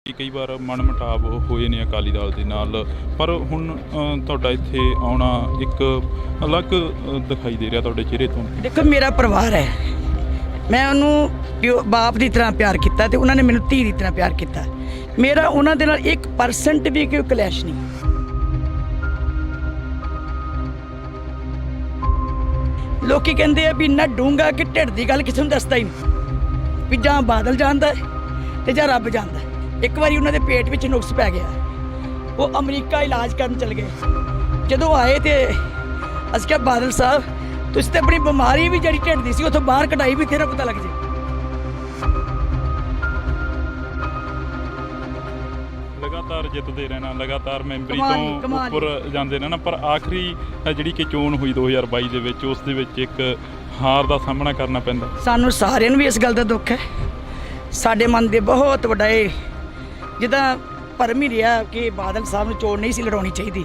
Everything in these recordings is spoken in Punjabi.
ਕਈ ਵਾਰ ਮਨਮੁਟਾਵ ਹੋਏ ਨੇ ਅਕਾਲੀ ਦਲ ਦੇ ਨਾਲ, ਪਰ ਹੁਣ ਤੁਹਾਡਾ ਇੱਥੇ ਆਉਣਾ ਇੱਕ ਅਲੱਗ ਦਿਖਾਈ ਦੇ ਰਿਹਾ ਤੁਹਾਡੇ ਚਿਹਰੇ ਤੋਂ। ਦੇਖੋ, ਮੇਰਾ ਪਰਿਵਾਰ ਹੈ, ਮੈਂ ਉਹਨੂੰ ਪਿਓ ਬਾਪ ਦੀ ਤਰ੍ਹਾਂ ਪਿਆਰ ਕੀਤਾ ਤੇ ਉਹਨਾਂ ਨੇ ਮੈਨੂੰ ਧੀ ਦੀ ਤਰ੍ਹਾਂ ਪਿਆਰ ਕੀਤਾ। ਮੇਰਾ ਉਹਨਾਂ ਦੇ ਨਾਲ 1% ਵੀ ਕੋਈ ਕਲੈਸ਼ ਨਹੀਂ। ਲੋਕੀ ਕਹਿੰਦੇ ਆ ਵੀ ਇੰਨਾ ਡੂੰਘਾ ਕਿ ਢਿੱਡ ਦੀ ਗੱਲ ਕਿਸੇ ਨੂੰ ਦੱਸਦਾ ਹੀ ਨਹੀਂ, ਵੀ ਜਾਂ ਬਾਦਲ ਜਾਣਦਾ ਤੇ ਜਾਂ ਰੱਬ ਜਾਣਦਾ। ਇੱਕ ਵਾਰੀ ਉਹਨਾਂ ਦੇ ਪੇਟ ਵਿੱਚ ਨੁਕਸ ਪੈ ਗਿਆ, ਉਹ ਅਮਰੀਕਾ ਇਲਾਜ ਕਰਨ ਚਲੇ ਗਏ। ਜਦੋਂ ਆਏ ਤੇ ਅਸੀਂ ਕਿਹਾ ਬਾਦਲ ਸਾਹਿਬ, ਤੁਸੀਂ ਤੇ ਆਪਣੀ ਬਿਮਾਰੀ ਵੀ ਜਿਹੜੀ ਢਿੱਡ ਦੀ ਸੀ ਉੱਥੋਂ ਬਾਹਰ ਕਢਾਈ, ਵੀ ਤੇਰਾ ਪਤਾ ਲੱਗ ਜੇ। ਲਗਾਤਾਰ ਜਿੱਤਦੇ ਰਹਿਣਾ, ਲਗਾਤਾਰ ਮੈਂਬਰੀ ਤੋਂ ਉੱਪਰ ਜਾਂਦੇ ਰਹਿਣਾ, ਪਰ ਆਖਰੀ ਜਿਹੜੀ ਕਿ ਚੋਣ ਹੋਈ 2022 ਦੇ ਵਿੱਚ, ਉਸ ਦੇ ਵਿੱਚ ਇੱਕ ਹਾਰ ਦਾ ਸਾਹਮਣਾ ਕਰਨਾ ਪੈਂਦਾ। ਸਾਨੂੰ ਸਾਰਿਆਂ ਨੂੰ ਵੀ ਇਸ ਗੱਲ ਦਾ ਦੁੱਖ ਹੈ। ਸਾਡੇ ਮਨ ਦੇ ਬਹੁਤ ਵੱਡਾ ਇਹ ਜਿੱਦਾਂ ਭਰਮ ਹੀ ਰਿਹਾ ਕਿ ਬਾਦਲ ਸਾਹਿਬ ਨੂੰ ਚੋਣ ਨਹੀਂ ਸੀ ਲੜਾਉਣੀ ਚਾਹੀਦੀ,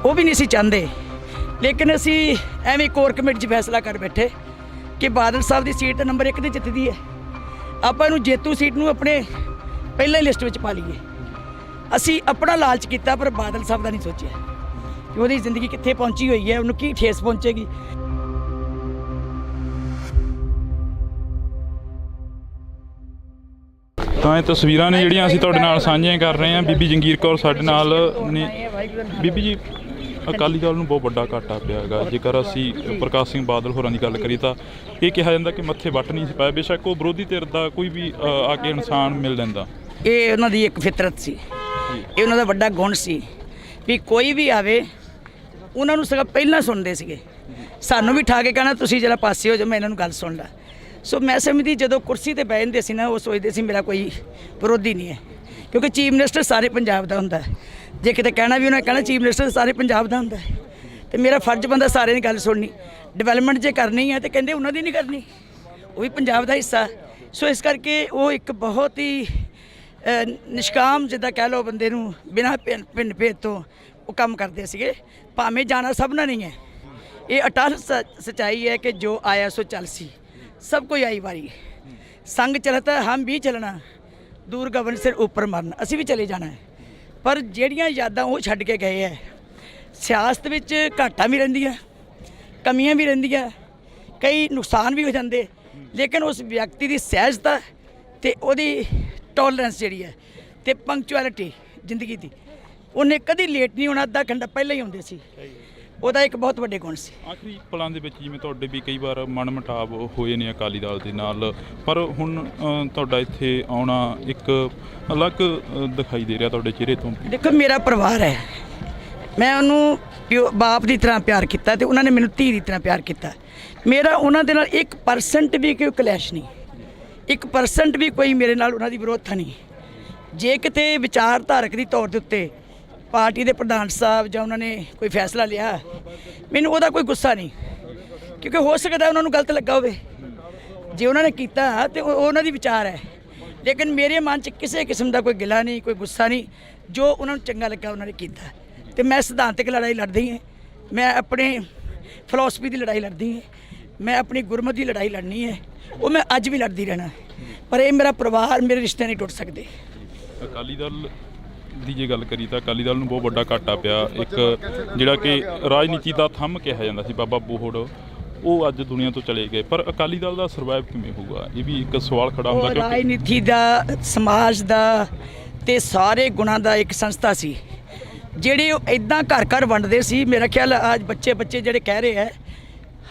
ਉਹ ਵੀ ਨਹੀਂ ਸੀ ਚਾਹੁੰਦੇ। ਲੇਕਿਨ ਅਸੀਂ ਐਵੇਂ ਕੋਰ ਕਮੇਟੀ 'ਚ ਫੈਸਲਾ ਕਰ ਬੈਠੇ ਕਿ ਬਾਦਲ ਸਾਹਿਬ ਦੀ ਸੀਟ ਨੰਬਰ 1 ਤੇ ਜਿੱਤਦੀ ਹੈ, ਆਪਾਂ ਇਹਨੂੰ ਜੇਤੂ ਸੀਟ ਨੂੰ ਆਪਣੇ ਪਹਿਲਾਂ ਹੀ ਲਿਸਟ ਵਿੱਚ ਪਾ ਲਈਏ। ਅਸੀਂ ਆਪਣਾ ਲਾਲਚ ਕੀਤਾ, ਪਰ ਬਾਦਲ ਸਾਹਿਬ ਦਾ ਨਹੀਂ ਸੋਚਿਆ ਕਿ ਉਹਦੀ ਜ਼ਿੰਦਗੀ ਕਿੱਥੇ ਪਹੁੰਚੀ ਹੋਈ ਹੈ, ਉਹਨੂੰ ਕੀ ਠੇਸ ਪਹੁੰਚੇਗੀ। ਤਾਂ ਇਹ ਤਸਵੀਰਾਂ ਨੇ ਜਿਹੜੀਆਂ ਅਸੀਂ ਤੁਹਾਡੇ ਨਾਲ ਸਾਂਝੀਆਂ ਕਰ ਰਹੇ ਹਾਂ। ਬੀਬੀ ਜੰਗੀਰ ਕੌਰ ਸਾਡੇ ਨਾਲ ਨੇ। ਬੀਬੀ ਜੀ, ਅਕਾਲੀ ਦਲ ਨੂੰ ਬਹੁਤ ਵੱਡਾ ਘਾਟਾ ਪਿਆ ਹੈਗਾ। ਜੇਕਰ ਅਸੀਂ ਪ੍ਰਕਾਸ਼ ਸਿੰਘ ਬਾਦਲ ਹੋਰਾਂ ਦੀ ਗੱਲ ਕਰੀਏ ਤਾਂ ਇਹ ਕਿਹਾ ਜਾਂਦਾ ਕਿ ਮੱਥੇ ਵੱਟ ਨਹੀਂ ਸੀ ਪਾਇਆ। ਬੇਸ਼ੱਕ ਉਹ ਵਿਰੋਧੀ ਧਿਰ ਦਾ ਕੋਈ ਵੀ ਆ ਕੇ ਇਨਸਾਨ ਮਿਲ ਜਾਂਦਾ, ਇਹ ਉਹਨਾਂ ਦੀ ਇੱਕ ਫਿਤਰਤ ਸੀ, ਇਹ ਉਹਨਾਂ ਦਾ ਵੱਡਾ ਗੁਣ ਸੀ ਵੀ ਕੋਈ ਵੀ ਆਵੇ ਉਹਨਾਂ ਨੂੰ ਸਗੋਂ ਪਹਿਲਾਂ ਸੁਣਦੇ ਸੀਗੇ। ਸਾਨੂੰ ਵੀ ਠਾ ਕੇ ਕਹਿਣਾ ਤੁਸੀਂ ਜਰਾ ਪਾਸੇ ਹੋ ਜਾਓ, ਮੈਂ ਇਹਨਾਂ ਨੂੰ ਗੱਲ ਸੁਣ ਲਾ। ਸੋ ਮੈਂ ਸਮਝਦੀ ਜਦੋਂ ਕੁਰਸੀ ਤੇ ਬਹਿ ਜਾਂਦੇ ਸੀ ਨਾ, ਉਹ ਸੋਚਦੇ ਸੀ ਮੇਰਾ ਕੋਈ ਵਿਰੋਧੀ ਨਹੀਂ ਹੈ, ਕਿਉਂਕਿ ਚੀਫ ਮਿਨਿਸਟਰ ਸਾਰੇ ਪੰਜਾਬ ਦਾ ਹੁੰਦਾ। ਜੇ ਕਿਤੇ ਕਹਿਣਾ ਵੀ ਉਹਨਾਂ ਕਹਿਣਾ ਚੀਫ ਮਿਨਿਸਟਰ ਸਾਰੇ ਪੰਜਾਬ ਦਾ ਹੁੰਦਾ, ਤੇ ਮੇਰਾ ਫਰਜ਼ ਬੰਦਾ ਸਾਰਿਆਂ ਦੀ ਗੱਲ ਸੁਣਨੀ। ਡਿਵੈਲਪਮੈਂਟ ਜੇ ਕਰਨੀ ਹੈ ਤੇ ਕਹਿੰਦੇ ਉਹਨਾਂ ਦੀ ਨਹੀਂ ਕਰਨੀ, ਉਹ ਵੀ ਪੰਜਾਬ ਦਾ ਹਿੱਸਾ। ਸੋ ਇਸ ਕਰਕੇ ਉਹ ਇੱਕ ਬਹੁਤ ਹੀ ਨਿਸ਼ਕਾਮ ਜਿੱਦਾਂ ਕਹਿ ਲਓ ਬੰਦੇ ਨੂੰ, ਬਿਨਾਂ ਭਿੰਨ ਭੇਦ ਤੋਂ ਉਹ ਕੰਮ ਕਰਦੇ ਸੀਗੇ। ਭਾਵੇਂ ਜਾਣਾ ਸਭ ਨਾਲ ਨਹੀਂ ਹੈ, ਇਹ ਅਟਲ ਸੱਚਾਈ ਹੈ ਕਿ ਜੋ ਆਇਆ ਸੋ ਚੱਲ ਸੀ, ਸਭ ਕੋਈ ਆਈ ਵਾਰੀ। ਸੰਗ ਚਲਤਾ ਹਮ ਵੀ ਚਲਣਾ, ਦੂਰ ਗਗਨ ਸਿਰ ਉੱਪਰ ਮਰਨ, ਅਸੀਂ ਵੀ ਚਲੇ ਜਾਣਾ ਹੈ। ਪਰ ਜਿਹੜੀਆਂ ਯਾਦਾਂ ਉਹ ਛੱਡ ਕੇ ਗਏ ਹੈ, ਸਿਆਸਤ ਵਿੱਚ ਘਾਟਾਂ ਵੀ ਰਹਿੰਦੀਆਂ, ਕਮੀਆਂ ਵੀ ਰਹਿੰਦੀਆਂ, ਕਈ ਨੁਕਸਾਨ ਵੀ ਹੋ ਜਾਂਦੇ, ਲੇਕਿਨ ਉਸ ਵਿਅਕਤੀ ਦੀ ਸਹਿਜਤਾ ਤੇ ਉਹਦੀ ਟੋਲਰੈਂਸ ਜਿਹੜੀ ਹੈ ਤੇ ਪੰਕਚੁਅਲਿਟੀ ਜ਼ਿੰਦਗੀ ਦੀ, ਉਹਨੇ ਕਦੀ ਲੇਟ ਨਹੀਂ ਹੋਣਾ, ਅੱਧਾ ਘੰਟਾ ਪਹਿਲਾਂ ਹੀ ਆਉਂਦੇ ਸੀ। ਉਹਦਾ ਇੱਕ ਬਹੁਤ ਵੱਡੇ ਗੁਣ ਸੀ। ਆਖਰੀ ਪਲਾਂ ਦੇ ਵਿੱਚ ਜਿਵੇਂ ਤੁਹਾਡੇ ਵੀ ਕਈ ਵਾਰ ਮਨਮੁਟਾਵ ਹੋਏ ਨੇ ਅਕਾਲੀ ਦਲ ਦੇ ਨਾਲ, ਪਰ ਹੁਣ ਤੁਹਾਡਾ ਇੱਥੇ ਆਉਣਾ ਇੱਕ ਅਲੱਗ ਦਿਖਾਈ ਦੇ ਰਿਹਾ ਤੁਹਾਡੇ ਚਿਹਰੇ ਤੋਂ। ਦੇਖੋ, ਮੇਰਾ ਪਰਿਵਾਰ ਹੈ, ਮੈਂ ਉਹਨੂੰ ਪਿਓ ਬਾਪ ਦੀ ਤਰ੍ਹਾਂ ਪਿਆਰ ਕੀਤਾ ਤੇ ਉਹਨਾਂ ਨੇ ਮੈਨੂੰ ਧੀ ਦੀ ਤਰ੍ਹਾਂ ਪਿਆਰ ਕੀਤਾ। ਮੇਰਾ ਉਹਨਾਂ ਦੇ ਨਾਲ 1% ਵੀ ਕੋਈ ਕਲੈਸ਼ ਨਹੀਂ, 1% ਵੀ ਕੋਈ ਮੇਰੇ ਨਾਲ ਉਹਨਾਂ ਦੀ ਵਿਰੋਧਤਾ ਨਹੀਂ। ਜੇ ਕਿਤੇ ਵਿਚਾਰਧਾਰਕ ਦੀ ਤੌਰ ਦੇ ਉੱਤੇ ਪਾਰਟੀ ਦੇ ਪ੍ਰਧਾਨ ਸਾਹਿਬ ਜਾਂ ਉਹਨਾਂ ਨੇ ਕੋਈ ਫੈਸਲਾ ਲਿਆ, ਮੈਨੂੰ ਉਹਦਾ ਕੋਈ ਗੁੱਸਾ ਨਹੀਂ, ਕਿਉਂਕਿ ਹੋ ਸਕਦਾ ਉਹਨਾਂ ਨੂੰ ਗਲਤ ਲੱਗਾ ਹੋਵੇ। ਜੇ ਉਹਨਾਂ ਨੇ ਕੀਤਾ ਤੇ ਉਹਨਾਂ ਦੀ ਵਿਚਾਰ ਹੈ, ਲੇਕਿਨ ਮੇਰੇ ਮਨ 'ਚ ਕਿਸੇ ਕਿਸਮ ਦਾ ਕੋਈ ਗਿਲਾ ਨਹੀਂ, ਕੋਈ ਗੁੱਸਾ ਨਹੀਂ। ਜੋ ਉਹਨਾਂ ਨੂੰ ਚੰਗਾ ਲੱਗਾ ਉਹਨਾਂ ਨੇ ਕੀਤਾ। ਤੇ ਮੈਂ ਸਿਧਾਂਤਕ ਲੜਾਈ ਲੜਦੀ ਹਾਂ, ਮੈਂ ਆਪਣੇ ਫਿਲਾਸਫੀ ਦੀ ਲੜਾਈ ਲੜਦੀ ਹਾਂ, ਮੈਂ ਆਪਣੀ ਗੁਰਮਤ ਦੀ ਲੜਾਈ ਲੜਨੀ ਹੈ, ਉਹ ਮੈਂ ਅੱਜ ਵੀ ਲੜਦੀ ਰਹਿਣਾ। ਪਰ ਇਹ ਮੇਰਾ ਪਰਿਵਾਰ, ਮੇਰੇ ਰਿਸ਼ਤੇ ਨਹੀਂ ਟੁੱਟ ਸਕਦੇ। ਅਕਾਲੀ ਦਲ ਦੀ ਜੇ ਗੱਲ ਕਰੀ ਤਾਂ ਅਕਾਲੀ ਦਲ ਨੂੰ ਬਹੁਤ ਵੱਡਾ ਘਾਟਾ ਪਿਆ। ਇੱਕ ਜਿਹੜਾ ਕਿ ਰਾਜਨੀਤੀ ਦਾ ਥੰਮ ਕਿਹਾ ਜਾਂਦਾ ਸੀ ਬਾਬਾ ਬੋਹੜ, ਉਹ ਅੱਜ ਦੁਨੀਆ ਤੋਂ ਚਲੇ ਗਏ। ਪਰ ਅਕਾਲੀ ਦਲ ਦਾ ਸਰਵਾਈਵ ਕਿਵੇਂ ਹੋਊਗਾ, ਇਹ ਵੀ ਇੱਕ ਸਵਾਲ ਖੜਾ ਹੁੰਦਾ। ਕਿਉਂਕਿ ਰਾਜਨੀਤੀ ਦਾ, ਸਮਾਜ ਦਾ ਤੇ ਸਾਰੇ ਗੁਣਾਂ ਦਾ ਇੱਕ ਸੰਸਥਾ ਸੀ, ਜਿਹੜੇ ਉਹ ਇੱਦਾਂ ਘਰ ਘਰ ਵੰਡਦੇ ਸੀ। ਮੇਰਾ ਖਿਆਲ ਅੱਜ ਬੱਚੇ ਜਿਹੜੇ ਕਹਿ ਰਹੇ ਹੈ,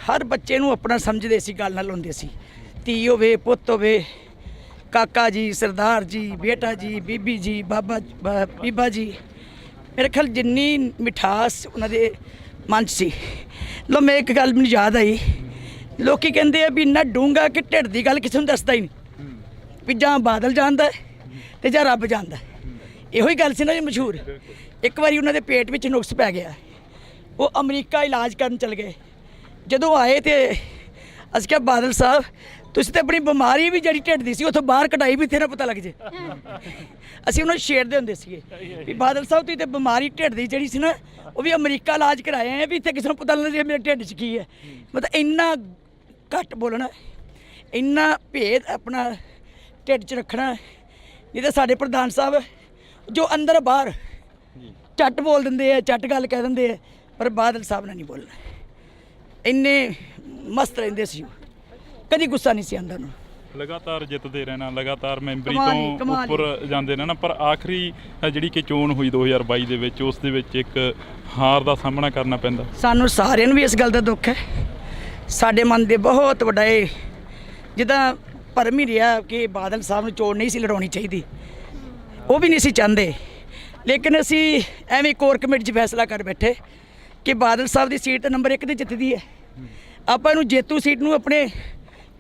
ਹਰ ਬੱਚੇ ਨੂੰ ਆਪਣਾ ਸਮਝਦੇ ਸੀ, ਗੱਲ ਨਾਲ ਹੁੰਦੇ ਸੀ। ਧੀ ਹੋਵੇ, ਪੁੱਤ ਹੋਵੇ, ਕਾਕਾ ਜੀ, ਸਰਦਾਰ ਜੀ, ਬੇਟਾ ਜੀ, ਬੀਬੀ ਜੀ, ਬੀਬਾ ਜੀ, ਮੇਰੇ ਖਿਆਲ ਜਿੰਨੀ ਮਿਠਾਸ ਉਹਨਾਂ ਦੇ ਮਨ 'ਚ ਸੀ। ਲੋ, ਮੈਂ ਇੱਕ ਗੱਲ ਮੈਨੂੰ ਯਾਦ ਆਈ, ਲੋਕੀ ਕਹਿੰਦੇ ਆ ਵੀ ਇੰਨਾ ਡੂੰਘਾ ਕਿ ਢਿੱਡ ਦੀ ਗੱਲ ਕਿਸੇ ਨੂੰ ਦੱਸਦਾ ਹੀ ਨਹੀਂ, ਵੀ ਜਾਂ ਬਾਦਲ ਜਾਣਦਾ ਤੇ ਜਾਂ ਰੱਬ ਜਾਣਦਾ। ਇਹੋ ਹੀ ਗੱਲ ਸੀ ਨਾ ਜੀ ਮਸ਼ਹੂਰ। ਇੱਕ ਵਾਰੀ ਉਹਨਾਂ ਦੇ ਪੇਟ ਵਿੱਚ ਨੁਕਸ ਪੈ ਗਿਆ, ਉਹ ਅਮਰੀਕਾ ਇਲਾਜ ਕਰਨ ਚਲੇ ਗਏ। ਜਦੋਂ ਆਏ ਤੇ ਅਸੀਂ ਕਿਹਾ ਬਾਦਲ ਸਾਹਿਬ, ਤੁਸੀਂ ਤੇ ਆਪਣੀ ਬਿਮਾਰੀ ਵੀ ਜਿਹੜੀ ਢਿੱਡ ਦੀ ਸੀ ਉੱਥੋਂ ਬਾਹਰ ਕਢਾਈ, ਵੀ ਤੇਰਾ ਪਤਾ ਲੱਗ ਜੇ। ਅਸੀਂ ਉਹਨਾਂ ਨੂੰ ਛੇੜਦੇ ਹੁੰਦੇ ਸੀਗੇ ਵੀ ਬਾਦਲ ਸਾਹਿਬ ਤੁਸੀਂ ਤੇ ਬਿਮਾਰੀ ਢਿੱਡ ਦੀ ਜਿਹੜੀ ਸੀ ਨਾ, ਉਹ ਵੀ ਅਮਰੀਕਾ ਇਲਾਜ ਕਰਾਏ ਆਏ ਵੀ ਇੱਥੇ ਕਿਸੇ ਨੂੰ ਪਤਾ ਲੱਗ ਜੇ ਮੇਰੇ ਢਿੱਡ 'ਚ ਕੀ ਹੈ। ਮਤਲਬ ਇੰਨਾ ਘੱਟ ਬੋਲਣਾ, ਇੰਨਾ ਭੇਦ ਆਪਣਾ ਢਿੱਡ 'ਚ ਰੱਖਣਾ, ਨਹੀਂ ਤਾਂ ਸਾਡੇ ਪ੍ਰਧਾਨ ਸਾਹਿਬ ਜੋ ਅੰਦਰ ਬਾਹਰ ਝੱਟ ਬੋਲ ਦਿੰਦੇ ਆ, ਝੱਟ ਗੱਲ ਕਹਿ ਦਿੰਦੇ ਆ, ਪਰ ਬਾਦਲ ਸਾਹਿਬ ਨਾਲ ਨਹੀਂ ਬੋਲਣਾ। ਇੰਨੇ ਮਸਤ ਰਹਿੰਦੇ ਸੀ, ਕਦੀ ਗੁੱਸਾ ਨਹੀਂ ਸੀ ਆਉਂਦਾ ਉਹਨੂੰ। ਲਗਾਤਾਰ ਜਿੱਤਦੇ ਰਹਿਣਾ, ਲਗਾਤਾਰ ਮੈਂਬਰੀ ਕਮਾਲ ਤੋਂ ਉੱਪਰ ਜਾਂਦੇ ਰਹਿਣਾ, ਪਰ ਆਖਰੀ ਜਿਹੜੀ ਕਿ ਚੋਣ ਹੋਈ 2022 ਦੇ ਵਿੱਚ, ਉਸ ਦੇ ਵਿੱਚ ਇੱਕ ਹਾਰ ਦਾ ਸਾਹਮਣਾ ਕਰਨਾ ਪੈਂਦਾ। ਸਾਨੂੰ ਸਾਰਿਆਂ ਨੂੰ ਵੀ ਇਸ ਗੱਲ ਦਾ ਦੁੱਖ ਹੈ। ਸਾਡੇ ਮਨ ਦੇ ਬਹੁਤ ਵੱਡਾ ਇਹ ਜਿੱਦਾਂ ਭਰਮ ਹੀ ਰਿਹਾ ਕਿ ਬਾਦਲ ਸਾਹਿਬ ਨੂੰ ਚੋਣ ਨਹੀਂ ਸੀ ਲੜਾਉਣੀ ਚਾਹੀਦੀ, ਉਹ ਵੀ ਨਹੀਂ ਸੀ ਚਾਹੁੰਦੇ, ਲੇਕਿਨ ਅਸੀਂ ਐਵੇਂ ਕੋਰ ਕਮੇਟੀ 'ਚ ਫੈਸਲਾ ਕਰ ਬੈਠੇ ਕਿ ਬਾਦਲ ਸਾਹਿਬ ਦੀ ਸੀਟ ਨੰਬਰ 1 ਤੇ ਜਿੱਤਦੀ ਹੈ, ਆਪਾਂ ਇਹਨੂੰ ਜੇਤੂ ਸੀਟ ਨੂੰ ਆਪਣੇ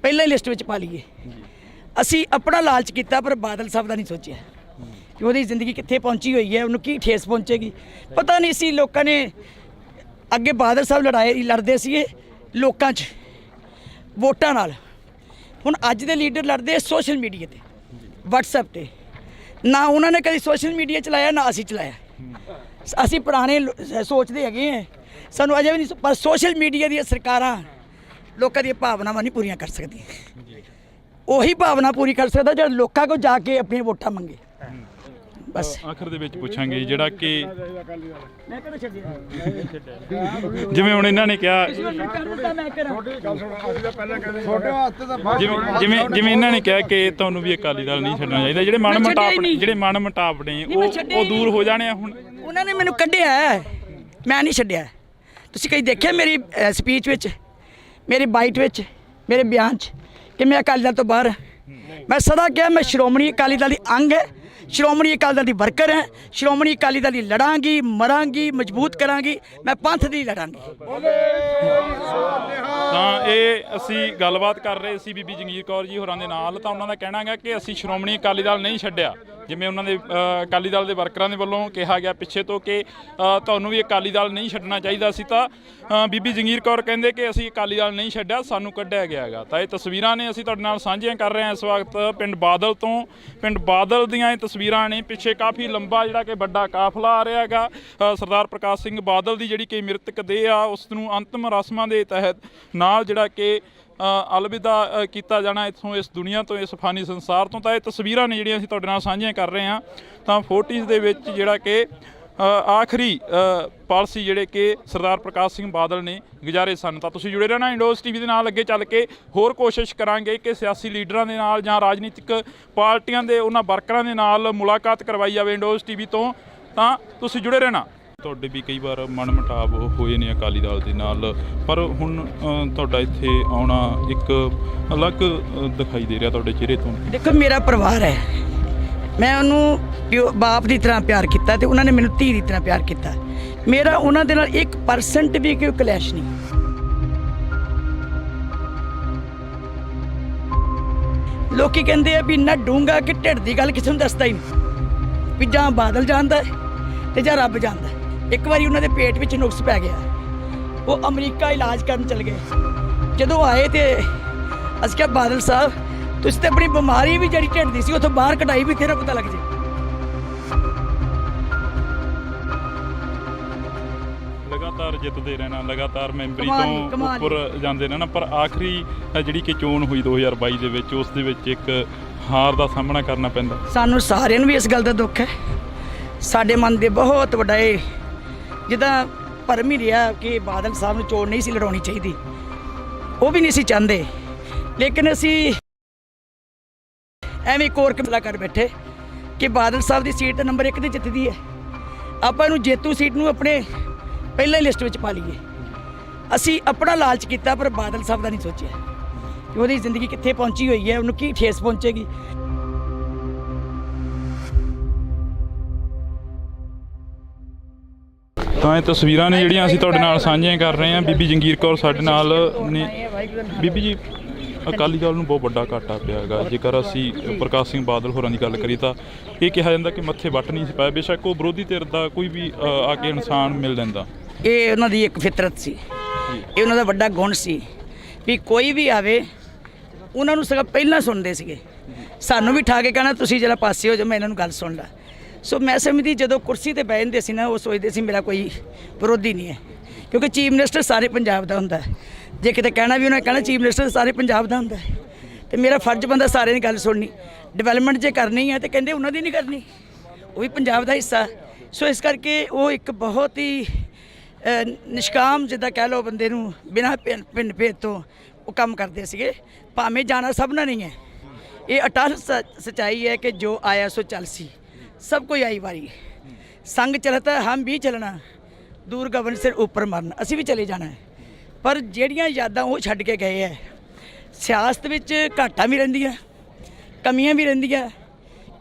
ਪਹਿਲਾਂ ਹੀ ਲਿਸਟ ਵਿੱਚ ਪਾ ਲਈਏ। ਅਸੀਂ ਆਪਣਾ ਲਾਲਚ ਕੀਤਾ, ਪਰ ਬਾਦਲ ਸਾਹਿਬ ਦਾ ਨਹੀਂ ਸੋਚਿਆ ਕਿ ਉਹਦੀ ਜ਼ਿੰਦਗੀ ਕਿੱਥੇ ਪਹੁੰਚੀ ਹੋਈ ਹੈ, ਉਹਨੂੰ ਕੀ ਠੇਸ ਪਹੁੰਚੇਗੀ। ਪਤਾ ਨਹੀਂ ਸੀ ਲੋਕਾਂ ਨੇ ਅੱਗੇ ਬਾਦਲ ਸਾਹਿਬ ਲੜਦੇ ਸੀਗੇ ਲੋਕਾਂ 'ਚ ਵੋਟਾਂ ਨਾਲ, ਹੁਣ ਅੱਜ ਦੇ ਲੀਡਰ ਲੜਦੇ ਸੋਸ਼ਲ ਮੀਡੀਆ ਤੇ, WhatsApp ਤੇ। ਨਾ ਉਹਨਾਂ ਨੇ ਕਦੀ ਸੋਸ਼ਲ ਮੀਡੀਆ ਚਲਾਇਆ, ਨਾ ਅਸੀਂ ਚਲਾਇਆ। ਅਸੀਂ ਪੁਰਾਣੇ ਸੋਚਦੇ ਹੈਗੇ ਹਾਂ, ਸਾਨੂੰ ਅਜੇ ਵੀ ਨਹੀਂ, ਪਰ ਸੋਸ਼ਲ ਮੀਡੀਆ ਦੀਆਂ ਸਰਕਾਰਾਂ ਲੋਕਾਂ ਦੀਆਂ ਭਾਵਨਾਵਾਂ ਨਹੀਂ ਪੂਰੀਆਂ ਕਰ ਸਕਦੀਆਂ। ਉਹੀ ਭਾਵਨਾ ਪੂਰੀ ਕਰ ਸਕਦਾ ਜਿਹੜਾ ਲੋਕਾਂ ਕੋਲ ਜਾ ਕੇ ਆਪਣੀਆਂ ਵੋਟਾਂ ਮੰਗੇ। ਬਸ ਆਖਰ ਦੇ ਵਿੱਚ ਪੁੱਛਾਂਗੇ ਜਿਹੜਾ ਕਿ ਮੈਂ ਕਿਹੜਾ ਛੱਡਿਆ, ਜਿਵੇਂ ਹੁਣ ਇਹਨਾਂ ਨੇ ਕਿਹਾ, ਜਿਵੇਂ ਇਹਨਾਂ ਨੇ ਕਿਹਾ ਕਿ ਤੁਹਾਨੂੰ ਵੀ ਅਕਾਲੀ ਦਲ ਨਹੀਂ ਛੱਡਣਾ ਚਾਹੀਦਾ, ਜਿਹੜੇ ਮਨ ਮੁਟਾਵ ਨੇ ਉਹ ਦੂਰ ਹੋ ਜਾਣੇ ਆ। ਹੁਣ ਉਹਨਾਂ ਨੇ ਮੈਨੂੰ ਕੱਢਿਆ, ਮੈਂ ਨਹੀਂ ਛੱਡਿਆ। ਤੁਸੀਂ ਕਈ ਦੇਖਿਆ ਮੇਰੀ ਸਪੀਚ ਵਿੱਚ, ਮੇਰੀ ਬਾਈਟ ਵਿੱਚ, ਮੇਰੇ ਬਿਆਨ 'ਚ ਕਿ ਮੈਂ ਅਕਾਲੀ ਦਲ ਤੋਂ ਬਾਹਰ। ਮੈਂ ਸਦਾ ਕਿਹਾ ਮੈਂ ਸ਼੍ਰੋਮਣੀ ਅਕਾਲੀ ਦਲ ਦੀ ਅੰਗ ਹੈ, ਸ਼੍ਰੋਮਣੀ ਅਕਾਲੀ ਦਲ ਦੀ ਵਰਕਰ ਹੈ, ਸ਼੍ਰੋਮਣੀ ਅਕਾਲੀ ਦਲ ਦੀ ਲੜਾਂਗੀ, ਮਰਾਂਗੀ, ਮਜ਼ਬੂਤ ਕਰਾਂਗੀ, ਮੈਂ ਪੰਥ ਦੀ ਲੜਾਂਗੀ। ਤਾਂ ਇਹ ਅਸੀਂ ਗੱਲਬਾਤ ਕਰ ਰਹੇ ਸੀ ਬੀਬੀ ਜੰਗੀਰ ਕੌਰ ਜੀ ਹੋਰਾਂ ਦੇ ਨਾਲ, ਤਾਂ ਉਹਨਾਂ ਦਾ ਕਹਿਣਾ ਹੈ ਕਿ ਅਸੀਂ ਸ਼੍ਰੋਮਣੀ ਅਕਾਲੀ ਦਲ ਨਹੀਂ ਛੱਡਿਆ, ਜਿਵੇਂ ਉਹਨਾਂ ਦੇ ਅਕਾਲੀ ਦਲ ਦੇ ਵਰਕਰਾਂ ਦੇ ਵੱਲੋਂ ਕਿਹਾ ਗਿਆ ਪਿੱਛੇ ਤੋਂ ਕਿ ਤੁਹਾਨੂੰ ਵੀ ਅਕਾਲੀ ਦਲ ਨਹੀਂ ਛੱਡਣਾ ਚਾਹੀਦਾ ਸੀ, ਤਾਂ ਬੀਬੀ ਜੰਗੀਰ ਕੌਰ ਕਹਿੰਦੇ ਕਿ ਅਸੀਂ ਅਕਾਲੀ ਦਲ ਨਹੀਂ ਛੱਡਿਆ, ਸਾਨੂੰ ਕੱਢਿਆ ਗਿਆ ਹੈਗਾ। ਤਾਂ ਇਹ ਤਸਵੀਰਾਂ ਨੇ ਅਸੀਂ ਤੁਹਾਡੇ ਨਾਲ ਸਾਂਝੀਆਂ ਕਰ ਰਹੇ ਹਾਂ ਇਸ ਵਕਤ ਪਿੰਡ ਬਾਦਲ ਤੋਂ। ਪਿੰਡ ਬਾਦਲ ਦੀਆਂ ਇਹ ਤਸਵੀਰਾਂ ਨੇ, ਪਿੱਛੇ ਕਾਫੀ ਲੰਬਾ ਜਿਹੜਾ ਕਿ ਵੱਡਾ ਕਾਫਲਾ ਆ ਰਿਹਾ ਹੈਗਾ। ਸਰਦਾਰ ਪ੍ਰਕਾਸ਼ ਸਿੰਘ ਬਾਦਲ ਦੀ ਜਿਹੜੀ ਕਿ ਮ੍ਰਿਤਕ ਦੇਹ ਆ, ਉਸ ਨੂੰ ਅੰਤਮ ਰਸਮਾਂ ਦੇ ਤਹਿਤ ਨਾਲ ਜਿਹੜਾ ਕਿ ਅਲਵਿਦਾ ਕੀਤਾ ਜਾਣਾ ਇੱਥੋਂ, ਇਸ ਦੁਨੀਆ ਤੋਂ, ਇਸ ਫਾਨੀ ਸੰਸਾਰ ਤੋਂ। ਤਾਂ ਇਹ ਤਸਵੀਰਾਂ ਨੇ ਜਿਹੜੀਆਂ ਅਸੀਂ ਤੁਹਾਡੇ ਨਾਲ ਸਾਂਝੀਆਂ ਕਰ ਰਹੇ ਹਾਂ। ਤਾਂ 40s ਦੇ ਵਿੱਚ ਜਿਹੜਾ ਕਿ ਆਖਰੀ ਪਾਲਸੀ ਜਿਹੜੇ ਕਿ ਸਰਦਾਰ ਪ੍ਰਕਾਸ਼ ਸਿੰਘ ਬਾਦਲ ਨੇ ਗੁਜ਼ਾਰੇ ਸਨ। ਤਾਂ ਤੁਸੀਂ ਜੁੜੇ ਰਹਿਣਾ ਇੰਡੋਜ਼ TV ਦੇ ਨਾਲ। ਅੱਗੇ ਚੱਲ ਕੇ ਹੋਰ ਕੋਸ਼ਿਸ਼ ਕਰਾਂਗੇ ਕਿ ਸਿਆਸੀ ਲੀਡਰਾਂ ਦੇ ਨਾਲ ਜਾਂ ਰਾਜਨੀਤਿਕ ਪਾਰਟੀਆਂ ਦੇ ਉਹਨਾਂ ਵਰਕਰਾਂ ਦੇ ਨਾਲ ਮੁਲਾਕਾਤ ਕਰਵਾਈ ਜਾਵੇ ਇੰਡੋਜ਼ TV ਤੋਂ। ਤਾਂ ਤੁਸੀਂ ਜੁੜੇ ਰਹਿਣਾ। ਤੁਹਾਡੇ ਵੀ ਕਈ ਵਾਰ ਮਨ ਮੁਟਾਵ ਹੋਏ ਨੇ ਅਕਾਲੀ ਦਲ ਦੇ ਨਾਲ, ਪਰ ਹੁਣ ਤੁਹਾਡਾ ਇੱਥੇ ਆਉਣਾ ਇੱਕ ਅਲੱਗ ਦਿਖਾਈ ਦੇ ਰਿਹਾ ਤੁਹਾਡੇ ਚਿਹਰੇ ਤੋਂ। ਦੇਖੋ, ਮੇਰਾ ਪਰਿਵਾਰ ਹੈ, ਮੈਂ ਉਹਨੂੰ ਬਾਪ ਦੀ ਤਰ੍ਹਾਂ ਪਿਆਰ ਕੀਤਾ ਤੇ ਉਹਨਾਂ ਨੇ ਮੈਨੂੰ ਧੀ ਦੀ ਤਰ੍ਹਾਂ ਪਿਆਰ ਕੀਤਾ। ਮੇਰਾ ਉਹਨਾਂ ਦੇ ਨਾਲ 1% ਵੀ ਕੋਈ ਕਲੈਸ਼ ਨਹੀਂ। ਲੋਕੀ ਕਹਿੰਦੇ ਆ ਵੀ ਨਾ ਡੂੰਗਾ ਕਿ ਢਿੱਡ ਦੀ ਗੱਲ ਕਿਸੇ ਨੂੰ ਦੱਸਦਾ ਹੀ ਨਹੀਂ, ਵੀ ਜਾਂ ਬਾਦਲ ਜਾਣਦਾ ਤੇ ਜਾਂ ਰੱਬ ਜਾਣਦਾ। ਇੱਕ ਵਾਰੀ ਉਹਨਾਂ ਦੇ ਪੇਟ ਵਿੱਚ ਨੁਕਸ ਪੈ ਗਿਆ, ਉਹ ਅਮਰੀਕਾ ਇਲਾਜ ਕਰਨ ਚਲੇ ਗਏ। ਜਦੋਂ ਆਏ ਤੇ ਅਸੀਂ ਕਿਹਾ ਬਾਦਲ ਸਾਹਿਬ ਤੁਸੀਂ ਤੇ ਆਪਣੀ ਬਿਮਾਰੀ ਵੀ ਜਿਹੜੀ ਢਿੱਡ ਦੀ ਸੀ ਉੱਥੋਂ ਬਾਹਰ ਕਢਾਈ, ਵੀ ਤੇਰਾ ਪਤਾ ਲੱਗ ਜੇ। ਲਗਾਤਾਰ ਜਿੱਤਦੇ ਰਹਿਣਾ, ਲਗਾਤਾਰ ਮੈਂਬਰੀ ਤੋਂ ਉੱਪਰ ਜਾਂਦੇ ਰਹਿਣਾ, ਪਰ ਆਖਰੀ ਜਿਹੜੀ ਕਿ ਚੋਣ ਹੋਈ 2022 ਦੇ ਵਿੱਚ, ਉਸ ਦੇ ਵਿੱਚ ਇੱਕ ਹਾਰ ਦਾ ਸਾਹਮਣਾ ਕਰਨਾ ਪੈਂਦਾ। ਸਾਨੂੰ ਸਾਰਿਆਂ ਨੂੰ ਵੀ ਇਸ ਗੱਲ ਦਾ ਦੁੱਖ ਹੈ। ਸਾਡੇ ਮਨ ਦੇ ਬਹੁਤ ਵੱਡਾ ਇਹ ਜਿੱਦਾਂ ਭਰਮ ਹੀ ਰਿਹਾ ਕਿ ਬਾਦਲ ਸਾਹਿਬ ਨੂੰ ਚੋਣ ਨਹੀਂ ਸੀ ਲੜਾਉਣੀ ਚਾਹੀਦੀ, ਉਹ ਵੀ ਨਹੀਂ ਸੀ ਚਾਹੁੰਦੇ, ਲੇਕਿਨ ਅਸੀਂ ਐਵੇਂ ਕੋਰ ਕਮਲਾ ਕਰ ਬੈਠੇ ਕਿ ਬਾਦਲ ਸਾਹਿਬ ਦੀ ਸੀਟ ਨੰਬਰ 1 ਤੇ ਜਿੱਤਦੀ ਹੈ, ਆਪਾਂ ਇਹਨੂੰ ਜੇਤੂ ਸੀਟ ਨੂੰ ਆਪਣੇ ਪਹਿਲਾਂ ਹੀ ਲਿਸਟ ਵਿੱਚ ਪਾ ਲਈਏ। ਅਸੀਂ ਆਪਣਾ ਲਾਲਚ ਕੀਤਾ, ਪਰ ਬਾਦਲ ਸਾਹਿਬ ਦਾ ਨਹੀਂ ਸੋਚਿਆ ਕਿ ਉਹਦੀ ਜ਼ਿੰਦਗੀ ਕਿੱਥੇ ਪਹੁੰਚੀ ਹੋਈ ਹੈ, ਉਹਨੂੰ ਕੀ ਠੇਸ ਪਹੁੰਚੇਗੀ। ਤਾਂ ਇਹ ਤਸਵੀਰਾਂ ਨੇ ਜਿਹੜੀਆਂ ਅਸੀਂ ਤੁਹਾਡੇ ਨਾਲ ਸਾਂਝੀਆਂ ਕਰ ਰਹੇ ਹਾਂ। ਬੀਬੀ ਜੰਗੀਰ ਕੌਰ ਸਾਡੇ ਨਾਲ ਨੇ। ਬੀਬੀ ਜੀ, ਅਕਾਲੀ ਦਲ ਨੂੰ ਬਹੁਤ ਵੱਡਾ ਘਾਟਾ ਪਿਆ ਹੈਗਾ। ਜੇਕਰ ਅਸੀਂ ਪ੍ਰਕਾਸ਼ ਸਿੰਘ ਬਾਦਲ ਹੋਰਾਂ ਦੀ ਗੱਲ ਕਰੀਏ ਤਾਂ ਇਹ ਕਿਹਾ ਜਾਂਦਾ ਕਿ ਮੱਥੇ ਵੱਟ ਨਹੀਂ ਸੀ ਪਾਇਆ, ਬੇਸ਼ੱਕ ਉਹ ਵਿਰੋਧੀ ਧਿਰ ਦਾ ਕੋਈ ਵੀ ਆ ਕੇ ਇਨਸਾਨ ਮਿਲ ਜਾਂਦਾ। ਇਹ ਉਹਨਾਂ ਦੀ ਇੱਕ ਫਿਤਰਤ ਸੀ, ਇਹ ਉਹਨਾਂ ਦਾ ਵੱਡਾ ਗੁਣ ਸੀ ਵੀ ਕੋਈ ਵੀ ਆਵੇ ਉਹਨਾਂ ਨੂੰ ਸਗੋਂ ਪਹਿਲਾਂ ਸੁਣਦੇ ਸੀਗੇ। ਸਾਨੂੰ ਵੀ ਠਾ ਕੇ ਕਹਿਣਾ ਤੁਸੀਂ ਜਰਾ ਪਾਸੇ ਹੋ ਜਾਓ, ਮੈਂ ਇਹਨਾਂ ਨੂੰ ਗੱਲ ਸੁਣ ਲਾ। ਸੋ ਮੈਂ ਸਮਝਦੀ ਜਦੋਂ ਕੁਰਸੀ ਤੇ ਬਹਿ ਜਾਂਦੇ ਸੀ ਨਾ, ਉਹ ਸੋਚਦੇ ਸੀ ਮੇਰਾ ਕੋਈ ਵਿਰੋਧੀ ਨਹੀਂ ਹੈ, ਕਿਉਂਕਿ ਚੀਫ ਮਿਨਿਸਟਰ ਸਾਰੇ ਪੰਜਾਬ ਦਾ ਹੁੰਦਾ ਹੈ। ਜੇ ਕਿਤੇ ਕਹਿਣਾ ਵੀ ਉਹਨਾਂ ਨੇ ਕਹਿਣਾ ਚੀਫ ਮਿਨਿਸਟਰ ਸਾਰੇ ਪੰਜਾਬ ਦਾ ਹੁੰਦਾ ਹੈ, ਤੇ ਮੇਰਾ ਫਰਜ਼ ਬਣਦਾ ਸਾਰਿਆਂ ਦੀ ਗੱਲ ਸੁਣਨੀ। ਡਿਵੈਲਪਮੈਂਟ ਜੇ ਕਰਨੀ ਹੈ ਤੇ ਕਹਿੰਦੇ ਉਹਨਾਂ ਦੀ ਨਹੀਂ ਕਰਨੀ, ਉਹ ਵੀ ਪੰਜਾਬ ਦਾ ਹਿੱਸਾ। ਸੋ ਇਸ ਕਰਕੇ ਉਹ ਇੱਕ ਬਹੁਤ ਹੀ ਨਿਸ਼ਕਾਮ ਜਿੱਦਾਂ ਕਹਿ ਲਓ ਬੰਦੇ ਨੂੰ ਬਿਨਾਂ ਪਿੰਡ ਭੇਦ ਤੋਂ ਉਹ ਕੰਮ ਕਰਦੇ ਸੀਗੇ। ਭਾਵੇਂ ਜਾਣਾ ਸਭ ਨਾਲ ਨਹੀਂ ਹੈ, ਇਹ ਅਟਲ ਸੱਚਾਈ ਹੈ ਕਿ ਜੋ ਆਇਆ ਸੋ ਚੱਲ ਸੀ, ਸਭ ਕੋਈ ਆਈ ਵਾਰੀ। ਸੰਗ ਚਲਤਾ ਹਮ ਵੀ ਚੱਲਣਾ, ਦੂਰ ਗਗਨ ਸਿਰ ਉੱਪਰ ਮਰਨ, ਅਸੀਂ ਵੀ ਚਲੇ ਜਾਣਾ ਹੈ। ਪਰ ਜਿਹੜੀਆਂ ਯਾਦਾਂ ਉਹ ਛੱਡ ਕੇ ਗਏ ਹੈ, ਸਿਆਸਤ ਵਿੱਚ ਘਾਟਾਂ ਵੀ ਰਹਿੰਦੀਆਂ, ਕਮੀਆਂ ਵੀ ਰਹਿੰਦੀਆਂ,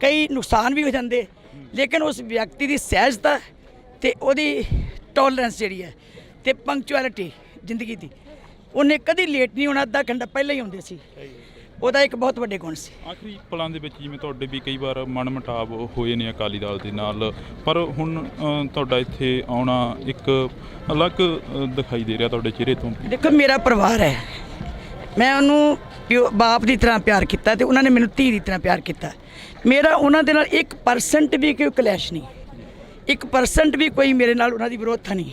ਕਈ ਨੁਕਸਾਨ ਵੀ ਹੋ ਜਾਂਦੇ, ਲੇਕਿਨ ਉਸ ਵਿਅਕਤੀ ਦੀ ਸਹਿਜਤਾ ਤੇ ਉਹਦੀ ਟੋਲਰੈਂਸ ਜਿਹੜੀ ਹੈ ਤੇ ਪੰਕਚੁਅਲਿਟੀ ਜ਼ਿੰਦਗੀ ਦੀ, ਉਹਨੇ ਕਦੀ ਲੇਟ ਨਹੀਂ ਹੋਣਾ, ਅੱਧਾ ਘੰਟਾ ਪਹਿਲਾਂ ਹੀ ਆਉਂਦੇ ਸੀ, ਉਹਦਾ ਇੱਕ ਬਹੁਤ ਵੱਡੇ ਗੁਣ ਸੀ। ਆਖਰੀ ਪਲਾਂ ਦੇ ਵਿੱਚ ਜਿਵੇਂ ਤੁਹਾਡੇ ਵੀ ਕਈ ਵਾਰ ਮਨ ਮੁਟਾਵ ਹੋਏ ਨੇ ਅਕਾਲੀ ਦਲ ਦੇ ਨਾਲ, ਪਰ ਹੁਣ ਤੁਹਾਡਾ ਇੱਥੇ ਆਉਣਾ ਇੱਕ ਅਲੱਗ ਦਿਖਾਈ ਦੇ ਰਿਹਾ ਤੁਹਾਡੇ ਚਿਹਰੇ ਤੋਂ। ਦੇਖੋ ਮੇਰਾ ਪਰਿਵਾਰ ਹੈ, ਮੈਂ ਉਹਨੂੰ ਬਾਪ ਦੀ ਤਰ੍ਹਾਂ ਪਿਆਰ ਕੀਤਾ ਤੇ ਉਹਨਾਂ ਨੇ ਮੈਨੂੰ ਧੀ ਦੀ ਤਰ੍ਹਾਂ ਪਿਆਰ ਕੀਤਾ। ਮੇਰਾ ਉਹਨਾਂ ਦੇ ਨਾਲ 1% ਵੀ ਕੋਈ ਕਲੈਸ਼ ਨਹੀਂ, 1% ਵੀ ਕੋਈ ਮੇਰੇ ਨਾਲ ਉਹਨਾਂ ਦੀ ਵਿਰੋਧਤਾ ਨਹੀਂ।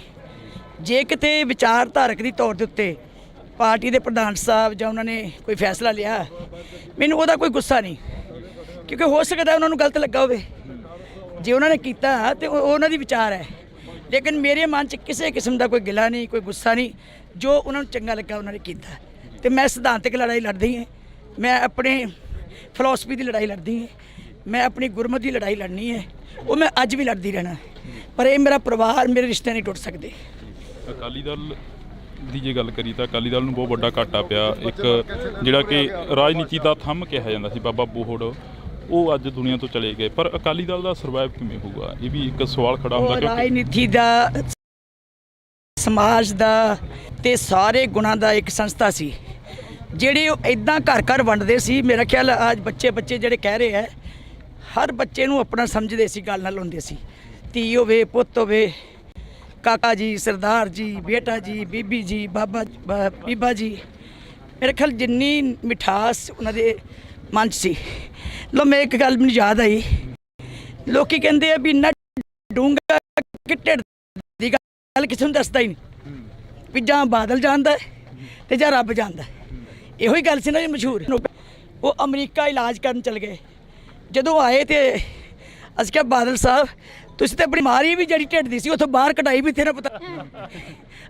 ਜੇ ਕਿਤੇ ਵਿਚਾਰਧਾਰਕ ਦੀ ਤੌਰ ਦੇ ਉੱਤੇ ਪਾਰਟੀ ਦੇ ਪ੍ਰਧਾਨ ਸਾਹਿਬ ਜਾਂ ਉਹਨਾਂ ਨੇ ਕੋਈ ਫੈਸਲਾ ਲਿਆ, ਮੈਨੂੰ ਉਹਦਾ ਕੋਈ ਗੁੱਸਾ ਨਹੀਂ, ਕਿਉਂਕਿ ਹੋ ਸਕਦਾ ਉਹਨਾਂ ਨੂੰ ਗਲਤ ਲੱਗਾ ਹੋਵੇ। ਜੇ ਉਹਨਾਂ ਨੇ ਕੀਤਾ ਤੇ ਉਹ ਉਹਨਾਂ ਦੀ ਵਿਚਾਰ ਹੈ, ਲੇਕਿਨ ਮੇਰੇ ਮਨ 'ਚ ਕਿਸੇ ਕਿਸਮ ਦਾ ਕੋਈ ਗਿਲਾ ਨਹੀਂ, ਕੋਈ ਗੁੱਸਾ ਨਹੀਂ। ਜੋ ਉਹਨਾਂ ਨੂੰ ਚੰਗਾ ਲੱਗਾ ਉਹਨਾਂ ਨੇ ਕੀਤਾ। ਤੇ ਮੈਂ ਸਿਧਾਂਤਕ ਲੜਾਈ ਲੜਦੀ ਹਾਂ, ਮੈਂ ਆਪਣੇ ਫਿਲਾਸਫੀ ਦੀ ਲੜਾਈ ਲੜਦੀ ਹਾਂ, ਮੈਂ ਆਪਣੀ ਗੁਰਮਤ ਦੀ ਲੜਾਈ ਲੜਨੀ ਹੈ, ਉਹ ਮੈਂ ਅੱਜ ਵੀ ਲੜਦੀ ਰਹਿਣਾ। ਪਰ ਇਹ ਮੇਰਾ ਪਰਿਵਾਰ, ਮੇਰੇ ਰਿਸ਼ਤੇ ਨਹੀਂ ਟੁੱਟ ਸਕਦੇ। ਅਕਾਲੀ ਦਲ ਦੀ ਜੇ ਗੱਲ ਕਰੀ ਤਾਂ ਅਕਾਲੀ ਦਲ ਨੂੰ ਬਹੁਤ ਵੱਡਾ ਘਾਟਾ ਪਿਆ। ਇੱਕ ਜਿਹੜਾ ਕਿ ਰਾਜਨੀਤੀ ਦਾ ਥੰਮ ਕਿਹਾ ਜਾਂਦਾ ਸੀ ਬਾਬਾ ਬੋਹੜ, ਉਹ ਅੱਜ ਦੁਨੀਆ ਤੋਂ ਚਲੇ ਗਏ। ਪਰ ਅਕਾਲੀ ਦਲ ਦਾ ਸਰਵਾਈਵ ਕਿਵੇਂ ਹੋਊਗਾ, ਇਹ ਵੀ ਇੱਕ ਸਵਾਲ ਖੜਾ ਹੁੰਦਾ। ਕਿਉਂਕਿ ਰਾਜਨੀਤੀ ਦਾ, ਸਮਾਜ ਦਾ ਤੇ ਸਾਰੇ ਗੁਣਾਂ ਦਾ ਇੱਕ ਸੰਸਥਾ ਸੀ, ਜਿਹੜੇ ਉਹ ਇਦਾਂ ਘਰ ਘਰ ਵੰਡਦੇ ਸੀ। ਮੇਰਾ ਖਿਆਲ ਅੱਜ ਬੱਚੇ ਜਿਹੜੇ ਕਹਿ ਰਹੇ ਹੈ, ਹਰ ਬੱਚੇ ਨੂੰ ਆਪਣਾ ਸਮਝਦੇ ਸੀ, ਗੱਲ ਨਾਲ ਹੁੰਦੇ ਸੀ। ਧੀ ਹੋਵੇ, ਪੁੱਤ ਹੋਵੇ, ਕਾਕਾ ਜੀ, ਸਰਦਾਰ ਜੀ, ਬੇਟਾ ਜੀ, ਬੀਬੀ ਜੀ, ਬੀਬਾ ਜੀ, ਮੇਰੇ ਖਿਆਲ ਜਿੰਨੀ ਮਿਠਾਸ ਉਹਨਾਂ ਦੇ ਮਨ 'ਚ ਸੀ। ਲੋ ਮੈਂ ਇੱਕ ਗੱਲ ਮੈਨੂੰ ਯਾਦ ਆਈ, ਲੋਕੀ ਕਹਿੰਦੇ ਆ ਵੀ ਨਾ ਡੂੰਘਾ ਕਿ ਢਿੱਡ ਦੀ ਗੱਲ ਕਿਸੇ ਨੂੰ ਦੱਸਦਾ ਹੀ ਨਹੀਂ, ਵੀ ਜਾਂ ਬਾਦਲ ਜਾਣਦਾ ਤੇ ਜਾਂ ਰੱਬ ਜਾਣਦਾ। ਇਹੋ ਹੀ ਗੱਲ ਸੀ ਨਾ ਜੀ ਮਸ਼ਹੂਰ। ਉਹ ਅਮਰੀਕਾ ਇਲਾਜ ਕਰਨ ਚਲ ਗਏ, ਜਦੋਂ ਆਏ ਤੇ ਅਸੀਂ ਕਿਹਾ ਬਾਦਲ ਸਾਹਿਬ ਤੁਸੀਂ ਤਾਂ ਆਪਣੀ ਬਿਮਾਰੀ ਵੀ ਜਿਹੜੀ ਢਿੱਡ ਦੀ ਸੀ ਉੱਥੋਂ ਬਾਹਰ ਕਢਾਈ ਵੀ ਤੇਰਾ ਪਤਾ।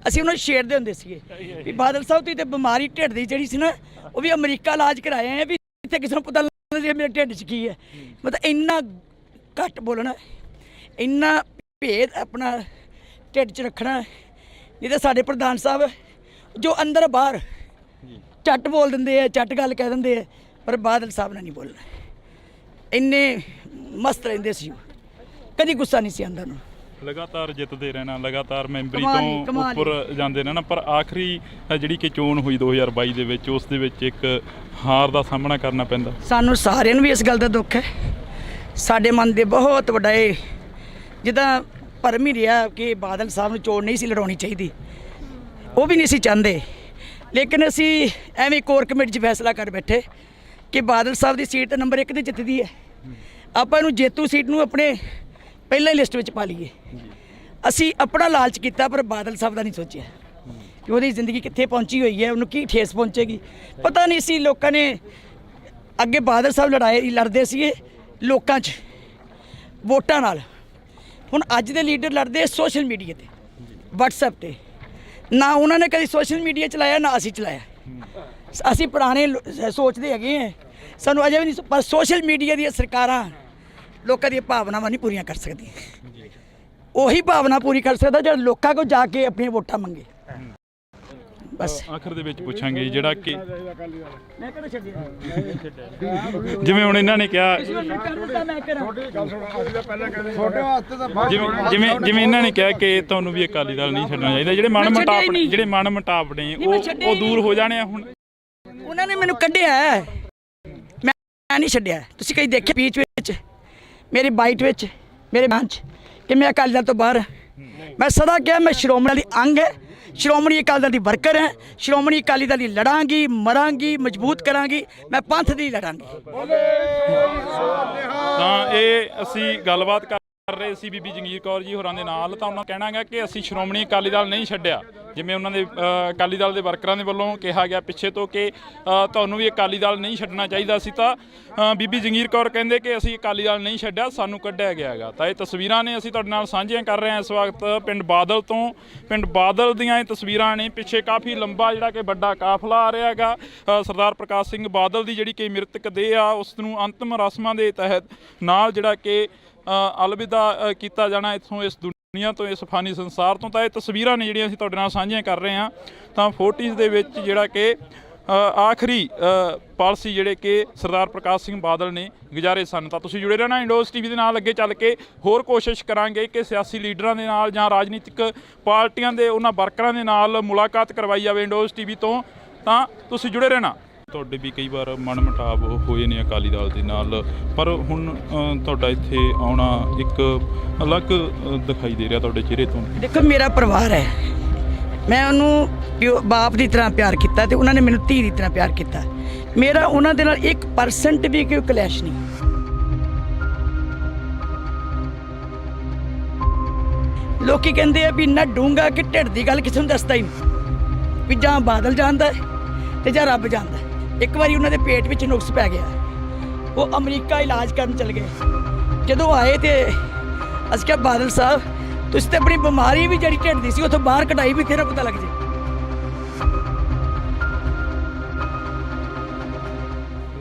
ਅਸੀਂ ਉਹਨਾਂ ਨੂੰ ਛੇੜਦੇ ਹੁੰਦੇ ਸੀਗੇ ਵੀ ਬਾਦਲ ਸਾਹਿਬ ਤੁਸੀਂ ਤਾਂ ਬਿਮਾਰੀ ਢਿੱਡ ਦੀ ਜਿਹੜੀ ਸੀ ਨਾ, ਉਹ ਵੀ ਅਮਰੀਕਾ ਇਲਾਜ ਕਰਾਏ ਆ, ਵੀ ਇੱਥੇ ਕਿਸੇ ਨੂੰ ਪਤਾ ਲੱਗਦਾ ਮੇਰੇ ਢਿੱਡ 'ਚ ਕੀ ਹੈ। ਮਤਲਬ ਇੰਨਾ ਘੱਟ ਬੋਲਣਾ, ਇੰਨਾ ਭੇਦ ਆਪਣਾ ਢਿੱਡ 'ਚ ਰੱਖਣਾ। ਨਹੀਂ ਤਾਂ ਸਾਡੇ ਪ੍ਰਧਾਨ ਸਾਹਿਬ ਜੋ ਅੰਦਰ ਬਾਹਰ ਝੱਟ ਬੋਲ ਦਿੰਦੇ ਆ, ਝੱਟ ਗੱਲ ਕਹਿ ਦਿੰਦੇ ਆ, ਪਰ ਬਾਦਲ ਸਾਹਿਬ ਨਾਲ ਨਹੀਂ ਬੋਲਣਾ। ਇੰਨੇ ਮਸਤ ਰਹਿੰਦੇ ਸੀ, ਕਦੀ ਗੁੱਸਾ ਨਹੀਂ ਸੀ ਆਉਂਦਾ ਉਹਨੂੰ। ਲਗਾਤਾਰ ਜਿੱਤਦੇ ਰਹਿਣਾ, ਲਗਾਤਾਰ ਮੈਂਬਰੀ ਤੋਂ ਉੱਪਰ ਜਾਂਦੇ ਰਹਿਣਾ, ਪਰ ਆਖਰੀ ਜਿਹੜੀ ਕਿ ਚੋਣ ਹੋਈ 2022 ਦੇ ਵਿੱਚ, ਉਸ ਦੇ ਵਿੱਚ ਇੱਕ ਹਾਰ ਦਾ ਸਾਹਮਣਾ ਕਰਨਾ ਪੈਂਦਾ। ਸਾਨੂੰ ਸਾਰਿਆਂ ਨੂੰ ਵੀ ਇਸ ਗੱਲ ਦਾ ਦੁੱਖ ਹੈ। ਸਾਡੇ ਮਨ ਦੇ ਬਹੁਤ ਵੱਡਾ ਇਹ ਜਿੱਦਾਂ ਭਰਮ ਹੀ ਰਿਹਾ ਕਿ ਬਾਦਲ ਸਾਹਿਬ ਨੂੰ ਚੋਣ ਨਹੀਂ ਸੀ ਲੜਾਉਣੀ ਚਾਹੀਦੀ, ਉਹ ਵੀ ਨਹੀਂ ਸੀ ਚਾਹੁੰਦੇ। ਲੇਕਿਨ ਅਸੀਂ ਐਵੇਂ ਕੋਰ ਕਮੇਟੀ 'ਚ ਫੈਸਲਾ ਕਰ ਬੈਠੇ ਕਿ ਬਾਦਲ ਸਾਹਿਬ ਦੀ ਸੀਟ ਨੰਬਰ 1 'ਤੇ ਜਿੱਤਦੀ ਹੈ, ਆਪਾਂ ਇਹਨੂੰ ਜੇਤੂ ਸੀਟ ਨੂੰ ਆਪਣੇ ਪਹਿਲਾਂ ਹੀ ਲਿਸਟ ਵਿੱਚ ਪਾ ਲਈਏ। ਅਸੀਂ ਆਪਣਾ ਲਾਲਚ ਕੀਤਾ, ਪਰ ਬਾਦਲ ਸਾਹਿਬ ਦਾ ਨਹੀਂ ਸੋਚਿਆ ਕਿ ਉਹਦੀ ਜ਼ਿੰਦਗੀ ਕਿੱਥੇ ਪਹੁੰਚੀ ਹੋਈ ਹੈ, ਉਹਨੂੰ ਕੀ ਠੇਸ ਪਹੁੰਚੇਗੀ। ਪਤਾ ਨਹੀਂ ਸੀ ਲੋਕਾਂ ਨੇ ਅੱਗੇ ਬਾਦਲ ਸਾਹਿਬ ਲੜਦੇ ਸੀਗੇ ਲੋਕਾਂ 'ਚ ਵੋਟਾਂ ਨਾਲ, ਹੁਣ ਅੱਜ ਦੇ ਲੀਡਰ ਲੜਦੇ ਸੋਸ਼ਲ ਮੀਡੀਆ 'ਤੇ, WhatsApp 'ਤੇ। ਨਾ ਉਹਨਾਂ ਨੇ ਕਦੀ ਸੋਸ਼ਲ ਮੀਡੀਆ ਚਲਾਇਆ, ਨਾ ਅਸੀਂ ਚਲਾਇਆ। ਅਸੀਂ ਪੁਰਾਣੇ ਸੋਚਦੇ ਹੈਗੇ ਹਾਂ, ਸਾਨੂੰ ਅਜੇ ਵੀ ਨਹੀਂ, ਪਰ ਸੋਸ਼ਲ ਮੀਡੀਆ ਦੀਆਂ ਸਰਕਾਰਾਂ ਲੋਕਾਂ ਦੀਆਂ ਭਾਵਨਾਵਾਂ ਨਹੀਂ ਪੂਰੀਆਂ ਕਰ ਸਕਦੀਆਂ। ਉਹੀ ਭਾਵਨਾ ਪੂਰੀ ਕਰ ਸਕਦਾ ਜਿਹੜਾ ਲੋਕਾਂ ਕੋਲ ਜਾ ਕੇ ਆਪਣੀਆਂ ਵੋਟਾਂ ਮੰਗੇ। ਬਸ ਆਖਰ ਦੇ ਵਿੱਚ ਪੁੱਛਾਂਗੇ ਜਿਹੜਾ ਕਿ ਜਿਵੇਂ ਹੁਣ ਇਹਨਾਂ ਨੇ ਕਿਹਾ, ਜਿਵੇਂ ਇਹਨਾਂ ਨੇ ਕਿਹਾ ਕਿ ਤੁਹਾਨੂੰ ਵੀ ਅਕਾਲੀ ਦਲ ਨਹੀਂ ਛੱਡਣਾ ਚਾਹੀਦਾ, ਜਿਹੜੇ ਮਨ ਮੁਟਾਵ ਨੇ ਉਹ ਦੂਰ ਹੋ ਜਾਣੇ ਆ। ਹੁਣ ਉਹਨਾਂ ਨੇ ਮੈਨੂੰ ਕੱਢਿਆ, ਮੈਂ ਨਹੀਂ ਛੱਡਿਆ। ਤੁਸੀਂ ਕਈ ਦੇਖਿਆ ਸਪੀਚ ਵਿੱਚ, ਮੇਰੀ ਬਾਈਟ ਵਿੱਚ, ਮੇਰੇ ਮਨ 'ਚ ਕਿ ਮੈਂ ਅਕਾਲੀ ਦਲ ਤੋਂ ਬਾਹਰ। ਮੈਂ ਸਦਾ ਕਿਹਾ ਮੈਂ ਸ਼੍ਰੋਮਣੀ ਦੀ ਅੰਗ ਹੈ, ਸ਼੍ਰੋਮਣੀ ਅਕਾਲੀ ਦਲ ਦੀ ਵਰਕਰ ਹੈ, ਸ਼੍ਰੋਮਣੀ ਅਕਾਲੀ ਦਲ ਦੀ ਲੜਾਂਗੀ, ਮਰਾਂਗੀ, ਮਜ਼ਬੂਤ ਕਰਾਂਗੀ, ਮੈਂ ਪੰਥ ਦੀ ਲੜਾਂਗੀ। ਤਾਂ ਇਹ ਅਸੀਂ ਗੱਲਬਾਤ ਕਰ ਰਹੇ ਸੀ ਬੀਬੀ ਜੰਗੀਰ ਕੌਰ ਜੀ ਹੋਰਾਂ ਦੇ ਨਾਲ, ਤਾਂ ਉਹਨਾਂ ਕਹਿਣਾ ਹੈ ਕਿ ਅਸੀਂ ਸ਼੍ਰੋਮਣੀ ਅਕਾਲੀ ਦਲ ਨਹੀਂ ਛੱਡਿਆ। ਜਿਵੇਂ ਉਹਨਾਂ ਦੇ ਅਕਾਲੀ ਦਲ ਦੇ ਵਰਕਰਾਂ ਦੇ ਵੱਲੋਂ ਕਿਹਾ ਗਿਆ ਪਿੱਛੇ ਤੋਂ ਕਿ ਤੁਹਾਨੂੰ ਵੀ ਅਕਾਲੀ ਦਲ ਨਹੀਂ ਛੱਡਣਾ ਚਾਹੀਦਾ ਸੀ, ਤਾਂ ਬੀਬੀ ਜੰਗੀਰ ਕੌਰ ਕਹਿੰਦੇ ਕਿ ਅਸੀਂ ਅਕਾਲੀ ਦਲ ਨਹੀਂ ਛੱਡਿਆ, ਸਾਨੂੰ ਕੱਢਿਆ ਗਿਆ ਹੈਗਾ। ਤਾਂ ਇਹ ਤਸਵੀਰਾਂ ਨੇ ਅਸੀਂ ਤੁਹਾਡੇ ਨਾਲ ਸਾਂਝੀਆਂ ਕਰ ਰਹੇ ਹਾਂ ਇਸ ਵਕਤ ਪਿੰਡ ਬਾਦਲ ਤੋਂ। ਪਿੰਡ ਬਾਦਲ ਦੀਆਂ ਇਹ ਤਸਵੀਰਾਂ ਨੇ, ਪਿੱਛੇ ਕਾਫੀ ਲੰਬਾ ਜਿਹੜਾ ਕਿ ਵੱਡਾ ਕਾਫਲਾ ਆ ਰਿਹਾ ਹੈਗਾ। ਸਰਦਾਰ ਪ੍ਰਕਾਸ਼ ਸਿੰਘ ਬਾਦਲ ਦੀ ਜਿਹੜੀ ਕਿ ਮ੍ਰਿਤਕ ਦੇਹ ਆ ਉਸ ਨੂੰ ਅੰਤਿਮ ਰਸਮਾਂ ਦੇ ਤਹਿਤ ਨਾਲ ਜਿਹੜਾ ਕਿ ਅਲਵਿਦਾ ਕੀਤਾ ਜਾਣਾ ਇੱਥੋਂ, ਇਸ ਦੁਨੀਆ ਤੋਂ, ਇਸ ਫਾਨੀ ਸੰਸਾਰ ਤੋਂ। ਤਾਂ ਇਹ ਤਸਵੀਰਾਂ ਨੇ ਜਿਹੜੀਆਂ ਅਸੀਂ ਤੁਹਾਡੇ ਨਾਲ ਸਾਂਝੀਆਂ ਕਰ ਰਹੇ ਹਾਂ। ਤਾਂ 40s ਦੇ ਵਿੱਚ ਜਿਹੜਾ ਕਿ ਆਖਰੀ ਪਲ ਸੀ ਜਿਹੜੇ ਕਿ ਸਰਦਾਰ ਪ੍ਰਕਾਸ਼ ਸਿੰਘ ਬਾਦਲ ਨੇ ਗੁਜ਼ਾਰੇ ਸਨ। ਤਾਂ ਤੁਸੀਂ ਜੁੜੇ ਰਹਿਣਾ ਇੰਡੋਜ਼ ਟੀਵੀ ਦੇ ਨਾਲ। ਅੱਗੇ ਚੱਲ ਕੇ ਹੋਰ ਕੋਸ਼ਿਸ਼ ਕਰਾਂਗੇ ਕਿ ਸਿਆਸੀ ਲੀਡਰਾਂ ਦੇ ਨਾਲ ਜਾਂ ਰਾਜਨੀਤਿਕ ਪਾਰਟੀਆਂ ਦੇ ਉਹਨਾਂ ਵਰਕਰਾਂ ਦੇ ਨਾਲ ਮੁਲਾਕਾਤ ਕਰਵਾਈ ਜਾਵੇ ਇੰਡੋਜ਼ ਟੀਵੀ ਤੋਂ। ਤਾਂ ਤੁਸੀਂ ਜੁੜੇ ਰਹਿਣਾ। ਤੁਹਾਡੇ ਵੀ ਕਈ ਵਾਰ ਮਨ ਮੁਟਾਵ ਹੋਏ ਨੇ ਅਕਾਲੀ ਦਲ ਦੇ ਨਾਲ, ਪਰ ਹੁਣ ਤੁਹਾਡਾ ਇੱਥੇ ਆਉਣਾ ਇੱਕ ਅਲੱਗ ਦਿਖਾਈ ਦੇ ਰਿਹਾ ਤੁਹਾਡੇ ਚਿਹਰੇ ਤੋਂ। ਦੇਖੋ, ਮੇਰਾ ਪਰਿਵਾਰ ਹੈ, ਮੈਂ ਉਹਨੂੰ ਬਾਪ ਦੀ ਤਰ੍ਹਾਂ ਪਿਆਰ ਕੀਤਾ ਤੇ ਉਹਨਾਂ ਨੇ ਮੈਨੂੰ ਧੀ ਦੀ ਤਰ੍ਹਾਂ ਪਿਆਰ ਕੀਤਾ। ਮੇਰਾ ਉਹਨਾਂ ਦੇ ਨਾਲ 1% ਵੀ ਕੋਈ ਕਲੇਸ਼ ਨਹੀਂ। ਲੋਕੀ ਕਹਿੰਦੇ ਆ ਵੀ ਇੰਨਾ ਡੂੰਘਾ ਕਿ ਢਿੱਡ ਦੀ ਗੱਲ ਕਿਸੇ ਨੂੰ ਦੱਸਦਾ ਹੀ ਨਹੀਂ, ਵੀ ਜਾਂ ਬਾਦਲ ਜਾਣਦਾ ਤੇ ਜਾਂ ਰੱਬ ਜਾਣਦਾ। ਇੱਕ ਵਾਰੀ ਉਹਨਾਂ ਦੇ ਪੇਟ ਵਿੱਚ ਨੁਕਸ ਪੈ ਗਿਆ, ਉਹ ਅਮਰੀਕਾ ਇਲਾਜ ਕਰਨ ਚਲੇ ਗਏ। ਜਦੋਂ ਆਏ ਤੇ ਅਸੀਂ ਕਿਹਾ ਬਾਦਲ ਸਾਹਿਬ ਤੁਸੀਂ ਤੇ ਆਪਣੀ ਬਿਮਾਰੀ ਵੀ ਜਿਹੜੀ ਢਿੱਡ ਦੀ ਸੀ ਉੱਥੋਂ ਬਾਹਰ ਕਢਾਈ, ਵੀ ਤੇਰਾ ਪਤਾ ਲੱਗ ਜੇ।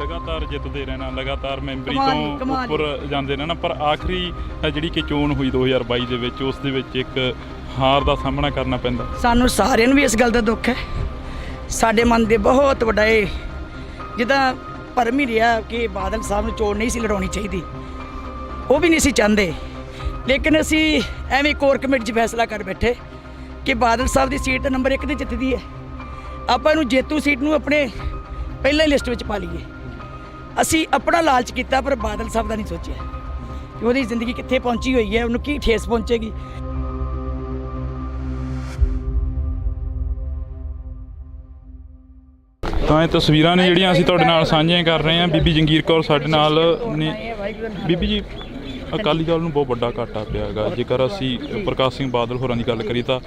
ਲਗਾਤਾਰ ਜਿੱਤਦੇ ਰਹਿਣਾ, ਲਗਾਤਾਰ ਮੈਂਬਰੀ ਤੋਂ ਉੱਪਰ ਜਾਂਦੇ ਰਹਿਣਾ, ਪਰ ਆਖਰੀ ਜਿਹੜੀ ਕਿ ਚੋਣ ਹੋਈ 2022 ਦੇ ਵਿੱਚ, ਉਸ ਦੇ ਵਿੱਚ ਇੱਕ ਹਾਰ ਦਾ ਸਾਹਮਣਾ ਕਰਨਾ ਪੈਂਦਾ। ਸਾਨੂੰ ਸਾਰਿਆਂ ਨੂੰ ਵੀ ਇਸ ਗੱਲ ਦਾ ਦੁੱਖ ਹੈ। ਸਾਡੇ ਮਨ ਦੇ ਬਹੁਤ ਵੱਡਾ ਇਹ ਜਿੱਦਾਂ ਭਰਮ ਹੀ ਰਿਹਾ ਕਿ ਬਾਦਲ ਸਾਹਿਬ ਨੂੰ ਚੋਣ ਨਹੀਂ ਸੀ ਲੜਾਉਣੀ ਚਾਹੀਦੀ, ਉਹ ਵੀ ਨਹੀਂ ਸੀ ਚਾਹੁੰਦੇ। ਲੇਕਿਨ ਅਸੀਂ ਐਵੇਂ ਕੋਰ ਕਮੇਟੀ 'ਚ ਫੈਸਲਾ ਕਰ ਬੈਠੇ ਕਿ ਬਾਦਲ ਸਾਹਿਬ ਦੀ ਸੀਟ ਨੰਬਰ 1 ਤੇ ਜਿੱਤਦੀ ਹੈ, ਆਪਾਂ ਇਹਨੂੰ ਜੇਤੂ ਸੀਟ ਨੂੰ ਆਪਣੇ ਪਹਿਲਾਂ ਹੀ ਲਿਸਟ ਵਿੱਚ ਪਾ ਲਈਏ। ਅਸੀਂ ਆਪਣਾ ਲਾਲਚ ਕੀਤਾ, ਪਰ ਬਾਦਲ ਸਾਹਿਬ ਦਾ ਨਹੀਂ ਸੋਚਿਆ ਕਿ ਉਹਦੀ ਜ਼ਿੰਦਗੀ ਕਿੱਥੇ ਪਹੁੰਚੀ ਹੋਈ ਹੈ, ਉਹਨੂੰ ਕੀ ਠੇਸ ਪਹੁੰਚੇਗੀ। ਤਾਂ ਇਹ ਤਸਵੀਰਾਂ ਨੇ ਜਿਹੜੀਆਂ ਅਸੀਂ ਤੁਹਾਡੇ ਨਾਲ ਸਾਂਝੀਆਂ ਕਰ ਰਹੇ ਹਾਂ। ਬੀਬੀ ਜੰਗੀਰ ਕੌਰ ਸਾਡੇ ਨਾਲ ਨੇ। ਬੀਬੀ ਜੀ, ਅਕਾਲੀ ਦਲ ਨੂੰ ਬਹੁਤ ਵੱਡਾ ਘਾਟਾ ਪਿਆ ਹੈਗਾ। ਜੇਕਰ ਅਸੀਂ ਪ੍ਰਕਾਸ਼ ਸਿੰਘ ਬਾਦਲ ਹੋਰਾਂ ਦੀ ਗੱਲ ਕਰੀਏ ਤਾਂ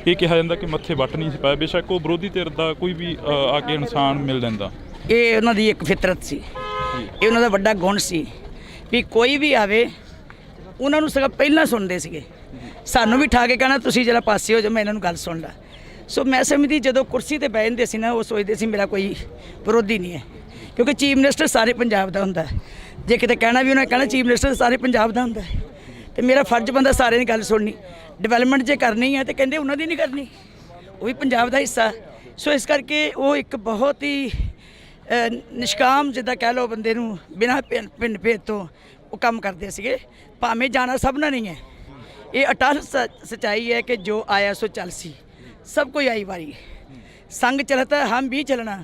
ਇਹ ਕਿਹਾ ਜਾਂਦਾ ਕਿ ਮੱਥੇ ਵੱਟ ਨਹੀਂ ਸੀ ਪਾਇਆ। ਬੇਸ਼ੱਕ ਉਹ ਵਿਰੋਧੀ ਧਿਰ ਦਾ ਕੋਈ ਵੀ ਆ ਕੇ ਇਨਸਾਨ ਮਿਲ ਜਾਂਦਾ, ਇਹ ਉਹਨਾਂ ਦੀ ਇੱਕ ਫਿਤਰਤ ਸੀ, ਇਹ ਉਹਨਾਂ ਦਾ ਵੱਡਾ ਗੁਣ ਸੀ ਵੀ ਕੋਈ ਵੀ ਆਵੇ ਉਹਨਾਂ ਨੂੰ ਸਗੋਂ ਪਹਿਲਾਂ ਸੁਣਦੇ ਸੀਗੇ। ਸਾਨੂੰ ਵੀ ਠਾ ਕੇ ਕਹਿਣਾ ਤੁਸੀਂ ਜਰਾ ਪਾਸੇ ਹੋ ਜਾਓ, ਮੈਂ ਇਹਨਾਂ ਨੂੰ ਗੱਲ ਸੁਣ ਲਾ। ਸੋ ਮੈਂ ਸਮਝਦੀ ਜਦੋਂ ਕੁਰਸੀ ਤੇ ਬਹਿ ਜਾਂਦੇ ਸੀ ਨਾ, ਉਹ ਸੋਚਦੇ ਸੀ ਮੇਰਾ ਕੋਈ ਵਿਰੋਧੀ ਨਹੀਂ ਹੈ, ਕਿਉਂਕਿ ਚੀਫ ਮਿਨਿਸਟਰ ਸਾਰੇ ਪੰਜਾਬ ਦਾ ਹੁੰਦਾ। ਜੇ ਕਿਤੇ ਕਹਿਣਾ ਵੀ ਉਹਨਾਂ ਕਹਿਣਾ ਚੀਫ ਮਿਨਿਸਟਰ ਸਾਰੇ ਪੰਜਾਬ ਦਾ ਹੁੰਦਾ, ਤੇ ਮੇਰਾ ਫਰਜ਼ ਬੰਦਾ ਸਾਰਿਆਂ ਦੀ ਗੱਲ ਸੁਣਨੀ। ਡਿਵੈਲਪਮੈਂਟ ਜੇ ਕਰਨੀ ਹੈ ਤੇ ਕਹਿੰਦੇ ਉਹਨਾਂ ਦੀ ਨਹੀਂ ਕਰਨੀ, ਉਹ ਵੀ ਪੰਜਾਬ ਦਾ ਹਿੱਸਾ। ਸੋ ਇਸ ਕਰਕੇ ਉਹ ਇੱਕ ਬਹੁਤ ਹੀ ਨਿਸ਼ਕਾਮ ਜਿੱਦਾਂ ਕਹਿ ਲਓ ਬੰਦੇ ਨੂੰ, ਬਿਨਾਂ ਪਿੰਡ ਭੇਦ ਤੋਂ ਉਹ ਕੰਮ ਕਰਦੇ ਸੀਗੇ। ਭਾਵੇਂ ਜਾਣਾ ਸਭ ਨਾਲ ਨਹੀਂ ਹੈ, ਇਹ ਅਟਲ ਸੱਚਾਈ ਹੈ ਕਿ ਜੋ ਆਇਆ ਸੋ ਚੱਲ ਸੀ, ਸਭ ਕੋਈ ਆਈ ਵਾਰੀ। ਸੰਗ ਚਲਤਾ ਹਮ ਵੀ ਚਲਣਾ,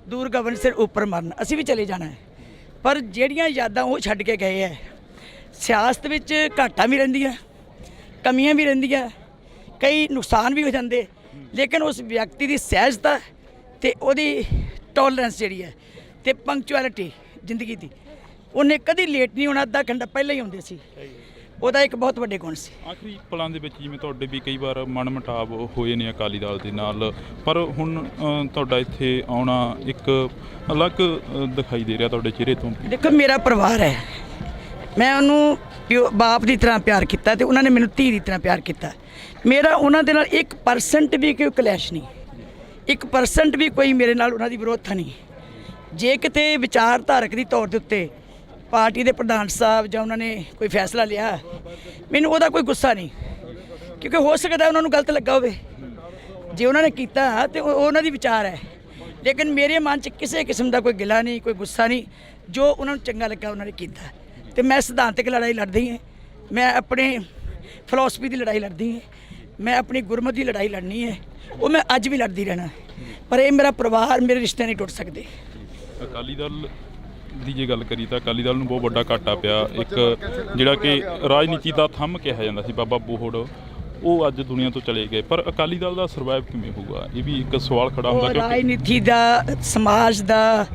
ਦੂਰ ਗਗਨ ਸਿਰ ਉੱਪਰ ਮਰਨ, ਅਸੀਂ ਵੀ ਚਲੇ ਜਾਣਾ ਹੈ। ਪਰ ਜਿਹੜੀਆਂ ਯਾਦਾਂ ਉਹ ਛੱਡ ਕੇ ਗਏ ਹੈ, ਸਿਆਸਤ ਵਿੱਚ ਘਾਟਾਂ ਵੀ ਰਹਿੰਦੀਆਂ, ਕਮੀਆਂ ਵੀ ਰਹਿੰਦੀਆਂ, ਕਈ ਨੁਕਸਾਨ ਵੀ ਹੋ ਜਾਂਦੇ, ਲੇਕਿਨ ਉਸ ਵਿਅਕਤੀ ਦੀ ਸਹਿਜਤਾ ਤੇ ਉਹਦੀ ਟੋਲਰੈਂਸ ਜਿਹੜੀ ਹੈ ਤੇ ਪੰਕਚੁਅਲਿਟੀ ਜ਼ਿੰਦਗੀ ਦੀ, ਉਹਨੇ ਕਦੀ ਲੇਟ ਨਹੀਂ ਹੋਣਾ, ਅੱਧਾ ਘੰਟਾ ਪਹਿਲਾਂ ਹੀ ਆਉਂਦੇ ਸੀ। ਉਹਦਾ ਇੱਕ ਬਹੁਤ ਵੱਡੇ ਗੁਣ ਸੀ। ਆਖਰੀ ਪਲਾਂ ਦੇ ਵਿੱਚ ਜਿਵੇਂ ਤੁਹਾਡੇ ਵੀ ਕਈ ਵਾਰ ਮਨ ਮੁਟਾਵ ਹੋਏ ਨੇ ਅਕਾਲੀ ਦਲ ਦੇ ਨਾਲ, ਪਰ ਹੁਣ ਤੁਹਾਡਾ ਇੱਥੇ ਆਉਣਾ ਇੱਕ ਅਲੱਗ ਦਿਖਾਈ ਦੇ ਰਿਹਾ ਤੁਹਾਡੇ ਚਿਹਰੇ ਤੋਂ। ਦੇਖੋ, ਮੇਰਾ ਪਰਿਵਾਰ ਹੈ, ਮੈਂ ਉਹਨੂੰ ਬਾਪ ਦੀ ਤਰ੍ਹਾਂ ਪਿਆਰ ਕੀਤਾ ਤੇ ਉਹਨਾਂ ਨੇ ਮੈਨੂੰ ਧੀ ਦੀ ਤਰ੍ਹਾਂ ਪਿਆਰ ਕੀਤਾ। ਮੇਰਾ ਉਹਨਾਂ ਦੇ ਨਾਲ 1% ਵੀ ਕੋਈ ਕਲੇਸ਼ ਨਹੀਂ, 1% ਵੀ ਕੋਈ ਮੇਰੇ ਨਾਲ ਉਹਨਾਂ ਦੀ ਵਿਰੋਧਤਾ ਨਹੀਂ। ਜੇ ਕਿਤੇ ਵਿਚਾਰਧਾਰਕ ਦੀ ਤੌਰ ਦੇ ਉੱਤੇ ਪਾਰਟੀ ਦੇ ਪ੍ਰਧਾਨ ਸਾਹਿਬ ਜਾਂ ਉਹਨਾਂ ਨੇ ਕੋਈ ਫੈਸਲਾ ਲਿਆ, ਮੈਨੂੰ ਉਹਦਾ ਕੋਈ ਗੁੱਸਾ ਨਹੀਂ, ਕਿਉਂਕਿ ਹੋ ਸਕਦਾ ਉਹਨਾਂ ਨੂੰ ਗਲਤ ਲੱਗਾ ਹੋਵੇ। ਜੇ ਉਹਨਾਂ ਨੇ ਕੀਤਾ ਤੇ ਉਹਨਾਂ ਦੀ ਵਿਚਾਰ ਹੈ, ਲੇਕਿਨ ਮੇਰੇ ਮਨ 'ਚ ਕਿਸੇ ਕਿਸਮ ਦਾ ਕੋਈ ਗਿਲਾ ਨਹੀਂ, ਕੋਈ ਗੁੱਸਾ ਨਹੀਂ। ਜੋ ਉਹਨਾਂ ਨੂੰ ਚੰਗਾ ਲੱਗਾ ਉਹਨਾਂ ਨੇ ਕੀਤਾ। ਤੇ ਮੈਂ ਸਿਧਾਂਤਕ ਲੜਾਈ ਲੜਦੀ ਹਾਂ, ਮੈਂ ਆਪਣੇ ਫਿਲਾਸਫੀ ਦੀ ਲੜਾਈ ਲੜਦੀ ਹਾਂ, ਮੈਂ ਆਪਣੀ ਗੁਰਮਤ ਦੀ ਲੜਾਈ ਲੜਨੀ ਹੈ, ਉਹ ਮੈਂ ਅੱਜ ਵੀ ਲੜਦੀ ਰਹਿਣਾ। ਪਰ ਇਹ ਮੇਰਾ ਪਰਿਵਾਰ, ਮੇਰੇ ਰਿਸ਼ਤੇ ਨਹੀਂ ਟੁੱਟ ਸਕਦੇ। ਅਕਾਲੀ ਦਲ ਦੀ ਜੇ ਗੱਲ ਕਰੀ ਤਾਂ ਅਕਾਲੀ ਦਲ ਨੂੰ ਬਹੁਤ ਵੱਡਾ ਘਾਟਾ ਪਿਆ। ਇੱਕ ਜਿਹੜਾ ਕਿ ਰਾਜਨੀਤੀ ਦਾ ਥੰਮ ਕਿਹਾ ਜਾਂਦਾ ਸੀ ਬਾਬਾ ਬੋਹੜ, ਉਹ ਅੱਜ ਦੁਨੀਆ ਤੋਂ ਚਲੇ ਗਏ। ਪਰ ਅਕਾਲੀ ਦਲ ਦਾ ਸਰਵਾਈਵ ਕਿਵੇਂ ਹੋਊਗਾ, ਇਹ ਵੀ ਇੱਕ ਸਵਾਲ ਖੜਾ ਹੁੰਦਾ। ਕਿਉਂਕਿ ਰਾਜਨੀਤੀ ਦਾ, ਸਮਾਜ ਦਾ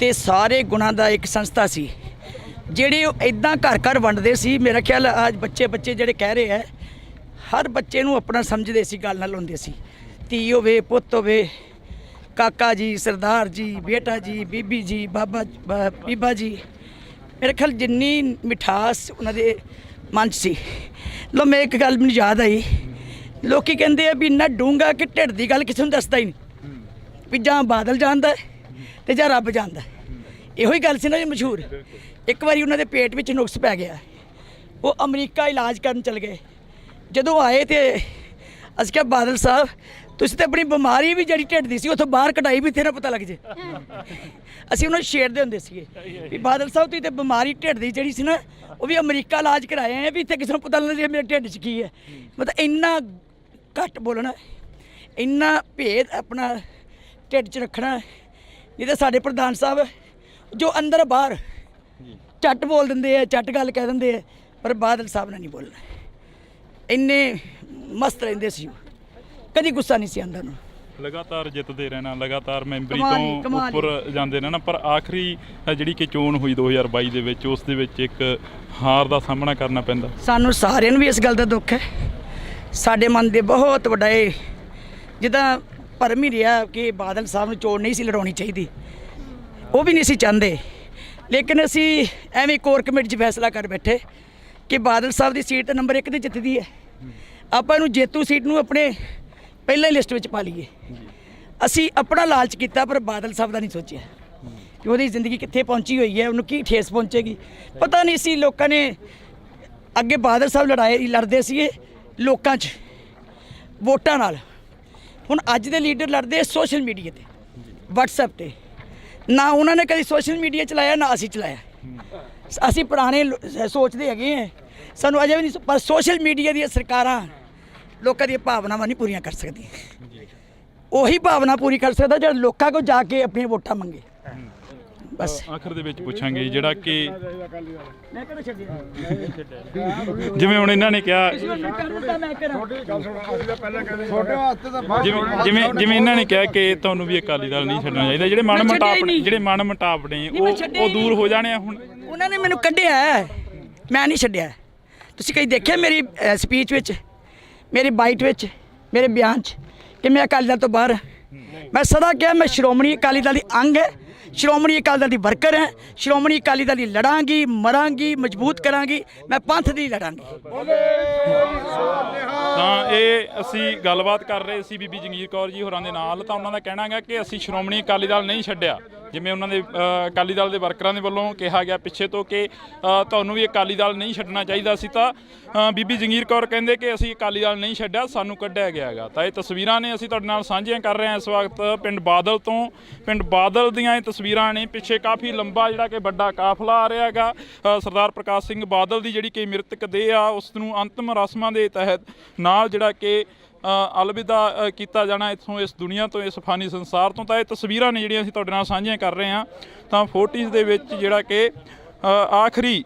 ਤੇ ਸਾਰੇ ਗੁਣਾਂ ਦਾ ਇੱਕ ਸੰਸਥਾ ਸੀ। ਜਿਹੜੇ ਉਹ ਇਦਾਂ ਘਰ ਘਰ ਵੰਡਦੇ ਸੀ। ਮੇਰਾ ਖਿਆਲ ਅੱਜ ਬੱਚੇ ਜਿਹੜੇ ਕਹਿ ਰਹੇ ਹੈ, ਹਰ ਬੱਚੇ ਨੂੰ ਆਪਣਾ ਸਮਝਦੇ ਸੀ, ਗੱਲ ਨਾਲ ਹੁੰਦੇ ਸੀ। ਧੀ ਹੋਵੇ, ਪੁੱਤ ਹੋਵੇ, ਕਾਕਾ ਜੀ, ਸਰਦਾਰ ਜੀ, ਬੇਟਾ ਜੀ, ਬੀਬੀ ਜੀ, ਬੀਬਾ ਜੀ, ਮੇਰੇ ਖਿਆਲ ਜਿੰਨੀ ਮਿਠਾਸ ਉਹਨਾਂ ਦੇ ਮਨ 'ਚ ਸੀ। ਲੋ ਮੈਂ ਇੱਕ ਗੱਲ ਮੈਨੂੰ ਯਾਦ ਆਈ, ਲੋਕੀ ਕਹਿੰਦੇ ਆ ਵੀ ਇੰਨਾ ਡੂੰਘਾ ਕਿ ਢਿੱਡ ਦੀ ਗੱਲ ਕਿਸੇ ਨੂੰ ਦੱਸਦਾ ਹੀ ਨਹੀਂ, ਵੀ ਜਾਂ ਬਾਦਲ ਜਾਣਦਾ ਤੇ ਜਾਂ ਰੱਬ ਜਾਣਦਾ। ਇਹੋ ਹੀ ਗੱਲ ਸੀ ਨਾ ਜੀ ਮਸ਼ਹੂਰ। ਇੱਕ ਵਾਰੀ ਉਹਨਾਂ ਦੇ ਪੇਟ ਵਿੱਚ ਨੁਕਸ ਪੈ ਗਿਆ, ਉਹ ਅਮਰੀਕਾ ਇਲਾਜ ਕਰਨ ਚਲ ਗਏ। ਜਦੋਂ ਆਏ ਤੇ ਅਸੀਂ ਕਿਹਾ ਬਾਦਲ ਸਾਹਿਬ ਤੁਸੀਂ ਤਾਂ ਆਪਣੀ ਬਿਮਾਰੀ ਵੀ ਜਿਹੜੀ ਢਿੱਡ ਦੀ ਸੀ ਉੱਥੋਂ ਬਾਹਰ ਕਢਾਈ ਵੀ ਤੇਰਾ ਪਤਾ ਲੱਗ ਜੇ। ਅਸੀਂ ਉਹਨਾਂ ਨੂੰ ਛੇੜਦੇ ਹੁੰਦੇ ਸੀਗੇ ਵੀ ਬਾਦਲ ਸਾਹਿਬ ਤੁਸੀਂ ਤੇ ਬਿਮਾਰੀ ਢਿੱਡ ਦੀ ਜਿਹੜੀ ਸੀ ਨਾ ਉਹ ਵੀ ਅਮਰੀਕਾ ਇਲਾਜ ਕਰਾਏ ਆ ਵੀ ਇੱਥੇ ਕਿਸੇ ਨੂੰ ਪਤਾ ਲੱਗ ਜੇ ਮੇਰੇ ਢਿੱਡ 'ਚ ਕੀ ਹੈ। ਮਤਲਬ ਇੰਨਾ ਘੱਟ ਬੋਲਣਾ, ਇੰਨਾ ਭੇਦ ਆਪਣਾ ਢਿੱਡ 'ਚ ਰੱਖਣਾ। ਨਹੀਂ ਤਾਂ ਸਾਡੇ ਪ੍ਰਧਾਨ ਸਾਹਿਬ ਜੋ ਅੰਦਰ ਬਾਹਰ ਝੱਟ ਬੋਲ ਦਿੰਦੇ ਆ, ਝੱਟ ਗੱਲ ਕਹਿ ਦਿੰਦੇ ਆ, ਪਰ ਬਾਦਲ ਸਾਹਿਬ ਨੇ ਨਹੀਂ ਬੋਲਣਾ। ਇੰਨੇ ਮਸਤ ਰਹਿੰਦੇ ਸੀ, ਕਦੀ ਗੁੱਸਾ ਨਹੀਂ ਸੀ ਆਉਂਦਾ ਉਹਨੂੰ। ਲਗਾਤਾਰ ਜਿੱਤਦੇ ਰਹਿਣਾ, ਲਗਾਤਾਰ ਮੈਂਬਰੀ ਕਮਾਲ ਤੋਂ ਉੱਪਰ ਜਾਂਦੇ ਰਹਿਣਾ, ਪਰ ਆਖਰੀ ਜਿਹੜੀ ਕਿ ਚੋਣ ਹੋਈ 2022 ਦੇ ਵਿੱਚ, ਉਸ ਦੇ ਵਿੱਚ ਇੱਕ ਹਾਰ ਦਾ ਸਾਹਮਣਾ ਕਰਨਾ ਪੈਂਦਾ। ਸਾਨੂੰ ਸਾਰਿਆਂ ਨੂੰ ਵੀ ਇਸ ਗੱਲ ਦਾ ਦੁੱਖ ਹੈ। ਸਾਡੇ ਮਨ ਦੇ ਬਹੁਤ ਵੱਡਾ ਇਹ ਜਿੱਦਾਂ ਭਰਮ ਹੀ ਰਿਹਾ ਕਿ ਬਾਦਲ ਸਾਹਿਬ ਨੂੰ ਚੋਣ ਨਹੀਂ ਸੀ ਲੜਾਉਣੀ ਚਾਹੀਦੀ, ਉਹ ਵੀ ਨਹੀਂ ਸੀ ਚਾਹੁੰਦੇ। ਲੇਕਿਨ ਅਸੀਂ ਐਵੇਂ ਕੋਰ ਕਮੇਟੀ 'ਚ ਫੈਸਲਾ ਕਰ ਬੈਠੇ ਕਿ ਬਾਦਲ ਸਾਹਿਬ ਦੀ ਸੀਟ ਨੰਬਰ 1 'ਤੇ ਜਿੱਤਦੀ ਹੈ, ਆਪਾਂ ਇਹਨੂੰ ਜੇਤੂ ਸੀਟ ਨੂੰ ਆਪਣੇ ਪਹਿਲਾਂ ਹੀ ਲਿਸਟ ਵਿੱਚ ਪਾ ਲਈਏ। ਅਸੀਂ ਆਪਣਾ ਲਾਲਚ ਕੀਤਾ, ਪਰ ਬਾਦਲ ਸਾਹਿਬ ਦਾ ਨਹੀਂ ਸੋਚਿਆ ਕਿ ਉਹਦੀ ਜ਼ਿੰਦਗੀ ਕਿੱਥੇ ਪਹੁੰਚੀ ਹੋਈ ਹੈ, ਉਹਨੂੰ ਕੀ ਠੇਸ ਪਹੁੰਚੇਗੀ। ਪਤਾ ਨਹੀਂ ਸੀ ਲੋਕਾਂ ਨੇ ਅੱਗੇ ਬਾਦਲ ਸਾਹਿਬ ਲੜਦੇ ਸੀਗੇ ਲੋਕਾਂ 'ਚ ਵੋਟਾਂ ਨਾਲ। ਹੁਣ ਅੱਜ ਦੇ ਲੀਡਰ ਲੜਦੇ ਸੋਸ਼ਲ ਮੀਡੀਆ 'ਤੇ, WhatsApp 'ਤੇ। ਨਾ ਉਹਨਾਂ ਨੇ ਕਦੀ ਸੋਸ਼ਲ ਮੀਡੀਆ ਚਲਾਇਆ, ਨਾ ਅਸੀਂ ਚਲਾਇਆ। ਅਸੀਂ ਪੁਰਾਣੇ ਸੋਚਦੇ ਹੈਗੇ ਹਾਂ, ਸਾਨੂੰ ਅਜੇ ਵੀ ਨਹੀਂ, ਪਰ ਸੋਸ਼ਲ ਮੀਡੀਆ ਦੀਆਂ ਸਰਕਾਰਾਂ ਲੋਕਾਂ ਦੀਆਂ ਭਾਵਨਾਵਾਂ ਨਹੀਂ ਪੂਰੀਆਂ ਕਰ ਸਕਦੀਆਂ। ਉਹੀ ਭਾਵਨਾ ਪੂਰੀ ਕਰ ਸਕਦਾ ਜਿਹੜਾ ਲੋਕਾਂ ਕੋਲ ਜਾ ਕੇ ਆਪਣੀਆਂ ਵੋਟਾਂ ਮੰਗੇ। ਬਸ ਆਖਰ ਦੇ ਵਿੱਚ ਪੁੱਛਾਂਗੇ ਜਿਹੜਾ ਕਿ ਜਿਵੇਂ ਹੁਣ ਇਹਨਾਂ ਨੇ ਕਿਹਾ, ਜਿਵੇਂ ਇਹਨਾਂ ਨੇ ਕਿਹਾ ਕਿ ਤੁਹਾਨੂੰ ਵੀ ਅਕਾਲੀ ਦਲ ਨਹੀਂ ਛੱਡਣਾ ਚਾਹੀਦਾ, ਜਿਹੜੇ ਮਨ ਮੁਟਾਵ ਨੇ ਉਹ ਦੂਰ ਹੋ ਜਾਣੇ ਆ। ਹੁਣ ਉਹਨਾਂ ਨੇ ਮੈਨੂੰ ਕੱਢਿਆ, ਮੈਂ ਨਹੀਂ ਛੱਡਿਆ। ਤੁਸੀਂ ਕਈ ਦੇਖਿਆ ਮੇਰੀ ਸਪੀਚ ਵਿੱਚ, ਮੇਰੀ ਬਾਈਟ ਵਿੱਚ, ਮੇਰੇ ਬਿਆਨ 'ਚ ਕਿ ਮੈਂ ਅਕਾਲੀ ਦਲ ਤੋਂ ਬਾਹਰ। ਮੈਂ ਸਦਾ ਕਿਹਾ ਮੈਂ ਸ਼੍ਰੋਮਣੀ ਅਕਾਲੀ ਦਲ ਦੀ ਅੰਗ ਹੈ, ਸ਼੍ਰੋਮਣੀ ਅਕਾਲੀ ਦਲ ਦੀ ਵਰਕਰ ਹੈ, ਸ਼੍ਰੋਮਣੀ ਅਕਾਲੀ ਦਲ ਦੀ ਲੜਾਂਗੀ, ਮਰਾਂਗੀ, ਮਜ਼ਬੂਤ ਕਰਾਂਗੀ, ਮੈਂ ਪੰਥ ਦੀ ਲੜਾਂਗੀ। ਤਾਂ ਇਹ ਅਸੀਂ ਗੱਲਬਾਤ ਕਰ ਰਹੇ ਸੀ ਬੀਬੀ ਜੰਗੀਰ ਕੌਰ ਜੀ ਹੋਰਾਂ ਦੇ ਨਾਲ। ਤਾਂ ਉਹਨਾਂ ਦਾ ਕਹਿਣਾ ਹੈ ਕਿ ਅਸੀਂ ਸ਼੍ਰੋਮਣੀ ਅਕਾਲੀ ਦਲ ਨਹੀਂ ਛੱਡਿਆ, ਜਿਵੇਂ ਉਹਨਾਂ ਦੇ ਅਕਾਲੀ ਦਲ ਦੇ ਵਰਕਰਾਂ ਦੇ ਵੱਲੋਂ ਕਿਹਾ ਗਿਆ ਪਿੱਛੇ ਤੋਂ ਕਿ ਤੁਹਾਨੂੰ ਵੀ ਅਕਾਲੀ ਦਲ ਨਹੀਂ ਛੱਡਣਾ ਚਾਹੀਦਾ ਸੀ। ਤਾਂ ਬੀਬੀ ਜੰਗੀਰ ਕੌਰ ਕਹਿੰਦੇ ਕਿ ਅਸੀਂ ਅਕਾਲੀ ਦਲ ਨਹੀਂ ਛੱਡਿਆ, ਸਾਨੂੰ ਕੱਢਿਆ ਗਿਆ ਹੈਗਾ। ਤਾਂ ਇਹ ਤਸਵੀਰਾਂ ਨੇ ਅਸੀਂ ਤੁਹਾਡੇ ਨਾਲ ਸਾਂਝੀਆਂ ਕਰ ਰਹੇ ਹਾਂ ਇਸ ਵਕਤ ਪਿੰਡ ਬਾਦਲ ਤੋਂ। ਪਿੰਡ ਬਾਦਲ ਦੀਆਂ ਇਹ ਤਸਵੀਰਾਂ ਨੇ, ਪਿੱਛੇ ਕਾਫੀ ਲੰਬਾ ਜਿਹੜਾ ਕਿ ਵੱਡਾ ਕਾਫਲਾ ਆ ਰਿਹਾ ਹੈਗਾ। ਸਰਦਾਰ ਪ੍ਰਕਾਸ਼ ਸਿੰਘ ਬਾਦਲ ਦੀ ਜਿਹੜੀ ਕਿ ਮ੍ਰਿਤਕ ਦੇਹ ਆ, ਉਸ ਨੂੰ ਅੰਤਿਮ ਰਸਮਾਂ ਦੇ ਤਹਿਤ ਨਾਲ ਜਿਹੜਾ ਕਿ ਅਲਵਿਦਾ ਕੀਤਾ ਜਾਣਾ ਇੱਥੋਂ, ਇਸ ਦੁਨੀਆ ਤੋਂ, ਇਸ ਫਾਨੀ ਸੰਸਾਰ ਤੋਂ। ਤਾਂ ਇਹ ਤਸਵੀਰਾਂ ਨੇ ਜਿਹੜੀਆਂ ਅਸੀਂ ਤੁਹਾਡੇ ਨਾਲ ਸਾਂਝੀਆਂ ਕਰ ਰਹੇ ਹਾਂ। ਤਾਂ 40s ਦੇ ਵਿੱਚ ਜਿਹੜਾ ਕਿ ਆਖਰੀ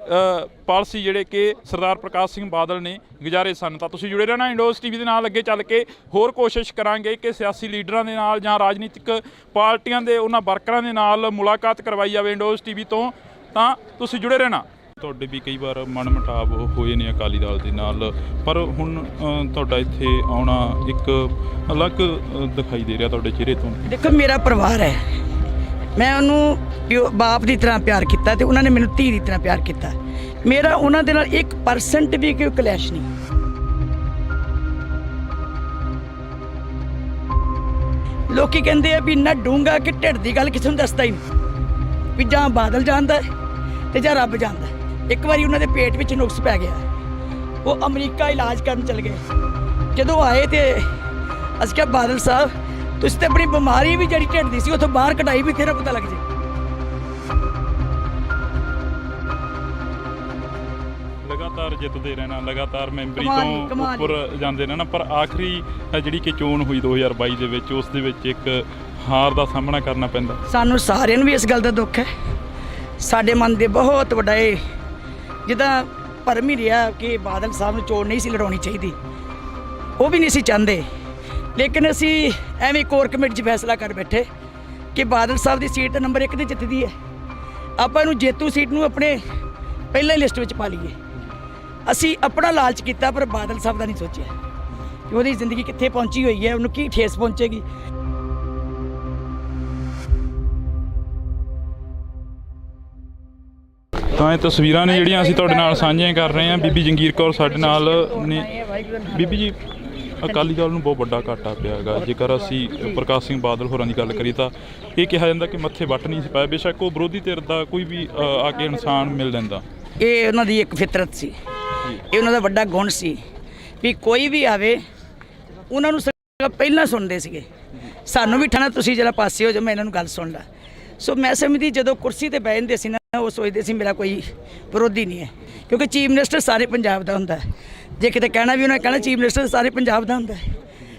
ਪਾਲਸੀ ਜਿਹੜੇ ਕਿ ਸਰਦਾਰ ਪ੍ਰਕਾਸ਼ ਸਿੰਘ ਬਾਦਲ ਨੇ ਗੁਜ਼ਾਰੇ ਸਨ। ਤਾਂ ਤੁਸੀਂ ਜੁੜੇ ਰਹਿਣਾ ਇੰਡੋਜ਼ TV ਦੇ ਨਾਲ। ਅੱਗੇ ਚੱਲ ਕੇ ਹੋਰ ਕੋਸ਼ਿਸ਼ ਕਰਾਂਗੇ ਕਿ ਸਿਆਸੀ ਲੀਡਰਾਂ ਦੇ ਨਾਲ ਜਾਂ ਰਾਜਨੀਤਿਕ ਪਾਰਟੀਆਂ ਦੇ ਉਹਨਾਂ ਵਰਕਰਾਂ ਦੇ ਨਾਲ ਮੁਲਾਕਾਤ ਕਰਵਾਈ ਜਾਵੇ ਇੰਡੋਜ਼ TV ਤੋਂ। ਤਾਂ ਤੁਸੀਂ ਜੁੜੇ ਰਹਿਣਾ। ਤੁਹਾਡੇ ਵੀ ਕਈ ਵਾਰ ਮਨ ਮੁਟਾਵ ਹੋਏ ਨੇ ਅਕਾਲੀ ਦਲ ਦੇ ਨਾਲ, ਪਰ ਹੁਣ ਤੁਹਾਡਾ ਇੱਥੇ ਆਉਣਾ ਇੱਕ ਅਲੱਗ ਦਿਖਾਈ ਦੇ ਰਿਹਾ ਤੁਹਾਡੇ ਚਿਹਰੇ ਤੋਂ। ਦੇਖੋ ਮੇਰਾ ਪਰਿਵਾਰ ਹੈ, ਮੈਂ ਉਹਨੂੰ ਬਾਪ ਦੀ ਤਰ੍ਹਾਂ ਪਿਆਰ ਕੀਤਾ ਤੇ ਉਹਨਾਂ ਨੇ ਮੈਨੂੰ ਧੀ ਦੀ ਤਰ੍ਹਾਂ ਪਿਆਰ ਕੀਤਾ। ਮੇਰਾ ਉਹਨਾਂ ਦੇ ਨਾਲ 1% ਵੀ ਕੋਈ ਕਲੈਸ਼ ਨਹੀਂ। ਲੋਕੀ ਕਹਿੰਦੇ ਆ ਵੀ ਇੰਨਾ ਡੂੰਘਾ ਕਿ ਢਿੱਡ ਦੀ ਗੱਲ ਕਿਸੇ ਨੂੰ ਦੱਸਦਾ ਹੀ ਨਹੀਂ, ਵੀ ਜਾਂ ਬਾਦਲ ਜਾਣਦਾ ਤੇ ਜਾਂ ਰੱਬ ਜਾਣਦਾ। ਇੱਕ ਵਾਰੀ ਉਹਨਾਂ ਦੇ ਪੇਟ ਵਿੱਚ ਨੁਕਸ ਪੈ ਗਿਆ, ਉਹ ਅਮਰੀਕਾ ਇਲਾਜ ਕਰਨ ਚਲ ਗਏ। ਜਦੋਂ ਆਏ ਤੇ ਅਸੀਂ ਕਿਹਾ ਬਾਦਲ ਸਾਹਿਬ ਤੁਸੀਂ ਤਾਂ ਆਪਣੀ ਬਿਮਾਰੀ ਵੀ ਜਿਹੜੀ ਢਿੱਡ ਦੀ ਸੀ ਉੱਥੋਂ ਬਾਹਰ ਕਢਾਈ ਵੀ ਤੇਰਾ ਪਤਾ ਲੱਗ ਜੇ। ਲਗਾਤਾਰ ਜਿੱਤਦੇ ਰਹਿਣਾ, ਲਗਾਤਾਰ ਮੈਂਬਰੀ ਤੋਂ ਉੱਪਰ ਜਾਂਦੇ ਰਹਿਣਾ, ਪਰ ਆਖਰੀ ਜਿਹੜੀ ਕਿ ਚੋਣ ਹੋਈ 2022 ਦੇ ਵਿੱਚ, ਉਸ ਦੇ ਵਿੱਚ ਇੱਕ ਹਾਰ ਦਾ ਸਾਹਮਣਾ ਕਰਨਾ ਪੈਂਦਾ। ਸਾਨੂੰ ਸਾਰਿਆਂ ਨੂੰ ਵੀ ਇਸ ਗੱਲ ਦਾ ਦੁੱਖ ਹੈ। ਸਾਡੇ ਮਨ ਦੇ ਬਹੁਤ ਵੱਡਾ ਇਹ ਜਿੱਦਾਂ ਭਰਮ ਹੀ ਰਿਹਾ ਕਿ ਬਾਦਲ ਸਾਹਿਬ ਨੂੰ ਚੋਣ ਨਹੀਂ ਸੀ ਲੜਾਉਣੀ ਚਾਹੀਦੀ, ਉਹ ਵੀ ਨਹੀਂ ਸੀ ਚਾਹੁੰਦੇ। ਲੇਕਿਨ ਅਸੀਂ ਐਵੇਂ ਕੋਰ ਕਮੇਟੀ 'ਚ ਫੈਸਲਾ ਕਰ ਬੈਠੇ ਕਿ ਬਾਦਲ ਸਾਹਿਬ ਦੀ ਸੀਟ ਨੰਬਰ 1 'ਤੇ ਜਿੱਤਦੀ ਹੈ, ਆਪਾਂ ਇਹਨੂੰ ਜੇਤੂ ਸੀਟ ਨੂੰ ਆਪਣੇ ਪਹਿਲਾਂ ਹੀ ਲਿਸਟ ਵਿੱਚ ਪਾ ਲਈਏ। ਅਸੀਂ ਆਪਣਾ ਲਾਲਚ ਕੀਤਾ ਪਰ ਬਾਦਲ ਸਾਹਿਬ ਦਾ ਨਹੀਂ ਸੋਚਿਆ ਕਿ ਉਹਦੀ ਜ਼ਿੰਦਗੀ ਕਿੱਥੇ ਪਹੁੰਚੀ ਹੋਈ ਹੈ, ਉਹਨੂੰ ਕੀ ਠੇਸ ਪਹੁੰਚੇਗੀ। ਤਾਂ ਇਹ ਤਸਵੀਰਾਂ ਨੇ ਜਿਹੜੀਆਂ ਅਸੀਂ ਤੁਹਾਡੇ ਨਾਲ ਸਾਂਝੀਆਂ ਕਰ ਰਹੇ ਹਾਂ। ਬੀਬੀ ਜੰਗੀਰ ਕੌਰ ਸਾਡੇ ਨਾਲ ਨੇ। ਬੀਬੀ ਜੀ, ਅਕਾਲੀ ਦਲ ਨੂੰ ਬਹੁਤ ਵੱਡਾ ਘਾਟਾ ਪਿਆ ਹੈਗਾ। ਜੇਕਰ ਅਸੀਂ ਪ੍ਰਕਾਸ਼ ਸਿੰਘ ਬਾਦਲ ਹੋਰਾਂ ਦੀ ਗੱਲ ਕਰੀਏ ਤਾਂ ਇਹ ਕਿਹਾ ਜਾਂਦਾ ਕਿ ਮੱਥੇ ਵੱਟ ਨਹੀਂ ਸੀ ਪਾਇਆ। ਬੇਸ਼ੱਕ ਉਹ ਵਿਰੋਧੀ ਧਿਰ ਦਾ ਕੋਈ ਵੀ ਆ ਕੇ ਇਨਸਾਨ ਮਿਲ ਜਾਂਦਾ। ਇਹ ਉਹਨਾਂ ਦੀ ਇੱਕ ਫਿਤਰਤ ਸੀ, ਇਹ ਉਹਨਾਂ ਦਾ ਵੱਡਾ ਗੁਣ ਸੀ ਵੀ ਕੋਈ ਵੀ ਆਵੇ ਉਹਨਾਂ ਨੂੰ ਪਹਿਲਾਂ ਸੁਣਦੇ ਸੀਗੇ। ਸਾਨੂੰ ਵੀ ਠਾਣਾ ਤੁਸੀਂ ਜਰਾ ਪਾਸੇ ਹੋ ਜਾਓ, ਮੈਂ ਇਹਨਾਂ ਨੂੰ ਗੱਲ ਸੁਣ ਲਾ। ਸੋ ਮੈਂ ਸਮਝਦੀ ਜਦੋਂ ਕੁਰਸੀ ਤੇ ਬਹਿ ਜਾਂਦੇ ਸੀ ਨਾ, ਉਹ ਸੋਚਦੇ ਸੀ ਮੇਰਾ ਕੋਈ ਵਿਰੋਧੀ ਨਹੀਂ ਹੈ, ਕਿਉਂਕਿ ਚੀਫ ਮਿਨਿਸਟਰ ਸਾਰੇ ਪੰਜਾਬ ਦਾ ਹੁੰਦਾ। ਜੇ ਕਿਤੇ ਕਹਿਣਾ ਵੀ ਉਹਨਾਂ ਕਹਿਣਾ ਚੀਫ ਮਿਨਿਸਟਰ ਸਾਰੇ ਪੰਜਾਬ ਦਾ ਹੁੰਦਾ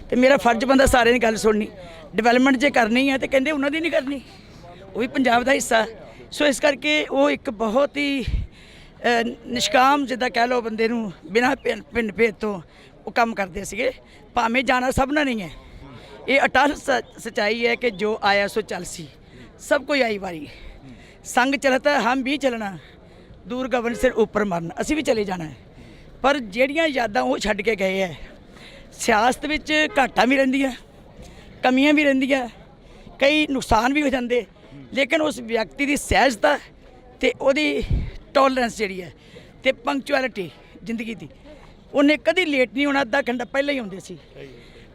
ਤੇ ਮੇਰਾ ਫਰਜ਼ ਬੰਦਾ ਸਾਰਿਆਂ ਦੀ ਗੱਲ ਸੁਣਨੀ। ਡਿਵੈਲਪਮੈਂਟ ਜੇ ਕਰਨੀ ਹੈ ਤੇ ਕਹਿੰਦੇ ਉਹਨਾਂ ਦੀ ਨਹੀਂ ਕਰਨੀ, ਉਹ ਵੀ ਪੰਜਾਬ ਦਾ ਹਿੱਸਾ। ਸੋ ਇਸ ਕਰਕੇ ਉਹ ਇੱਕ ਬਹੁਤ ਹੀ ਨਿਸ਼ਕਾਮ ਜਿੱਦਾਂ ਕਹਿ ਲਓ ਬੰਦੇ ਨੂੰ ਬਿਨਾਂ ਪਿੰਡ ਭੇਦ ਤੋਂ ਉਹ ਕੰਮ ਕਰਦੇ ਸੀਗੇ। ਭਾਵੇਂ ਜਾਣਾ ਸਭ ਨਾਲ ਨਹੀਂ ਹੈ, ਇਹ ਅਟਲ ਸੱਚਾਈ ਹੈ ਕਿ ਜੋ ਆਇਆ ਸੋ ਚੱਲ ਸੀ, ਸਭ ਕੋਈ ਆਈ ਵਾਰੀ। ਸੰਗ ਚਲਤਾ ਹਮ ਵੀ ਚਲਣਾ, ਦੂਰ ਗਗਨ ਸਿਰ ਉੱਪਰ ਮਰਨ, ਅਸੀਂ ਵੀ ਚਲੇ ਜਾਣਾ ਹੈ। ਪਰ ਜਿਹੜੀਆਂ ਯਾਦਾਂ ਉਹ ਛੱਡ ਕੇ ਗਏ ਹੈ। ਸਿਆਸਤ ਵਿੱਚ ਘਾਟਾਂ ਵੀ ਰਹਿੰਦੀਆਂ, ਕਮੀਆਂ ਵੀ ਰਹਿੰਦੀਆਂ, ਕਈ ਨੁਕਸਾਨ ਵੀ ਹੋ ਜਾਂਦੇ, ਲੇਕਿਨ ਉਸ ਵਿਅਕਤੀ ਦੀ ਸਹਿਜਤਾ ਤੇ ਉਹਦੀ ਟੋਲਰੈਂਸ ਜਿਹੜੀ ਹੈ ਤੇ ਪੰਕਚੁਅਲਿਟੀ ਜ਼ਿੰਦਗੀ ਦੀ, ਉਹਨੇ ਕਦੀ ਲੇਟ ਨਹੀਂ ਹੋਣਾ, ਅੱਧਾ ਘੰਟਾ ਪਹਿਲਾਂ ਹੀ ਆਉਂਦੇ ਸੀ।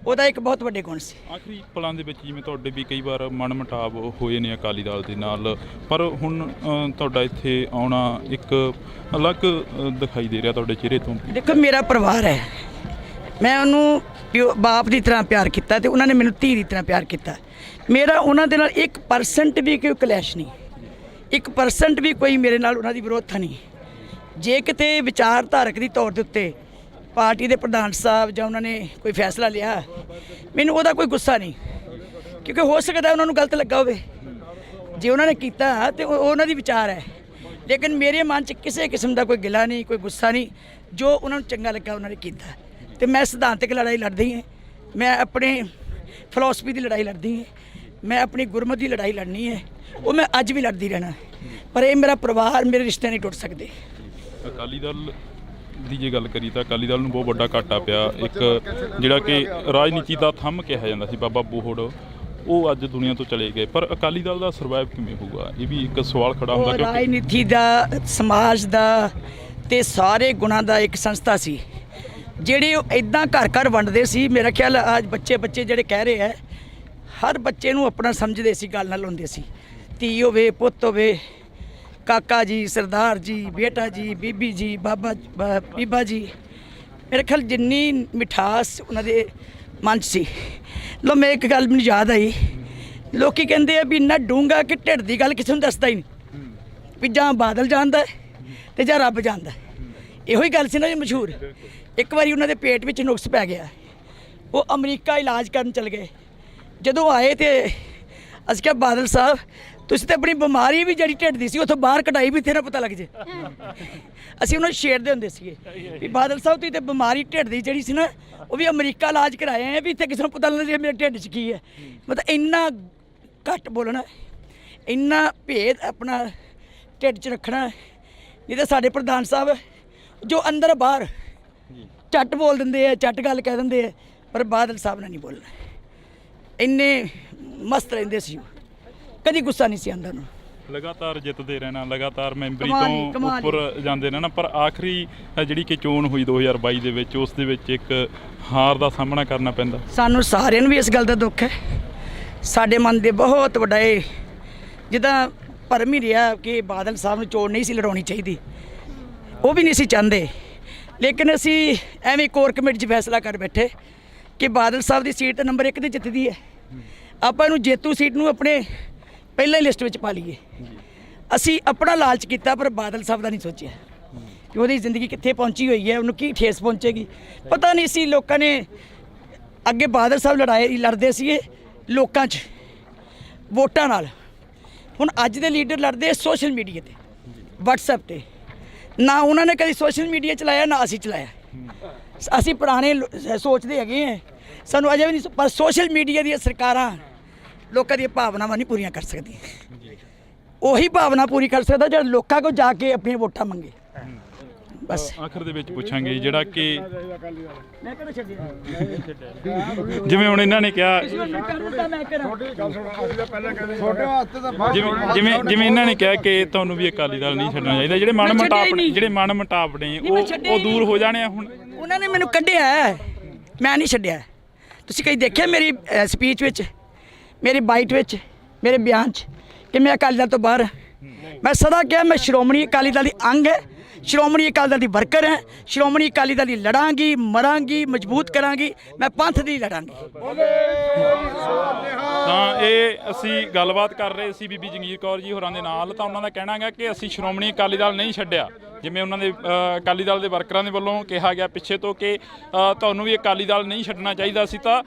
ਉਹਦਾ ਇੱਕ ਬਹੁਤ ਵੱਡੇ ਗੁਣ ਸੀ। ਆਖਰੀ ਪਲਾਂ ਦੇ ਵਿੱਚ ਜਿਵੇਂ ਤੁਹਾਡੇ ਵੀ ਕਈ ਵਾਰ ਮਨ ਮੁਟਾਵ ਹੋਏ ਨੇ ਅਕਾਲੀ ਦਲ ਦੇ ਨਾਲ, ਪਰ ਹੁਣ ਤੁਹਾਡਾ ਇੱਥੇ ਆਉਣਾ ਇੱਕ ਅਲੱਗ ਦਿਖਾਈ ਦੇ ਰਿਹਾ ਤੁਹਾਡੇ ਚਿਹਰੇ ਤੋਂ। ਦੇਖੋ, ਮੇਰਾ ਪਰਿਵਾਰ ਹੈ, ਮੈਂ ਉਹਨੂੰ ਬਾਪ ਦੀ ਤਰ੍ਹਾਂ ਪਿਆਰ ਕੀਤਾ ਤੇ ਉਹਨਾਂ ਨੇ ਮੈਨੂੰ ਧੀ ਦੀ ਤਰ੍ਹਾਂ ਪਿਆਰ ਕੀਤਾ। ਮੇਰਾ ਉਹਨਾਂ ਦੇ ਨਾਲ 1% ਵੀ ਕੋਈ ਕਲੈਸ਼ ਨਹੀਂ, 1% ਵੀ ਕੋਈ ਮੇਰੇ ਨਾਲ ਉਹਨਾਂ ਦੀ ਵਿਰੋਧਤਾ ਨਹੀਂ। ਜੇ ਕਿਤੇ ਵਿਚਾਰਧਾਰਕ ਦੀ ਤੌਰ ਦੇ ਉੱਤੇ ਪਾਰਟੀ ਦੇ ਪ੍ਰਧਾਨ ਸਾਹਿਬ ਜਾਂ ਉਹਨਾਂ ਨੇ ਕੋਈ ਫੈਸਲਾ ਲਿਆ, ਮੈਨੂੰ ਉਹਦਾ ਕੋਈ ਗੁੱਸਾ ਨਹੀਂ, ਕਿਉਂਕਿ ਹੋ ਸਕਦਾ ਉਹਨਾਂ ਨੂੰ ਗਲਤ ਲੱਗਾ ਹੋਵੇ। ਜੇ ਉਹਨਾਂ ਨੇ ਕੀਤਾ ਤੇ ਉਹਨਾਂ ਦੀ ਵਿਚਾਰ ਹੈ, ਲੇਕਿਨ ਮੇਰੇ ਮਨ 'ਚ ਕਿਸੇ ਕਿਸਮ ਦਾ ਕੋਈ ਗਿਲਾ ਨਹੀਂ, ਕੋਈ ਗੁੱਸਾ ਨਹੀਂ। ਜੋ ਉਹਨਾਂ ਨੂੰ ਚੰਗਾ ਲੱਗਾ ਉਹਨਾਂ ਨੇ ਕੀਤਾ। ਤੇ ਮੈਂ ਸਿਧਾਂਤਕ ਲੜਾਈ ਲੜਦੀ ਹਾਂ, ਮੈਂ ਆਪਣੇ ਫਿਲਾਸਫੀ ਦੀ ਲੜਾਈ ਲੜਦੀ ਹਾਂ, ਮੈਂ ਆਪਣੀ ਗੁਰਮਤ ਦੀ ਲੜਾਈ ਲੜਨੀ ਹੈ, ਉਹ ਮੈਂ ਅੱਜ ਵੀ ਲੜਦੀ ਰਹਿਣਾ। ਪਰ ਇਹ ਮੇਰਾ ਪਰਿਵਾਰ, ਮੇਰੇ ਰਿਸ਼ਤੇ ਨਹੀਂ ਟੁੱਟ ਸਕਦੇ। ਅਕਾਲੀ ਦਲ ਦੀ ਜੇ ਗੱਲ ਕਰੀ ਤਾਂ ਅਕਾਲੀ ਦਲ ਨੂੰ ਬਹੁਤ ਵੱਡਾ ਘਾਟਾ ਪਿਆ। ਇੱਕ ਜਿਹੜਾ ਕਿ ਰਾਜਨੀਤੀ ਦਾ ਥੰਮ ਕਿਹਾ ਜਾਂਦਾ ਸੀ ਬਾਬਾ ਬੋਹੜ, ਉਹ ਅੱਜ ਦੁਨੀਆ ਤੋਂ ਚਲੇ ਗਏ। ਪਰ ਅਕਾਲੀ ਦਲ ਦਾ ਸਰਵਾਈਵ ਕਿਵੇਂ ਹੋਊਗਾ, ਇਹ ਵੀ ਇੱਕ ਸਵਾਲ ਖੜਾ ਹੁੰਦਾ। ਕਿਉਂਕਿ ਰਾਜਨੀਤੀ ਦਾ, ਸਮਾਜ ਦਾ ਤੇ ਸਾਰੇ ਗੁਣਾਂ ਦਾ ਇੱਕ ਸੰਸਥਾ ਸੀ, ਜਿਹੜੇ ਉਹ ਇੱਦਾਂ ਘਰ ਘਰ ਵੰਡਦੇ ਸੀ। ਮੇਰਾ ਖਿਆਲ ਅੱਜ ਬੱਚੇ ਜਿਹੜੇ ਕਹਿ ਰਹੇ ਹੈ, ਹਰ ਬੱਚੇ ਨੂੰ ਆਪਣਾ ਸਮਝਦੇ ਸੀ, ਗੱਲ ਨਾਲ ਹੁੰਦੇ ਸੀ। ਧੀ ਹੋਵੇ, ਪੁੱਤ ਹੋਵੇ, ਕਾਕਾ ਜੀ, ਸਰਦਾਰ ਜੀ, ਬੇਟਾ ਜੀ, ਬੀਬੀ ਜੀ, ਬੀਬਾ ਜੀ। ਮੇਰੇ ਖਿਆਲ ਜਿੰਨੀ ਮਿਠਾਸ ਉਹਨਾਂ ਦੇ ਮਨ 'ਚ ਸੀ। ਲੋ, ਮੈਂ ਇੱਕ ਗੱਲ ਮੈਨੂੰ ਯਾਦ ਆਈ, ਲੋਕੀ ਕਹਿੰਦੇ ਆ ਵੀ ਇੰਨਾ ਡੂੰਘਾ ਕਿ ਢਿੱਡ ਦੀ ਗੱਲ ਕਿਸੇ ਨੂੰ ਦੱਸਦਾ ਹੀ ਨਹੀਂ, ਵੀ ਜਾਂ ਬਾਦਲ ਜਾਣਦਾ ਤੇ ਜਾਂ ਰੱਬ ਜਾਣਦਾ। ਇਹੋ ਹੀ ਗੱਲ ਸੀ ਨਾ ਜੀ ਮਸ਼ਹੂਰ। ਇੱਕ ਵਾਰੀ ਉਹਨਾਂ ਦੇ ਪੇਟ ਵਿੱਚ ਨੁਕਸ ਪੈ ਗਿਆ, ਉਹ ਅਮਰੀਕਾ ਇਲਾਜ ਕਰਨ ਚਲ ਗਏ। ਜਦੋਂ ਆਏ ਤੇ ਅਸੀਂ ਕਿਹਾ ਬਾਦਲ ਸਾਹਿਬ ਤੁਸੀਂ ਤਾਂ ਆਪਣੀ ਬਿਮਾਰੀ ਵੀ ਜਿਹੜੀ ਢਿੱਡ ਦੀ ਸੀ ਉੱਥੋਂ ਬਾਹਰ ਕਢਾਈ ਵੀ ਤੇਰਾ ਪਤਾ ਲੱਗ ਜੇ। ਅਸੀਂ ਉਹਨਾਂ ਨੂੰ ਛੇੜਦੇ ਹੁੰਦੇ ਸੀਗੇ ਵੀ ਬਾਦਲ ਸਾਹਿਬ ਤੁਸੀਂ ਤਾਂ ਬਿਮਾਰੀ ਢਿੱਡ ਦੀ ਜਿਹੜੀ ਸੀ ਨਾ, ਉਹ ਵੀ ਅਮਰੀਕਾ ਇਲਾਜ ਕਰਾਏ ਆ ਵੀ ਇੱਥੇ ਕਿਸੇ ਨੂੰ ਪਤਾ ਲੱਗ ਜੇ ਮੇਰੇ ਢਿੱਡ 'ਚ ਕੀ ਹੈ। ਮਤਲਬ ਇੰਨਾ ਘੱਟ ਬੋਲਣਾ, ਇੰਨਾ ਭੇਦ ਆਪਣਾ ਢਿੱਡ 'ਚ ਰੱਖਣਾ। ਨਹੀਂ ਤਾਂ ਸਾਡੇ ਪ੍ਰਧਾਨ ਸਾਹਿਬ ਜੋ ਅੰਦਰ ਬਾਹਰ ਝੱਟ ਬੋਲ ਦਿੰਦੇ ਆ, ਝੱਟ ਗੱਲ ਕਹਿ ਦਿੰਦੇ ਆ, ਪਰ ਬਾਦਲ ਸਾਹਿਬ ਨਾਲ ਨਹੀਂ ਬੋਲਣਾ। ਇੰਨੇ ਮਸਤ ਰਹਿੰਦੇ ਸੀ, ਕਦੀ ਗੁੱਸਾ ਨਹੀਂ ਸੀ ਆਉਂਦਾ ਉਹਨੂੰ। ਲਗਾਤਾਰ ਜਿੱਤਦੇ ਰਹਿਣਾ, ਲਗਾਤਾਰ ਮੈਂਬਰੀ ਤੋਂ ਉੱਪਰ ਜਾਂਦੇ ਰਹਿਣਾ। ਪਰ ਆਖਰੀ ਜਿਹੜੀ ਕਿ ਚੋਣ ਹੋਈ 2022 ਦੇ ਵਿੱਚ, ਉਸ ਦੇ ਵਿੱਚ ਇੱਕ ਹਾਰ ਦਾ ਸਾਹਮਣਾ ਕਰਨਾ ਪੈਂਦਾ। ਸਾਨੂੰ ਸਾਰਿਆਂ ਨੂੰ ਵੀ ਇਸ ਗੱਲ ਦਾ ਦੁੱਖ ਹੈ। ਸਾਡੇ ਮਨ ਦੇ ਬਹੁਤ ਵੱਡਾ ਇਹ ਜਿੱਦਾਂ ਭਰਮ ਹੀ ਰਿਹਾ ਕਿ ਬਾਦਲ ਸਾਹਿਬ ਨੂੰ ਚੋਣ ਨਹੀਂ ਸੀ ਲੜਾਉਣੀ ਚਾਹੀਦੀ, ਉਹ ਵੀ ਨਹੀਂ ਸੀ ਚਾਹੁੰਦੇ। ਲੇਕਿਨ ਅਸੀਂ ਐਵੇਂ ਕੋਰ ਕਮੇਟੀ 'ਚ ਫੈਸਲਾ ਕਰ ਬੈਠੇ ਕਿ ਬਾਦਲ ਸਾਹਿਬ ਦੀ ਸੀਟ ਨੰਬਰ 1 'ਤੇ ਜਿੱਤਦੀ ਹੈ, ਆਪਾਂ ਇਹਨੂੰ ਜੇਤੂ ਸੀਟ ਨੂੰ ਆਪਣੇ ਪਹਿਲਾਂ ਹੀ ਲਿਸਟ ਵਿੱਚ ਪਾ ਲਈਏ। ਅਸੀਂ ਆਪਣਾ ਲਾਲਚ ਕੀਤਾ ਪਰ ਬਾਦਲ ਸਾਹਿਬ ਦਾ ਨਹੀਂ ਸੋਚਿਆ ਕਿ ਉਹਦੀ ਜ਼ਿੰਦਗੀ ਕਿੱਥੇ ਪਹੁੰਚੀ ਹੋਈ ਹੈ, ਉਹਨੂੰ ਕੀ ਠੇਸ ਪਹੁੰਚੇਗੀ। ਪਤਾ ਨਹੀਂ ਸੀ ਲੋਕਾਂ ਨੇ ਅੱਗੇ ਬਾਦਲ ਸਾਹਿਬ ਲੜਦੇ ਸੀਗੇ ਲੋਕਾਂ 'ਚ ਵੋਟਾਂ ਨਾਲ। ਹੁਣ ਅੱਜ ਦੇ ਲੀਡਰ ਲੜਦੇ ਸੋਸ਼ਲ ਮੀਡੀਆ 'ਤੇ, ਵਟਸਐਪ 'ਤੇ। ਨਾ ਉਹਨਾਂ ਨੇ ਕਦੀ ਸੋਸ਼ਲ ਮੀਡੀਆ ਚਲਾਇਆ, ਨਾ ਅਸੀਂ ਚਲਾਇਆ। ਅਸੀਂ ਪੁਰਾਣੇ ਸੋਚਦੇ ਹੈਗੇ ਹਾਂ, ਸਾਨੂੰ ਅਜੇ ਵੀ ਨਹੀਂ। ਪਰ ਸੋਸ਼ਲ ਮੀਡੀਆ ਦੀਆਂ ਸਰਕਾਰਾਂ ਲੋਕਾਂ ਦੀਆਂ ਭਾਵਨਾਵਾਂ ਨਹੀਂ ਪੂਰੀਆਂ ਕਰ ਸਕਦੀਆਂ। ਉਹੀ ਭਾਵਨਾ ਪੂਰੀ ਕਰ ਸਕਦਾ ਜਿਹੜਾ ਲੋਕਾਂ ਕੋਲ ਜਾ ਕੇ ਆਪਣੀਆਂ ਵੋਟਾਂ ਮੰਗੇ। ਬਸ ਆਖਰ ਦੇ ਵਿੱਚ ਪੁੱਛਾਂਗੇ ਜਿਹੜਾ ਕਿ ਮੈਂ ਕਿਹੜਾ ਛੱਡਿਆ ਜਿਵੇਂ ਹੁਣ ਇਹਨਾਂ ਨੇ ਕਿਹਾ ਮੈਂ ਕਰਾਂ ਜਿਵੇਂ ਇਹਨਾਂ ਨੇ ਕਿਹਾ ਕਿ ਤੁਹਾਨੂੰ ਵੀ ਅਕਾਲੀ ਦਲ ਨਹੀਂ ਛੱਡਣਾ ਚਾਹੀਦਾ, ਜਿਹੜੇ ਮਨ ਮੁਟਾਵ ਨੇ ਉਹ ਦੂਰ ਹੋ ਜਾਣੇ ਆ। ਹੁਣ ਉਹਨਾਂ ਨੇ ਮੈਨੂੰ ਕੱਢਿਆ ਹੈ, ਮੈਂ ਨਹੀਂ ਛੱਡਿਆ। ਤੁਸੀਂ ਕਈ ਦੇਖਿਆ ਮੇਰੀ ਸਪੀਚ ਵਿੱਚ, ਮੇਰੀ ਬਾਈਟ ਵਿੱਚ, ਮੇਰੇ ਬਿਆਨ 'ਚ ਕਿ ਮੈਂ ਅਕਾਲੀ ਦਲ ਤੋਂ ਬਾਹਰ ਮੈਂ ਸਦਾ ਕਿਹਾ ਮੈਂ ਸ਼੍ਰੋਮਣੀ ਅਕਾਲੀ ਦਲ ਦੀ ਅੰਗ ਹੈ, ਸ਼੍ਰੋਮਣੀ ਅਕਾਲੀ ਦਲ ਦੀ ਵਰਕਰ ਹੈ, ਸ਼੍ਰੋਮਣੀ ਅਕਾਲੀ ਦਲ ਦੀ ਲੜਾਂਗੀ, ਮਰਾਂਗੀ, ਮਜ਼ਬੂਤ ਕਰਾਂਗੀ, ਮੈਂ ਪੰਥ ਦੀ ਲੜਾਂਗੀ। ਤਾਂ ਇਹ ਅਸੀਂ ਗੱਲਬਾਤ ਕਰ ਰਹੇ ਸੀ ਬੀਬੀ ਜੰਗੀਰ ਕੌਰ ਜੀ ਹੋਰਾਂ ਦੇ ਨਾਲ। ਤਾਂ ਉਹਨਾਂ ਦਾ ਕਹਿਣਾ ਹੈ ਕਿ ਅਸੀਂ ਸ਼੍ਰੋਮਣੀ ਅਕਾਲੀ ਦਲ ਨਹੀਂ ਛੱਡਿਆ, ਜਿਵੇਂ ਉਹਨਾਂ ਦੇ ਅਕਾਲੀ ਦਲ ਦੇ ਵਰਕਰਾਂ ਦੇ ਵੱਲੋਂ ਕਿਹਾ ਗਿਆ ਪਿੱਛੇ ਤੋਂ ਕਿ ਤੁਹਾਨੂੰ ਵੀ ਅਕਾਲੀ ਦਲ ਨਹੀਂ ਛੱਡਣਾ ਚਾਹੀਦਾ ਸੀ। ਤਾਂ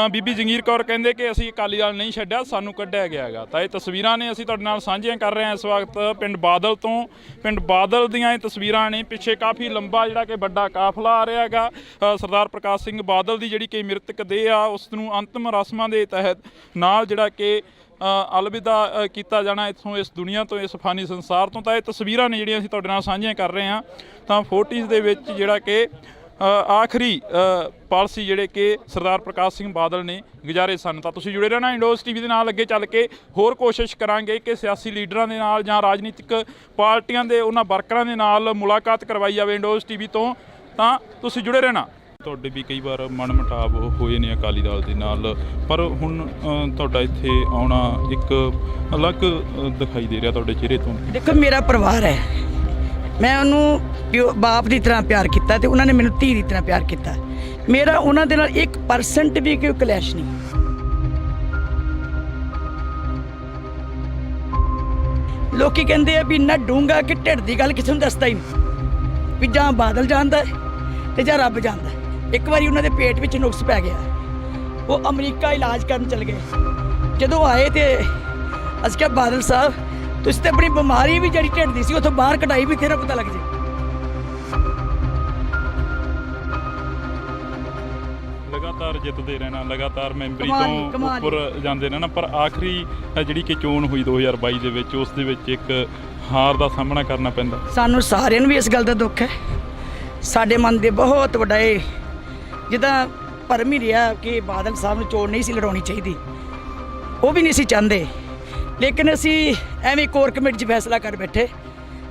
ਬੀਬੀ ਜੰਗੀਰ ਕੌਰ ਕਹਿੰਦੇ ਕਿ ਅਸੀਂ ਅਕਾਲੀ ਦਲ ਨਹੀਂ ਛੱਡਿਆ, ਸਾਨੂੰ ਕੱਢਿਆ ਗਿਆ ਹੈਗਾ। ਤਾਂ ਇਹ ਤਸਵੀਰਾਂ ਨੇ ਅਸੀਂ ਤੁਹਾਡੇ ਨਾਲ ਸਾਂਝੀਆਂ ਕਰ ਰਹੇ ਹਾਂ ਇਸ ਵਕਤ ਪਿੰਡ ਬਾਦਲ ਤੋਂ। ਪਿੰਡ ਬਾਦਲ ਦੀਆਂ ਇਹ ਤਸਵੀਰਾਂ ਨੇ, ਪਿੱਛੇ ਕਾਫੀ ਲੰਬਾ ਜਿਹੜਾ ਕਿ ਵੱਡਾ ਕਾਫਲਾ ਆ ਰਿਹਾ ਹੈਗਾ। ਸਰਦਾਰ ਪ੍ਰਕਾਸ਼ ਸਿੰਘ ਬਾਦਲ ਦੀ ਜਿਹੜੀ ਕਿ ਮ੍ਰਿਤਕ ਦੇਹ ਆ ਉਸ ਨੂੰ ਅੰਤਿਮ ਰਸਮਾਂ ਦੇ ਤਹਿਤ ਨਾਲ ਜਿਹੜਾ ਕਿ ਅਲਵਿਦਾ ਕੀਤਾ ਜਾਣਾ ਇੱਥੋਂ, ਇਸ ਦੁਨੀਆ ਤੋਂ, ਇਸ ਫਾਨੀ ਸੰਸਾਰ ਤੋਂ। ਤਾਂ ਇਹ ਤਸਵੀਰਾਂ ਨੇ ਜਿਹੜੀਆਂ ਅਸੀਂ ਤੁਹਾਡੇ ਨਾਲ ਸਾਂਝੀਆਂ ਕਰ ਰਹੇ ਹਾਂ। ਤਾਂ 40s ਦੇ ਵਿੱਚ ਜਿਹੜਾ ਕਿ ਆਖਰੀ ਪਲ ਸੀ ਜਿਹੜੇ ਕਿ ਸਰਦਾਰ ਪ੍ਰਕਾਸ਼ ਸਿੰਘ ਬਾਦਲ ਨੇ ਗੁਜ਼ਾਰੇ ਸਨ। ਤਾਂ ਤੁਸੀਂ ਜੁੜੇ ਰਹਿਣਾ ਇੰਡੋਜ਼ ਟੀਵੀ ਦੇ ਨਾਲ। ਅੱਗੇ ਚੱਲ ਕੇ ਹੋਰ ਕੋਸ਼ਿਸ਼ ਕਰਾਂਗੇ ਕਿ ਸਿਆਸੀ ਲੀਡਰਾਂ ਦੇ ਨਾਲ ਜਾਂ ਰਾਜਨੀਤਿਕ ਪਾਰਟੀਆਂ ਦੇ ਉਹਨਾਂ ਵਰਕਰਾਂ ਦੇ ਨਾਲ ਮੁਲਾਕਾਤ ਕਰਵਾਈ ਜਾਵੇ ਇੰਡੋਜ਼ ਟੀਵੀ ਤੋਂ। ਤਾਂ ਤੁਸੀਂ ਜੁੜੇ ਰਹਿਣਾ। ਤੁਹਾਡੇ ਵੀ ਕਈ ਵਾਰ ਮਨ ਮੁਟਾਵ ਹੋਏ ਨੇ ਅਕਾਲੀ ਦਲ ਦੇ ਨਾਲ, ਪਰ ਹੁਣ ਤੁਹਾਡਾ ਇੱਥੇ ਆਉਣਾ ਇੱਕ ਅਲੱਗ ਦਿਖਾਈ ਦੇ ਰਿਹਾ ਤੁਹਾਡੇ ਚਿਹਰੇ ਤੋਂ। ਦੇਖੋ ਮੇਰਾ ਪਰਿਵਾਰ ਹੈ, ਮੈਂ ਉਹਨੂੰ ਬਾਪ ਦੀ ਤਰ੍ਹਾਂ ਪਿਆਰ ਕੀਤਾ ਤੇ ਉਹਨਾਂ ਨੇ ਮੈਨੂੰ ਧੀ ਦੀ ਤਰ੍ਹਾਂ ਪਿਆਰ ਕੀਤਾ। ਮੇਰਾ ਉਹਨਾਂ ਦੇ ਨਾਲ 1% ਵੀ ਕੋਈ ਕਲੈਸ਼ ਨਹੀਂ। ਲੋਕੀ ਕਹਿੰਦੇ ਆ ਵੀ ਨਾ ਡੂੰਗਾ ਕਿ ਢਿੱਡ ਦੀ ਗੱਲ ਕਿਸੇ ਨੂੰ ਦੱਸਦਾ ਹੀ ਨਹੀਂ, ਵੀ ਜਾਂ ਬਾਦਲ ਜਾਣਦਾ ਤੇ ਜਾਂ ਰੱਬ ਜਾਣਦਾ। ਇੱਕ ਵਾਰੀ ਉਹਨਾਂ ਦੇ ਪੇਟ ਵਿੱਚ ਨੁਕਸ ਪੈ ਗਿਆ, ਉਹ ਅਮਰੀਕਾ ਇਲਾਜ ਕਰਨ ਚਲੇ ਗਏ। ਜਦੋਂ ਆਏ ਤੇ ਅਸੀਂ ਕਿਹਾ ਬਾਦਲ ਸਾਹਿਬ ਤੁਸੀਂ ਤੇ ਆਪਣੀ ਬਿਮਾਰੀ ਵੀ ਜਿਹੜੀ ਢਿੱਡ ਦੀ ਸੀ ਉੱਥੋਂ ਬਾਹਰ ਕਢਾਈ, ਵੀ ਤੇਰਾ ਪਤਾ ਲੱਗ ਜੇ। ਲਗਾਤਾਰ ਜਿੱਤਦੇ ਰਹਿਣਾ, ਲਗਾਤਾਰ ਮੈਂਬਰੀ ਤੋਂ ਉੱਪਰ ਜਾਂਦੇ ਰਹਿਣਾ, ਪਰ ਆਖਰੀ ਜਿਹੜੀ ਕਿ ਚੋਣ ਹੋਈ 2022 ਦੇ ਵਿੱਚ, ਉਸ ਦੇ ਵਿੱਚ ਇੱਕ ਹਾਰ ਦਾ ਸਾਹਮਣਾ ਕਰਨਾ ਪੈਂਦਾ। ਸਾਨੂੰ ਸਾਰਿਆਂ ਨੂੰ ਵੀ ਇਸ ਗੱਲ ਦਾ ਦੁੱਖ ਹੈ। ਸਾਡੇ ਮਨ ਦੇ ਬਹੁਤ ਵੱਡਾ ਇਹ ਜਿੱਦਾਂ ਭਰਮ ਹੀ ਰਿਹਾ ਕਿ ਬਾਦਲ ਸਾਹਿਬ ਨੂੰ ਚੋਣ ਨਹੀਂ ਸੀ ਲੜਾਉਣੀ ਚਾਹੀਦੀ, ਉਹ ਵੀ ਨਹੀਂ ਸੀ ਚਾਹੁੰਦੇ। ਲੇਕਿਨ ਅਸੀਂ ਐਵੇਂ ਕੋਰ ਕਮੇਟੀ 'ਚ ਫੈਸਲਾ ਕਰ ਬੈਠੇ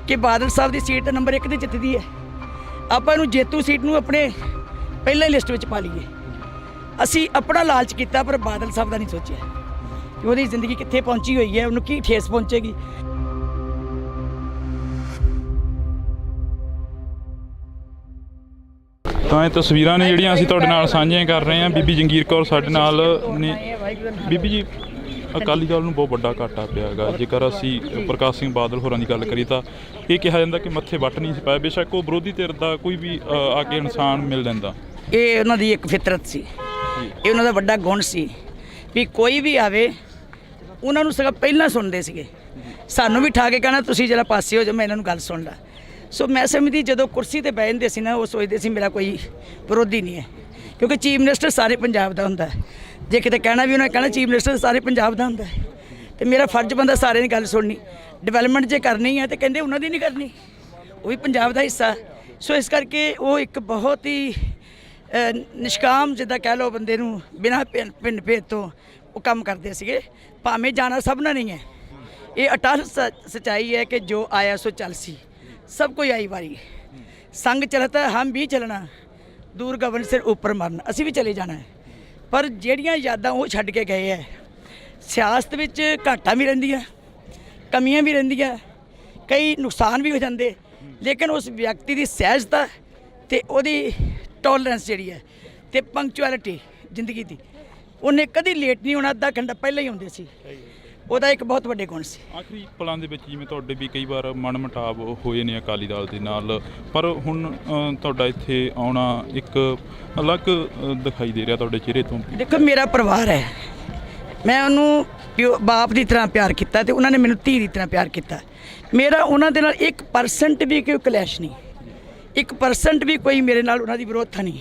ਕਿ ਬਾਦਲ ਸਾਹਿਬ ਦੀ ਸੀਟ ਨੰਬਰ 1 ਤੇ ਜਿੱਤਦੀ ਹੈ, ਆਪਾਂ ਇਹਨੂੰ ਜੇਤੂ ਸੀਟ ਨੂੰ ਆਪਣੇ ਪਹਿਲਾਂ ਹੀ ਲਿਸਟ ਵਿੱਚ ਪਾ ਲਈਏ। ਅਸੀਂ ਆਪਣਾ ਲਾਲਚ ਕੀਤਾ ਪਰ ਬਾਦਲ ਸਾਹਿਬ ਦਾ ਨਹੀਂ ਸੋਚਿਆ ਕਿ ਉਹਦੀ ਜ਼ਿੰਦਗੀ ਕਿੱਥੇ ਪਹੁੰਚੀ ਹੋਈ ਹੈ, ਉਹਨੂੰ ਕੀ ਠੇਸ ਪਹੁੰਚੇਗੀ। ਤਾਂ ਇਹ ਤਸਵੀਰਾਂ ਨੇ ਜਿਹੜੀਆਂ ਅਸੀਂ ਤੁਹਾਡੇ ਨਾਲ ਸਾਂਝੀਆਂ ਕਰ ਰਹੇ ਹਾਂ। ਬੀਬੀ ਜੰਗੀਰ ਕੌਰ ਸਾਡੇ ਨਾਲ ਨੇ। ਬੀਬੀ ਜੀ, ਅਕਾਲੀ ਦਲ ਨੂੰ ਬਹੁਤ ਵੱਡਾ ਘਾਟਾ ਪਿਆ ਹੈਗਾ। ਜੇਕਰ ਅਸੀਂ ਪ੍ਰਕਾਸ਼ ਸਿੰਘ ਬਾਦਲ ਹੋਰਾਂ ਦੀ ਗੱਲ ਕਰੀਏ ਤਾਂ ਇਹ ਕਿਹਾ ਜਾਂਦਾ ਕਿ ਮੱਥੇ ਵੱਟ ਨਹੀਂ ਸੀ ਪਾਇਆ, ਬੇਸ਼ੱਕ ਉਹ ਵਿਰੋਧੀ ਧਿਰ ਦਾ ਕੋਈ ਵੀ ਆ ਕੇ ਇਨਸਾਨ ਮਿਲ ਜਾਂਦਾ। ਇਹ ਉਹਨਾਂ ਦੀ ਇੱਕ ਫਿਤਰਤ ਸੀ, ਇਹ ਉਹਨਾਂ ਦਾ ਵੱਡਾ ਗੁਣ ਸੀ ਵੀ ਕੋਈ ਵੀ ਆਵੇ ਉਹਨਾਂ ਨੂੰ ਸਗੋਂ ਪਹਿਲਾਂ ਸੁਣਦੇ ਸੀਗੇ। ਸਾਨੂੰ ਵੀ ਠਾ ਕੇ ਕਹਿਣਾ ਤੁਸੀਂ ਜਰਾ ਪਾਸੇ ਹੋ ਜਾਓ, ਮੈਂ ਇਹਨਾਂ ਨੂੰ ਗੱਲ ਸੁਣ ਲਾ। ਸੋ ਮੈਂ ਸਮਝਦੀ ਜਦੋਂ ਕੁਰਸੀ ਤੇ ਬਹਿ ਜਾਂਦੇ ਸੀ ਨਾ, ਉਹ ਸੋਚਦੇ ਸੀ ਮੇਰਾ ਕੋਈ ਵਿਰੋਧੀ ਨਹੀਂ ਹੈ, ਕਿਉਂਕਿ ਚੀਫ ਮਿਨਿਸਟਰ ਸਾਰੇ ਪੰਜਾਬ ਦਾ ਹੁੰਦਾ। ਜੇ ਕਿਤੇ ਕਹਿਣਾ ਵੀ ਉਹਨਾਂ ਕਹਿਣਾ ਚੀਫ ਮਿਨਿਸਟਰ ਸਾਰੇ ਪੰਜਾਬ ਦਾ ਹੁੰਦਾ, ਤੇ ਮੇਰਾ ਫਰਜ਼ ਬੰਦਾ ਸਾਰਿਆਂ ਦੀ ਗੱਲ ਸੁਣਨੀ। ਡਿਵੈਲਪਮੈਂਟ ਜੇ ਕਰਨੀ ਹੈ ਤੇ ਕਹਿੰਦੇ ਉਹਨਾਂ ਦੀ ਨਹੀਂ ਕਰਨੀ, ਉਹ ਵੀ ਪੰਜਾਬ ਦਾ ਹਿੱਸਾ। ਸੋ ਇਸ ਕਰਕੇ ਉਹ ਇੱਕ ਬਹੁਤ ਹੀ ਨਿਸ਼ਕਾਮ ਜਿੱਦਾਂ ਕਹਿ ਲਓ ਬੰਦੇ ਨੂੰ, ਬਿਨਾਂ ਪਿੰਡ ਭੇਦ ਤੋਂ ਉਹ ਕੰਮ ਕਰਦੇ ਸੀਗੇ। ਭਾਵੇਂ ਜਾਣਾ ਸਭ ਨਾਲ ਨਹੀਂ ਹੈ, ਇਹ ਅਟਲ ਸੱਚਾਈ ਹੈ ਕਿ ਜੋ ਆਇਆ ਸੋ ਚੱਲ ਸੀ, ਸਭ ਕੋਈ ਆਈ ਵਾਰੀ। ਸੰਗ ਚਲਤਾ ਹਮ ਵੀ ਚਲਣਾ, ਦੂਰ ਗਗਨ ਸਿਰ ਉੱਪਰ ਮਰਨ, ਅਸੀਂ ਵੀ ਚਲੇ ਜਾਣਾ। ਪਰ ਜਿਹੜੀਆਂ ਯਾਦਾਂ ਉਹ ਛੱਡ ਕੇ ਗਏ ਹੈ, ਸਿਆਸਤ ਵਿੱਚ ਘਾਟਾਂ ਵੀ ਰਹਿੰਦੀਆਂ, ਕਮੀਆਂ ਵੀ ਰਹਿੰਦੀਆਂ, ਕਈ ਨੁਕਸਾਨ ਵੀ ਹੋ ਜਾਂਦੇ, ਲੇਕਿਨ ਉਸ ਵਿਅਕਤੀ ਦੀ ਸਹਿਜਤਾ ਤੇ ਉਹਦੀ ਟੋਲਰੈਂਸ ਜਿਹੜੀ ਹੈ ਤੇ ਪੰਕਚੁਅਲਿਟੀ ਜ਼ਿੰਦਗੀ ਦੀ, ਉਹਨੇ ਕਦੀ ਲੇਟ ਨਹੀਂ ਹੋਣਾ, ਅੱਧਾ ਘੰਟਾ ਪਹਿਲਾਂ ਹੀ ਹੁੰਦੇ ਸੀ। ਉਹਦਾ ਇੱਕ ਬਹੁਤ ਵੱਡੇ ਗੁਣ ਸੀ। ਆਖਰੀ ਪਲਾਂ ਦੇ ਵਿੱਚ ਜਿਵੇਂ ਤੁਹਾਡੇ ਵੀ ਕਈ ਵਾਰ ਮਨ ਮੁਟਾਵ ਹੋਏ ਨੇ ਅਕਾਲੀ ਦਲ ਦੇ ਨਾਲ, ਪਰ ਹੁਣ ਤੁਹਾਡਾ ਇੱਥੇ ਆਉਣਾ ਇੱਕ ਅਲੱਗ ਦਿਖਾਈ ਦੇ ਰਿਹਾ ਤੁਹਾਡੇ ਚਿਹਰੇ ਤੋਂ। ਦੇਖੋ ਮੇਰਾ ਪਰਿਵਾਰ ਹੈ, ਮੈਂ ਉਹਨੂੰ ਬਾਪ ਦੀ ਤਰ੍ਹਾਂ ਪਿਆਰ ਕੀਤਾ ਤੇ ਉਹਨਾਂ ਨੇ ਮੈਨੂੰ ਧੀ ਦੀ ਤਰ੍ਹਾਂ ਪਿਆਰ ਕੀਤਾ। ਮੇਰਾ ਉਹਨਾਂ ਦੇ ਨਾਲ 1% ਵੀ ਕੋਈ ਕਲੈਸ਼ ਨਹੀਂ, 1% ਵੀ ਕੋਈ ਮੇਰੇ ਨਾਲ ਉਹਨਾਂ ਦੀ ਵਿਰੋਧਤਾ ਨਹੀਂ।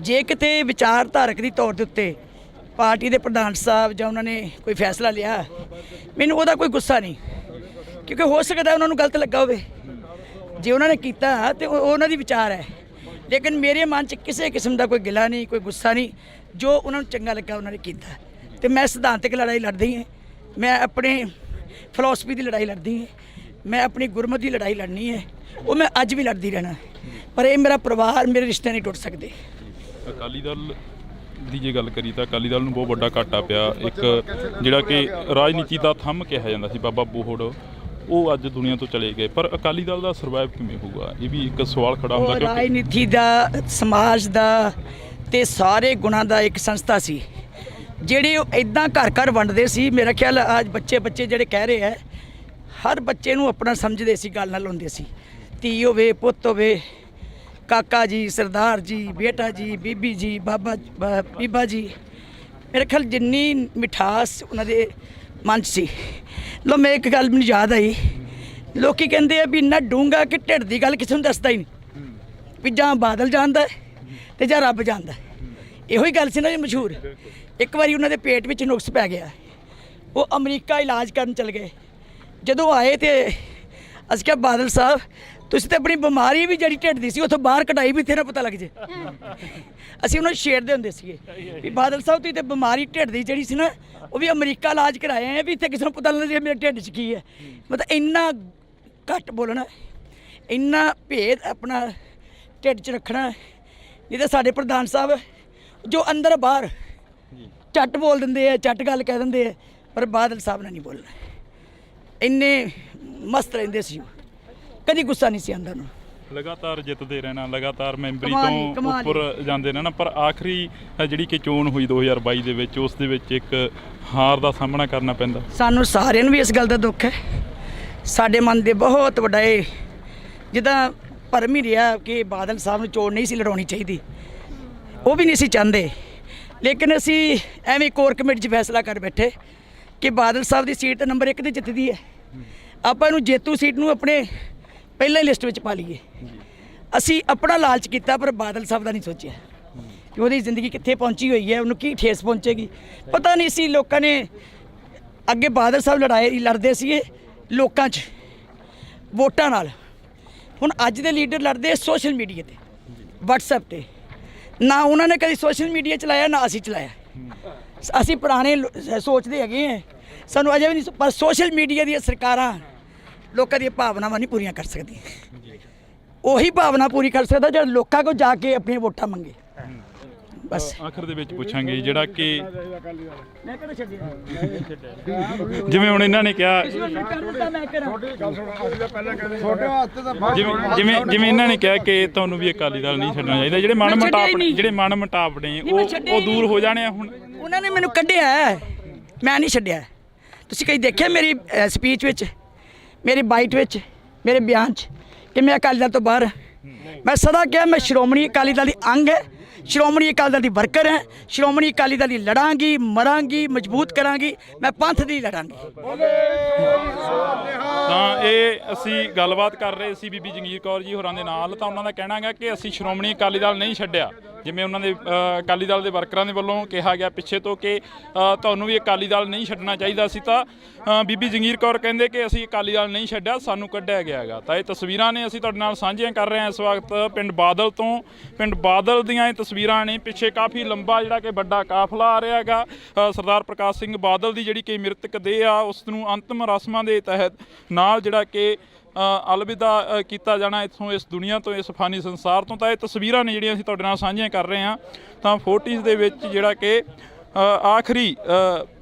ਜੇ ਕਿਤੇ ਵਿਚਾਰਧਾਰਕ ਦੀ ਤੌਰ ਦੇ ਉੱਤੇ ਪਾਰਟੀ ਦੇ ਪ੍ਰਧਾਨ ਸਾਹਿਬ ਜਾਂ ਉਹਨਾਂ ਨੇ ਕੋਈ ਫੈਸਲਾ ਲਿਆ, ਮੈਨੂੰ ਉਹਦਾ ਕੋਈ ਗੁੱਸਾ ਨਹੀਂ, ਕਿਉਂਕਿ ਹੋ ਸਕਦਾ ਉਹਨਾਂ ਨੂੰ ਗਲਤ ਲੱਗਾ ਹੋਵੇ। ਜੇ ਉਹਨਾਂ ਨੇ ਕੀਤਾ ਤੇ ਉਹਨਾਂ ਦੀ ਵਿਚਾਰ ਹੈ, ਲੇਕਿਨ ਮੇਰੇ ਮਨ 'ਚ ਕਿਸੇ ਕਿਸਮ ਦਾ ਕੋਈ ਗਿਲਾ ਨਹੀਂ, ਕੋਈ ਗੁੱਸਾ ਨਹੀਂ। ਜੋ ਉਹਨਾਂ ਨੂੰ ਚੰਗਾ ਲੱਗਾ ਉਹਨਾਂ ਨੇ ਕੀਤਾ। ਤੇ ਮੈਂ ਸਿਧਾਂਤਕ ਲੜਾਈ ਲੜਦੀ ਹਾਂ, ਮੈਂ ਆਪਣੇ ਫਿਲਾਸਫੀ ਦੀ ਲੜਾਈ ਲੜਦੀ ਹਾਂ, ਮੈਂ ਆਪਣੀ ਗੁਰਮਤਿ ਦੀ ਲੜਾਈ ਲੜਨੀ ਹੈ, ਉਹ ਮੈਂ ਅੱਜ ਵੀ ਲੜਦੀ ਰਹਿਣਾ। ਪਰ ਇਹ ਮੇਰਾ ਪਰਿਵਾਰ, ਮੇਰੇ ਰਿਸ਼ਤੇ ਨਹੀਂ ਟੁੱਟ ਸਕਦੇ। ਅਕਾਲੀ ਦਲ ਦੀ ਜੇ ਗੱਲ ਕਰੀ ਤਾਂ ਅਕਾਲੀ ਦਲ ਨੂੰ ਬਹੁਤ ਵੱਡਾ ਘਾਟਾ ਪਿਆ। ਇੱਕ ਜਿਹੜਾ ਕਿ ਰਾਜਨੀਤੀ ਦਾ ਥੰਮ ਕਿਹਾ ਜਾਂਦਾ ਸੀ ਬਾਬਾ ਬੋਹੜ, ਉਹ ਅੱਜ ਦੁਨੀਆ ਤੋਂ ਚਲੇ ਗਏ। ਪਰ ਅਕਾਲੀ ਦਲ ਦਾ ਸਰਵਾਈਵ ਕਿਵੇਂ ਹੋਊਗਾ, ਇਹ ਵੀ ਇੱਕ ਸਵਾਲ ਖੜਾ ਹੁੰਦਾ। ਕਿਉਂਕਿ ਰਾਜਨੀਤੀ ਦਾ, ਸਮਾਜ ਦਾ ਤੇ ਸਾਰੇ ਗੁਣਾਂ ਦਾ ਇੱਕ ਸੰਸਥਾ ਸੀ, ਜਿਹੜੇ ਉਹ ਇਦਾਂ ਘਰ ਘਰ ਵੰਡਦੇ ਸੀ। ਮੇਰਾ ਖਿਆਲ ਅੱਜ ਬੱਚੇ ਜਿਹੜੇ ਕਹਿ ਰਹੇ ਹੈ, ਹਰ ਬੱਚੇ ਨੂੰ ਆਪਣਾ ਸਮਝਦੇ ਸੀ, ਗੱਲ ਨਾਲ ਹੁੰਦੇ ਸੀ। ਧੀ ਹੋਵੇ, ਪੁੱਤ ਹੋਵੇ, ਕਾਕਾ ਜੀ, ਸਰਦਾਰ ਜੀ, ਬੇਟਾ ਜੀ, ਬੀਬੀ ਜੀ, ਬੀਬਾ ਜੀ। ਮੇਰੇ ਖਿਆਲ ਜਿੰਨੀ ਮਿਠਾਸ ਉਹਨਾਂ ਦੇ ਮਨ 'ਚ ਸੀ। ਲੋ ਮੈਂ ਇੱਕ ਗੱਲ ਮੈਨੂੰ ਯਾਦ ਆਈ, ਲੋਕੀ ਕਹਿੰਦੇ ਆ ਵੀ ਇੰਨਾ ਡੂੰਘਾ ਕਿ ਢਿੱਡ ਦੀ ਗੱਲ ਕਿਸੇ ਨੂੰ ਦੱਸਦਾ ਹੀ ਨਹੀਂ, ਵੀ ਜਾਂ ਬਾਦਲ ਜਾਣਦਾ ਤੇ ਜਾਂ ਰੱਬ ਜਾਣਦਾ। ਇਹੋ ਹੀ ਗੱਲ ਸੀ ਨਾ ਜੀ ਮਸ਼ਹੂਰ। ਇੱਕ ਵਾਰੀ ਉਹਨਾਂ ਦੇ ਪੇਟ ਵਿੱਚ ਨੁਕਸ ਪੈ ਗਿਆ, ਉਹ ਅਮਰੀਕਾ ਇਲਾਜ ਕਰਨ ਚਲ ਗਏ। ਜਦੋਂ ਆਏ ਤੇ ਅਸੀਂ ਕਿਹਾ ਬਾਦਲ ਸਾਹਿਬ ਤੁਸੀਂ ਤਾਂ ਆਪਣੀ ਬਿਮਾਰੀ ਵੀ ਜਿਹੜੀ ਢਿੱਡ ਦੀ ਸੀ ਉੱਥੋਂ ਬਾਹਰ ਕਢਾਈ ਵੀ ਤੇਰਾ ਪਤਾ ਲੱਗ ਜੇ। ਅਸੀਂ ਉਹਨਾਂ ਨੂੰ ਛੇੜਦੇ ਹੁੰਦੇ ਸੀਗੇ ਵੀ ਬਾਦਲ ਸਾਹਿਬ ਤੁਸੀਂ ਤਾਂ ਬਿਮਾਰੀ ਢਿੱਡ ਦੀ ਜਿਹੜੀ ਸੀ ਨਾ, ਉਹ ਵੀ ਅਮਰੀਕਾ ਇਲਾਜ ਕਰਾਏ ਆ ਵੀ ਇੱਥੇ ਕਿਸੇ ਨੂੰ ਪਤਾ ਲੱਗ ਜੇ ਮੇਰੇ ਢਿੱਡ 'ਚ ਕੀ ਹੈ। ਮਤਲਬ ਇੰਨਾ ਘੱਟ ਬੋਲਣਾ, ਇੰਨਾ ਭੇਦ ਆਪਣਾ ਢਿੱਡ 'ਚ ਰੱਖਣਾ। ਨਹੀਂ ਤਾਂ ਸਾਡੇ ਪ੍ਰਧਾਨ ਸਾਹਿਬ ਜੋ ਅੰਦਰ ਬਾਹਰ ਝੱਟ ਬੋਲ ਦਿੰਦੇ ਆ, ਝੱਟ ਗੱਲ ਕਹਿ ਦਿੰਦੇ ਆ, ਪਰ ਬਾਦਲ ਸਾਹਿਬ ਨੇ ਨਹੀਂ ਬੋਲਣਾ। ਇੰਨੇ ਮਸਤ ਰਹਿੰਦੇ ਸੀ, ਕਦੀ ਗੁੱਸਾ ਨਹੀਂ ਸੀ ਆਉਂਦਾ ਉਹਨੂੰ। ਲਗਾਤਾਰ ਜਿੱਤਦੇ ਰਹਿਣਾ, ਲਗਾਤਾਰ ਮੈਂਬਰੀ ਤੋਂ ਉੱਪਰ ਜਾਂਦੇ ਰਹਿਣਾ। ਪਰ ਆਖਰੀ ਜਿਹੜੀ ਕਿ ਚੋਣ ਹੋਈ 2022 ਦੇ ਵਿੱਚ, ਉਸ ਦੇ ਵਿੱਚ ਇੱਕ ਹਾਰ ਦਾ ਸਾਹਮਣਾ ਕਰਨਾ ਪੈਂਦਾ। ਸਾਨੂੰ ਸਾਰਿਆਂ ਨੂੰ ਵੀ ਇਸ ਗੱਲ ਦਾ ਦੁੱਖ ਹੈ। ਸਾਡੇ ਮਨ ਦੇ ਬਹੁਤ ਵੱਡਾ ਇਹ ਜਿੱਦਾਂ ਭਰਮ ਹੀ ਰਿਹਾ ਕਿ ਬਾਦਲ ਸਾਹਿਬ ਨੂੰ ਚੋਣ ਨਹੀਂ ਸੀ ਲੜਾਉਣੀ ਚਾਹੀਦੀ, ਉਹ ਵੀ ਨਹੀਂ ਸੀ ਚਾਹੁੰਦੇ। ਲੇਕਿਨ ਅਸੀਂ ਐਵੇਂ ਕੋਰ ਕਮੇਟੀ 'ਚ ਫੈਸਲਾ ਕਰ ਬੈਠੇ ਕਿ ਬਾਦਲ ਸਾਹਿਬ ਦੀ ਸੀਟ ਨੰਬਰ 1 'ਤੇ ਜਿੱਤਦੀ ਹੈ, ਆਪਾਂ ਇਹਨੂੰ ਜੇਤੂ ਸੀਟ ਨੂੰ ਆਪਣੇ ਪਹਿਲਾਂ ਹੀ ਲਿਸਟ ਵਿੱਚ ਪਾ ਲਈਏ। ਅਸੀਂ ਆਪਣਾ ਲਾਲਚ ਕੀਤਾ, ਪਰ ਬਾਦਲ ਸਾਹਿਬ ਦਾ ਨਹੀਂ ਸੋਚਿਆ ਕਿ ਉਹਦੀ ਜ਼ਿੰਦਗੀ ਕਿੱਥੇ ਪਹੁੰਚੀ ਹੋਈ ਹੈ, ਉਹਨੂੰ ਕੀ ਠੇਸ ਪਹੁੰਚੇਗੀ। ਪਤਾ ਨਹੀਂ ਸੀ ਲੋਕਾਂ ਨੇ ਅੱਗੇ ਬਾਦਲ ਸਾਹਿਬ ਲੜਦੇ ਸੀਗੇ ਲੋਕਾਂ 'ਚ ਵੋਟਾਂ ਨਾਲ। ਹੁਣ ਅੱਜ ਦੇ ਲੀਡਰ ਲੜਦੇ ਸੋਸ਼ਲ ਮੀਡੀਆ 'ਤੇ, ਵਟਸਐਪ 'ਤੇ। ਨਾ ਉਹਨਾਂ ਨੇ ਕਦੀ ਸੋਸ਼ਲ ਮੀਡੀਆ ਚਲਾਇਆ, ਨਾ ਅਸੀਂ ਚਲਾਇਆ। ਅਸੀਂ ਪੁਰਾਣੇ ਸੋਚਦੇ ਹੈਗੇ ਹਾਂ, ਸਾਨੂੰ ਅਜੇ ਵੀ ਨਹੀਂ। ਪਰ ਸੋਸ਼ਲ ਮੀਡੀਆ ਦੀਆਂ ਸਰਕਾਰਾਂ ਲੋਕਾਂ ਦੀਆਂ ਭਾਵਨਾਵਾਂ ਨਹੀਂ ਪੂਰੀਆਂ ਕਰ ਸਕਦੀਆਂ। ਉਹੀ ਭਾਵਨਾ ਪੂਰੀ ਕਰ ਸਕਦਾ ਜਿਹੜਾ ਲੋਕਾਂ ਕੋਲ ਜਾ ਕੇ ਆਪਣੀਆਂ ਵੋਟਾਂ ਮੰਗੇ। ਬਸ ਆਖਰ ਦੇ ਵਿੱਚ ਪੁੱਛਾਂਗੇ ਜਿਹੜਾ ਕਿ ਜਿਵੇਂ ਹੁਣ ਇਹਨਾਂ ਨੇ ਕਿਹਾ, ਜਿਵੇਂ ਇਹਨਾਂ ਨੇ ਕਿਹਾ ਕਿ ਤੁਹਾਨੂੰ ਵੀ ਅਕਾਲੀ ਦਲ ਨਹੀਂ ਛੱਡਣਾ ਚਾਹੀਦਾ। ਜਿਹੜੇ ਮਨ ਮੁਟਾਵ ਨੇ ਉਹ ਦੂਰ ਹੋ ਜਾਣੇ ਆ। ਹੁਣ ਉਹਨਾਂ ਨੇ ਮੈਨੂੰ ਕੱਢਿਆ, ਮੈਂ ਨਹੀਂ ਛੱਡਿਆ। ਤੁਸੀਂ ਕਈ ਦੇਖਿਆ ਮੇਰੀ ਸਪੀਚ ਵਿੱਚ, ਮੇਰੀ ਬਾਈਟ ਵਿੱਚ, ਮੇਰੇ ਬਿਆਨ 'ਚ ਕਿ ਮੈਂ ਅਕਾਲੀ ਦਲ ਤੋਂ ਬਾਹਰ। ਮੈਂ ਸਦਾ ਕਿਹਾ ਮੈਂ ਸ਼੍ਰੋਮਣੀ ਅਕਾਲੀ ਦਲ ਦੀ ਅੰਗ ਹੈ, ਸ਼੍ਰੋਮਣੀ ਅਕਾਲੀ ਦਲ ਦੀ ਵਰਕਰ ਹੈ, ਸ਼੍ਰੋਮਣੀ ਅਕਾਲੀ ਦਲ ਦੀ ਲੜਾਂਗੀ, ਮਰਾਂਗੀ, ਮਜ਼ਬੂਤ ਕਰਾਂਗੀ, ਮੈਂ ਪੰਥ ਦੀ ਲੜਾਂਗੀ। ਤਾਂ ਇਹ ਅਸੀਂ ਗੱਲਬਾਤ ਕਰ ਰਹੇ ਸੀ ਬੀਬੀ ਜੰਗੀਰ ਕੌਰ ਜੀ ਹੋਰਾਂ ਦੇ ਨਾਲ। ਤਾਂ ਉਹਨਾਂ ਦਾ ਕਹਿਣਾ ਹੈਗਾ ਕਿ ਅਸੀਂ ਸ਼੍ਰੋਮਣੀ ਅਕਾਲੀ ਦਲ ਨਹੀਂ ਛੱਡਿਆ, ਜਿਵੇਂ ਉਹਨਾਂ ਦੇ ਅਕਾਲੀ ਦਲ ਦੇ ਵਰਕਰਾਂ ਦੇ ਵੱਲੋਂ ਕਿਹਾ ਗਿਆ ਪਿੱਛੇ ਤੋਂ ਕਿ ਤੁਹਾਨੂੰ ਵੀ ਅਕਾਲੀ ਦਲ ਨਹੀਂ ਛੱਡਣਾ ਚਾਹੀਦਾ ਸੀ। ਤਾਂ ਬੀਬੀ ਜੰਗੀਰ ਕੌਰ ਕਹਿੰਦੇ ਕਿ ਅਸੀਂ ਅਕਾਲੀ ਦਲ ਨਹੀਂ ਛੱਡਿਆ, ਸਾਨੂੰ ਕੱਢਿਆ ਗਿਆ ਹੈਗਾ। ਤਾਂ ਇਹ ਤਸਵੀਰਾਂ ਨੇ ਅਸੀਂ ਤੁਹਾਡੇ ਨਾਲ ਸਾਂਝੀਆਂ ਕਰ ਰਹੇ ਹਾਂ ਇਸ ਵਕਤ ਪਿੰਡ ਬਾਦਲ ਤੋਂ। ਪਿੰਡ ਬਾਦਲ ਦੀਆਂ ਇਹ ਤਸਵੀਰਾਂ ਨੇ, ਪਿੱਛੇ ਕਾਫੀ ਲੰਬਾ ਜਿਹੜਾ ਕਿ ਵੱਡਾ ਕਾਫਲਾ ਆ ਰਿਹਾ ਹੈਗਾ। ਸਰਦਾਰ ਪ੍ਰਕਾਸ਼ ਸਿੰਘ ਬਾਦਲ ਦੀ ਜਿਹੜੀ ਕਿ ਮ੍ਰਿਤਕ ਦੇਹ ਆ, ਉਸ ਨੂੰ ਅੰਤਮ ਰਸਮਾਂ ਦੇ ਤਹਿਤ ਨਾਲ ਜਿਹੜਾ ਕਿ ਅਲਵਿਦਾ ਕੀਤਾ ਜਾਣਾ ਇੱਥੋਂ, ਇਸ ਦੁਨੀਆ ਤੋਂ, ਇਸ ਫਾਨੀ ਸੰਸਾਰ ਤੋਂ। ਤਾਂ ਇਹ ਤਸਵੀਰਾਂ ਨੇ ਜਿਹੜੀਆਂ ਅਸੀਂ ਤੁਹਾਡੇ ਨਾਲ ਸਾਂਝੀਆਂ ਕਰ ਰਹੇ ਹਾਂ। ਤਾਂ 40s ਦੇ ਵਿੱਚ ਜਿਹੜਾ ਕਿ ਆਖਰੀ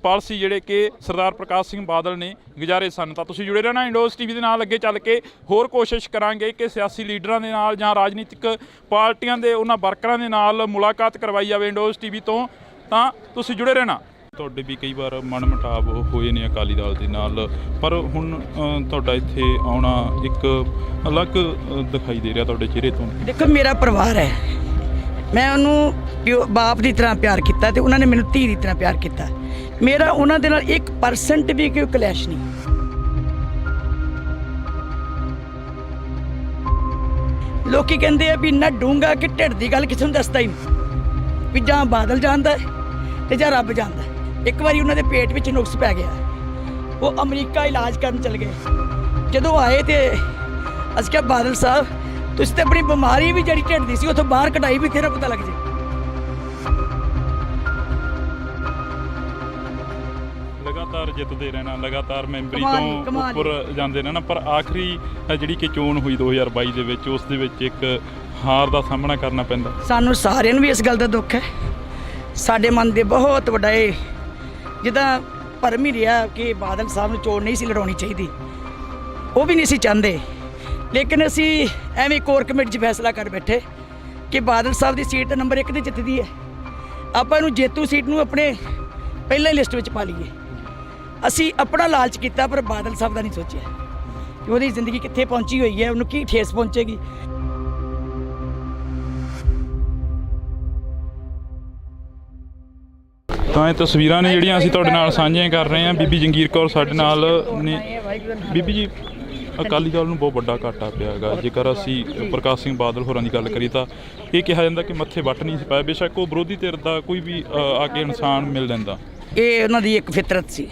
ਪਾਲਸੀ ਜਿਹੜੇ ਕਿ ਸਰਦਾਰ ਪ੍ਰਕਾਸ਼ ਸਿੰਘ ਬਾਦਲ ਨੇ ਗੁਜ਼ਾਰੇ ਸਨ। ਤਾਂ ਤੁਸੀਂ ਜੁੜੇ ਰਹਿਣਾ ਇੰਡੋਜ਼ ਟੀਵੀ ਦੇ ਨਾਲ। ਅੱਗੇ ਚੱਲ ਕੇ ਹੋਰ ਕੋਸ਼ਿਸ਼ ਕਰਾਂਗੇ ਕਿ ਸਿਆਸੀ ਲੀਡਰਾਂ ਦੇ ਨਾਲ ਜਾਂ ਰਾਜਨੀਤਿਕ ਪਾਰਟੀਆਂ ਦੇ ਉਹਨਾਂ ਵਰਕਰਾਂ ਦੇ ਨਾਲ ਮੁਲਾਕਾਤ ਕਰਵਾਈ ਜਾਵੇ ਇੰਡੋਜ਼ ਟੀਵੀ ਤੋਂ। ਤਾਂ ਤੁਸੀਂ ਜੁੜੇ ਰਹਿਣਾ। ਤੁਹਾਡੇ ਵੀ ਕਈ ਵਾਰ ਮਨ ਮੁਟਾਵ ਹੋਏ ਨੇ ਅਕਾਲੀ ਦਲ ਦੇ ਨਾਲ, ਪਰ ਹੁਣ ਤੁਹਾਡਾ ਇੱਥੇ ਆਉਣਾ ਇੱਕ ਅਲੱਗ ਦਿਖਾਈ ਦੇ ਰਿਹਾ ਤੁਹਾਡੇ ਚਿਹਰੇ ਤੋਂ। ਦੇਖੋ ਮੇਰਾ ਪਰਿਵਾਰ ਹੈ, ਮੈਂ ਉਹਨੂੰ ਬਾਪ ਦੀ ਤਰ੍ਹਾਂ ਪਿਆਰ ਕੀਤਾ ਤੇ ਉਹਨਾਂ ਨੇ ਮੈਨੂੰ ਧੀ ਦੀ ਤਰ੍ਹਾਂ ਪਿਆਰ ਕੀਤਾ। ਮੇਰਾ ਉਹਨਾਂ ਦੇ ਨਾਲ 1% ਵੀ ਕੋਈ ਕਲੈਸ਼ ਨਹੀਂ। ਲੋਕੀ ਕਹਿੰਦੇ ਆ ਵੀ ਇੰਨਾ ਡੂੰਘਾ ਕਿ ਢਿੱਡ ਦੀ ਗੱਲ ਕਿਸੇ ਨੂੰ ਦੱਸਦਾ ਹੀ ਨਹੀਂ, ਵੀ ਜਾਂ ਬਾਦਲ ਜਾਣਦਾ ਤੇ ਜਾਂ ਰੱਬ ਜਾਣਦਾ। ਇੱਕ ਵਾਰੀ ਉਹਨਾਂ ਦੇ ਪੇਟ ਵਿੱਚ ਨੁਕਸ ਪੈ ਗਿਆ, ਉਹ ਅਮਰੀਕਾ ਇਲਾਜ ਕਰਨ ਚਲ ਗਏ। ਜਦੋਂ ਆਏ ਤੇ ਅਸੀਂ ਕਿਹਾ ਬਾਦਲ ਸਾਹਿਬ ਤੁਸੀਂ ਤੇ ਆਪਣੀ ਬਿਮਾਰੀ ਵੀ ਜਿਹੜੀ ਢਿੱਡ ਦੀ ਸੀ ਉੱਥੋਂ ਬਾਹਰ ਕਢਾਈ ਵੀ ਤੇਰਾ ਪਤਾ ਲੱਗ ਜੇ। ਲਗਾਤਾਰ ਜਿੱਤਦੇ ਰਹਿਣਾ, ਲਗਾਤਾਰ ਮੈਂਬਰੀ ਕਮਾਲ ਹੀ, ਤੋਂ ਕਮਾਲ ਹੀ। ਉੱਪਰ ਜਾਂਦੇ ਰਹਿਣਾ, ਪਰ ਆਖਰੀ ਜਿਹੜੀ ਕਿ ਚੋਣ ਹੋਈ 2022 ਦੇ ਵਿੱਚ, ਉਸ ਦੇ ਵਿੱਚ ਇੱਕ ਹਾਰ ਦਾ ਸਾਹਮਣਾ ਕਰਨਾ ਪੈਂਦਾ। ਸਾਨੂੰ ਸਾਰਿਆਂ ਨੂੰ ਵੀ ਇਸ ਗੱਲ ਦਾ ਦੁੱਖ ਹੈ। ਸਾਡੇ ਮਨ ਦੇ ਬਹੁਤ ਵੱਡਾ ਇਹ ਜਿੱਦਾਂ ਭਰਮ ਹੀ ਰਿਹਾ ਕਿ ਬਾਦਲ ਸਾਹਿਬ ਨੂੰ ਚੋਣ ਨਹੀਂ ਸੀ ਲੜਾਉਣੀ ਚਾਹੀਦੀ, ਉਹ ਵੀ ਨਹੀਂ ਸੀ ਚਾਹੁੰਦੇ, ਲੇਕਿਨ ਅਸੀਂ ਐਵੇਂ ਕੋਰ ਕਮੇਟੀ 'ਚ ਫੈਸਲਾ ਕਰ ਬੈਠੇ ਕਿ ਬਾਦਲ ਸਾਹਿਬ ਦੀ ਸੀਟ ਨੰਬਰ 1 ਤੇ ਜਿੱਤਦੀ ਹੈ, ਆਪਾਂ ਇਹਨੂੰ ਜੇਤੂ ਸੀਟ ਨੂੰ ਆਪਣੇ ਪਹਿਲਾਂ ਹੀ ਲਿਸਟ ਵਿੱਚ ਪਾ ਲਈਏ। ਅਸੀਂ ਆਪਣਾ ਲਾਲਚ ਕੀਤਾ ਪਰ ਬਾਦਲ ਸਾਹਿਬ ਦਾ ਨਹੀਂ ਸੋਚਿਆ ਕਿ ਉਹਦੀ ਜ਼ਿੰਦਗੀ ਕਿੱਥੇ ਪਹੁੰਚੀ ਹੋਈ ਹੈ, ਉਹਨੂੰ ਕੀ ਠੇਸ ਪਹੁੰਚੇਗੀ। ਤਾਂ ਇਹ ਤਸਵੀਰਾਂ ਨੇ ਜਿਹੜੀਆਂ ਅਸੀਂ ਤੁਹਾਡੇ ਨਾਲ ਸਾਂਝੀਆਂ ਕਰ ਰਹੇ ਹਾਂ। ਬੀਬੀ ਜੰਗੀਰ ਕੌਰ ਸਾਡੇ ਨਾਲ ਨੇ। ਬੀਬੀ ਜੀ, ਅਕਾਲੀ ਦਲ ਨੂੰ ਬਹੁਤ ਵੱਡਾ ਘਾਟਾ ਪਿਆ ਹੈਗਾ। ਜੇਕਰ ਅਸੀਂ ਪ੍ਰਕਾਸ਼ ਸਿੰਘ ਬਾਦਲ ਹੋਰਾਂ ਦੀ ਗੱਲ ਕਰੀਏ ਤਾਂ ਇਹ ਕਿਹਾ ਜਾਂਦਾ ਕਿ ਮੱਥੇ ਵੱਟ ਨਹੀਂ ਸੀ ਪਾਇਆ, ਬੇਸ਼ੱਕ ਉਹ ਵਿਰੋਧੀ ਧਿਰ ਦਾ ਕੋਈ ਵੀ ਆ ਕੇ ਇਨਸਾਨ ਮਿਲ ਲੈਂਦਾ। ਇਹ ਉਹਨਾਂ ਦੀ ਇੱਕ ਫਿਤਰਤ ਸੀ,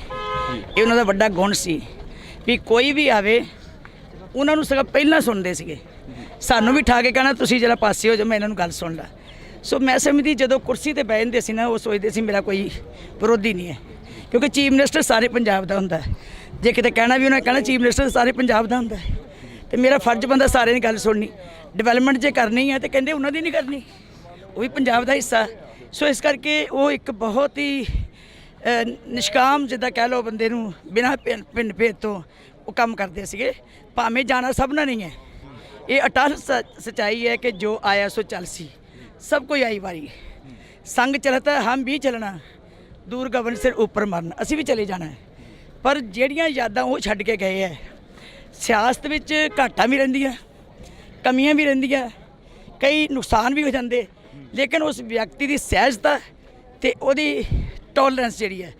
ਇਹ ਉਹਨਾਂ ਦਾ ਵੱਡਾ ਗੁਣ ਸੀ ਵੀ ਕੋਈ ਵੀ ਆਵੇ ਉਹਨਾਂ ਨੂੰ ਸਗੋਂ ਪਹਿਲਾਂ ਸੁਣਦੇ ਸੀਗੇ, ਸਾਨੂੰ ਵੀ ਠਾ ਕੇ ਕਹਿਣਾ ਤੁਸੀਂ ਜਰਾ ਪਾਸੇ ਹੋ ਜਾਓ, ਮੈਂ ਇਹਨਾਂ ਨੂੰ ਗੱਲ ਸੁਣ ਲਾ। ਸੋ ਮੈਂ ਸਮਝਦੀ ਜਦੋਂ ਕੁਰਸੀ ਤੇ ਬਹਿ ਜਾਂਦੇ ਸੀ ਨਾ, ਉਹ ਸੋਚਦੇ ਸੀ ਮੇਰਾ ਕੋਈ ਵਿਰੋਧੀ ਨਹੀਂ ਹੈ, ਕਿਉਂਕਿ ਚੀਫ ਮਿਨਿਸਟਰ ਸਾਰੇ ਪੰਜਾਬ ਦਾ ਹੁੰਦਾ ਹੈ। ਜੇ ਕਿਤੇ ਕਹਿਣਾ ਵੀ ਉਹਨਾਂ ਕਹਿਣਾ ਚੀਫ ਮਿਨਿਸਟਰ ਸਾਰੇ ਪੰਜਾਬ ਦਾ ਹੁੰਦਾ ਹੈ, ਤੇ ਮੇਰਾ ਫਰਜ਼ ਬੰਦਾ ਸਾਰਿਆਂ ਦੀ ਗੱਲ ਸੁਣਨੀ। ਡਿਵੈਲਪਮੈਂਟ ਜੇ ਕਰਨੀ ਹੈ ਤੇ ਕਹਿੰਦੇ ਉਹਨਾਂ ਦੀ ਨਹੀਂ ਕਰਨੀ, ਉਹ ਵੀ ਪੰਜਾਬ ਦਾ ਹਿੱਸਾ। ਸੋ ਇਸ ਕਰਕੇ ਉਹ ਇੱਕ ਬਹੁਤ ਹੀ ਨਿਸ਼ਕਾਮ ਜਿੱਦਾਂ ਕਹਿ ਲਓ ਬੰਦੇ ਨੂੰ ਬਿਨਾਂ ਪਿੰਡ ਭੇਦ ਤੋਂ ਉਹ ਕੰਮ ਕਰਦੇ ਸੀਗੇ। ਭਾਵੇਂ ਜਾਣਾ ਸਭ ਨਾਲ ਨਹੀਂ ਹੈ, ਇਹ ਅਟਲ ਸੱਚਾਈ ਹੈ ਕਿ ਜੋ ਆਇਆ ਸੋ ਚੱਲ ਸੀ, ਸਭ ਕੋਈ ਆਈ ਵਾਰੀ। ਸੰਗ ਚਲਤਾ ਹਮ ਵੀ ਚਲਣਾ, ਦੂਰ ਗਗਨ ਸਿਰ ਉੱਪਰ ਮਰਨ, ਅਸੀਂ ਵੀ ਚਲੇ ਜਾਣਾ ਹੈ। ਪਰ ਜਿਹੜੀਆਂ ਯਾਦਾਂ ਉਹ ਛੱਡ ਕੇ ਗਏ ਹੈ, ਸਿਆਸਤ ਵਿੱਚ ਘਾਟਾਂ ਵੀ ਰਹਿੰਦੀਆਂ, ਕਮੀਆਂ ਵੀ ਰਹਿੰਦੀਆਂ, ਕਈ ਨੁਕਸਾਨ ਵੀ ਹੋ ਜਾਂਦੇ, ਲੇਕਿਨ ਉਸ ਵਿਅਕਤੀ ਦੀ ਸਹਿਜਤਾ ਤੇ ਉਹਦੀ ਟੋਲਰੈਂਸ ਜਿਹੜੀ ਹੈ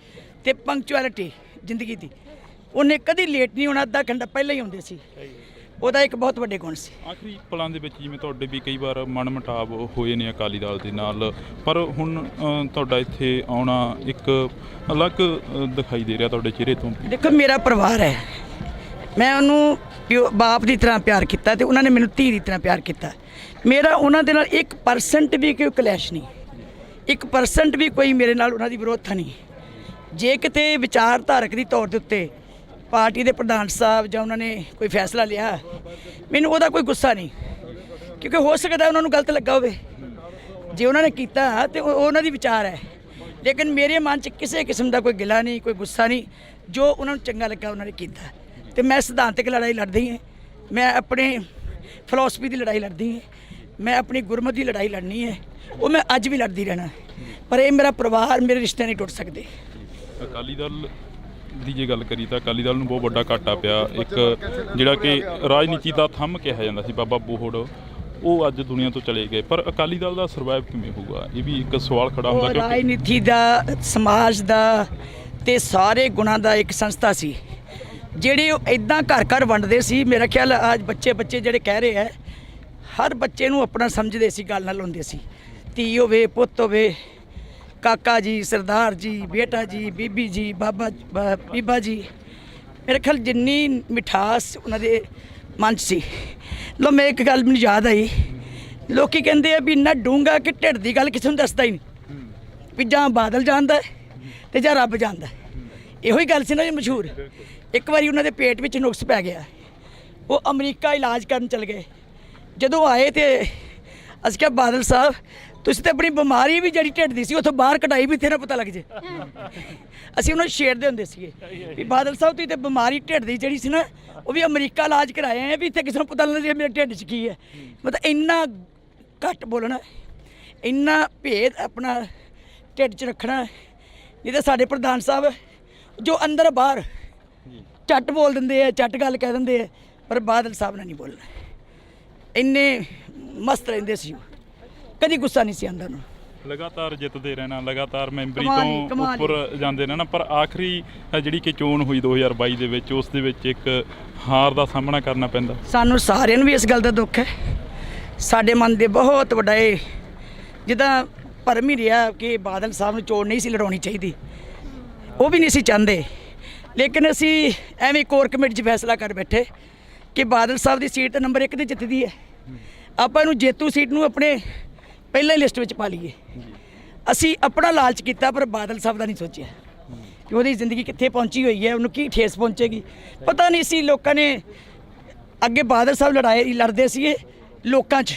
ਤੇ ਪੰਕਚੁਅਲਿਟੀ ਜ਼ਿੰਦਗੀ ਦੀ, ਉਹਨੇ ਕਦੀ ਲੇਟ ਨਹੀਂ ਹੋਣਾ, ਅੱਧਾ ਘੰਟਾ ਪਹਿਲਾਂ ਹੀ ਆਉਂਦੇ ਸੀ, ਉਹਦਾ ਇੱਕ ਬਹੁਤ ਵੱਡੇ ਗੁਣ ਸੀ। ਆਖਰੀ ਪਲਾਂ ਦੇ ਵਿੱਚ ਜਿਵੇਂ ਤੁਹਾਡੇ ਵੀ ਕਈ ਵਾਰ ਮਨਮੁਟਾਵ ਹੋਏ ਨੇ ਅਕਾਲੀ ਦਲ ਦੇ ਨਾਲ, ਪਰ ਹੁਣ ਤੁਹਾਡਾ ਇੱਥੇ ਆਉਣਾ ਇੱਕ ਅਲੱਗ ਦਿਖਾਈ ਦੇ ਰਿਹਾ ਤੁਹਾਡੇ ਚਿਹਰੇ ਤੋਂ। ਦੇਖੋ ਮੇਰਾ ਪਰਿਵਾਰ ਹੈ, ਮੈਂ ਉਹਨੂੰ ਬਾਪ ਦੀ ਤਰ੍ਹਾਂ ਪਿਆਰ ਕੀਤਾ ਤੇ ਉਹਨਾਂ ਨੇ ਮੈਨੂੰ ਧੀ ਦੀ ਤਰ੍ਹਾਂ ਪਿਆਰ ਕੀਤਾ। ਮੇਰਾ ਉਹਨਾਂ ਦੇ ਨਾਲ 1% ਵੀ ਕੋਈ ਕਲੈਸ਼ ਨਹੀਂ, 1% ਵੀ ਕੋਈ ਮੇਰੇ ਨਾਲ ਉਹਨਾਂ ਦੀ ਵਿਰੋਧਤਾ ਨਹੀਂ। ਜੇ ਕਿਤੇ ਵਿਚਾਰਧਾਰਕ ਦੀ ਤੌਰ ਦੇ ਉੱਤੇ ਪਾਰਟੀ ਦੇ ਪ੍ਰਧਾਨ ਸਾਹਿਬ ਜਾਂ ਉਹਨਾਂ ਨੇ ਕੋਈ ਫੈਸਲਾ ਲਿਆ, ਮੈਨੂੰ ਉਹਦਾ ਕੋਈ ਗੁੱਸਾ ਨਹੀਂ, ਕਿਉਂਕਿ ਹੋ ਸਕਦਾ ਉਹਨਾਂ ਨੂੰ ਗਲਤ ਲੱਗਾ ਹੋਵੇ। ਜੇ ਉਹਨਾਂ ਨੇ ਕੀਤਾ ਤੇ ਉਹਨਾਂ ਦੀ ਵਿਚਾਰ ਹੈ, ਲੇਕਿਨ ਮੇਰੇ ਮਨ 'ਚ ਕਿਸੇ ਕਿਸਮ ਦਾ ਕੋਈ ਗਿਲਾ ਨਹੀਂ, ਕੋਈ ਗੁੱਸਾ ਨਹੀਂ। ਜੋ ਉਹਨਾਂ ਨੂੰ ਚੰਗਾ ਲੱਗਾ ਉਹਨਾਂ ਨੇ ਕੀਤਾ, ਤੇ ਮੈਂ ਸਿਧਾਂਤਕ ਲੜਾਈ ਲੜਦੀ ਹਾਂ, ਮੈਂ ਆਪਣੇ ਫਿਲਾਸਫੀ ਦੀ ਲੜਾਈ ਲੜਦੀ ਹਾਂ, ਮੈਂ ਆਪਣੀ ਗੁਰਮਤ ਦੀ ਲੜਾਈ ਲੜਨੀ ਹੈ, ਉਹ ਮੈਂ ਅੱਜ ਵੀ ਲੜਦੀ ਰਹਿਣਾ। ਪਰ ਇਹ ਮੇਰਾ ਪਰਿਵਾਰ, ਮੇਰੇ ਰਿਸ਼ਤੇ ਨਹੀਂ ਟੁੱਟ ਸਕਦੇ। ਅਕਾਲੀ ਦਲ ਦੀ ਜੇ ਗੱਲ ਕਰੀ ਤਾਂ ਅਕਾਲੀ ਦਲ ਨੂੰ ਬਹੁਤ ਵੱਡਾ ਘਾਟਾ ਪਿਆ। ਇੱਕ ਜਿਹੜਾ ਕਿ ਰਾਜਨੀਤੀ ਦਾ ਥੰਮ ਕਿਹਾ ਜਾਂਦਾ ਸੀ ਬਾਬਾ ਬੋਹੜ, ਉਹ ਅੱਜ ਦੁਨੀਆ ਤੋਂ ਚਲੇ ਗਏ, ਪਰ ਅਕਾਲੀ ਦਲ ਦਾ ਸਰਵਾਈਵ ਕਿਵੇਂ ਹੋਊਗਾ, ਇਹ ਵੀ ਇੱਕ ਸਵਾਲ ਖੜਾ ਹੁੰਦਾ। ਕਿਉਂਕਿ ਰਾਜਨੀਤੀ ਦਾ, ਸਮਾਜ ਦਾ ਤੇ ਸਾਰੇ ਗੁਣਾਂ ਦਾ ਇੱਕ ਸੰਸਥਾ ਸੀ, ਜਿਹੜੇ ਉਹ ਇਦਾਂ ਘਰ ਘਰ ਵੰਡਦੇ ਸੀ। ਮੇਰਾ ਖਿਆਲ ਅੱਜ ਬੱਚੇ ਜਿਹੜੇ ਕਹਿ ਰਹੇ ਹੈ, ਹਰ ਬੱਚੇ ਨੂੰ ਆਪਣਾ ਸਮਝਦੇ ਸੀ, ਗੱਲ ਨਾਲ ਹੁੰਦੇ ਸੀ। ਧੀ ਹੋਵੇ, ਪੁੱਤ ਹੋਵੇ, ਕਾਕਾ ਜੀ, ਸਰਦਾਰ ਜੀ, ਬੇਟਾ ਜੀ, ਬੀਬੀ ਜੀ, ਬੀਬਾ ਜੀ, ਮੇਰੇ ਖਿਆਲ ਜਿੰਨੀ ਮਿਠਾਸ ਉਹਨਾਂ ਦੇ ਮਨ 'ਚ ਸੀ। ਲੋ ਮੈਂ ਇੱਕ ਗੱਲ ਮੈਨੂੰ ਯਾਦ ਆਈ, ਲੋਕੀ ਕਹਿੰਦੇ ਆ ਵੀ ਇੰਨਾ ਡੂੰਘਾ ਕਿ ਢਿੱਡ ਦੀ ਗੱਲ ਕਿਸੇ ਨੂੰ ਦੱਸਦਾ ਹੀ ਨਹੀਂ, ਵੀ ਜਾਂ ਬਾਦਲ ਜਾਣਦਾ ਤੇ ਜਾਂ ਰੱਬ ਜਾਣਦਾ। ਇਹੋ ਹੀ ਗੱਲ ਸੀ ਨਾ ਜੀ ਮਸ਼ਹੂਰ। ਇੱਕ ਵਾਰੀ ਉਹਨਾਂ ਦੇ ਪੇਟ ਵਿੱਚ ਨੁਕਸ ਪੈ ਗਿਆ, ਉਹ ਅਮਰੀਕਾ ਇਲਾਜ ਕਰਨ ਚਲ ਗਏ। ਜਦੋਂ ਆਏ ਤੇ ਅਸੀਂ ਕਿਹਾ ਬਾਦਲ ਸਾਹਿਬ ਤੁਸੀਂ ਤਾਂ ਆਪਣੀ ਬਿਮਾਰੀ ਵੀ ਜਿਹੜੀ ਢਿੱਡ ਦੀ ਸੀ ਉੱਥੋਂ ਬਾਹਰ ਕਢਾਈ ਵੀ ਤੇਰਾ ਪਤਾ ਲੱਗ ਜੇ। ਅਸੀਂ ਉਹਨਾਂ ਨੂੰ ਛੇੜਦੇ ਹੁੰਦੇ ਸੀਗੇ ਵੀ ਬਾਦਲ ਸਾਹਿਬ ਤੁਸੀਂ ਤਾਂ ਬਿਮਾਰੀ ਢਿੱਡ ਦੀ ਜਿਹੜੀ ਸੀ ਨਾ, ਉਹ ਵੀ ਅਮਰੀਕਾ ਇਲਾਜ ਕਰਾਏ ਆ, ਵੀ ਇੱਥੇ ਕਿਸੇ ਨੂੰ ਪਤਾ ਲੱਗ ਜੇ ਮੇਰੇ ਢਿੱਡ 'ਚ ਕੀ ਹੈ। ਮਤਲਬ ਇੰਨਾ ਘੱਟ ਬੋਲਣਾ, ਇੰਨਾ ਭੇਦ ਆਪਣਾ ਢਿੱਡ 'ਚ ਰੱਖਣਾ। ਨਹੀਂ ਤਾਂ ਸਾਡੇ ਪ੍ਰਧਾਨ ਸਾਹਿਬ ਜੋ ਅੰਦਰ ਬਾਹਰ ਝੱਟ ਬੋਲ ਦਿੰਦੇ ਆ, ਝੱਟ ਗੱਲ ਕਹਿ ਦਿੰਦੇ ਆ, ਪਰ ਬਾਦਲ ਸਾਹਿਬ ਨਾਲ ਨਹੀਂ ਬੋਲਣਾ। ਇੰਨੇ ਮਸਤ ਰਹਿੰਦੇ ਸੀ, ਕਦੀ ਗੁੱਸਾ ਨਹੀਂ ਸੀ ਆਉਂਦਾ ਉਹਨੂੰ। ਲਗਾਤਾਰ ਜਿੱਤਦੇ ਰਹਿਣਾ, ਲਗਾਤਾਰ ਮੈਂਬਰੀ ਕਮਾਲ ਹੀ, ਤੋਂ ਕਮਾਲ ਹੀ। ਉੱਪਰ ਜਾਂਦੇ ਰਹਿਣਾ, ਪਰ ਆਖਰੀ ਜਿਹੜੀ ਕਿ ਚੋਣ ਹੋਈ 2022 ਦੇ ਵਿੱਚ, ਉਸ ਦੇ ਵਿੱਚ ਇੱਕ ਹਾਰ ਦਾ ਸਾਹਮਣਾ ਕਰਨਾ ਪੈਂਦਾ। ਸਾਨੂੰ ਸਾਰਿਆਂ ਨੂੰ ਵੀ ਇਸ ਗੱਲ ਦਾ ਦੁੱਖ ਹੈ। ਸਾਡੇ ਮਨ ਦੇ ਬਹੁਤ ਵੱਡਾ ਇਹ ਜਿੱਦਾਂ ਭਰਮ ਹੀ ਰਿਹਾ ਕਿ ਬਾਦਲ ਸਾਹਿਬ ਨੂੰ ਚੋਣ ਨਹੀਂ ਸੀ ਲੜਾਉਣੀ ਚਾਹੀਦੀ, ਉਹ ਵੀ ਨਹੀਂ ਸੀ ਚਾਹੁੰਦੇ, ਲੇਕਿਨ ਅਸੀਂ ਐਵੇਂ ਕੋਰ ਕਮੇਟੀ 'ਚ ਫੈਸਲਾ ਕਰ ਬੈਠੇ ਕਿ ਬਾਦਲ ਸਾਹਿਬ ਦੀ ਸੀਟ ਨੰਬਰ 1 ਤੇ ਜਿੱਤਦੀ ਹੈ, ਆਪਾਂ ਇਹਨੂੰ ਜੇਤੂ ਸੀਟ ਨੂੰ ਆਪਣੇ ਪਹਿਲਾਂ ਹੀ ਲਿਸਟ ਵਿੱਚ ਪਾ ਲਈਏ। ਅਸੀਂ ਆਪਣਾ ਲਾਲਚ ਕੀਤਾ ਪਰ ਬਾਦਲ ਸਾਹਿਬ ਦਾ ਨਹੀਂ ਸੋਚਿਆ ਕਿ ਉਹਦੀ ਜ਼ਿੰਦਗੀ ਕਿੱਥੇ ਪਹੁੰਚੀ ਹੋਈ ਹੈ, ਉਹਨੂੰ ਕੀ ਠੇਸ ਪਹੁੰਚੇਗੀ। ਪਤਾ ਨਹੀਂ ਸੀ ਲੋਕਾਂ ਨੇ ਅੱਗੇ ਬਾਦਲ ਸਾਹਿਬ ਲੜਦੇ ਸੀਗੇ ਲੋਕਾਂ 'ਚ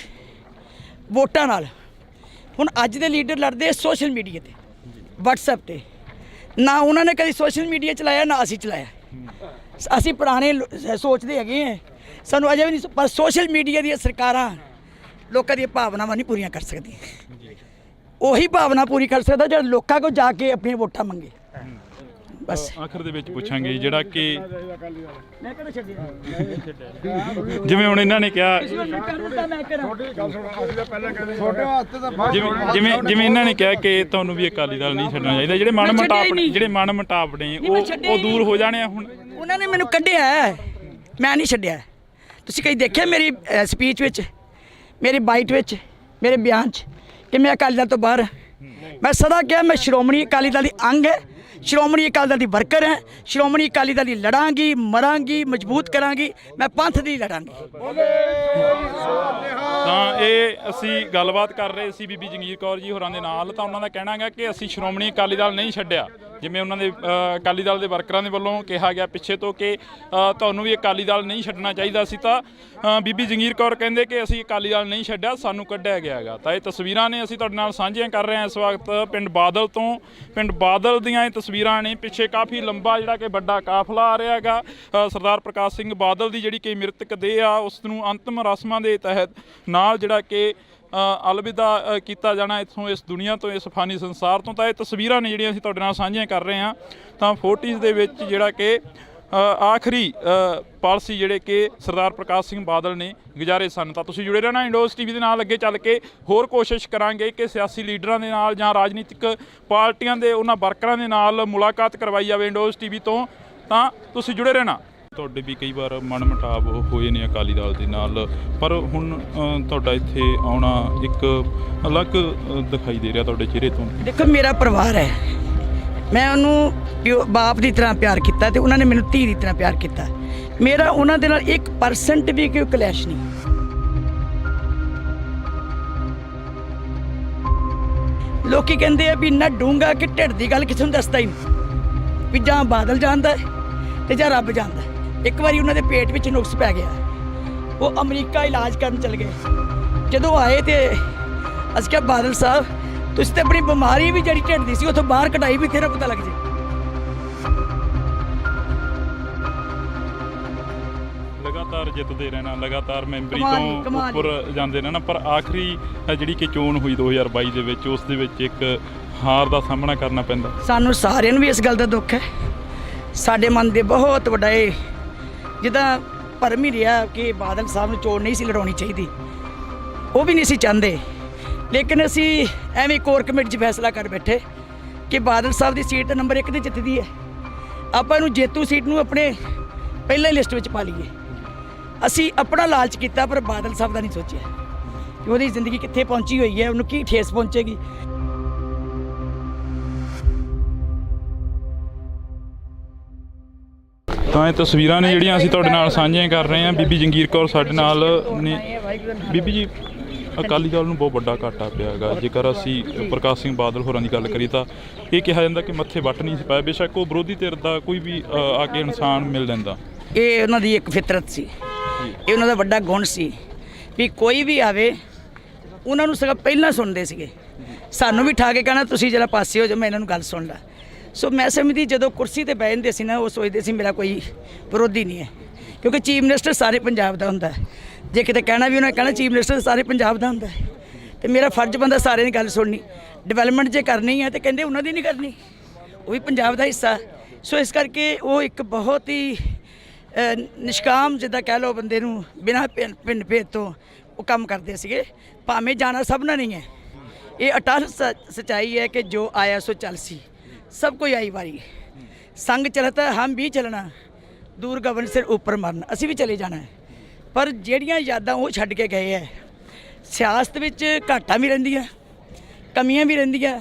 ਵੋਟਾਂ ਨਾਲ, ਹੁਣ ਅੱਜ ਦੇ ਲੀਡਰ ਲੜਦੇ ਸੋਸ਼ਲ ਮੀਡੀਆ ਤੇ, WhatsApp ਤੇ। ਨਾ ਉਹਨਾਂ ਨੇ ਕਦੀ ਸੋਸ਼ਲ ਮੀਡੀਆ ਚਲਾਇਆ ਨਾ ਅਸੀਂ ਚਲਾਇਆ। ਅਸੀਂ ਪੁਰਾਣੇ ਸੋਚਦੇ ਹੈਗੇ ਹਾਂ, ਸਾਨੂੰ ਅਜੇ ਵੀ ਨਹੀਂ ਪਰ ਸੋਸ਼ਲ ਮੀਡੀਆ ਦੀਆਂ ਸਰਕਾਰਾਂ ਲੋਕਾਂ ਦੀਆਂ ਭਾਵਨਾਵਾਂ ਨਹੀਂ ਪੂਰੀਆਂ ਕਰ ਸਕਦੀਆਂ। ਉਹੀ ਭਾਵਨਾ ਪੂਰੀ ਕਰ ਸਕਦਾ ਜਿਹੜਾ ਲੋਕਾਂ ਕੋਲ ਜਾ ਕੇ ਆਪਣੀਆਂ ਵੋਟਾਂ ਮੰਗੇ। ਬਸ ਆਖਰ ਦੇ ਵਿੱਚ ਪੁੱਛਾਂਗੇ ਜਿਹੜਾ ਕਿ ਮੈਂ ਕਿਹੜਾ ਛੱਡਿਆ ਜਿਵੇਂ ਹੁਣ ਇਹਨਾਂ ਨੇ ਕਿਹਾ ਜਿਵੇਂ ਇਹਨਾਂ ਨੇ ਕਿਹਾ ਕਿ ਤੁਹਾਨੂੰ ਵੀ ਅਕਾਲੀ ਦਲ ਨਹੀਂ ਛੱਡਣਾ ਚਾਹੀਦਾ, ਜਿਹੜੇ ਮਨ ਮੁਟਾਵ ਨੇ ਉਹ ਦੂਰ ਹੋ ਜਾਣੇ ਆ। ਹੁਣ ਉਹਨਾਂ ਨੇ ਮੈਨੂੰ ਕੱਢਿਆ, ਮੈਂ ਨਹੀਂ ਛੱਡਿਆ। ਤੁਸੀਂ ਕਈ ਦੇਖਿਆ ਮੇਰੀ ਸਪੀਚ ਵਿੱਚ, ਮੇਰੀ ਬਾਈਟ ਵਿੱਚ, ਮੇਰੇ ਬਿਆਨ 'ਚ ਕਿ ਮੈਂ ਅਕਾਲੀ ਦਲ ਤੋਂ ਬਾਹਰ ਹਾਂ। ਮੈਂ ਸਦਾ ਕਿਹਾ ਮੈਂ ਸ਼੍ਰੋਮਣੀ ਅਕਾਲੀ ਦਲ ਦੀ ਅੰਗ ਹੈ, ਸ਼੍ਰੋਮਣੀ ਅਕਾਲੀ ਦਲ ਦੀ ਵਰਕਰ ਹੈ, ਸ਼੍ਰੋਮਣੀ ਅਕਾਲੀ ਦਲ ਦੀ ਲੜਾਂਗੀ, ਮਰਾਂਗੀ, ਮਜ਼ਬੂਤ ਕਰਾਂਗੀ, ਮੈਂ ਪੰਥ ਦੀ ਲੜਾਂਗੀ। ਤਾਂ ਇਹ ਅਸੀਂ ਗੱਲਬਾਤ ਕਰ ਰਹੇ ਸੀ ਬੀਬੀ ਜੰਗੀਰ ਕੌਰ ਜੀ ਹੋਰਾਂ ਦੇ ਨਾਲ। ਤਾਂ ਉਹਨਾਂ ਦਾ ਕਹਿਣਾ ਹੈਗਾ ਕਿ ਅਸੀਂ ਸ਼੍ਰੋਮਣੀ ਅਕਾਲੀ ਦਲ ਨਹੀਂ ਛੱਡਿਆ, ਜਿਵੇਂ ਉਹਨਾਂ ਦੇ ਅਕਾਲੀ ਦਲ ਦੇ ਵਰਕਰਾਂ ਦੇ ਵੱਲੋਂ ਕਿਹਾ ਗਿਆ ਪਿੱਛੇ ਤੋਂ ਕਿ ਤੁਹਾਨੂੰ ਵੀ ਅਕਾਲੀ ਦਲ ਨਹੀਂ ਛੱਡਣਾ ਚਾਹੀਦਾ ਸੀ, ਤਾਂ ਬੀਬੀ ਜੰਗੀਰ ਕੌਰ ਕਹਿੰਦੇ ਕਿ ਅਸੀਂ ਅਕਾਲੀ ਦਲ ਨਹੀਂ ਛੱਡਿਆ, ਸਾਨੂੰ ਕੱਢਿਆ ਗਿਆ ਹੈਗਾ। ਤਾਂ ਇਹ ਤਸਵੀਰਾਂ ਨੇ ਅਸੀਂ ਤੁਹਾਡੇ ਨਾਲ ਸਾਂਝੀਆਂ ਕਰ ਰਹੇ ਹਾਂ ਇਸ ਵਕਤ ਪਿੰਡ ਬਾਦਲ ਤੋਂ। ਪਿੰਡ ਬਾਦਲ ਦੀਆਂ ਇਹ ਤਸਵੀਰਾਂ ਨੇ, ਪਿੱਛੇ ਕਾਫੀ ਲੰਬਾ ਜਿਹੜਾ ਕਿ ਵੱਡਾ ਕਾਫਲਾ ਆ ਰਿਹਾ ਹੈਗਾ। ਸਰਦਾਰ ਪ੍ਰਕਾਸ਼ ਸਿੰਘ ਬਾਦਲ ਦੀ ਜਿਹੜੀ ਕਿ ਮ੍ਰਿਤਕ ਦੇਹ ਆ ਉਸ ਨੂੰ ਅੰਤਿਮ ਰਸਮਾਂ ਦੇ ਤਹਿਤ ਨਾਲ ਜਿਹੜਾ ਕਿ ਅਲਵਿਦਾ ਕੀਤਾ ਜਾਣਾ ਇੱਥੋਂ, ਇਸ ਦੁਨੀਆ ਤੋਂ, ਇਸ ਫਾਨੀ ਸੰਸਾਰ ਤੋਂ। ਤਾਂ ਇਹ ਤਸਵੀਰਾਂ ਨੇ ਜਿਹੜੀਆਂ ਅਸੀਂ ਤੁਹਾਡੇ ਨਾਲ ਸਾਂਝੀਆਂ ਕਰ ਰਹੇ ਹਾਂ। ਤਾਂ 40s ਦੇ ਵਿੱਚ ਜਿਹੜਾ ਕਿ ਆਖਰੀ ਪਾਲਿਸੀ ਜਿਹੜੇ ਕਿ ਸਰਦਾਰ ਪ੍ਰਕਾਸ਼ ਸਿੰਘ ਬਾਦਲ ਨੇ ਗੁਜ਼ਾਰੇ ਸਨ। ਤਾਂ ਤੁਸੀਂ ਜੁੜੇ ਰਹਿਣਾ ਇੰਡੋਜ਼ TV ਦੇ ਨਾਲ। ਅੱਗੇ ਚੱਲ ਕੇ ਹੋਰ ਕੋਸ਼ਿਸ਼ ਕਰਾਂਗੇ ਕਿ ਸਿਆਸੀ ਲੀਡਰਾਂ ਦੇ ਨਾਲ ਜਾਂ ਰਾਜਨੀਤਿਕ ਪਾਰਟੀਆਂ ਦੇ ਉਹਨਾਂ ਵਰਕਰਾਂ ਦੇ ਨਾਲ ਮੁਲਾਕਾਤ ਕਰਵਾਈ ਜਾਵੇ ਇੰਡੋਜ਼ TV ਤੋਂ। ਤਾਂ ਤੁਸੀਂ ਜੁੜੇ ਰਹਿਣਾ। ਤੁਹਾਡੇ ਵੀ ਕਈ ਵਾਰ ਮਨ ਮੁਟਾਵ ਹੋਏ ਨੇ ਅਕਾਲੀ ਦਲ ਦੇ ਨਾਲ, ਪਰ ਹੁਣ ਤੁਹਾਡਾ ਇੱਥੇ ਆਉਣਾ ਇੱਕ ਅਲੱਗ ਦਿਖਾਈ ਦੇ ਰਿਹਾ ਤੁਹਾਡੇ ਚਿਹਰੇ ਤੋਂ। ਦੇਖੋ ਮੇਰਾ ਪਰਿਵਾਰ ਹੈ, ਮੈਂ ਉਹਨੂੰ ਬਾਪ ਦੀ ਤਰ੍ਹਾਂ ਪਿਆਰ ਕੀਤਾ ਤੇ ਉਹਨਾਂ ਨੇ ਮੈਨੂੰ ਧੀ ਦੀ ਤਰ੍ਹਾਂ ਪਿਆਰ ਕੀਤਾ। ਮੇਰਾ ਉਹਨਾਂ ਦੇ ਨਾਲ 1% ਵੀ ਕੋਈ ਕਲੈਸ਼ ਨਹੀਂ। ਲੋਕੀ ਕਹਿੰਦੇ ਆ ਵੀ ਇੰਨਾ ਡੂੰਘਾ ਕਿ ਢਿੱਡ ਦੀ ਗੱਲ ਕਿਸੇ ਨੂੰ ਦੱਸਦਾ ਹੀ ਨਹੀਂ, ਵੀ ਜਾਂ ਬਾਦਲ ਜਾਣਦਾ ਤੇ ਜਾਂ ਰੱਬ ਜਾਣਦਾ। ਇੱਕ ਵਾਰੀ ਉਹਨਾਂ ਦੇ ਪੇਟ ਵਿੱਚ ਨੁਕਸ ਪੈ ਗਿਆ, ਉਹ ਅਮਰੀਕਾ ਇਲਾਜ ਕਰਨ ਚਲੇ ਗਏ। ਜਦੋਂ ਆਏ ਤੇ ਅਸੀਂ ਕਿਹਾ ਬਾਦਲ ਸਾਹਿਬ ਤੁਸੀਂ ਤੇ ਆਪਣੀ ਬਿਮਾਰੀ ਵੀ ਜਿਹੜੀ ਢਿੱਡ ਦੀ ਸੀ ਉੱਥੋਂ ਬਾਹਰ ਕਢਾਈ, ਵੀ ਤੇਰਾ ਪਤਾ ਲੱਗ ਜੇ। ਲਗਾਤਾਰ ਜਿੱਤਦੇ ਰਹਿਣਾ, ਲਗਾਤਾਰ ਮੈਂਬਰੀ ਤੋਂ ਉੱਪਰ ਜਾਂਦੇ ਰਹਿਣਾ, ਪਰ ਆਖਰੀ ਜਿਹੜੀ ਕਿ ਚੋਣ ਹੋਈ 2022 ਦੇ ਵਿੱਚ, ਉਸ ਦੇ ਵਿੱਚ ਇੱਕ ਹਾਰ ਦਾ ਸਾਹਮਣਾ ਕਰਨਾ ਪੈਂਦਾ। ਸਾਨੂੰ ਸਾਰਿਆਂ ਨੂੰ ਵੀ ਇਸ ਗੱਲ ਦਾ ਦੁੱਖ ਹੈ। ਸਾਡੇ ਮਨ ਦੇ ਬਹੁਤ ਵੱਡਾ ਇਹ ਜਿੱਦਾਂ ਭਰਮ ਹੀ ਰਿਹਾ ਕਿ ਬਾਦਲ ਸਾਹਿਬ ਨੂੰ ਚੋਣ ਨਹੀਂ ਸੀ ਲੜਾਉਣੀ ਚਾਹੀਦੀ, ਉਹ ਵੀ ਨਹੀਂ ਸੀ ਚਾਹੁੰਦੇ। ਲੇਕਿਨ ਅਸੀਂ ਐਵੇਂ ਕੋਰ ਕਮੇਟੀ 'ਚ ਫੈਸਲਾ ਕਰ ਬੈਠੇ ਕਿ ਬਾਦਲ ਸਾਹਿਬ ਦੀ ਸੀਟ ਨੰਬਰ 1 ਤੇ ਜਿੱਤਦੀ ਹੈ, ਆਪਾਂ ਇਹਨੂੰ ਜੇਤੂ ਸੀਟ ਨੂੰ ਆਪਣੇ ਪਹਿਲਾਂ ਹੀ ਲਿਸਟ ਵਿੱਚ ਪਾ ਲਈਏ। ਅਸੀਂ ਆਪਣਾ ਲਾਲਚ ਕੀਤਾ ਪਰ ਬਾਦਲ ਸਾਹਿਬ ਦਾ ਨਹੀਂ ਸੋਚਿਆ ਕਿ ਉਹਦੀ ਜ਼ਿੰਦਗੀ ਕਿੱਥੇ ਪਹੁੰਚੀ ਹੋਈ ਹੈ, ਉਹਨੂੰ ਕੀ ਠੇਸ ਪਹੁੰਚੇਗੀ। ਤਾਂ ਇਹ ਤਸਵੀਰਾਂ ਨੇ ਜਿਹੜੀਆਂ ਅਸੀਂ ਤੁਹਾਡੇ ਨਾਲ ਸਾਂਝੀਆਂ ਕਰ ਰਹੇ ਹਾਂ। ਬੀਬੀ ਜੰਗੀਰ ਕੌਰ ਸਾਡੇ ਨਾਲ ਨੇ। ਬੀਬੀ ਜੀ, ਅਕਾਲੀ ਦਲ ਨੂੰ ਬਹੁਤ ਵੱਡਾ ਘਾਟਾ ਪਿਆ ਹੈਗਾ। ਜੇਕਰ ਅਸੀਂ ਪ੍ਰਕਾਸ਼ ਸਿੰਘ ਬਾਦਲ ਹੋਰਾਂ ਦੀ ਗੱਲ ਕਰੀਏ ਤਾਂ ਇਹ ਕਿਹਾ ਜਾਂਦਾ ਕਿ ਮੱਥੇ ਵੱਟ ਨਹੀਂ ਸੀ ਪਾਇਆ, ਬੇਸ਼ੱਕ ਉਹ ਵਿਰੋਧੀ ਧਿਰ ਦਾ ਕੋਈ ਵੀ ਆ ਕੇ ਇਨਸਾਨ ਮਿਲ ਜਾਂਦਾ। ਇਹ ਉਹਨਾਂ ਦੀ ਇੱਕ ਫਿਤਰਤ ਸੀ, ਇਹ ਉਹਨਾਂ ਦਾ ਵੱਡਾ ਗੁਣ ਸੀ ਵੀ ਕੋਈ ਵੀ ਆਵੇ ਉਹਨਾਂ ਨੂੰ ਸਗੋਂ ਪਹਿਲਾਂ ਸੁਣਦੇ ਸੀਗੇ। ਸਾਨੂੰ ਵੀ ਠਾ ਕੇ ਕਹਿਣਾ ਤੁਸੀਂ ਜਰਾ ਪਾਸੇ ਹੋ ਜਾਓ, ਮੈਂ ਇਹਨਾਂ ਨੂੰ ਗੱਲ ਸੁਣ ਲਾ। ਸੋ ਮੈਂ ਸਮਝਦੀ ਜਦੋਂ ਕੁਰਸੀ ਤੇ ਬਹਿ ਜਾਂਦੇ ਸੀ ਨਾ, ਉਹ ਸੋਚਦੇ ਸੀ ਮੇਰਾ ਕੋਈ ਵਿਰੋਧੀ ਨਹੀਂ ਹੈ, ਕਿਉਂਕਿ ਚੀਫ ਮਿਨਿਸਟਰ ਸਾਰੇ ਪੰਜਾਬ ਦਾ ਹੁੰਦਾ ਹੈ। ਜੇ ਕਿਤੇ ਕਹਿਣਾ ਵੀ ਉਹਨਾਂ ਨੇ ਕਹਿਣਾ ਚੀਫ ਮਿਨਿਸਟਰ ਸਾਰੇ ਪੰਜਾਬ ਦਾ ਹੁੰਦਾ ਹੈ, ਤੇ ਮੇਰਾ ਫਰਜ਼ ਬਣਦਾ ਸਾਰਿਆਂ ਦੀ ਗੱਲ ਸੁਣਨੀ। ਡਿਵੈਲਪਮੈਂਟ ਜੇ ਕਰਨੀ ਹੈ ਤੇ ਕਹਿੰਦੇ ਉਹਨਾਂ ਦੀ ਨਹੀਂ ਕਰਨੀ, ਉਹ ਵੀ ਪੰਜਾਬ ਦਾ ਹਿੱਸਾ। ਸੋ ਇਸ ਕਰਕੇ ਉਹ ਇੱਕ ਬਹੁਤ ਹੀ ਨਿਸ਼ਕਾਮ ਜਿੱਦਾਂ ਕਹਿ ਲਓ ਬੰਦੇ ਨੂੰ ਬਿਨਾਂ ਪਿੰਡ ਭੇਦ ਤੋਂ ਉਹ ਕੰਮ ਕਰਦੇ ਸੀਗੇ। ਭਾਵੇਂ ਜਾਣਾ ਸਭ ਨਾਲ ਨਹੀਂ ਹੈ, ਇਹ ਅਟਲ ਸੱਚਾਈ ਹੈ ਕਿ ਜੋ ਆਇਆ ਸੋ ਚੱਲ ਸੀ, ਸਭ ਕੋਈ ਆਈ ਵਾਰੀ। ਸੰਗ ਚਲਤਾ ਹਮ ਵੀ ਚਲਣਾ, ਦੂਰ ਗਗਨ ਸਿਰ ਉੱਪਰ ਮਰਨਾ, ਅਸੀਂ ਵੀ ਚਲੇ ਜਾਣਾ ਹੈ। ਪਰ ਜਿਹੜੀਆਂ ਯਾਦਾਂ ਉਹ ਛੱਡ ਕੇ ਗਏ ਹੈ, ਸਿਆਸਤ ਵਿੱਚ ਘਾਟਾਂ ਵੀ ਰਹਿੰਦੀਆਂ, ਕਮੀਆਂ ਵੀ ਰਹਿੰਦੀਆਂ,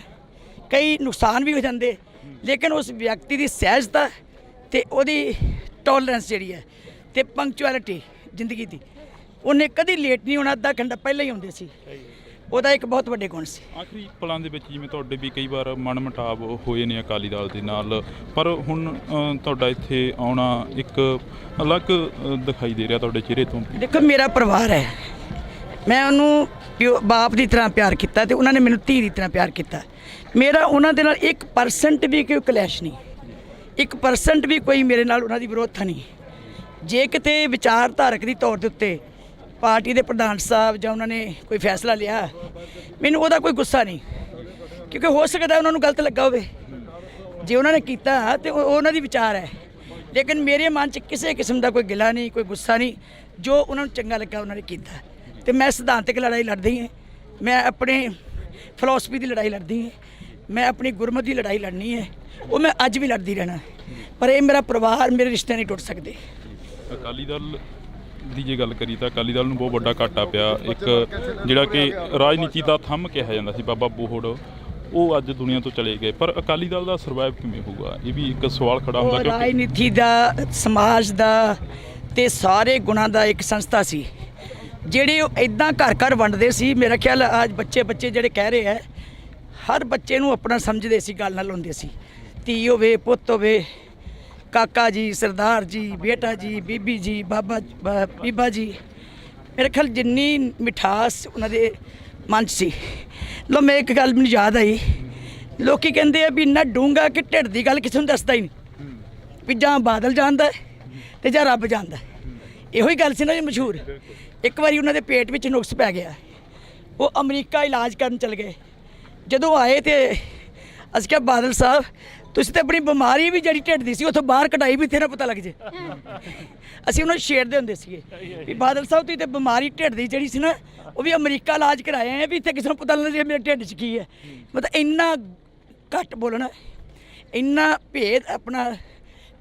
ਕਈ ਨੁਕਸਾਨ ਵੀ ਹੋ ਜਾਂਦੇ, ਲੇਕਿਨ ਉਸ ਵਿਅਕਤੀ ਦੀ ਸਹਿਜਤਾ ਅਤੇ ਉਹਦੀ ਟੋਲਰੈਂਸ ਜਿਹੜੀ ਹੈ ਅਤੇ ਪੰਕਚੁਅਲਿਟੀ ਜ਼ਿੰਦਗੀ ਦੀ। ਉਹਨੇ ਕਦੀ ਲੇਟ ਨਹੀਂ ਹੋਣਾ, ਅੱਧਾ ਘੰਟਾ ਪਹਿਲਾਂ ਹੀ ਆਉਂਦੇ ਸੀ। ਉਹਦਾ ਇੱਕ ਬਹੁਤ ਵੱਡੇ ਗੁਣ ਸੀ। ਆਖਰੀ ਪਲਾਂ ਦੇ ਵਿੱਚ ਜਿਵੇਂ ਤੁਹਾਡੇ ਵੀ ਕਈ ਵਾਰ ਮਨਮੁਟਾਵ ਹੋਏ ਨੇ ਅਕਾਲੀ ਦਲ ਦੇ ਨਾਲ, ਪਰ ਹੁਣ ਤੁਹਾਡਾ ਇੱਥੇ ਆਉਣਾ ਇੱਕ ਅਲੱਗ ਦਿਖਾਈ ਦੇ ਰਿਹਾ ਤੁਹਾਡੇ ਚਿਹਰੇ ਤੋਂ। ਦੇਖੋ ਮੇਰਾ ਪਰਿਵਾਰ ਹੈ, ਮੈਂ ਉਹਨੂੰ ਪਿਓ ਬਾਪ ਦੀ ਤਰ੍ਹਾਂ ਪਿਆਰ ਕੀਤਾ ਤੇ ਉਹਨਾਂ ਨੇ ਮੈਨੂੰ ਧੀ ਦੀ ਤਰ੍ਹਾਂ ਪਿਆਰ ਕੀਤਾ। ਮੇਰਾ ਉਹਨਾਂ ਦੇ ਨਾਲ 1% ਵੀ ਕੋਈ ਕਲੈਸ਼ ਨਹੀਂ, 1% ਵੀ ਕੋਈ ਮੇਰੇ ਨਾਲ ਉਹਨਾਂ ਦੀ ਵਿਰੋਧਤਾ ਨਹੀਂ। ਜੇ ਕਿਤੇ ਵਿਚਾਰਧਾਰਕ ਦੀ ਤੌਰ ਦੇ ਉੱਤੇ ਪਾਰਟੀ ਦੇ ਪ੍ਰਧਾਨ ਸਾਹਿਬ ਜਾਂ ਉਹਨਾਂ ਨੇ ਕੋਈ ਫੈਸਲਾ ਲਿਆ, ਮੈਨੂੰ ਉਹਦਾ ਕੋਈ ਗੁੱਸਾ ਨਹੀਂ, ਕਿਉਂਕਿ ਹੋ ਸਕਦਾ ਉਹਨਾਂ ਨੂੰ ਗਲਤ ਲੱਗਾ ਹੋਵੇ। ਜੇ ਉਹਨਾਂ ਨੇ ਕੀਤਾ ਤੇ ਉਹ ਉਹਨਾਂ ਦੀ ਵਿਚਾਰ ਹੈ, ਲੇਕਿਨ ਮੇਰੇ ਮਨ 'ਚ ਕਿਸੇ ਕਿਸਮ ਦਾ ਕੋਈ ਗਿਲਾ ਨਹੀਂ, ਕੋਈ ਗੁੱਸਾ ਨਹੀਂ। ਜੋ ਉਹਨਾਂ ਨੂੰ ਚੰਗਾ ਲੱਗਾ ਉਹਨਾਂ ਨੇ ਕੀਤਾ। ਤੇ ਮੈਂ ਸਿਧਾਂਤਕ ਲੜਾਈ ਲੜਦੀ ਹਾਂ, ਮੈਂ ਆਪਣੇ ਫਿਲਾਸਫੀ ਦੀ ਲੜਾਈ ਲੜਦੀ ਹਾਂ, ਮੈਂ ਆਪਣੀ ਗੁਰਮਤ ਦੀ ਲੜਾਈ ਲੜਨੀ ਹੈ, ਉਹ ਮੈਂ ਅੱਜ ਵੀ ਲੜਦੀ ਰਹਿਣਾ। ਪਰ ਇਹ ਮੇਰਾ ਪਰਿਵਾਰ, ਮੇਰੇ ਰਿਸ਼ਤੇ ਨਹੀਂ ਟੁੱਟ ਸਕਦੇ। ਅਕਾਲੀ ਦਲ ਦੀ ਜੇ ਗੱਲ ਕਰੀ ਤਾਂ ਅਕਾਲੀ ਦਲ ਨੂੰ ਬਹੁਤ ਵੱਡਾ ਘਾਟਾ ਪਿਆ। ਇੱਕ ਜਿਹੜਾ ਕਿ ਰਾਜਨੀਤੀ ਦਾ ਥੰਮ ਕਿਹਾ ਜਾਂਦਾ ਸੀ ਬਾਬਾ ਬੋਹੜ, ਉਹ ਅੱਜ ਦੁਨੀਆ ਤੋਂ ਚਲੇ ਗਏ। ਪਰ ਅਕਾਲੀ ਦਲ ਦਾ ਸਰਵਾਈਵ ਕਿਵੇਂ ਹੋਊਗਾ, ਇਹ ਵੀ ਇੱਕ ਸਵਾਲ ਖੜਾ ਹੁੰਦਾ। ਕਿਉਂਕਿ ਰਾਜਨੀਤੀ ਦਾ, ਸਮਾਜ ਦਾ ਤੇ ਸਾਰੇ ਗੁਣਾਂ ਦਾ ਇੱਕ ਸੰਸਥਾ ਸੀ, ਜਿਹੜੇ ਉਹ ਇਦਾਂ ਘਰ ਘਰ ਵੰਡਦੇ ਸੀ। ਮੇਰਾ ਖਿਆਲ ਅੱਜ ਬੱਚੇ ਜਿਹੜੇ ਕਹਿ ਰਹੇ ਹੈ, ਹਰ ਬੱਚੇ ਨੂੰ ਆਪਣਾ ਸਮਝਦੇ ਸੀ, ਗੱਲ ਨਾਲ ਹੁੰਦੇ ਸੀ। ਧੀ ਹੋਵੇ, ਪੁੱਤ ਹੋਵੇ, ਕਾਕਾ ਜੀ, ਸਰਦਾਰ ਜੀ, ਬੇਟਾ ਜੀ, ਬੀਬੀ ਜੀ, ਬੀਬਾ ਜੀ, ਮੇਰੇ ਖਿਆਲ ਜਿੰਨੀ ਮਿਠਾਸ ਉਹਨਾਂ ਦੇ ਮਨ 'ਚ ਸੀ। ਲੋ ਮੈਂ ਇੱਕ ਗੱਲ ਮੈਨੂੰ ਯਾਦ ਆਈ, ਲੋਕੀ ਕਹਿੰਦੇ ਆ ਵੀ ਇੰਨਾ ਡੂੰਘਾ ਕਿ ਢਿੱਡ ਦੀ ਗੱਲ ਕਿਸੇ ਨੂੰ ਦੱਸਦਾ ਹੀ ਨਹੀਂ, ਵੀ ਜਾਂ ਬਾਦਲ ਜਾਣਦਾ ਤੇ ਜਾਂ ਰੱਬ ਜਾਣਦਾ। ਇਹੋ ਹੀ ਗੱਲ ਸੀ ਨਾ ਜੀ ਮਸ਼ਹੂਰ। ਇੱਕ ਵਾਰੀ ਉਹਨਾਂ ਦੇ ਪੇਟ ਵਿੱਚ ਨੁਕਸ ਪੈ ਗਿਆ, ਉਹ ਅਮਰੀਕਾ ਇਲਾਜ ਕਰਨ ਚਲੇ ਗਏ। ਜਦੋਂ ਆਏ ਤੇ ਅਸੀਂ ਕਿਹਾ ਬਾਦਲ ਸਾਹਿਬ ਤੁਸੀਂ ਤਾਂ ਆਪਣੀ ਬਿਮਾਰੀ ਵੀ ਜਿਹੜੀ ਢਿੱਡ ਦੀ ਸੀ ਉੱਥੋਂ ਬਾਹਰ ਕਢਾਈ, ਵੀ ਤੇਰਾ ਪਤਾ ਲੱਗ ਜੇ। ਅਸੀਂ ਉਹਨਾਂ ਨੂੰ ਛੇੜਦੇ ਹੁੰਦੇ ਸੀਗੇ ਵੀ ਬਾਦਲ ਸਾਹਿਬ ਤੁਸੀਂ ਤਾਂ ਬਿਮਾਰੀ ਢਿੱਡ ਦੀ ਜਿਹੜੀ ਸੀ ਨਾ, ਉਹ ਵੀ ਅਮਰੀਕਾ ਇਲਾਜ ਕਰਾਏ ਆ, ਵੀ ਇੱਥੇ ਕਿਸੇ ਨੂੰ ਪਤਾ ਲੱਗ ਜੇ ਮੇਰੇ ਢਿੱਡ 'ਚ ਕੀ ਹੈ। ਮਤਲਬ ਇੰਨਾ ਘੱਟ ਬੋਲਣਾ, ਇੰਨਾ ਭੇਦ ਆਪਣਾ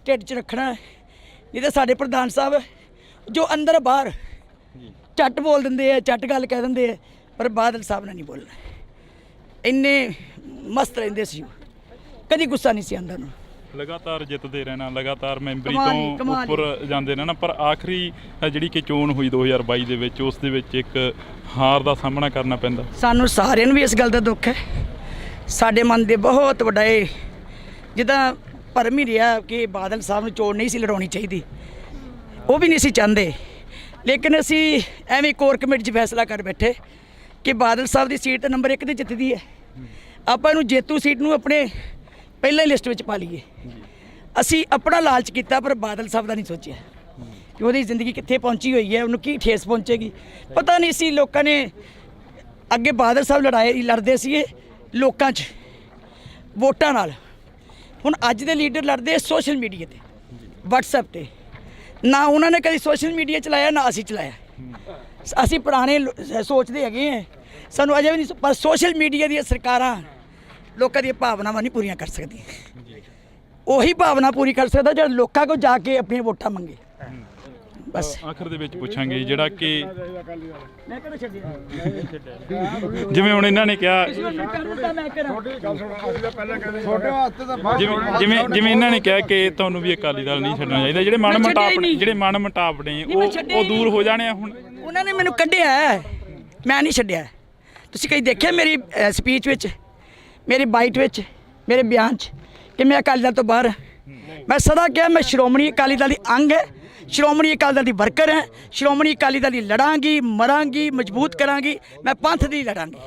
ਢਿੱਡ 'ਚ ਰੱਖਣਾ। ਨਹੀਂ ਤਾਂ ਸਾਡੇ ਪ੍ਰਧਾਨ ਸਾਹਿਬ ਜੋ ਅੰਦਰ ਬਾਹਰ ਝੱਟ ਬੋਲ ਦਿੰਦੇ ਆ, ਝੱਟ ਗੱਲ ਕਹਿ ਦਿੰਦੇ ਆ, ਪਰ ਬਾਦਲ ਸਾਹਿਬ ਨੇ ਨਹੀਂ ਬੋਲਣਾ। ਇੰਨੇ ਮਸਤ ਰਹਿੰਦੇ ਸੀ, ਕਦੀ ਗੁੱਸਾ ਨਹੀਂ ਸੀ ਆਉਂਦਾ ਉਹਨੂੰ। ਲਗਾਤਾਰ ਜਿੱਤਦੇ ਰਹਿਣਾ, ਲਗਾਤਾਰ ਮੈਂਬਰੀ ਤੋਂ ਉੱਪਰ ਜਾਂਦੇ ਰਹਿਣਾ, ਪਰ ਆਖਰੀ ਜਿਹੜੀ ਕਿ ਚੋਣ ਹੋਈ 2022 ਦੇ ਵਿੱਚ, ਉਸ ਦੇ ਵਿੱਚ ਇੱਕ ਹਾਰ ਦਾ ਸਾਹਮਣਾ ਕਰਨਾ ਪੈਂਦਾ। ਸਾਨੂੰ ਸਾਰਿਆਂ ਨੂੰ ਵੀ ਇਸ ਗੱਲ ਦਾ ਦੁੱਖ ਹੈ। ਸਾਡੇ ਮਨ ਦੇ ਬਹੁਤ ਵੱਡਾ ਇਹ ਜਿੱਦਾਂ ਭਰਮ ਹੀ ਰਿਹਾ ਕਿ ਬਾਦਲ ਸਾਹਿਬ ਨੂੰ ਚੋਣ ਨਹੀਂ ਸੀ ਲੜਾਉਣੀ ਚਾਹੀਦੀ, ਉਹ ਵੀ ਨਹੀਂ ਸੀ ਚਾਹੁੰਦੇ। ਲੇਕਿਨ ਅਸੀਂ ਐਵੇਂ ਕੋਰ ਕਮੇਟੀ 'ਚ ਫੈਸਲਾ ਕਰ ਬੈਠੇ ਕਿ ਬਾਦਲ ਸਾਹਿਬ ਦੀ ਸੀਟ ਨੰਬਰ 1 'ਤੇ ਜਿੱਤਦੀ ਹੈ, ਆਪਾਂ ਇਹਨੂੰ ਜੇਤੂ ਸੀਟ ਨੂੰ ਆਪਣੇ ਪਹਿਲਾਂ ਹੀ ਲਿਸਟ ਵਿੱਚ ਪਾ ਲਈਏ। ਅਸੀਂ ਆਪਣਾ ਲਾਲਚ ਕੀਤਾ, ਪਰ ਬਾਦਲ ਸਾਹਿਬ ਦਾ ਨਹੀਂ ਸੋਚਿਆ ਕਿ ਉਹਦੀ ਜ਼ਿੰਦਗੀ ਕਿੱਥੇ ਪਹੁੰਚੀ ਹੋਈ ਹੈ, ਉਹਨੂੰ ਕੀ ਠੇਸ ਪਹੁੰਚੇਗੀ। ਪਤਾ ਨਹੀਂ ਸੀ ਲੋਕਾਂ ਨੇ ਅੱਗੇ ਬਾਦਲ ਸਾਹਿਬ ਲੜਦੇ ਸੀਗੇ ਲੋਕਾਂ 'ਚ ਵੋਟਾਂ ਨਾਲ। ਹੁਣ ਅੱਜ ਦੇ ਲੀਡਰ ਲੜਦੇ ਸੋਸ਼ਲ ਮੀਡੀਆ 'ਤੇ, ਵਟਸਐਪ 'ਤੇ। ਨਾ ਉਹਨਾਂ ਨੇ ਕਦੀ ਸੋਸ਼ਲ ਮੀਡੀਆ ਚਲਾਇਆ, ਨਾ ਅਸੀਂ ਚਲਾਇਆ। ਅਸੀਂ ਪੁਰਾਣੇ ਸੋਚਦੇ ਹੈਗੇ ਹਾਂ, ਸਾਨੂੰ ਅਜੇ ਵੀ ਨਹੀਂ, ਪਰ ਸੋਸ਼ਲ ਮੀਡੀਆ ਦੀਆਂ ਸਰਕਾਰਾਂ ਲੋਕਾਂ ਦੀਆਂ ਭਾਵਨਾਵਾਂ ਨਹੀਂ ਪੂਰੀਆਂ ਕਰ ਸਕਦੀਆਂ। ਉਹੀ ਭਾਵਨਾ ਪੂਰੀ ਕਰ ਸਕਦਾ ਜਿਹੜਾ ਲੋਕਾਂ ਕੋਲ ਜਾ ਕੇ ਆਪਣੀਆਂ ਵੋਟਾਂ ਮੰਗੇ। ਬਸ ਆਖਰ ਦੇ ਵਿੱਚ ਪੁੱਛਾਂਗੇ ਜਿਹੜਾ ਕਿ ਜਿਵੇਂ ਹੁਣ ਇਹਨਾਂ ਨੇ ਕਿਹਾ, ਜਿਵੇਂ ਇਹਨਾਂ ਨੇ ਕਿਹਾ ਕਿ ਤੁਹਾਨੂੰ ਵੀ ਅਕਾਲੀ ਦਲ ਨਹੀਂ ਛੱਡਣਾ ਚਾਹੀਦਾ, ਜਿਹੜੇ ਮਨ ਮੁਟਾਵ ਨੇ ਉਹ ਦੂਰ ਹੋ ਜਾਣੇ ਆ। ਹੁਣ ਉਹਨਾਂ ਨੇ ਮੈਨੂੰ ਕੱਢਿਆ, ਮੈਂ ਨਹੀਂ ਛੱਡਿਆ। ਤੁਸੀਂ ਕਈ ਦੇਖਿਆ ਮੇਰੀ ਸਪੀਚ ਵਿੱਚ, ਮੇਰੀ ਬਾਈਟ ਵਿੱਚ, ਮੇਰੇ ਬਿਆਨ 'ਚ ਕਿ ਮੈਂ ਅਕਾਲੀ ਦਲ ਤੋਂ ਬਾਹਰ ਹਾਂ। ਮੈਂ ਸਦਾ ਕਿਹਾ ਮੈਂ ਸ਼੍ਰੋਮਣੀ ਅਕਾਲੀ ਦਲ ਦੀ ਅੰਗ ਹੈ, ਸ਼੍ਰੋਮਣੀ ਅਕਾਲੀ ਦਲ ਦੀ ਵਰਕਰ ਹੈ, ਸ਼੍ਰੋਮਣੀ ਅਕਾਲੀ ਦਲ ਦੀ ਲੜਾਂਗੀ, ਮਰਾਂਗੀ, ਮਜ਼ਬੂਤ ਕਰਾਂਗੀ, ਮੈਂ ਪੰਥ ਦੀ ਲੜਾਂਗੀ।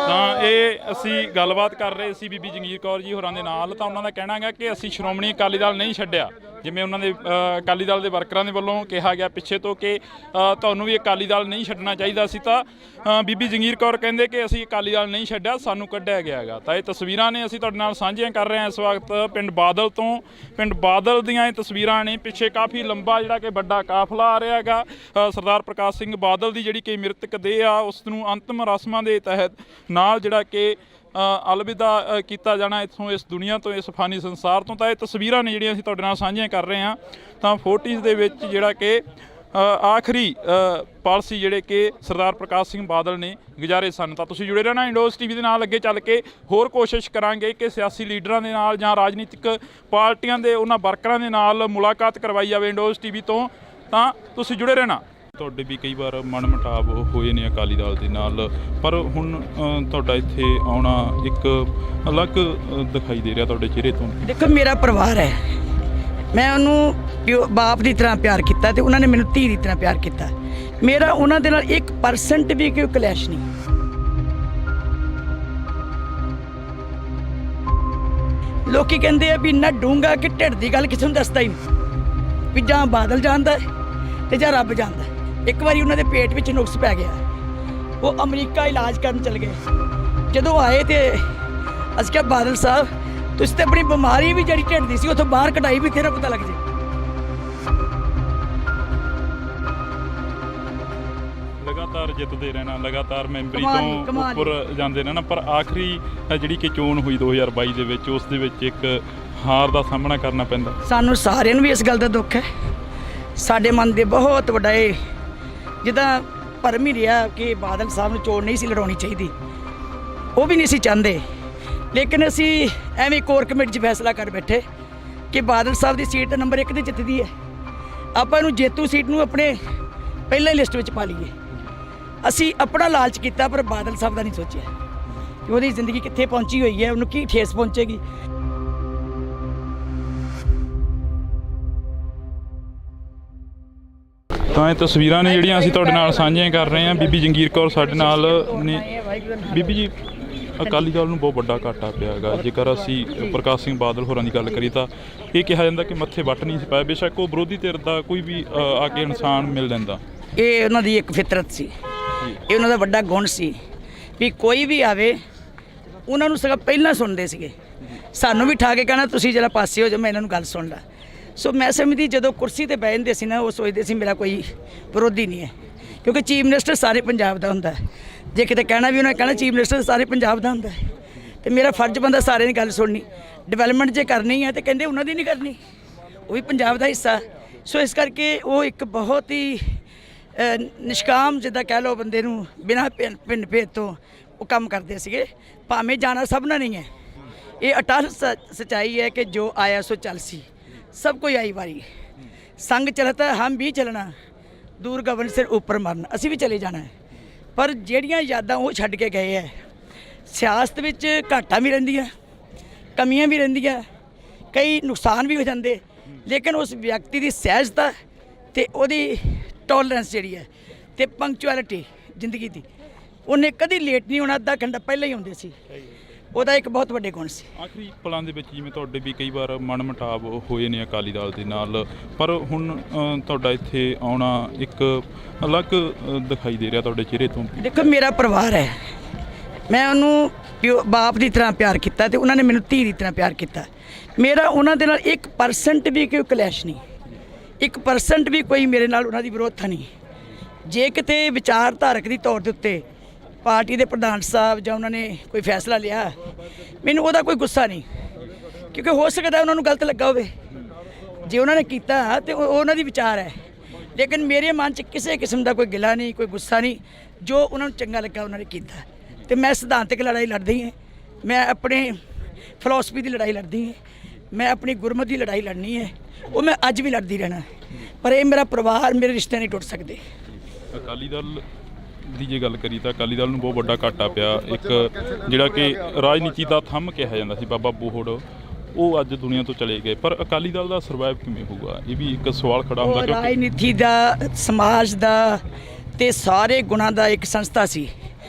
ਤਾਂ ਇਹ ਅਸੀਂ ਗੱਲਬਾਤ ਕਰ ਰਹੇ ਸੀ ਬੀਬੀ ਜੰਗੀਰ ਕੌਰ ਜੀ ਹੋਰਾਂ ਦੇ ਨਾਲ। ਤਾਂ ਉਹਨਾਂ ਦਾ ਕਹਿਣਾ ਹੈਗਾ ਕਿ ਅਸੀਂ ਸ਼੍ਰੋਮਣੀ ਅਕਾਲੀ ਦਲ ਨਹੀਂ ਛੱਡਿਆ, ਜਿਵੇਂ ਉਹਨਾਂ ਦੇ ਅਕਾਲੀ ਦਲ ਦੇ ਵਰਕਰਾਂ ਦੇ ਵੱਲੋਂ ਕਿਹਾ ਗਿਆ ਪਿੱਛੇ ਤੋਂ ਕਿ ਤੁਹਾਨੂੰ ਵੀ ਅਕਾਲੀ ਦਲ ਨਹੀਂ ਛੱਡਣਾ ਚਾਹੀਦਾ ਸੀ, ਤਾਂ ਬੀਬੀ ਜੰਗੀਰ ਕੌਰ ਕਹਿੰਦੇ ਕਿ ਅਸੀਂ ਅਕਾਲੀ ਦਲ ਨਹੀਂ ਛੱਡਿਆ, ਸਾਨੂੰ ਕੱਢਿਆ ਗਿਆ ਹੈਗਾ। ਤਾਂ ਇਹ ਤਸਵੀਰਾਂ ਨੇ ਅਸੀਂ ਤੁਹਾਡੇ ਨਾਲ ਸਾਂਝੀਆਂ ਕਰ ਰਹੇ ਹਾਂ ਇਸ ਵਕਤ ਪਿੰਡ ਬਾਦਲ ਤੋਂ। ਪਿੰਡ ਬਾਦਲ ਦੀਆਂ ਇਹ ਤਸਵੀਰਾਂ ਨੇ, ਪਿੱਛੇ ਕਾਫੀ ਲੰਬਾ ਜਿਹੜਾ ਕਿ ਵੱਡਾ ਕਾਫਲਾ ਆ ਰਿਹਾ ਹੈਗਾ। ਸਰਦਾਰ ਪ੍ਰਕਾਸ਼ ਸਿੰਘ ਬਾਦਲ ਦੀ ਜਿਹੜੀ ਕਿ ਮ੍ਰਿਤਕ ਦੇਹ ਆ, ਉਸ ਨੂੰ ਅੰਤਿਮ ਰਸਮਾਂ ਦੇ ਤਹਿਤ ਨਾਲ ਜਿਹੜਾ ਕਿ ਅਲਵਿਦਾ ਕੀਤਾ ਜਾਣਾ ਇੱਥੋਂ, ਇਸ ਦੁਨੀਆ ਤੋਂ, ਇਸ ਫਾਨੀ ਸੰਸਾਰ ਤੋਂ। ਤਾਂ ਇਹ ਤਸਵੀਰਾਂ ਨੇ ਜਿਹੜੀਆਂ ਅਸੀਂ ਤੁਹਾਡੇ ਨਾਲ ਸਾਂਝੀਆਂ ਕਰ ਰਹੇ ਹਾਂ। ਤਾਂ 40s ਦੇ ਵਿੱਚ ਜਿਹੜਾ ਕਿ ਆਖਰੀ ਪਾਲਿਸੀ ਜਿਹੜੇ ਕਿ ਸਰਦਾਰ ਪ੍ਰਕਾਸ਼ ਸਿੰਘ ਬਾਦਲ ਨੇ ਗੁਜ਼ਾਰੇ ਸਨ। ਤਾਂ ਤੁਸੀਂ ਜੁੜੇ ਰਹਿਣਾ ਇੰਡੋਜ਼ ਟੀਵੀ ਦੇ ਨਾਲ। ਅੱਗੇ ਚੱਲ ਕੇ ਹੋਰ ਕੋਸ਼ਿਸ਼ ਕਰਾਂਗੇ ਕਿ ਸਿਆਸੀ ਲੀਡਰਾਂ ਦੇ ਨਾਲ ਜਾਂ ਰਾਜਨੀਤਿਕ ਪਾਰਟੀਆਂ ਦੇ ਉਹਨਾਂ ਵਰਕਰਾਂ ਦੇ ਨਾਲ ਮੁਲਾਕਾਤ ਕਰਵਾਈ ਜਾਵੇ ਇੰਡੋਜ਼ ਟੀਵੀ ਤੋਂ। ਤਾਂ ਤੁਸੀਂ ਜੁੜੇ ਰਹਿਣਾ। ਤੁਹਾਡੇ ਵੀ ਕਈ ਵਾਰ ਮਨਮੁਟਾਵ ਹੋਏ ਨੇ ਅਕਾਲੀ ਦਲ ਦੇ ਨਾਲ, ਪਰ ਹੁਣ ਤੁਹਾਡਾ ਇੱਥੇ ਆਉਣਾ ਇੱਕ ਅਲੱਗ ਦਿਖਾਈ ਦੇ ਰਿਹਾ ਤੁਹਾਡੇ ਚਿਹਰੇ ਤੋਂ। ਦੇਖੋ, ਮੇਰਾ ਪਰਿਵਾਰ ਹੈ, ਮੈਂ ਉਹਨੂੰ ਬਾਪ ਦੀ ਤਰ੍ਹਾਂ ਪਿਆਰ ਕੀਤਾ ਤੇ ਉਹਨਾਂ ਨੇ ਮੈਨੂੰ ਧੀ ਦੀ ਤਰ੍ਹਾਂ ਪਿਆਰ ਕੀਤਾ। ਮੇਰਾ ਉਹਨਾਂ ਦੇ ਨਾਲ 1% ਵੀ ਕੋਈ ਕਲੈਸ਼ ਨਹੀਂ। ਲੋਕੀ ਕਹਿੰਦੇ ਆ ਵੀ ਇੰਨਾ ਡੂੰਘਾ ਕਿ ਢਿੱਡ ਦੀ ਗੱਲ ਕਿਸੇ ਨੂੰ ਦੱਸਦਾ ਹੀ ਨਹੀਂ, ਵੀ ਜਾਂ ਬਾਦਲ ਜਾਣਦਾ ਤੇ ਜਾਂ ਰੱਬ ਜਾਣਦਾ। ਇੱਕ ਵਾਰੀ ਉਹਨਾਂ ਦੇ ਪੇਟ ਵਿੱਚ ਨੁਕਸ ਪੈ ਗਿਆ, ਉਹ ਅਮਰੀਕਾ ਇਲਾਜ ਕਰਨ ਚਲੇ ਗਏ। ਜਦੋਂ ਆਏ ਤੇ ਅਸੀਂ ਕਿਹਾ ਬਾਦਲ ਸਾਹਿਬ, ਤੁਸੀਂ ਤੇ ਆਪਣੀ ਬਿਮਾਰੀ ਵੀ ਜਿਹੜੀ ਢਿੱਡ ਦੀ ਸੀ ਉੱਥੋਂ ਬਾਹਰ ਕਢਾਈ, ਵੀ ਤੇਰਾ ਪਤਾ ਲੱਗ ਜੇ। ਲਗਾਤਾਰ ਜਿੱਤਦੇ ਰਹਿਣਾ, ਲਗਾਤਾਰ ਮੈਂਬਰੀ ਤੋਂ ਉੱਪਰ ਜਾਂਦੇ ਰਹਿਣਾ, ਪਰ ਆਖਰੀ ਜਿਹੜੀ ਕਿ ਚੋਣ ਹੋਈ 2022 ਦੇ ਵਿੱਚ, ਉਸ ਦੇ ਵਿੱਚ ਇੱਕ ਹਾਰ ਦਾ ਸਾਹਮਣਾ ਕਰਨਾ ਪੈਂਦਾ। ਸਾਨੂੰ ਸਾਰਿਆਂ ਨੂੰ ਵੀ ਇਸ ਗੱਲ ਦਾ ਦੁੱਖ ਹੈ। ਸਾਡੇ ਮਨ ਦੇ ਬਹੁਤ ਵੱਡਾ ਇਹ ਜਿੱਦਾਂ ਭਰਮ ਹੀ ਰਿਹਾ ਕਿ ਬਾਦਲ ਸਾਹਿਬ ਨੂੰ ਚੋਣ ਨਹੀਂ ਸੀ ਲੜਾਉਣੀ ਚਾਹੀਦੀ, ਉਹ ਵੀ ਨਹੀਂ ਸੀ ਚਾਹੁੰਦੇ। ਲੇਕਿਨ ਅਸੀਂ ਐਵੇਂ ਕੋਰ ਕਮੇਟੀ 'ਚ ਫੈਸਲਾ ਕਰ ਬੈਠੇ ਕਿ ਬਾਦਲ ਸਾਹਿਬ ਦੀ ਸੀਟ ਨੰਬਰ 1 ਤੇ ਜਿੱਤਦੀ ਹੈ, ਆਪਾਂ ਇਹਨੂੰ ਜੇਤੂ ਸੀਟ ਨੂੰ ਆਪਣੇ ਪਹਿਲਾਂ ਹੀ ਲਿਸਟ ਵਿੱਚ ਪਾ ਲਈਏ। ਅਸੀਂ ਆਪਣਾ ਲਾਲਚ ਕੀਤਾ, ਪਰ ਬਾਦਲ ਸਾਹਿਬ ਦਾ ਨਹੀਂ ਸੋਚਿਆ ਕਿ ਉਹਦੀ ਜ਼ਿੰਦਗੀ ਕਿੱਥੇ ਪਹੁੰਚੀ ਹੋਈ ਹੈ, ਉਹਨੂੰ ਕੀ ਠੇਸ ਪਹੁੰਚੇਗੀ। ਤਾਂ ਇਹ ਤਸਵੀਰਾਂ ਨੇ ਜਿਹੜੀਆਂ ਅਸੀਂ ਤੁਹਾਡੇ ਨਾਲ ਸਾਂਝੀਆਂ ਕਰ ਰਹੇ ਹਾਂ। ਬੀਬੀ ਜੰਗੀਰ ਕੌਰ ਸਾਡੇ ਨਾਲ ਨੇ। ਬੀਬੀ ਜੀ, ਅਕਾਲੀ ਦਲ ਨੂੰ ਬਹੁਤ ਵੱਡਾ ਘਾਟਾ ਪਿਆ ਹੈਗਾ। ਜੇਕਰ ਅਸੀਂ ਪ੍ਰਕਾਸ਼ ਸਿੰਘ ਬਾਦਲ ਹੋਰਾਂ ਦੀ ਗੱਲ ਕਰੀਏ ਤਾਂ ਇਹ ਕਿਹਾ ਜਾਂਦਾ ਕਿ ਮੱਥੇ ਵੱਟ ਨਹੀਂ ਸੀ ਪਾਇਆ। ਬੇਸ਼ੱਕ ਉਹ ਵਿਰੋਧੀ ਧਿਰ ਦਾ ਕੋਈ ਵੀ ਆ ਕੇ ਇਨਸਾਨ ਮਿਲ ਜਾਂਦਾ। ਇਹ ਉਹਨਾਂ ਦੀ ਇੱਕ ਫਿਤਰਤ ਸੀ, ਇਹ ਉਹਨਾਂ ਦਾ ਵੱਡਾ ਗੁਣ ਸੀ ਵੀ ਕੋਈ ਵੀ ਆਵੇ ਉਹਨਾਂ ਨੂੰ ਸਗੋਂ ਪਹਿਲਾਂ ਸੁਣਦੇ ਸੀਗੇ। ਸਾਨੂੰ ਵੀ ਠਾ ਕੇ ਕਹਿਣਾ ਤੁਸੀਂ ਜਰਾ ਪਾਸੇ ਹੋ ਜਾਓ, ਮੈਂ ਇਹਨਾਂ ਨੂੰ ਗੱਲ ਸੁਣ ਲਾ। ਸੋ ਮੈਂ ਸਮਝਦੀ ਜਦੋਂ ਕੁਰਸੀ ਤੇ ਬਹਿ ਜਾਂਦੇ ਸੀ ਨਾ, ਉਹ ਸੋਚਦੇ ਸੀ ਮੇਰਾ ਕੋਈ ਵਿਰੋਧੀ ਨਹੀਂ ਹੈ, ਕਿਉਂਕਿ ਚੀਫ ਮਿਨਿਸਟਰ ਸਾਰੇ ਪੰਜਾਬ ਦਾ ਹੁੰਦਾ। ਜੇ ਕਿਤੇ ਕਹਿਣਾ ਵੀ ਉਹਨਾਂ ਨੇ ਕਹਿਣਾ ਚੀਫ ਮਿਨਿਸਟਰ ਸਾਰੇ ਪੰਜਾਬ ਦਾ ਹੁੰਦਾ, ਤੇ ਮੇਰਾ ਫਰਜ਼ ਬੰਦਾ ਸਾਰਿਆਂ ਦੀ ਗੱਲ ਸੁਣਨੀ। ਡਿਵੈਲਪਮੈਂਟ ਜੇ ਕਰਨੀ ਹੈ ਤੇ ਕਹਿੰਦੇ ਉਹਨਾਂ ਦੀ ਨਹੀਂ ਕਰਨੀ, ਉਹ ਵੀ ਪੰਜਾਬ ਦਾ ਹਿੱਸਾ। ਸੋ ਇਸ ਕਰਕੇ ਉਹ ਇੱਕ ਬਹੁਤ ਹੀ ਨਿਸ਼ਕਾਮ ਜਿੱਦਾਂ ਕਹਿ ਲਓ ਬੰਦੇ ਨੂੰ, ਬਿਨਾਂ ਭਿੰਨ ਭੇਦ ਤੋਂ ਉਹ ਕੰਮ ਕਰਦੇ ਸੀਗੇ। ਭਾਵੇਂ ਜਾਣਾ ਸਭ ਨਾਲ ਨਹੀਂ ਹੈ, ਇਹ ਅਟਲ ਸੱਚਾਈ ਹੈ ਕਿ ਜੋ ਆਇਆ ਸੋ ਚੱਲ ਸੀ, ਸਭ ਕੋਈ ਆਈ ਵਾਰੀ। ਸੰਗ ਚਲਤਾ ਹਮ ਵੀ ਚਲਣਾ, ਦੂਰ ਗਗਨ ਸਿਰ ਉੱਪਰ ਮਰਨਾ, ਅਸੀਂ ਵੀ ਚਲੇ ਜਾਣਾ ਹੈ। ਪਰ ਜਿਹੜੀਆਂ ਯਾਦਾਂ ਉਹ ਛੱਡ ਕੇ ਗਏ ਹੈ, ਸਿਆਸਤ ਵਿੱਚ ਘਾਟਾਂ ਵੀ ਰਹਿੰਦੀਆਂ, ਕਮੀਆਂ ਵੀ ਰਹਿੰਦੀਆਂ, ਕਈ ਨੁਕਸਾਨ ਵੀ ਹੋ ਜਾਂਦੇ, ਲੇਕਿਨ ਉਸ ਵਿਅਕਤੀ ਦੀ ਸਹਿਜਤਾ ਤੇ ਉਹਦੀ ਟੋਲਰੈਂਸ ਜਿਹੜੀ ਹੈ ਤੇ ਪੰਕਚੁਅਲਿਟੀ ਜ਼ਿੰਦਗੀ ਦੀ, ਉਹਨੇ ਕਦੀ ਲੇਟ ਨਹੀਂ ਹੋਣਾ, ਅੱਧਾ ਘੰਟਾ ਪਹਿਲਾਂ ਹੀ ਆਉਂਦੇ ਸੀ। ਉਹਦਾ ਇੱਕ ਬਹੁਤ ਵੱਡੇ ਗੁਣ ਸੀ। ਆਖਰੀ ਪਲਾਂ ਦੇ ਵਿੱਚ ਜਿਵੇਂ ਤੁਹਾਡੇ ਵੀ ਕਈ ਵਾਰ ਮਨਮੁਟਾਵ ਹੋਏ ਨੇ ਅਕਾਲੀ ਦਲ ਦੇ ਨਾਲ, ਪਰ ਹੁਣ ਤੁਹਾਡਾ ਇੱਥੇ ਆਉਣਾ ਇੱਕ ਅਲੱਗ ਦਿਖਾਈ ਦੇ ਰਿਹਾ ਤੁਹਾਡੇ ਚਿਹਰੇ ਤੋਂ। ਦੇਖੋ, ਮੇਰਾ ਪਰਿਵਾਰ ਹੈ, ਮੈਂ ਉਹਨੂੰ ਬਾਪ ਦੀ ਤਰ੍ਹਾਂ ਪਿਆਰ ਕੀਤਾ ਤੇ ਉਹਨਾਂ ਨੇ ਮੈਨੂੰ ਧੀ ਦੀ ਤਰ੍ਹਾਂ ਪਿਆਰ ਕੀਤਾ। ਮੇਰਾ ਉਹਨਾਂ ਦੇ ਨਾਲ 1% ਵੀ ਕੋਈ ਕਲੈਸ਼ ਨਹੀਂ, 1% ਵੀ ਕੋਈ ਮੇਰੇ ਨਾਲ ਉਹਨਾਂ ਦੀ ਵਿਰੋਧਤਾ ਨਹੀਂ। ਜੇ ਕਿਤੇ ਵਿਚਾਰਧਾਰਕ ਦੀ ਤੌਰ ਦੇ ਉੱਤੇ ਪਾਰਟੀ ਦੇ ਪ੍ਰਧਾਨ ਸਾਹਿਬ ਜਾਂ ਉਹਨਾਂ ਨੇ ਕੋਈ ਫੈਸਲਾ ਲਿਆ, ਮੈਨੂੰ ਉਹਦਾ ਕੋਈ ਗੁੱਸਾ ਨਹੀਂ, ਕਿਉਂਕਿ ਹੋ ਸਕਦਾ ਉਹਨਾਂ ਨੂੰ ਗਲਤ ਲੱਗਾ ਹੋਵੇ। ਜੇ ਉਹਨਾਂ ਨੇ ਕੀਤਾ ਤੇ ਉਹਨਾਂ ਦੀ ਵਿਚਾਰ ਹੈ, ਲੇਕਿਨ ਮੇਰੇ ਮਨ 'ਚ ਕਿਸੇ ਕਿਸਮ ਦਾ ਕੋਈ ਗਿਲਾ ਨਹੀਂ, ਕੋਈ ਗੁੱਸਾ ਨਹੀਂ। ਜੋ ਉਹਨਾਂ ਨੂੰ ਚੰਗਾ ਲੱਗਾ ਉਹਨਾਂ ਨੇ ਕੀਤਾ। ਤੇ ਮੈਂ ਸਿਧਾਂਤਕ ਲੜਾਈ ਲੜਦੀ ਹਾਂ, ਮੈਂ ਆਪਣੇ ਫਿਲਾਸਫੀ ਦੀ ਲੜਾਈ ਲੜਦੀ ਹਾਂ, ਮੈਂ ਆਪਣੀ ਗੁਰਮਤਿ ਦੀ ਲੜਾਈ ਲੜਨੀ ਹੈ, ਉਹ ਮੈਂ ਅੱਜ ਵੀ ਲੜਦੀ ਰਹਿਣਾ। ਪਰ ਇਹ ਮੇਰਾ ਪਰਿਵਾਰ, ਮੇਰੇ ਰਿਸ਼ਤੇ ਨਹੀਂ ਟੁੱਟ ਸਕਦੇ। ਅਕਾਲੀ ਦਲ ਦੀ ਜੇ ਗੱਲ ਕਰੀ ਤਾਂ ਅਕਾਲੀ ਦਲ ਨੂੰ ਬਹੁਤ ਵੱਡਾ ਘਾਟਾ ਪਿਆ। ਇੱਕ ਜਿਹੜਾ ਕਿ ਰਾਜਨੀਤੀ ਦਾ ਥੰਮ ਕਿਹਾ ਜਾਂਦਾ ਸੀ ਬਾਬਾ ਬੋਹੜ, ਉਹ ਅੱਜ ਦੁਨੀਆ ਤੋਂ ਚਲੇ ਗਏ। ਪਰ ਅਕਾਲੀ ਦਲ ਦਾ ਸਰਵਾਈਵ ਕਿਵੇਂ ਹੋਊਗਾ, ਇਹ ਵੀ ਇੱਕ ਸਵਾਲ ਖੜਾ ਹੁੰਦਾ। ਕਿਉਂਕਿ ਰਾਜਨੀਤੀ ਦਾ, ਸਮਾਜ ਦਾ ਤੇ ਸਾਰੇ ਗੁਣਾਂ ਦਾ ਇੱਕ ਸੰਸਥਾ ਸੀ,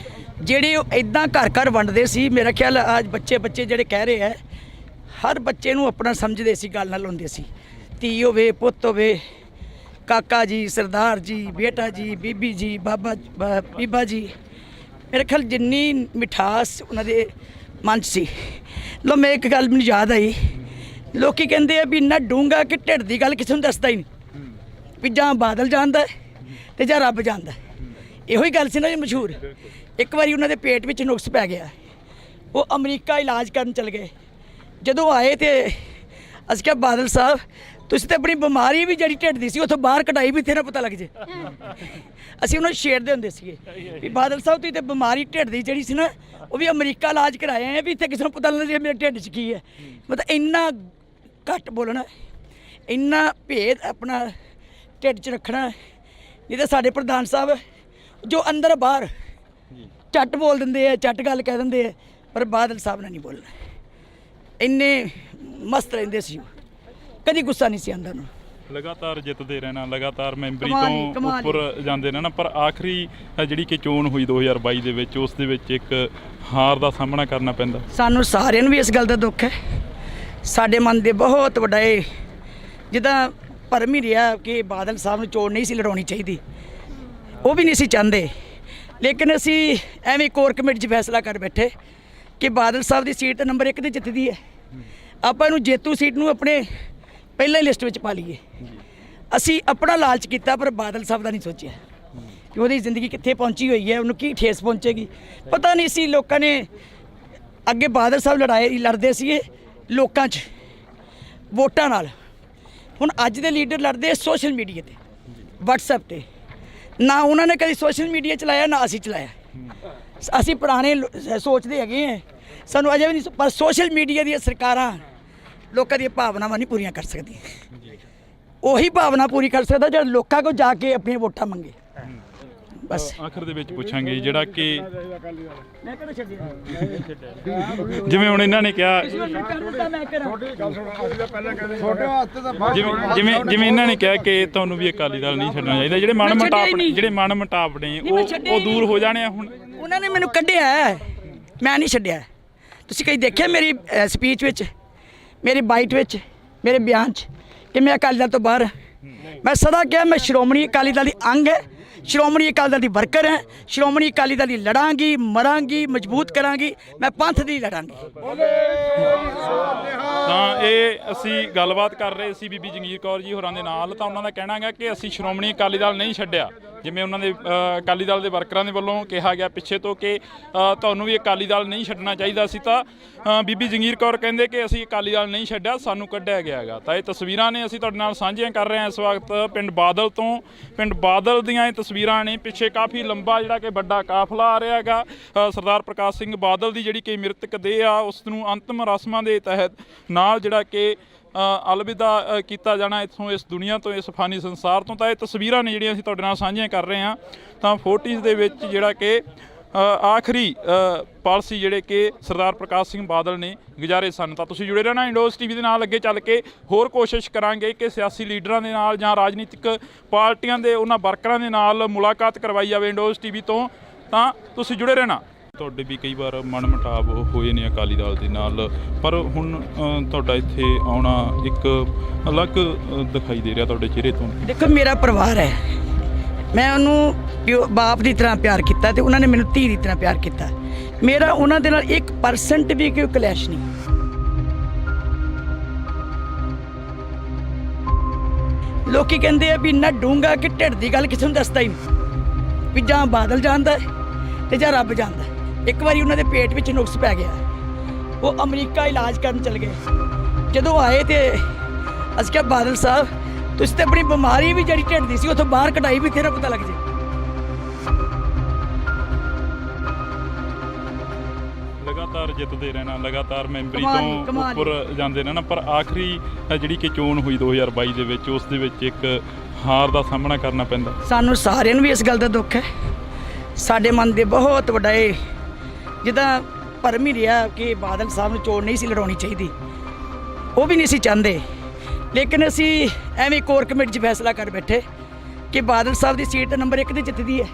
ਜਿਹੜੇ ਉਹ ਇੱਦਾਂ ਘਰ ਘਰ ਵੰਡਦੇ ਸੀ। ਮੇਰਾ ਖਿਆਲ ਅੱਜ ਬੱਚੇ ਜਿਹੜੇ ਕਹਿ ਰਹੇ ਹੈ, ਹਰ ਬੱਚੇ ਨੂੰ ਆਪਣਾ ਸਮਝਦੇ ਸੀ, ਗੱਲ ਨਾਲ ਲਾਉਂਦੇ ਸੀ। ਧੀ ਹੋਵੇ, ਪੁੱਤ ਹੋਵੇ, ਕਾਕਾ ਜੀ, ਸਰਦਾਰ ਜੀ, ਬੇਟਾ ਜੀ, ਬੀਬੀ ਜੀ, ਬੀਬਾ ਜੀ, ਮੇਰੇ ਖਿਆਲ ਜਿੰਨੀ ਮਿਠਾਸ ਉਹਨਾਂ ਦੇ ਮਨ 'ਚ ਸੀ। ਲੋ ਮੈਂ ਇੱਕ ਗੱਲ ਮੈਨੂੰ ਯਾਦ ਆਈ, ਲੋਕੀ ਕਹਿੰਦੇ ਆ ਵੀ ਇੰਨਾ ਡੂੰਘਾ ਕਿ ਢਿੱਡ ਦੀ ਗੱਲ ਕਿਸੇ ਨੂੰ ਦੱਸਦਾ ਹੀ ਨਹੀਂ, ਵੀ ਜਾਂ ਬਾਦਲ ਜਾਣਦਾ ਤੇ ਜਾਂ ਰੱਬ ਜਾਣਦਾ। ਇਹੋ ਹੀ ਗੱਲ ਸੀ ਨਾ ਜੀ ਮਸ਼ਹੂਰ। ਇੱਕ ਵਾਰੀ ਉਹਨਾਂ ਦੇ ਪੇਟ ਵਿੱਚ ਨੁਕਸ ਪੈ ਗਿਆ, ਉਹ ਅਮਰੀਕਾ ਇਲਾਜ ਕਰਨ ਚਲੇ ਗਏ। ਜਦੋਂ ਆਏ ਤੇ ਅਸੀਂ ਕਿਹਾ ਬਾਦਲ ਸਾਹਿਬ, ਤੁਸੀਂ ਤਾਂ ਆਪਣੀ ਬਿਮਾਰੀ ਵੀ ਜਿਹੜੀ ਢਿੱਡ ਦੀ ਸੀ ਉੱਥੋਂ ਬਾਹਰ ਕਢਾਈ ਵੀ ਤੇਰਾ ਪਤਾ ਲੱਗ ਜੇ। ਅਸੀਂ ਉਹਨਾਂ ਨੂੰ ਛੇੜਦੇ ਹੁੰਦੇ ਸੀਗੇ ਵੀ ਬਾਦਲ ਸਾਹਿਬ ਤੁਸੀਂ ਤੇ ਬਿਮਾਰੀ ਢਿੱਡ ਦੀ ਜਿਹੜੀ ਸੀ ਨਾ ਉਹ ਵੀ ਅਮਰੀਕਾ ਇਲਾਜ ਕਰਾਏ ਆ ਵੀ ਇੱਥੇ ਕਿਸੇ ਨੂੰ ਪਤਾ ਲੱਗ ਜੇ ਮੇਰੇ ਢਿੱਡ 'ਚ ਕੀ ਹੈ। ਮਤਲਬ ਇੰਨਾ ਘੱਟ ਬੋਲਣਾ, ਇੰਨਾ ਭੇਦ ਆਪਣਾ ਢਿੱਡ 'ਚ ਰੱਖਣਾ। ਨਹੀਂ ਤਾਂ ਸਾਡੇ ਪ੍ਰਧਾਨ ਸਾਹਿਬ ਜੋ ਅੰਦਰ ਬਾਹਰ ਝੱਟ ਬੋਲ ਦਿੰਦੇ ਆ, ਝੱਟ ਗੱਲ ਕਹਿ ਦਿੰਦੇ ਆ, ਪਰ ਬਾਦਲ ਸਾਹਿਬ ਨੇ ਨਹੀਂ ਬੋਲਣਾ। ਇੰਨੇ ਮਸਤ ਰਹਿੰਦੇ ਸੀ, ਕਦੀ ਗੁੱਸਾ ਨਹੀਂ ਸੀ ਆਉਂਦਾ ਉਹਨੂੰ। ਲਗਾਤਾਰ ਜਿੱਤਦੇ ਰਹਿਣਾ, ਲਗਾਤਾਰ ਮੈਂਬਰੀ ਕਮਾਲ ਤੋਂ ਉੱਪਰ ਜਾਂਦੇ ਰਹਿਣਾ, ਪਰ ਆਖਰੀ ਜਿਹੜੀ ਕਿ ਚੋਣ ਹੋਈ 2022 ਦੇ ਵਿੱਚ ਉਸ ਦੇ ਵਿੱਚ ਇੱਕ ਹਾਰ ਦਾ ਸਾਹਮਣਾ ਕਰਨਾ ਪੈਂਦਾ। ਸਾਨੂੰ ਸਾਰਿਆਂ ਨੂੰ ਵੀ ਇਸ ਗੱਲ ਦਾ ਦੁੱਖ ਹੈ। ਸਾਡੇ ਮਨ ਦੇ ਬਹੁਤ ਵੱਡਾ ਇਹ ਜਿੱਦਾਂ ਭਰਮ ਹੀ ਰਿਹਾ ਕਿ ਬਾਦਲ ਸਾਹਿਬ ਨੂੰ ਚੋਣ ਨਹੀਂ ਸੀ ਲੜਾਉਣੀ ਚਾਹੀਦੀ, ਉਹ ਵੀ ਨਹੀਂ ਸੀ ਚਾਹੁੰਦੇ। ਲੇਕਿਨ ਅਸੀਂ ਐਵੇਂ ਕੋਰ ਕਮੇਟੀ 'ਚ ਫੈਸਲਾ ਕਰ ਬੈਠੇ ਕਿ ਬਾਦਲ ਸਾਹਿਬ ਦੀ ਸੀਟ ਨੰਬਰ 1 ਤੇ ਜਿੱਤਦੀ ਹੈ, ਆਪਾਂ ਇਹਨੂੰ ਜੇਤੂ ਸੀਟ ਨੂੰ ਆਪਣੇ ਪਹਿਲਾਂ ਹੀ ਲਿਸਟ ਵਿੱਚ ਪਾ ਲਈਏ। ਅਸੀਂ ਆਪਣਾ ਲਾਲਚ ਕੀਤਾ ਪਰ ਬਾਦਲ ਸਾਹਿਬ ਦਾ ਨਹੀਂ ਸੋਚਿਆ ਕਿ ਉਹਦੀ ਜ਼ਿੰਦਗੀ ਕਿੱਥੇ ਪਹੁੰਚੀ ਹੋਈ ਹੈ, ਉਹਨੂੰ ਕੀ ਠੇਸ ਪਹੁੰਚੇਗੀ। ਪਤਾ ਨਹੀਂ ਸੀ ਲੋਕਾਂ ਨੇ ਅੱਗੇ ਬਾਦਲ ਸਾਹਿਬ ਲੜਦੇ ਸੀਗੇ ਲੋਕਾਂ 'ਚ ਵੋਟਾਂ ਨਾਲ, ਹੁਣ ਅੱਜ ਦੇ ਲੀਡਰ ਲੜਦੇ ਸੋਸ਼ਲ ਮੀਡੀਆ ਤੇ, WhatsApp ਤੇ। ਨਾ ਉਹਨਾਂ ਨੇ ਕਦੀ ਸੋਸ਼ਲ ਮੀਡੀਆ ਚਲਾਇਆ ਨਾ ਅਸੀਂ ਚਲਾਇਆ। ਅਸੀਂ ਪੁਰਾਣੇ ਸੋਚਦੇ ਹੈਗੇ ਆ, ਸਾਨੂੰ ਅਜੇ ਵੀ ਨਹੀਂ, ਪਰ ਸੋਸ਼ਲ ਮੀਡੀਆ ਦੀਆਂ ਸਰਕਾਰਾਂ ਲੋਕਾਂ ਦੀਆਂ ਭਾਵਨਾਵਾਂ ਨਹੀਂ ਪੂਰੀਆਂ ਕਰ ਸਕਦੀਆਂ। ਉਹੀ ਭਾਵਨਾ ਪੂਰੀ ਕਰ ਸਕਦਾ ਜਿਹੜਾ ਲੋਕਾਂ ਕੋਲ ਜਾ ਕੇ ਆਪਣੀਆਂ ਵੋਟਾਂ ਮੰਗੇ। ਬਸ ਆਖਰ ਦੇ ਵਿੱਚ ਪੁੱਛਾਂਗੇ ਜਿਹੜਾ ਕਿ ਜਿਵੇਂ ਹੁਣ ਇਹਨਾਂ ਨੇ ਕਿਹਾ, ਜਿਵੇਂ ਇਹਨਾਂ ਨੇ ਕਿਹਾ ਕਿ ਤੁਹਾਨੂੰ ਵੀ ਅਕਾਲੀ ਦਲ ਨਹੀਂ ਛੱਡਣਾ ਚਾਹੀਦਾ, ਜਿਹੜੇ ਮਨ ਮੁਟਾਵ ਨੇ ਉਹ ਦੂਰ ਹੋ ਜਾਣੇ ਆ। ਹੁਣ ਉਹਨਾਂ ਨੇ ਮੈਨੂੰ ਕੱਢਿਆ, ਮੈਂ ਨਹੀਂ ਛੱਡਿਆ। ਤੁਸੀਂ ਕਈ ਦੇਖਿਆ ਮੇਰੀ ਸਪੀਚ ਵਿੱਚ, ਮੇਰੀ ਬਾਈਟ ਵਿੱਚ, ਮੇਰੇ ਬਿਆਨ 'ਚ ਕਿ ਮੈਂ ਅਕਾਲੀ ਦਲ ਤੋਂ ਬਾਹਰ। ਮੈਂ ਸਦਾ ਕਿਹਾ ਮੈਂ ਸ਼੍ਰੋਮਣੀ ਅਕਾਲੀ ਦਲ ਦੀ ਅੰਗ ਹੈ, ਸ਼੍ਰੋਮਣੀ ਅਕਾਲੀ ਦਲ ਦੀ ਵਰਕਰ ਹੈ, ਸ਼੍ਰੋਮਣੀ ਅਕਾਲੀ ਦਲ ਦੀ ਲੜਾਂਗੀ, ਮਰਾਂਗੀ, ਮਜ਼ਬੂਤ ਕਰਾਂਗੀ, ਮੈਂ ਪੰਥ ਦੀ ਲੜਾਂਗੀ। ਤਾਂ ਇਹ ਅਸੀਂ ਗੱਲਬਾਤ ਕਰ ਰਹੇ ਸੀ ਬੀਬੀ ਜੰਗੀਰ ਕੌਰ ਜੀ ਹੋਰਾਂ ਦੇ ਨਾਲ। ਤਾਂ ਉਹਨਾਂ ਦਾ ਕਹਿਣਾ ਹੈਗਾ ਕਿ ਅਸੀਂ ਸ਼੍ਰੋਮਣੀ ਅਕਾਲੀ ਦਲ ਨਹੀਂ ਛੱਡਿਆ, ਜਿਵੇਂ ਉਹਨਾਂ ਦੇ ਅਕਾਲੀ ਦਲ ਦੇ ਵਰਕਰਾਂ ਦੇ ਵੱਲੋਂ ਕਿਹਾ ਗਿਆ ਪਿੱਛੇ ਤੋਂ ਕਿ ਤੁਹਾਨੂੰ ਵੀ ਅਕਾਲੀ ਦਲ ਨਹੀਂ ਛੱਡਣਾ ਚਾਹੀਦਾ ਸੀ, ਤਾਂ ਬੀਬੀ ਜੰਗੀਰ ਕੌਰ ਕਹਿੰਦੇ ਕਿ ਅਸੀਂ ਅਕਾਲੀ ਦਲ ਨਹੀਂ ਛੱਡਿਆ, ਸਾਨੂੰ ਕੱਢਿਆ ਗਿਆ ਹੈਗਾ। ਤਾਂ ਇਹ ਤਸਵੀਰਾਂ ਨੇ ਅਸੀਂ ਤੁਹਾਡੇ ਨਾਲ ਸਾਂਝੀਆਂ ਕਰ ਰਹੇ ਹਾਂ ਇਸ ਵਕਤ ਪਿੰਡ ਬਾਦਲ ਤੋਂ। ਪਿੰਡ ਬਾਦਲ ਦੀਆਂ ਇਹ ਤਸਵੀਰਾਂ ਨੇ, ਪਿੱਛੇ ਕਾਫੀ ਲੰਬਾ ਜਿਹੜਾ ਕਿ ਵੱਡਾ ਕਾਫਲਾ ਆ ਰਿਹਾ ਹੈਗਾ। ਸਰਦਾਰ ਪ੍ਰਕਾਸ਼ ਸਿੰਘ ਬਾਦਲ ਦੀ ਜਿਹੜੀ ਕਿ ਮ੍ਰਿਤਕ ਦੇਹ ਆ ਉਸ ਨੂੰ ਅੰਤਿਮ ਰਸਮਾਂ ਦੇ ਤਹਿਤ ਨਾਲ ਜਿਹੜਾ ਕਿ ਅਲਵਿਦਾ ਕੀਤਾ ਜਾਣਾ ਇੱਥੋਂ, ਇਸ ਦੁਨੀਆ ਤੋਂ, ਇਸ ਫਾਨੀ ਸੰਸਾਰ ਤੋਂ। ਤਾਂ ਇਹ ਤਸਵੀਰਾਂ ਨੇ ਜਿਹੜੀਆਂ ਅਸੀਂ ਤੁਹਾਡੇ ਨਾਲ ਸਾਂਝੀਆਂ ਕਰ ਰਹੇ ਹਾਂ। ਤਾਂ 40s ਦੇ ਵਿੱਚ ਜਿਹੜਾ ਕਿ ਆਖਰੀ ਪਾਲਸੀ ਜਿਹੜੇ ਕਿ ਸਰਦਾਰ ਪ੍ਰਕਾਸ਼ ਸਿੰਘ ਬਾਦਲ ਨੇ ਗੁਜ਼ਾਰੇ ਸਨ। ਤਾਂ ਤੁਸੀਂ ਜੁੜੇ ਰਹਿਣਾ ਇੰਡੋਜ਼ ਟੀਵੀ ਦੇ ਨਾਲ। ਅੱਗੇ ਚੱਲ ਕੇ ਹੋਰ ਕੋਸ਼ਿਸ਼ ਕਰਾਂਗੇ ਕਿ ਸਿਆਸੀ ਲੀਡਰਾਂ ਦੇ ਨਾਲ ਜਾਂ ਰਾਜਨੀਤਿਕ ਪਾਰਟੀਆਂ ਦੇ ਉਹਨਾਂ ਵਰਕਰਾਂ ਦੇ ਨਾਲ ਮੁਲਾਕਾਤ ਕਰਵਾਈ ਜਾਵੇ ਇੰਡੋਜ਼ ਟੀਵੀ ਤੋਂ। ਤਾਂ ਤੁਸੀਂ ਜੁੜੇ ਰਹਿਣਾ। ਤੁਹਾਡੇ ਵੀ ਕਈ ਵਾਰ ਮਨ ਮੁਟਾਵ ਹੋਏ ਨੇ ਅਕਾਲੀ ਦਲ ਦੇ ਨਾਲ, ਪਰ ਹੁਣ ਤੁਹਾਡਾ ਇੱਥੇ ਆਉਣਾ ਇੱਕ ਅਲੱਗ ਦਿਖਾਈ ਦੇ ਰਿਹਾ ਤੁਹਾਡੇ ਚਿਹਰੇ ਤੋਂ। ਦੇਖੋ ਮੇਰਾ ਪਰਿਵਾਰ ਹੈ, ਮੈਂ ਉਹਨੂੰ ਬਾਪ ਦੀ ਤਰ੍ਹਾਂ ਪਿਆਰ ਕੀਤਾ ਤੇ ਉਹਨਾਂ ਨੇ ਮੈਨੂੰ ਧੀ ਦੀ ਤਰ੍ਹਾਂ ਪਿਆਰ ਕੀਤਾ। ਮੇਰਾ ਉਹਨਾਂ ਦੇ ਨਾਲ 1% ਵੀ ਕੋਈ ਕਲੈਸ਼ ਨਹੀਂ। ਲੋਕੀ ਕਹਿੰਦੇ ਆ ਵੀ ਇੰਨਾ ਡੂੰਘਾ ਕਿ ਢਿੱਡ ਦੀ ਗੱਲ ਕਿਸੇ ਨੂੰ ਦੱਸਦਾ ਹੀ ਨਹੀਂ, ਵੀ ਜਾਂ ਬਾਦਲ ਜਾਣਦਾ ਤੇ ਜਾਂ ਰੱਬ ਜਾਣਦਾ। ਇੱਕ ਵਾਰੀ ਉਹਨਾਂ ਦੇ ਪੇਟ ਵਿੱਚ ਨੁਕਸ ਪੈ ਗਿਆ, ਉਹ ਅਮਰੀਕਾ ਇਲਾਜ ਕਰਨ ਚਲੇ ਗਏ। ਜਦੋਂ ਆਏ ਤੇ ਅਸੀਂ ਕਿਹਾ ਬਾਦਲ ਸਾਹਿਬ ਤੁਸੀਂ ਤਾਂ ਆਪਣੀ ਬਿਮਾਰੀ ਵੀ ਜਿਹੜੀ ਢਿੱਡ ਦੀ ਸੀ ਉੱਥੋਂ ਬਾਹਰ ਕਢਾਈ ਵੀ ਤੇਰਾ ਪਤਾ ਲੱਗ ਜੇ। ਲਗਾਤਾਰ ਜਿੱਤਦੇ ਰਹਿਣਾ, ਲਗਾਤਾਰ ਮੈਂਬਰੀ ਤੋਂ ਉੱਪਰ ਜਾਂਦੇ ਰਹਿਣਾ, ਪਰ ਆਖਰੀ ਜਿਹੜੀ ਕਿ ਚੋਣ ਹੋਈ 2022 ਦੇ ਵਿੱਚ ਉਸ ਦੇ ਵਿੱਚ ਇੱਕ ਹਾਰ ਦਾ ਸਾਹਮਣਾ ਕਰਨਾ ਪੈਂਦਾ। ਸਾਨੂੰ ਸਾਰਿਆਂ ਨੂੰ ਵੀ ਇਸ ਗੱਲ ਦਾ ਦੁੱਖ ਹੈ। ਸਾਡੇ ਮਨ ਦੇ ਬਹੁਤ ਵੱਡਾ ਇਹ ਜਿੱਦਾਂ ਭਰਮ ਹੀ ਰਿਹਾ ਕਿ ਬਾਦਲ ਸਾਹਿਬ ਨੂੰ ਚੋਣ ਨਹੀਂ ਸੀ ਲੜਾਉਣੀ ਚਾਹੀਦੀ, ਉਹ ਵੀ ਨਹੀਂ ਸੀ ਚਾਹੁੰਦੇ। ਲੇਕਿਨ ਅਸੀਂ ਐਵੇਂ ਕੋਰ ਕਮੇਟੀ 'ਚ ਫੈਸਲਾ ਕਰ ਬੈਠੇ ਕਿ ਬਾਦਲ ਸਾਹਿਬ ਦੀ ਸੀਟ ਨੰਬਰ 1 ਤੇ ਜਿੱਤਦੀ ਹੈ,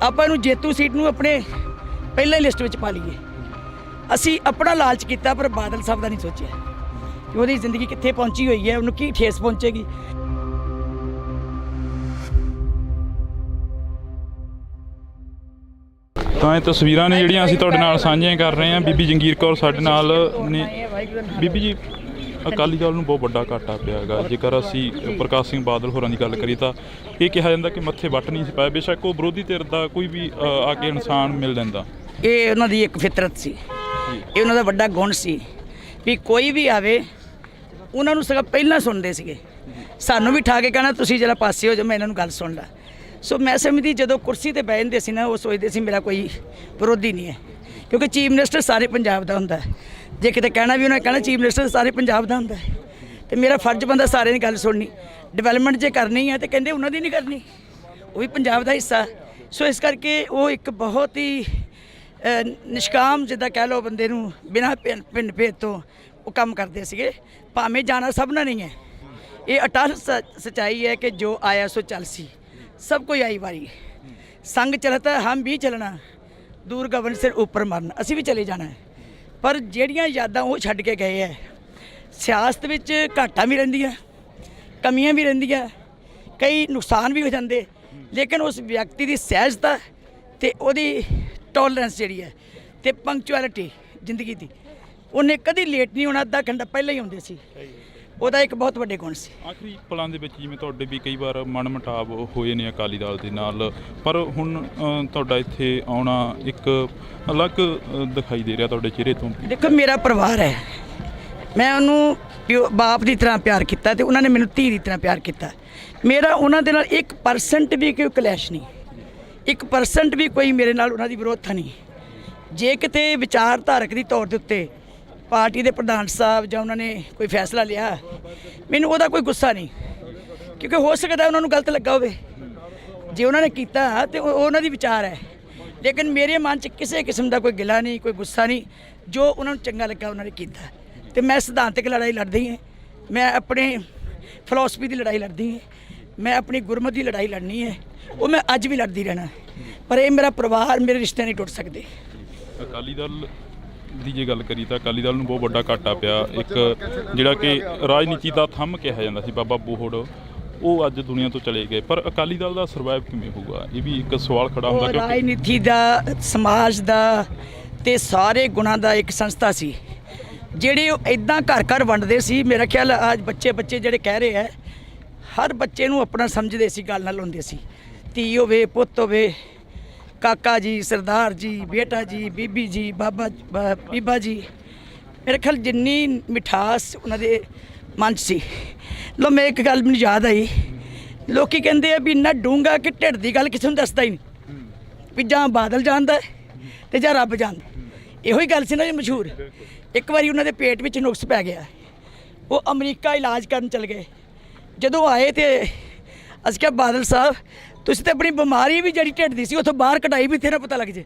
ਆਪਾਂ ਇਹਨੂੰ ਜੇਤੂ ਸੀਟ ਨੂੰ ਆਪਣੇ ਪਹਿਲਾਂ ਹੀ ਲਿਸਟ ਵਿੱਚ ਪਾ ਲਈਏ। ਅਸੀਂ ਆਪਣਾ ਲਾਲਚ ਕੀਤਾ ਪਰ ਬਾਦਲ ਸਾਹਿਬ ਦਾ ਨਹੀਂ ਸੋਚਿਆ ਕਿ ਉਹਦੀ ਜ਼ਿੰਦਗੀ ਕਿੱਥੇ ਪਹੁੰਚੀ ਹੋਈ ਹੈ, ਉਹਨੂੰ ਕੀ ਠੇਸ ਪਹੁੰਚੇਗੀ। ਤਾਂ ਇਹ ਤਸਵੀਰਾਂ ਨੇ ਜਿਹੜੀਆਂ ਅਸੀਂ ਤੁਹਾਡੇ ਨਾਲ ਸਾਂਝੀਆਂ ਕਰ ਰਹੇ ਹਾਂ। ਬੀਬੀ ਜੰਗੀਰ ਕੌਰ ਸਾਡੇ ਨਾਲ ਨੇ। ਬੀਬੀ ਜੀ, ਅਕਾਲੀ ਦਲ ਨੂੰ ਬਹੁਤ ਵੱਡਾ ਘਾਟਾ ਪਿਆ ਹੈਗਾ। ਜੇਕਰ ਅਸੀਂ ਪ੍ਰਕਾਸ਼ ਸਿੰਘ ਬਾਦਲ ਹੋਰਾਂ ਦੀ ਗੱਲ ਕਰੀਏ ਤਾਂ ਇਹ ਕਿਹਾ ਜਾਂਦਾ ਕਿ ਮੱਥੇ ਵੱਟ ਨਹੀਂ ਸੀ ਪਾਇਆ। ਬੇਸ਼ੱਕ ਉਹ ਵਿਰੋਧੀ ਧਿਰ ਦਾ ਕੋਈ ਵੀ ਆ ਕੇ ਇਨਸਾਨ ਮਿਲ ਜਾਂਦਾ, ਇਹ ਉਹਨਾਂ ਦੀ ਇੱਕ ਫਿਤਰਤ ਸੀ, ਇਹ ਉਹਨਾਂ ਦਾ ਵੱਡਾ ਗੁਣ ਸੀ ਵੀ ਕੋਈ ਵੀ ਆਵੇ ਉਹਨਾਂ ਨੂੰ ਸਗੋਂ ਪਹਿਲਾਂ ਸੁਣਦੇ ਸੀਗੇ। ਸਾਨੂੰ ਵੀ ਠਾ ਕੇ ਕਹਿਣਾ ਤੁਸੀਂ ਜਰਾ ਪਾਸੇ ਹੋ ਜਾਓ, ਮੈਂ ਇਹਨਾਂ ਨੂੰ ਗੱਲ ਸੁਣ ਲਾ। ਸੋ ਮੈਂ ਸਮਝਦੀ ਜਦੋਂ ਕੁਰਸੀ ਤੇ ਬਹਿ ਜਾਂਦੇ ਸੀ ਨਾ, ਉਹ ਸੋਚਦੇ ਸੀ ਮੇਰਾ ਕੋਈ ਵਿਰੋਧੀ ਨਹੀਂ ਹੈ, ਕਿਉਂਕਿ ਚੀਫ ਮਿਨਿਸਟਰ ਸਾਰੇ ਪੰਜਾਬ ਦਾ ਹੁੰਦਾ ਹੈ। ਜੇ ਕਿਤੇ ਕਹਿਣਾ ਵੀ ਉਹਨਾਂ ਨੇ ਕਹਿਣਾ ਚੀਫ ਮਿਨਿਸਟਰ ਸਾਰੇ ਪੰਜਾਬ ਦਾ ਹੁੰਦਾ ਹੈ, ਤੇ ਮੇਰਾ ਫਰਜ਼ ਬੰਦਾ ਸਾਰਿਆਂ ਦੀ ਗੱਲ ਸੁਣਨੀ। ਡਿਵੈਲਪਮੈਂਟ ਜੇ ਕਰਨੀ ਹੈ ਤੇ ਕਹਿੰਦੇ ਉਹਨਾਂ ਦੀ ਨਹੀਂ ਕਰਨੀ, ਉਹ ਵੀ ਪੰਜਾਬ ਦਾ ਹਿੱਸਾ। ਸੋ ਇਸ ਕਰਕੇ ਉਹ ਇੱਕ ਬਹੁਤ ਹੀ ਨਿਸ਼ਕਾਮ ਜਿੱਦਾਂ ਕਹਿ ਲਓ ਬੰਦੇ ਨੂੰ ਬਿਨਾਂ ਪਿੰਡ ਭੇਦ ਤੋਂ ਉਹ ਕੰਮ ਕਰਦੇ ਸੀਗੇ। ਭਾਵੇਂ ਜਾਣਾ ਸਭ ਨਾਲ ਨਹੀਂ ਹੈ, ਇਹ ਅਟਲ ਸੱਚਾਈ ਹੈ ਕਿ ਜੋ ਆਇਆ ਸੋ ਚੱਲ ਸੀ, ਸਭ ਕੋਈ ਆਈ ਵਾਰੀ। ਸੰਗ ਚਲਤਾ ਹਮ ਵੀ ਚੱਲਣਾ, ਦੂਰ ਗਗਨ ਸਿਰ ਉੱਪਰ ਮਰਨ, ਅਸੀਂ ਵੀ ਚਲੇ ਜਾਣਾ ਹੈ। ਪਰ ਜਿਹੜੀਆਂ ਯਾਦਾਂ ਉਹ ਛੱਡ ਕੇ ਗਏ ਹੈ, ਸਿਆਸਤ ਵਿੱਚ ਘਾਟਾਂ ਵੀ ਰਹਿੰਦੀਆਂ, ਕਮੀਆਂ ਵੀ ਰਹਿੰਦੀਆਂ, ਕਈ ਨੁਕਸਾਨ ਵੀ ਹੋ ਜਾਂਦੇ, ਲੇਕਿਨ ਉਸ ਵਿਅਕਤੀ ਦੀ ਸਹਿਜਤਾ ਤੇ ਉਹਦੀ ਟੋਲਰੈਂਸ ਜਿਹੜੀ ਹੈ ਤੇ ਪੰਕਚੁਅਲਿਟੀ ਜ਼ਿੰਦਗੀ ਦੀ, ਉਹਨੇ ਕਦੀ ਲੇਟ ਨਹੀਂ ਹੋਣਾ, ਅੱਧਾ ਘੰਟਾ ਪਹਿਲਾਂ ਹੀ ਆਉਂਦੇ ਸੀ। ਉਹਦਾ ਇੱਕ ਬਹੁਤ ਵੱਡੇ ਗੁਣ ਸੀ। ਆਖਰੀ ਪਲਾਂ ਦੇ ਵਿੱਚ ਜਿਵੇਂ ਤੁਹਾਡੇ ਵੀ ਕਈ ਵਾਰ ਮਨ ਮੁਟਾਵ ਹੋਏ ਨੇ ਅਕਾਲੀ ਦਲ ਦੇ ਨਾਲ, ਪਰ ਹੁਣ ਤੁਹਾਡਾ ਇੱਥੇ ਆਉਣਾ ਇੱਕ ਅਲੱਗ ਦਿਖਾਈ ਦੇ ਰਿਹਾ ਤੁਹਾਡੇ ਚਿਹਰੇ ਤੋਂ। ਦੇਖੋ ਮੇਰਾ ਪਰਿਵਾਰ ਹੈ, ਮੈਂ ਉਹਨੂੰ ਬਾਪ ਦੀ ਤਰ੍ਹਾਂ ਪਿਆਰ ਕੀਤਾ ਤੇ ਉਹਨਾਂ ਨੇ ਮੈਨੂੰ ਧੀ ਦੀ ਤਰ੍ਹਾਂ ਪਿਆਰ ਕੀਤਾ। ਮੇਰਾ ਉਹਨਾਂ ਦੇ ਨਾਲ 1% ਵੀ ਕੋਈ ਕਲੈਸ਼ ਨਹੀਂ, 1% ਵੀ ਕੋਈ ਮੇਰੇ ਨਾਲ ਉਹਨਾਂ ਦੀ ਵਿਰੋਧਤਾ ਨਹੀਂ। ਜੇ ਕਿਤੇ ਵਿਚਾਰਧਾਰਕ ਦੀ ਤੌਰ ਦੇ ਉੱਤੇ ਪਾਰਟੀ ਦੇ ਪ੍ਰਧਾਨ ਸਾਹਿਬ ਜਾਂ ਉਹਨਾਂ ਨੇ ਕੋਈ ਫੈਸਲਾ ਲਿਆ, ਮੈਨੂੰ ਉਹਦਾ ਕੋਈ ਗੁੱਸਾ ਨਹੀਂ, ਕਿਉਂਕਿ ਹੋ ਸਕਦਾ ਉਹਨਾਂ ਨੂੰ ਗਲਤ ਲੱਗਾ ਹੋਵੇ। ਜੇ ਉਹਨਾਂ ਨੇ ਕੀਤਾ ਤੇ ਉਹਨਾਂ ਦੀ ਵਿਚਾਰ ਹੈ, ਲੇਕਿਨ ਮੇਰੇ ਮਨ 'ਚ ਕਿਸੇ ਕਿਸਮ ਦਾ ਕੋਈ ਗਿਲਾ ਨਹੀਂ, ਕੋਈ ਗੁੱਸਾ ਨਹੀਂ। ਜੋ ਉਹਨਾਂ ਨੂੰ ਚੰਗਾ ਲੱਗਾ ਉਹਨਾਂ ਨੇ ਕੀਤਾ। ਤੇ ਮੈਂ ਸਿਧਾਂਤਕ ਲੜਾਈ ਲੜਦੀ ਹਾਂ, ਮੈਂ ਆਪਣੇ ਫਿਲਾਸਫੀ ਦੀ ਲੜਾਈ ਲੜਦੀ ਹਾਂ, ਮੈਂ ਆਪਣੀ ਗੁਰਮਤ ਦੀ ਲੜਾਈ ਲੜਨੀ ਹੈ, ਉਹ ਮੈਂ ਅੱਜ ਵੀ ਲੜਦੀ ਰਹਿਣਾ। ਪਰ ਇਹ ਮੇਰਾ ਪਰਿਵਾਰ, ਮੇਰੇ ਰਿਸ਼ਤੇ ਨਹੀਂ ਟੁੱਟ ਸਕਦੇ। ਅਕਾਲੀ ਦਲ ਦੀ ਜੇ ਗੱਲ ਕਰੀ ਤਾਂ ਅਕਾਲੀ ਦਲ ਨੂੰ ਬਹੁਤ ਵੱਡਾ ਘਾਟਾ ਪਿਆ। ਇੱਕ ਜਿਹੜਾ ਕਿ ਰਾਜਨੀਤੀ ਦਾ ਥੰਮ ਕਿਹਾ ਜਾਂਦਾ ਸੀ ਬਾਬਾ ਬੋਹੜ, ਉਹ ਅੱਜ ਦੁਨੀਆ ਤੋਂ ਚਲੇ ਗਏ। ਪਰ ਅਕਾਲੀ ਦਲ ਦਾ ਸਰਵਾਈਵ ਕਿਵੇਂ ਹੋਊਗਾ, ਇਹ ਵੀ ਇੱਕ ਸਵਾਲ ਖੜਾ ਹੁੰਦਾ। ਕਿਉਂਕਿ ਰਾਜਨੀਤੀ ਦਾ, ਸਮਾਜ ਦਾ ਤੇ ਸਾਰੇ ਗੁਣਾਂ ਦਾ ਇੱਕ ਸੰਸਥਾ ਸੀ, ਜਿਹੜੇ ਉਹ ਇਦਾਂ ਘਰ ਘਰ ਵੰਡਦੇ ਸੀ। ਮੇਰਾ ਖਿਆਲ ਅੱਜ ਬੱਚੇ ਜਿਹੜੇ ਕਹਿ ਰਹੇ ਹੈ, ਹਰ ਬੱਚੇ ਨੂੰ ਆਪਣਾ ਸਮਝਦੇ ਸੀ, ਗੱਲ ਨਾਲ ਹੁੰਦੇ ਸੀ। ਧੀ ਹੋਵੇ, ਪੁੱਤ ਹੋਵੇ, ਕਾਕਾ ਜੀ, ਸਰਦਾਰ ਜੀ, ਬੇਟਾ ਜੀ, ਬੀਬੀ ਜੀ, ਬੀਬਾ ਜੀ, ਮੇਰੇ ਖਿਆਲ ਜਿੰਨੀ ਮਿਠਾਸ ਉਹਨਾਂ ਦੇ ਮਨ 'ਚ ਸੀ। ਲੋ ਮੈਂ ਇੱਕ ਗੱਲ ਮੈਨੂੰ ਯਾਦ ਆਈ, ਲੋਕੀ ਕਹਿੰਦੇ ਆ ਵੀ ਇੰਨਾ ਡੂੰਘਾ ਕਿ ਢਿੱਡ ਦੀ ਗੱਲ ਕਿਸੇ ਨੂੰ ਦੱਸਦਾ ਹੀ ਨਹੀਂ, ਵੀ ਜਾਂ ਬਾਦਲ ਜਾਣਦਾ ਤੇ ਜਾਂ ਰੱਬ ਜਾਣਦਾ। ਇਹੋ ਹੀ ਗੱਲ ਸੀ ਨਾ ਜੀ ਮਸ਼ਹੂਰ। ਇੱਕ ਵਾਰੀ ਉਹਨਾਂ ਦੇ ਪੇਟ ਵਿੱਚ ਨੁਕਸ ਪੈ ਗਿਆ, ਉਹ ਅਮਰੀਕਾ ਇਲਾਜ ਕਰਨ ਚਲ ਗਏ। ਜਦੋਂ ਆਏ ਤੇ ਅਸੀਂ ਕਿਹਾ ਬਾਦਲ ਸਾਹਿਬ ਤੁਸੀਂ ਤਾਂ ਆਪਣੀ ਬਿਮਾਰੀ ਵੀ ਜਿਹੜੀ ਢਿੱਡ ਦੀ ਸੀ ਉੱਥੋਂ ਬਾਹਰ ਕਢਾਈ, ਵੀ ਤੇਰਾ ਪਤਾ ਲੱਗ ਜੇ।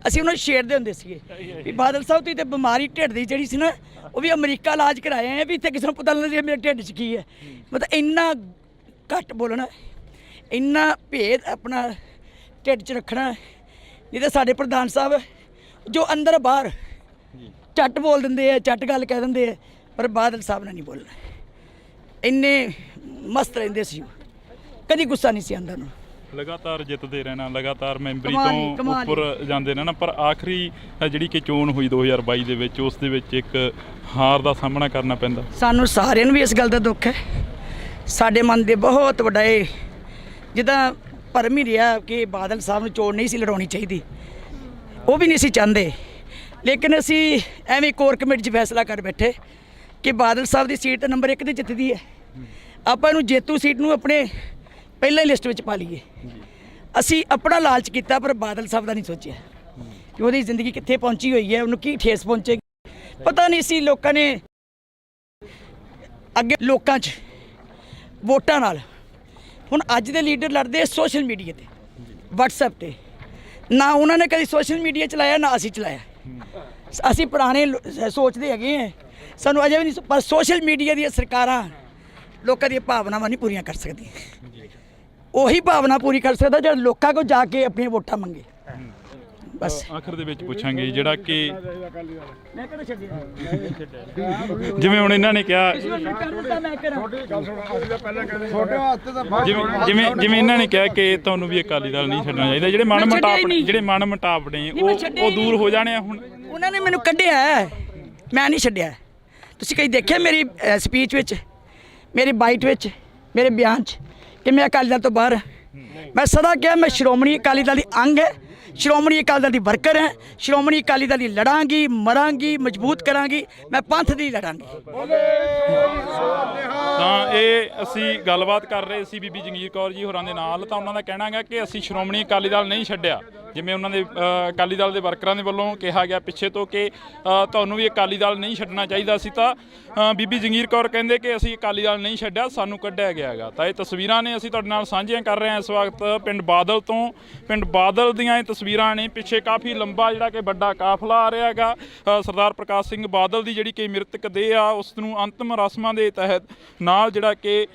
ਅਸੀਂ ਉਹਨਾਂ ਨੂੰ ਛੇੜਦੇ ਹੁੰਦੇ ਸੀਗੇ ਵੀ ਬਾਦਲ ਸਾਹਿਬ ਤੁਸੀਂ ਤਾਂ ਬਿਮਾਰੀ ਢਿੱਡ ਦੀ ਜਿਹੜੀ ਸੀ ਨਾ, ਉਹ ਵੀ ਅਮਰੀਕਾ ਇਲਾਜ ਕਰਾਏ ਆ, ਵੀ ਇੱਥੇ ਕਿਸੇ ਨੂੰ ਪਤਾ ਲੱਗ ਜੇ ਮੇਰੇ ਢਿੱਡ 'ਚ ਕੀ ਹੈ। ਮਤਲਬ ਇੰਨਾ ਘੱਟ ਬੋਲਣਾ, ਇੰਨਾ ਭੇਦ ਆਪਣਾ ਢਿੱਡ 'ਚ ਰੱਖਣਾ। ਨਹੀਂ ਤਾਂ ਸਾਡੇ ਪ੍ਰਧਾਨ ਸਾਹਿਬ ਜੋ ਅੰਦਰ ਬਾਹਰ ਝੱਟ ਬੋਲ ਦਿੰਦੇ ਆ, ਝੱਟ ਗੱਲ ਕਹਿ ਦਿੰਦੇ ਆ, ਪਰ ਬਾਦਲ ਸਾਹਿਬ ਨੇ ਨਹੀਂ ਬੋਲਣਾ। ਇੰਨੇ ਮਸਤ ਰਹਿੰਦੇ ਸੀ, ਕਦੀ ਗੁੱਸਾ ਨਹੀਂ ਸੀ ਆਉਂਦਾ ਉਹਨੂੰ। ਲਗਾਤਾਰ ਜਿੱਤਦੇ ਰਹਿਣਾ, ਲਗਾਤਾਰ ਮੈਂਬਰੀ ਤੋਂ ਉੱਪਰ ਜਾਂਦੇ ਰਹਿਣਾ। ਪਰ ਆਖਰੀ ਜਿਹੜੀ ਕਿ ਚੋਣ ਹੋਈ 2022 ਦੇ ਵਿੱਚ, ਉਸ ਦੇ ਵਿੱਚ ਇੱਕ ਹਾਰ ਦਾ ਸਾਹਮਣਾ ਕਰਨਾ ਪੈਂਦਾ। ਸਾਨੂੰ ਸਾਰਿਆਂ ਨੂੰ ਵੀ ਇਸ ਗੱਲ ਦਾ ਦੁੱਖ ਹੈ। ਸਾਡੇ ਮਨ ਦੇ ਬਹੁਤ ਵੱਡਾ ਇਹ ਜਿੱਦਾਂ ਭਰਮ ਹੀ ਰਿਹਾ ਕਿ ਬਾਦਲ ਸਾਹਿਬ ਨੂੰ ਚੋਣ ਨਹੀਂ ਸੀ ਲੜਾਉਣੀ ਚਾਹੀਦੀ, ਉਹ ਵੀ ਨਹੀਂ ਸੀ ਚਾਹੁੰਦੇ। ਲੇਕਿਨ ਅਸੀਂ ਐਵੇਂ ਕੋਰ ਕਮੇਟੀ 'ਚ ਫੈਸਲਾ ਕਰ ਬੈਠੇ ਕਿ ਬਾਦਲ ਸਾਹਿਬ ਦੀ ਸੀਟ ਨੰਬਰ 1 ਤੇ ਜਿੱਤਦੀ ਹੈ, ਆਪਾਂ ਇਹਨੂੰ ਜੇਤੂ ਸੀਟ ਨੂੰ ਆਪਣੇ ਪਹਿਲਾਂ ਹੀ ਲਿਸਟ ਵਿੱਚ ਪਾ ਲਈਏ। ਅਸੀਂ ਆਪਣਾ ਲਾਲਚ ਕੀਤਾ, ਪਰ ਬਾਦਲ ਸਾਹਿਬ ਦਾ ਨਹੀਂ ਸੋਚਿਆ ਕਿ ਉਹਦੀ ਜ਼ਿੰਦਗੀ ਕਿੱਥੇ ਪਹੁੰਚੀ ਹੋਈ ਹੈ, ਉਹਨੂੰ ਕੀ ਠੇਸ ਪਹੁੰਚੇਗੀ। ਪਤਾ ਨਹੀਂ ਸੀ ਲੋਕਾਂ ਨੇ ਅੱਗੇ ਲੋਕਾਂ 'ਚ ਵੋਟਾਂ ਨਾਲ। ਹੁਣ ਅੱਜ ਦੇ ਲੀਡਰ ਲੜਦੇ ਸੋਸ਼ਲ ਮੀਡੀਆ ਤੇ, WhatsApp ਤੇ। ਨਾ ਉਹਨਾਂ ਨੇ ਕਦੀ ਸੋਸ਼ਲ ਮੀਡੀਆ ਚਲਾਇਆ, ਨਾ ਅਸੀਂ ਚਲਾਇਆ। ਅਸੀਂ ਪੁਰਾਣੇ ਸੋਚਦੇ ਹੈਗੇ ਹਾਂ, ਸਾਨੂੰ ਅਜੇ ਵੀ ਨਹੀਂ। ਪਰ ਸੋਸ਼ਲ ਮੀਡੀਆ ਦੀਆਂ ਸਰਕਾਰਾਂ ਲੋਕਾਂ ਦੀਆਂ ਭਾਵਨਾਵਾਂ ਨਹੀਂ ਪੂਰੀਆਂ ਕਰ ਸਕਦੀਆਂ। ਉਹੀ ਭਾਵਨਾ ਪੂਰੀ ਕਰ ਸਕਦਾ ਜਿਹੜਾ ਲੋਕਾਂ ਕੋਲ ਜਾ ਕੇ ਆਪਣੀਆਂ ਵੋਟਾਂ ਮੰਗੇ। ਬਸ ਆਖਰ ਦੇ ਵਿੱਚ ਪੁੱਛਾਂਗੇ ਜਿਹੜਾ ਕਿ ਜਿਵੇਂ ਹੁਣ ਇਹਨਾਂ ਨੇ ਕਿਹਾ, ਜਿਵੇਂ ਇਹਨਾਂ ਨੇ ਕਿਹਾ ਕਿ ਤੁਹਾਨੂੰ ਵੀ ਅਕਾਲੀ ਦਲ ਨਹੀਂ ਛੱਡਣਾ ਚਾਹੀਦਾ, ਜਿਹੜੇ ਮਨ ਮੁਟਾਵ ਨੇ ਉਹ ਦੂਰ ਹੋ ਜਾਣੇ ਆ। ਹੁਣ ਉਹਨਾਂ ਨੇ ਮੈਨੂੰ ਕੱਢਿਆ, ਮੈਂ ਨਹੀਂ ਛੱਡਿਆ। ਤੁਸੀਂ ਕਈ ਦੇਖਿਆ ਮੇਰੀ ਸਪੀਚ ਵਿੱਚ, ਮੇਰੀ ਬਾਈਟ ਵਿੱਚ, ਮੇਰੇ ਬਿਆਨ 'ਚ ਕਿ ਮੈਂ ਅਕਾਲੀ ਦਲ ਤੋਂ ਬਾਹਰ ਮੈਂ ਸਦਾ ਕਿਹਾ ਮੈਂ ਸ਼੍ਰੋਮਣੀ ਅਕਾਲੀ ਦਲ ਦੀ ਅੰਗ ਹੈ, ਸ਼੍ਰੋਮਣੀ ਅਕਾਲੀ ਦਲ ਦੀ ਵਰਕਰ ਹੈ, ਸ਼੍ਰੋਮਣੀ ਅਕਾਲੀ ਦਲ ਦੀ ਲੜਾਂਗੀ, ਮਰਾਂਗੀ, ਮਜ਼ਬੂਤ ਕਰਾਂਗੀ, ਮੈਂ ਪੰਥ ਦੀ ਲੜਾਂਗੀ। ਤਾਂ ਇਹ ਅਸੀਂ ਗੱਲਬਾਤ ਕਰ ਰਹੇ ਸੀ ਬੀਬੀ ਜੰਗੀਰ ਕੌਰ ਜੀ ਹੋਰਾਂ ਦੇ ਨਾਲ। ਤਾਂ ਉਹਨਾਂ ਦਾ ਕਹਿਣਾ ਹੈਗਾ ਕਿ ਅਸੀਂ ਸ਼੍ਰੋਮਣੀ ਅਕਾਲੀ ਦਲ ਨਹੀਂ ਛੱਡਿਆ, ਜਿਵੇਂ ਉਹਨਾਂ ਦੇ ਅਕਾਲੀ ਦਲ ਦੇ ਵਰਕਰਾਂ ਦੇ ਵੱਲੋਂ ਕਿਹਾ ਗਿਆ ਪਿੱਛੇ ਤੋਂ ਕਿ ਤੁਹਾਨੂੰ ਵੀ ਅਕਾਲੀ ਦਲ ਨਹੀਂ ਛੱਡਣਾ ਚਾਹੀਦਾ ਸੀ। ਤਾਂ ਬੀਬੀ ਜੰਗੀਰ ਕੌਰ ਕਹਿੰਦੇ ਕਿ ਅਸੀਂ ਅਕਾਲੀ ਦਲ ਨਹੀਂ ਛੱਡਿਆ, ਸਾਨੂੰ ਕੱਢਿਆ ਗਿਆ ਹੈਗਾ। ਤਾਂ ਇਹ ਤਸਵੀਰਾਂ ਨੇ ਅਸੀਂ ਤੁਹਾਡੇ ਨਾਲ ਸਾਂਝੀਆਂ ਕਰ ਰਹੇ ਹਾਂ ਇਸ ਵਕਤ ਪਿੰਡ ਬਾਦਲ ਤੋਂ। ਪਿੰਡ ਬਾਦਲ ਦੀਆਂ ਇਹ ਤਸਵੀਰਾਂ ਨੇ, ਪਿੱਛੇ ਕਾਫੀ ਲੰਬਾ ਜਿਹੜਾ ਕਿ ਵੱਡਾ ਕਾਫਲਾ ਆ ਰਿਹਾ ਹੈਗਾ। ਸਰਦਾਰ ਪ੍ਰਕਾਸ਼ ਸਿੰਘ ਬਾਦਲ ਦੀ ਜਿਹੜੀ ਕਿ ਮ੍ਰਿਤਕ ਦੇਹ ਆ ਉਸ ਨੂੰ ਅੰਤਿਮ ਰਸਮਾਂ ਦੇ ਤਹਿਤ ਨਾਲ ਜਿਹੜਾ ਕਿ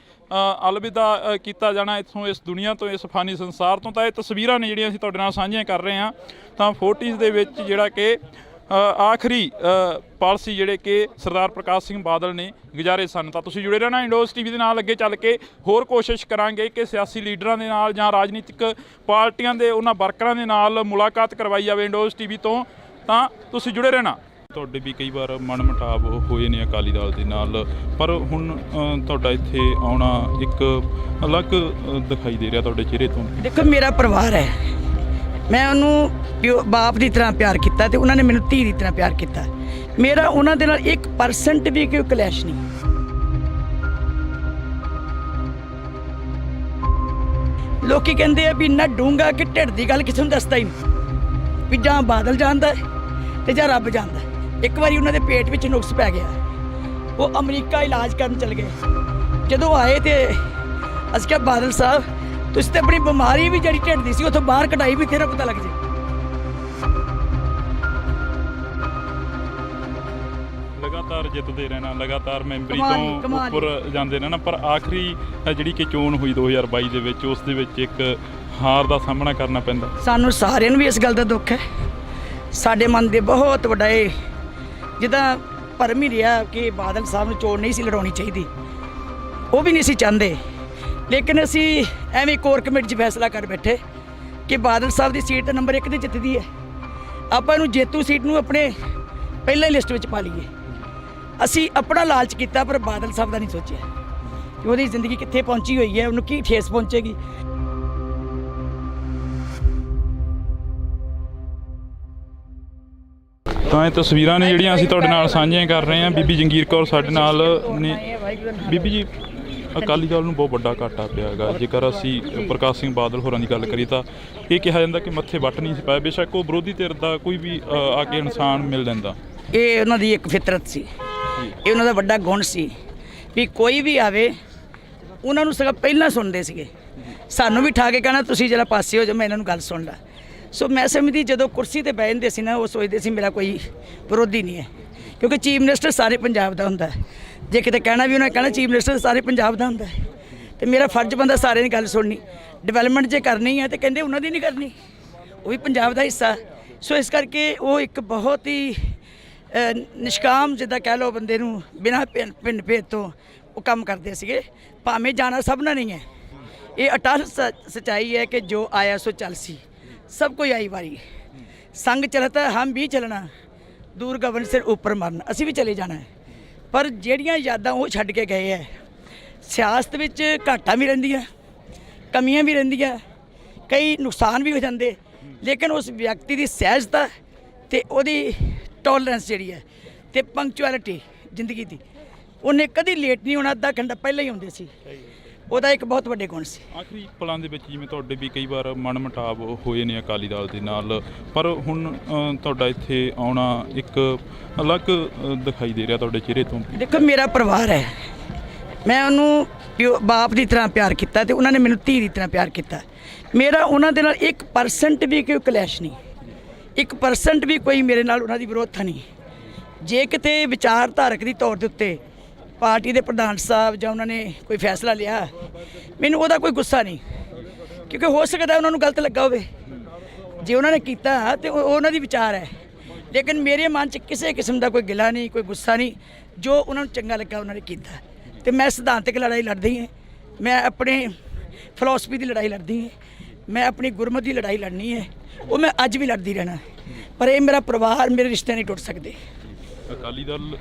ਅਲਵਿਦਾ ਕੀਤਾ ਜਾਣਾ ਇੱਥੋਂ, ਇਸ ਦੁਨੀਆ ਤੋਂ, ਇਸ ਫਾਨੀ ਸੰਸਾਰ ਤੋਂ। ਤਾਂ ਇਹ ਤਸਵੀਰਾਂ ਨੇ ਜਿਹੜੀਆਂ ਅਸੀਂ ਤੁਹਾਡੇ ਨਾਲ ਸਾਂਝੀਆਂ ਕਰ ਰਹੇ ਹਾਂ। ਤਾਂ 40s ਦੇ ਵਿੱਚ ਜਿਹੜਾ ਕਿ ਆਖਰੀ ਪਾਲਸੀ ਜਿਹੜੇ ਕਿ ਸਰਦਾਰ ਪ੍ਰਕਾਸ਼ ਸਿੰਘ ਬਾਦਲ ਨੇ ਗੁਜ਼ਾਰੇ ਸਨ। ਤਾਂ ਤੁਸੀਂ ਜੁੜੇ ਰਹਿਣਾ ਇੰਡੋਜ਼ ਟੀਵੀ ਦੇ ਨਾਲ। ਅੱਗੇ ਚੱਲ ਕੇ ਹੋਰ ਕੋਸ਼ਿਸ਼ ਕਰਾਂਗੇ ਕਿ ਸਿਆਸੀ ਲੀਡਰਾਂ ਦੇ ਨਾਲ ਜਾਂ ਰਾਜਨੀਤਿਕ ਪਾਰਟੀਆਂ ਦੇ ਉਹਨਾਂ ਵਰਕਰਾਂ ਦੇ ਨਾਲ ਮੁਲਾਕਾਤ ਕਰਵਾਈ ਜਾਵੇ ਇੰਡੋਜ਼ ਟੀਵੀ ਤੋਂ। ਤਾਂ ਤੁਸੀਂ ਜੁੜੇ ਰਹਿਣਾ। ਤੁਹਾਡੇ ਵੀ ਕਈ ਵਾਰ ਮਨਮੁਟਾਵ ਹੋਏ ਨੇ ਅਕਾਲੀ ਦਲ ਦੇ ਨਾਲ, ਪਰ ਹੁਣ ਤੁਹਾਡਾ ਇੱਥੇ ਆਉਣਾ ਇੱਕ ਅਲੱਗ ਦਿਖਾਈ ਦੇ ਰਿਹਾ ਤੁਹਾਡੇ ਚਿਹਰੇ ਤੋਂ। ਦੇਖੋ, ਮੇਰਾ ਪਰਿਵਾਰ ਹੈ, ਮੈਂ ਉਹਨੂੰ ਬਾਪ ਦੀ ਤਰ੍ਹਾਂ ਪਿਆਰ ਕੀਤਾ ਤੇ ਉਹਨਾਂ ਨੇ ਮੈਨੂੰ ਧੀ ਦੀ ਤਰ੍ਹਾਂ ਪਿਆਰ ਕੀਤਾ। ਮੇਰਾ ਉਹਨਾਂ ਦੇ ਨਾਲ 1% ਵੀ ਕੋਈ ਕਲੈਸ਼ ਨਹੀਂ। ਲੋਕੀ ਕਹਿੰਦੇ ਆ ਵੀ ਨਾ ਡੂੰਗਾ ਕਿ ਢਿੱਡ ਦੀ ਗੱਲ ਕਿਸੇ ਨੂੰ ਦੱਸਦਾ ਹੀ ਨਹੀਂ, ਵੀ ਜਾਂ ਬਾਦਲ ਜਾਣਦਾ ਤੇ ਜਾਂ ਰੱਬ ਜਾਣਦਾ। ਇੱਕ ਵਾਰੀ ਉਹਨਾਂ ਦੇ ਪੇਟ ਵਿੱਚ ਨੁਕਸ ਪੈ ਗਿਆ, ਉਹ ਅਮਰੀਕਾ ਇਲਾਜ ਕਰਨ ਚਲੇ ਗਏ। ਜਦੋਂ ਆਏ ਤੇ ਅਸੀਂ ਕਿਹਾ ਬਾਦਲ ਸਾਹਿਬ ਤੁਸੀਂ ਤੇ ਆਪਣੀ ਬਿਮਾਰੀ ਵੀ ਜਿਹੜੀ ਢਿੱਡ ਦੀ ਸੀ ਉੱਥੋਂ ਬਾਹਰ ਕਢਾਈ, ਵੀ ਤੇਰਾ ਪਤਾ ਲੱਗ ਜੇ। ਲਗਾਤਾਰ ਜਿੱਤਦੇ ਰਹਿਣਾ, ਲਗਾਤਾਰ ਮੈਂਬਰੀ ਤੋਂ ਉੱਪਰ ਜਾਂਦੇ ਰਹਿਣਾ, ਪਰ ਆਖਰੀ ਜਿਹੜੀ ਕਿ ਚੋਣ ਹੋਈ 2022 ਦੇ ਵਿੱਚ, ਉਸ ਦੇ ਵਿੱਚ ਇੱਕ ਹਾਰ ਦਾ ਸਾਹਮਣਾ ਕਰਨਾ ਪੈਂਦਾ। ਸਾਨੂੰ ਸਾਰਿਆਂ ਨੂੰ ਵੀ ਇਸ ਗੱਲ ਦਾ ਦੁੱਖ ਹੈ। ਸਾਡੇ ਮਨ ਦੇ ਬਹੁਤ ਵੱਡਾ ਇਹ ਜਿੱਦਾਂ ਭਰਮ ਹੀ ਰਿਹਾ ਕਿ ਬਾਦਲ ਸਾਹਿਬ ਨੂੰ ਚੋਣ ਨਹੀਂ ਸੀ ਲੜਾਉਣੀ ਚਾਹੀਦੀ, ਉਹ ਵੀ ਨਹੀਂ ਸੀ ਚਾਹੁੰਦੇ। ਲੇਕਿਨ ਅਸੀਂ ਐਵੇਂ ਕੋਰ ਕਮੇਟੀ 'ਚ ਫੈਸਲਾ ਕਰ ਬੈਠੇ ਕਿ ਬਾਦਲ ਸਾਹਿਬ ਦੀ ਸੀਟ ਨੰਬਰ 1 ਤੇ ਜਿੱਤਦੀ ਹੈ, ਆਪਾਂ ਇਹਨੂੰ ਜੇਤੂ ਸੀਟ ਨੂੰ ਆਪਣੇ ਪਹਿਲਾਂ ਹੀ ਲਿਸਟ ਵਿੱਚ ਪਾ ਲਈਏ। ਅਸੀਂ ਆਪਣਾ ਲਾਲਚ ਕੀਤਾ, ਪਰ ਬਾਦਲ ਸਾਹਿਬ ਦਾ ਨਹੀਂ ਸੋਚਿਆ ਕਿ ਉਹਦੀ ਜ਼ਿੰਦਗੀ ਕਿੱਥੇ ਪਹੁੰਚੀ ਹੋਈ ਹੈ, ਉਹਨੂੰ ਕੀ ਠੇਸ ਪਹੁੰਚੇਗੀ। ਤਾਂ ਇਹ ਤਸਵੀਰਾਂ ਨੇ ਜਿਹੜੀਆਂ ਅਸੀਂ ਤੁਹਾਡੇ ਨਾਲ ਸਾਂਝੀਆਂ ਕਰ ਰਹੇ ਹਾਂ। ਬੀਬੀ ਜੰਗੀਰ ਕੌਰ ਸਾਡੇ ਨਾਲ ਨੇ। ਬੀਬੀ ਜੀ, ਅਕਾਲੀ ਦਲ ਨੂੰ ਬਹੁਤ ਵੱਡਾ ਘਾਟਾ ਪਿਆ ਹੈਗਾ। ਜੇਕਰ ਅਸੀਂ ਪ੍ਰਕਾਸ਼ ਸਿੰਘ ਬਾਦਲ ਹੋਰਾਂ ਦੀ ਗੱਲ ਕਰੀਏ ਤਾਂ ਇਹ ਕਿਹਾ ਜਾਂਦਾ ਕਿ ਮੱਥੇ ਵੱਟ ਨਹੀਂ ਸੀ ਪਾਇਆ। ਬੇਸ਼ੱਕ ਉਹ ਵਿਰੋਧੀ ਧਿਰ ਦਾ ਕੋਈ ਵੀ ਆ ਕੇ ਇਨਸਾਨ ਮਿਲ ਜਾਂਦਾ, ਇਹ ਉਹਨਾਂ ਦੀ ਇੱਕ ਫਿਤਰਤ ਸੀ, ਇਹ ਉਹਨਾਂ ਦਾ ਵੱਡਾ ਗੁਣ ਸੀ ਵੀ ਕੋਈ ਵੀ ਆਵੇ ਉਹਨਾਂ ਨੂੰ ਸਗੋਂ ਪਹਿਲਾਂ ਸੁਣਦੇ ਸੀਗੇ। ਸਾਨੂੰ ਵੀ ਠਾ ਕੇ ਕਹਿਣਾ ਤੁਸੀਂ ਜਰਾ ਪਾਸੇ ਹੋ ਜਾਓ, ਮੈਂ ਇਹਨਾਂ ਨੂੰ ਗੱਲ ਸੁਣ ਲਾ। ਸੋ ਮੈਂ ਸਮਝਦੀ ਜਦੋਂ ਕੁਰਸੀ ਤੇ ਬਹਿ ਜਾਂਦੇ ਸੀ ਨਾ, ਉਹ ਸੋਚਦੇ ਸੀ ਮੇਰਾ ਕੋਈ ਵਿਰੋਧੀ ਨਹੀਂ ਹੈ, ਕਿਉਂਕਿ ਚੀਫ ਮਿਨਿਸਟਰ ਸਾਰੇ ਪੰਜਾਬ ਦਾ ਹੁੰਦਾ। ਜੇ ਕਿਤੇ ਕਹਿਣਾ ਵੀ ਉਹਨਾਂ ਕਹਿਣਾ ਚੀਫ ਮਿਨਿਸਟਰ ਸਾਰੇ ਪੰਜਾਬ ਦਾ ਹੁੰਦਾ, ਤੇ ਮੇਰਾ ਫਰਜ਼ ਬਣਦਾ ਸਾਰਿਆਂ ਦੀ ਗੱਲ ਸੁਣਨੀ। ਡਿਵੈਲਪਮੈਂਟ ਜੇ ਕਰਨੀ ਹੈ ਤੇ ਕਹਿੰਦੇ ਉਹਨਾਂ ਦੀ ਨਹੀਂ ਕਰਨੀ, ਉਹ ਵੀ ਪੰਜਾਬ ਦਾ ਹਿੱਸਾ। ਸੋ ਇਸ ਕਰਕੇ ਉਹ ਇੱਕ ਬਹੁਤ ਹੀ ਨਿਸ਼ਕਾਮ ਜਿੱਦਾਂ ਕਹਿ ਲਓ ਬੰਦੇ ਨੂੰ, ਬਿਨਾਂ ਪਿੰਡ ਭੇਦ ਤੋਂ ਉਹ ਕੰਮ ਕਰਦੇ ਸੀਗੇ। ਭਾਵੇਂ ਜਾਣਾ ਸਭ ਨਾਲ ਨਹੀਂ ਹੈ, ਇਹ ਅਟਲ ਸੱਚਾਈ ਹੈ ਕਿ ਜੋ ਆਇਆ ਸੋ ਚੱਲ ਸੀ, ਸਭ ਕੋਈ ਆਈ ਵਾਰੀ। ਸੰਗ ਚਲਤਾ ਹਮ ਵੀ ਚਲਣਾ, ਦੂਰ ਗਗਨ ਸਿਰ ਉੱਪਰ ਮਰਨ, ਅਸੀਂ ਵੀ ਚਲੇ ਜਾਣਾ। ਪਰ ਜਿਹੜੀਆਂ ਯਾਦਾਂ ਉਹ ਛੱਡ ਕੇ ਗਏ ਹੈ, ਸਿਆਸਤ ਵਿੱਚ ਘਾਟਾਂ ਵੀ ਰਹਿੰਦੀਆਂ, ਕਮੀਆਂ ਵੀ ਰਹਿੰਦੀਆਂ, ਕਈ ਨੁਕਸਾਨ ਵੀ ਹੋ ਜਾਂਦੇ, ਲੇਕਿਨ ਉਸ ਵਿਅਕਤੀ ਦੀ ਸਹਿਜਤਾ ਤੇ ਉਹਦੀ ਟੋਲਰੈਂਸ ਜਿਹੜੀ ਹੈ ਤੇ ਪੰਕਚੁਅਲਿਟੀ ਜ਼ਿੰਦਗੀ ਦੀ, ਉਹਨੇ ਕਦੀ ਲੇਟ ਨਹੀਂ ਹੋਣਾ, ਅੱਧਾ ਘੰਟਾ ਪਹਿਲਾਂ ਹੀ ਹੁੰਦੇ ਸੀ। ਉਹਦਾ ਇੱਕ ਬਹੁਤ ਵੱਡੇ ਗੁਣ ਸੀ। ਆਖਰੀ ਪਲਾਂ ਦੇ ਵਿੱਚ ਜਿਵੇਂ ਤੁਹਾਡੇ ਵੀ ਕਈ ਵਾਰ ਮਨਮੁਟਾਵ ਹੋਏ ਨੇ ਅਕਾਲੀ ਦਲ ਦੇ ਨਾਲ, ਪਰ ਹੁਣ ਤੁਹਾਡਾ ਇੱਥੇ ਆਉਣਾ ਇੱਕ ਅਲੱਗ ਦਿਖਾਈ ਦੇ ਰਿਹਾ ਤੁਹਾਡੇ ਚਿਹਰੇ ਤੋਂ। ਦੇਖੋ, ਮੇਰਾ ਪਰਿਵਾਰ ਹੈ, ਮੈਂ ਉਹਨੂੰ ਬਾਪ ਦੀ ਤਰ੍ਹਾਂ ਪਿਆਰ ਕੀਤਾ ਤੇ ਉਹਨਾਂ ਨੇ ਮੈਨੂੰ ਧੀ ਦੀ ਤਰ੍ਹਾਂ ਪਿਆਰ ਕੀਤਾ। ਮੇਰਾ ਉਹਨਾਂ ਦੇ ਨਾਲ 1% ਵੀ ਕੋਈ ਕਲੈਸ਼ ਨਹੀਂ, 1% ਵੀ ਕੋਈ ਮੇਰੇ ਨਾਲ ਉਹਨਾਂ ਦੀ ਵਿਰੋਧਤਾ ਨਹੀਂ। ਜੇ ਕਿਤੇ ਵਿਚਾਰਧਾਰਕ ਦੀ ਤੌਰ ਦੇ ਉੱਤੇ ਪਾਰਟੀ ਦੇ ਪ੍ਰਧਾਨ ਸਾਹਿਬ ਜਾਂ ਉਹਨਾਂ ਨੇ ਕੋਈ ਫੈਸਲਾ ਲਿਆ, ਮੈਨੂੰ ਉਹਦਾ ਕੋਈ ਗੁੱਸਾ ਨਹੀਂ, ਕਿਉਂਕਿ ਹੋ ਸਕਦਾ ਉਹਨਾਂ ਨੂੰ ਗਲਤ ਲੱਗਾ ਹੋਵੇ। ਜੇ ਉਹਨਾਂ ਨੇ ਕੀਤਾ ਤੇ ਉਹਨਾਂ ਦੀ ਵਿਚਾਰ ਹੈ, ਲੇਕਿਨ ਮੇਰੇ ਮਨ 'ਚ ਕਿਸੇ ਕਿਸਮ ਦਾ ਕੋਈ ਗਿਲਾ ਨਹੀਂ, ਕੋਈ ਗੁੱਸਾ ਨਹੀਂ। ਜੋ ਉਹਨਾਂ ਨੂੰ ਚੰਗਾ ਲੱਗਾ ਉਹਨਾਂ ਨੇ ਕੀਤਾ। ਤੇ ਮੈਂ ਸਿਧਾਂਤਕ ਲੜਾਈ ਲੜਦੀ ਹਾਂ, ਮੈਂ ਆਪਣੇ ਫਿਲਾਸਫੀ ਦੀ ਲੜਾਈ ਲੜਦੀ ਹਾਂ, ਮੈਂ ਆਪਣੀ ਗੁਰਮਤਿ ਦੀ ਲੜਾਈ ਲੜਨੀ ਹੈ, ਉਹ ਮੈਂ ਅੱਜ ਵੀ ਲੜਦੀ ਰਹਿਣਾ। ਪਰ ਇਹ ਮੇਰਾ ਪਰਿਵਾਰ, ਮੇਰੇ ਰਿਸ਼ਤੇ ਨਹੀਂ ਟੁੱਟ ਸਕਦੇ। ਅਕਾਲੀ ਦਲ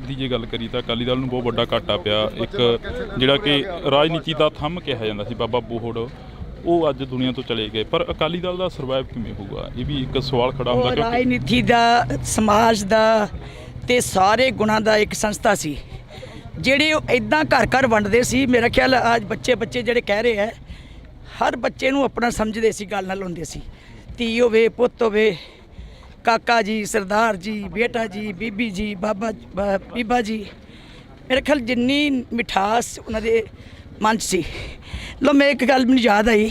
ਦੀ ਜੇ ਗੱਲ ਕਰੀ ਤਾਂ ਅਕਾਲੀ ਦਲ ਨੂੰ ਬਹੁਤ ਵੱਡਾ ਘਾਟਾ ਪਿਆ। ਇੱਕ ਜਿਹੜਾ ਕਿ ਰਾਜਨੀਤੀ ਦਾ ਥੰਮ ਕਿਹਾ ਜਾਂਦਾ ਸੀ ਬਾਬਾ ਬੋਹੜ, ਉਹ ਅੱਜ ਦੁਨੀਆ ਤੋਂ ਚਲੇ ਗਏ, ਪਰ ਅਕਾਲੀ ਦਲ ਦਾ ਸਰਵਾਈਵ ਕਿਵੇਂ ਹੋਊਗਾ, ਇਹ ਵੀ ਇੱਕ ਸਵਾਲ ਖੜਾ ਹੁੰਦਾ ਉਹ ਕਿਉਂਕਿ ਰਾਜਨੀਤੀ ਦਾ, ਸਮਾਜ ਦਾ ਤੇ ਸਾਰੇ ਗੁਣਾਂ ਦਾ ਇੱਕ ਸੰਸਥਾ ਸੀ ਜਿਹੜੇ ਉਹ ਇਦਾਂ ਘਰ ਘਰ ਵੰਡਦੇ ਸੀ। ਮੇਰਾ ਖਿਆਲ ਅੱਜ ਬੱਚੇ ਜਿਹੜੇ ਕਹਿ ਰਹੇ ਹੈ, ਹਰ ਬੱਚੇ ਨੂੰ ਆਪਣਾ ਸਮਝਦੇ ਸੀ, ਗੱਲ ਨਾਲ ਹੁੰਦੇ ਸੀ। ਧੀ ਹੋਵੇ, ਪੁੱਤ ਹੋਵੇ, ਕਾਕਾ ਜੀ, ਸਰਦਾਰ ਜੀ, ਬੇਟਾ ਜੀ, ਬੀਬੀ ਜੀ, ਬੀਬਾ ਜੀ, ਮੇਰੇ ਖਿਆਲ ਜਿੰਨੀ ਮਿਠਾਸ ਉਹਨਾਂ ਦੇ ਮਨ 'ਚ ਸੀ। ਲੋ ਮੈਂ ਇੱਕ ਗੱਲ ਮੈਨੂੰ ਯਾਦ ਆਈ,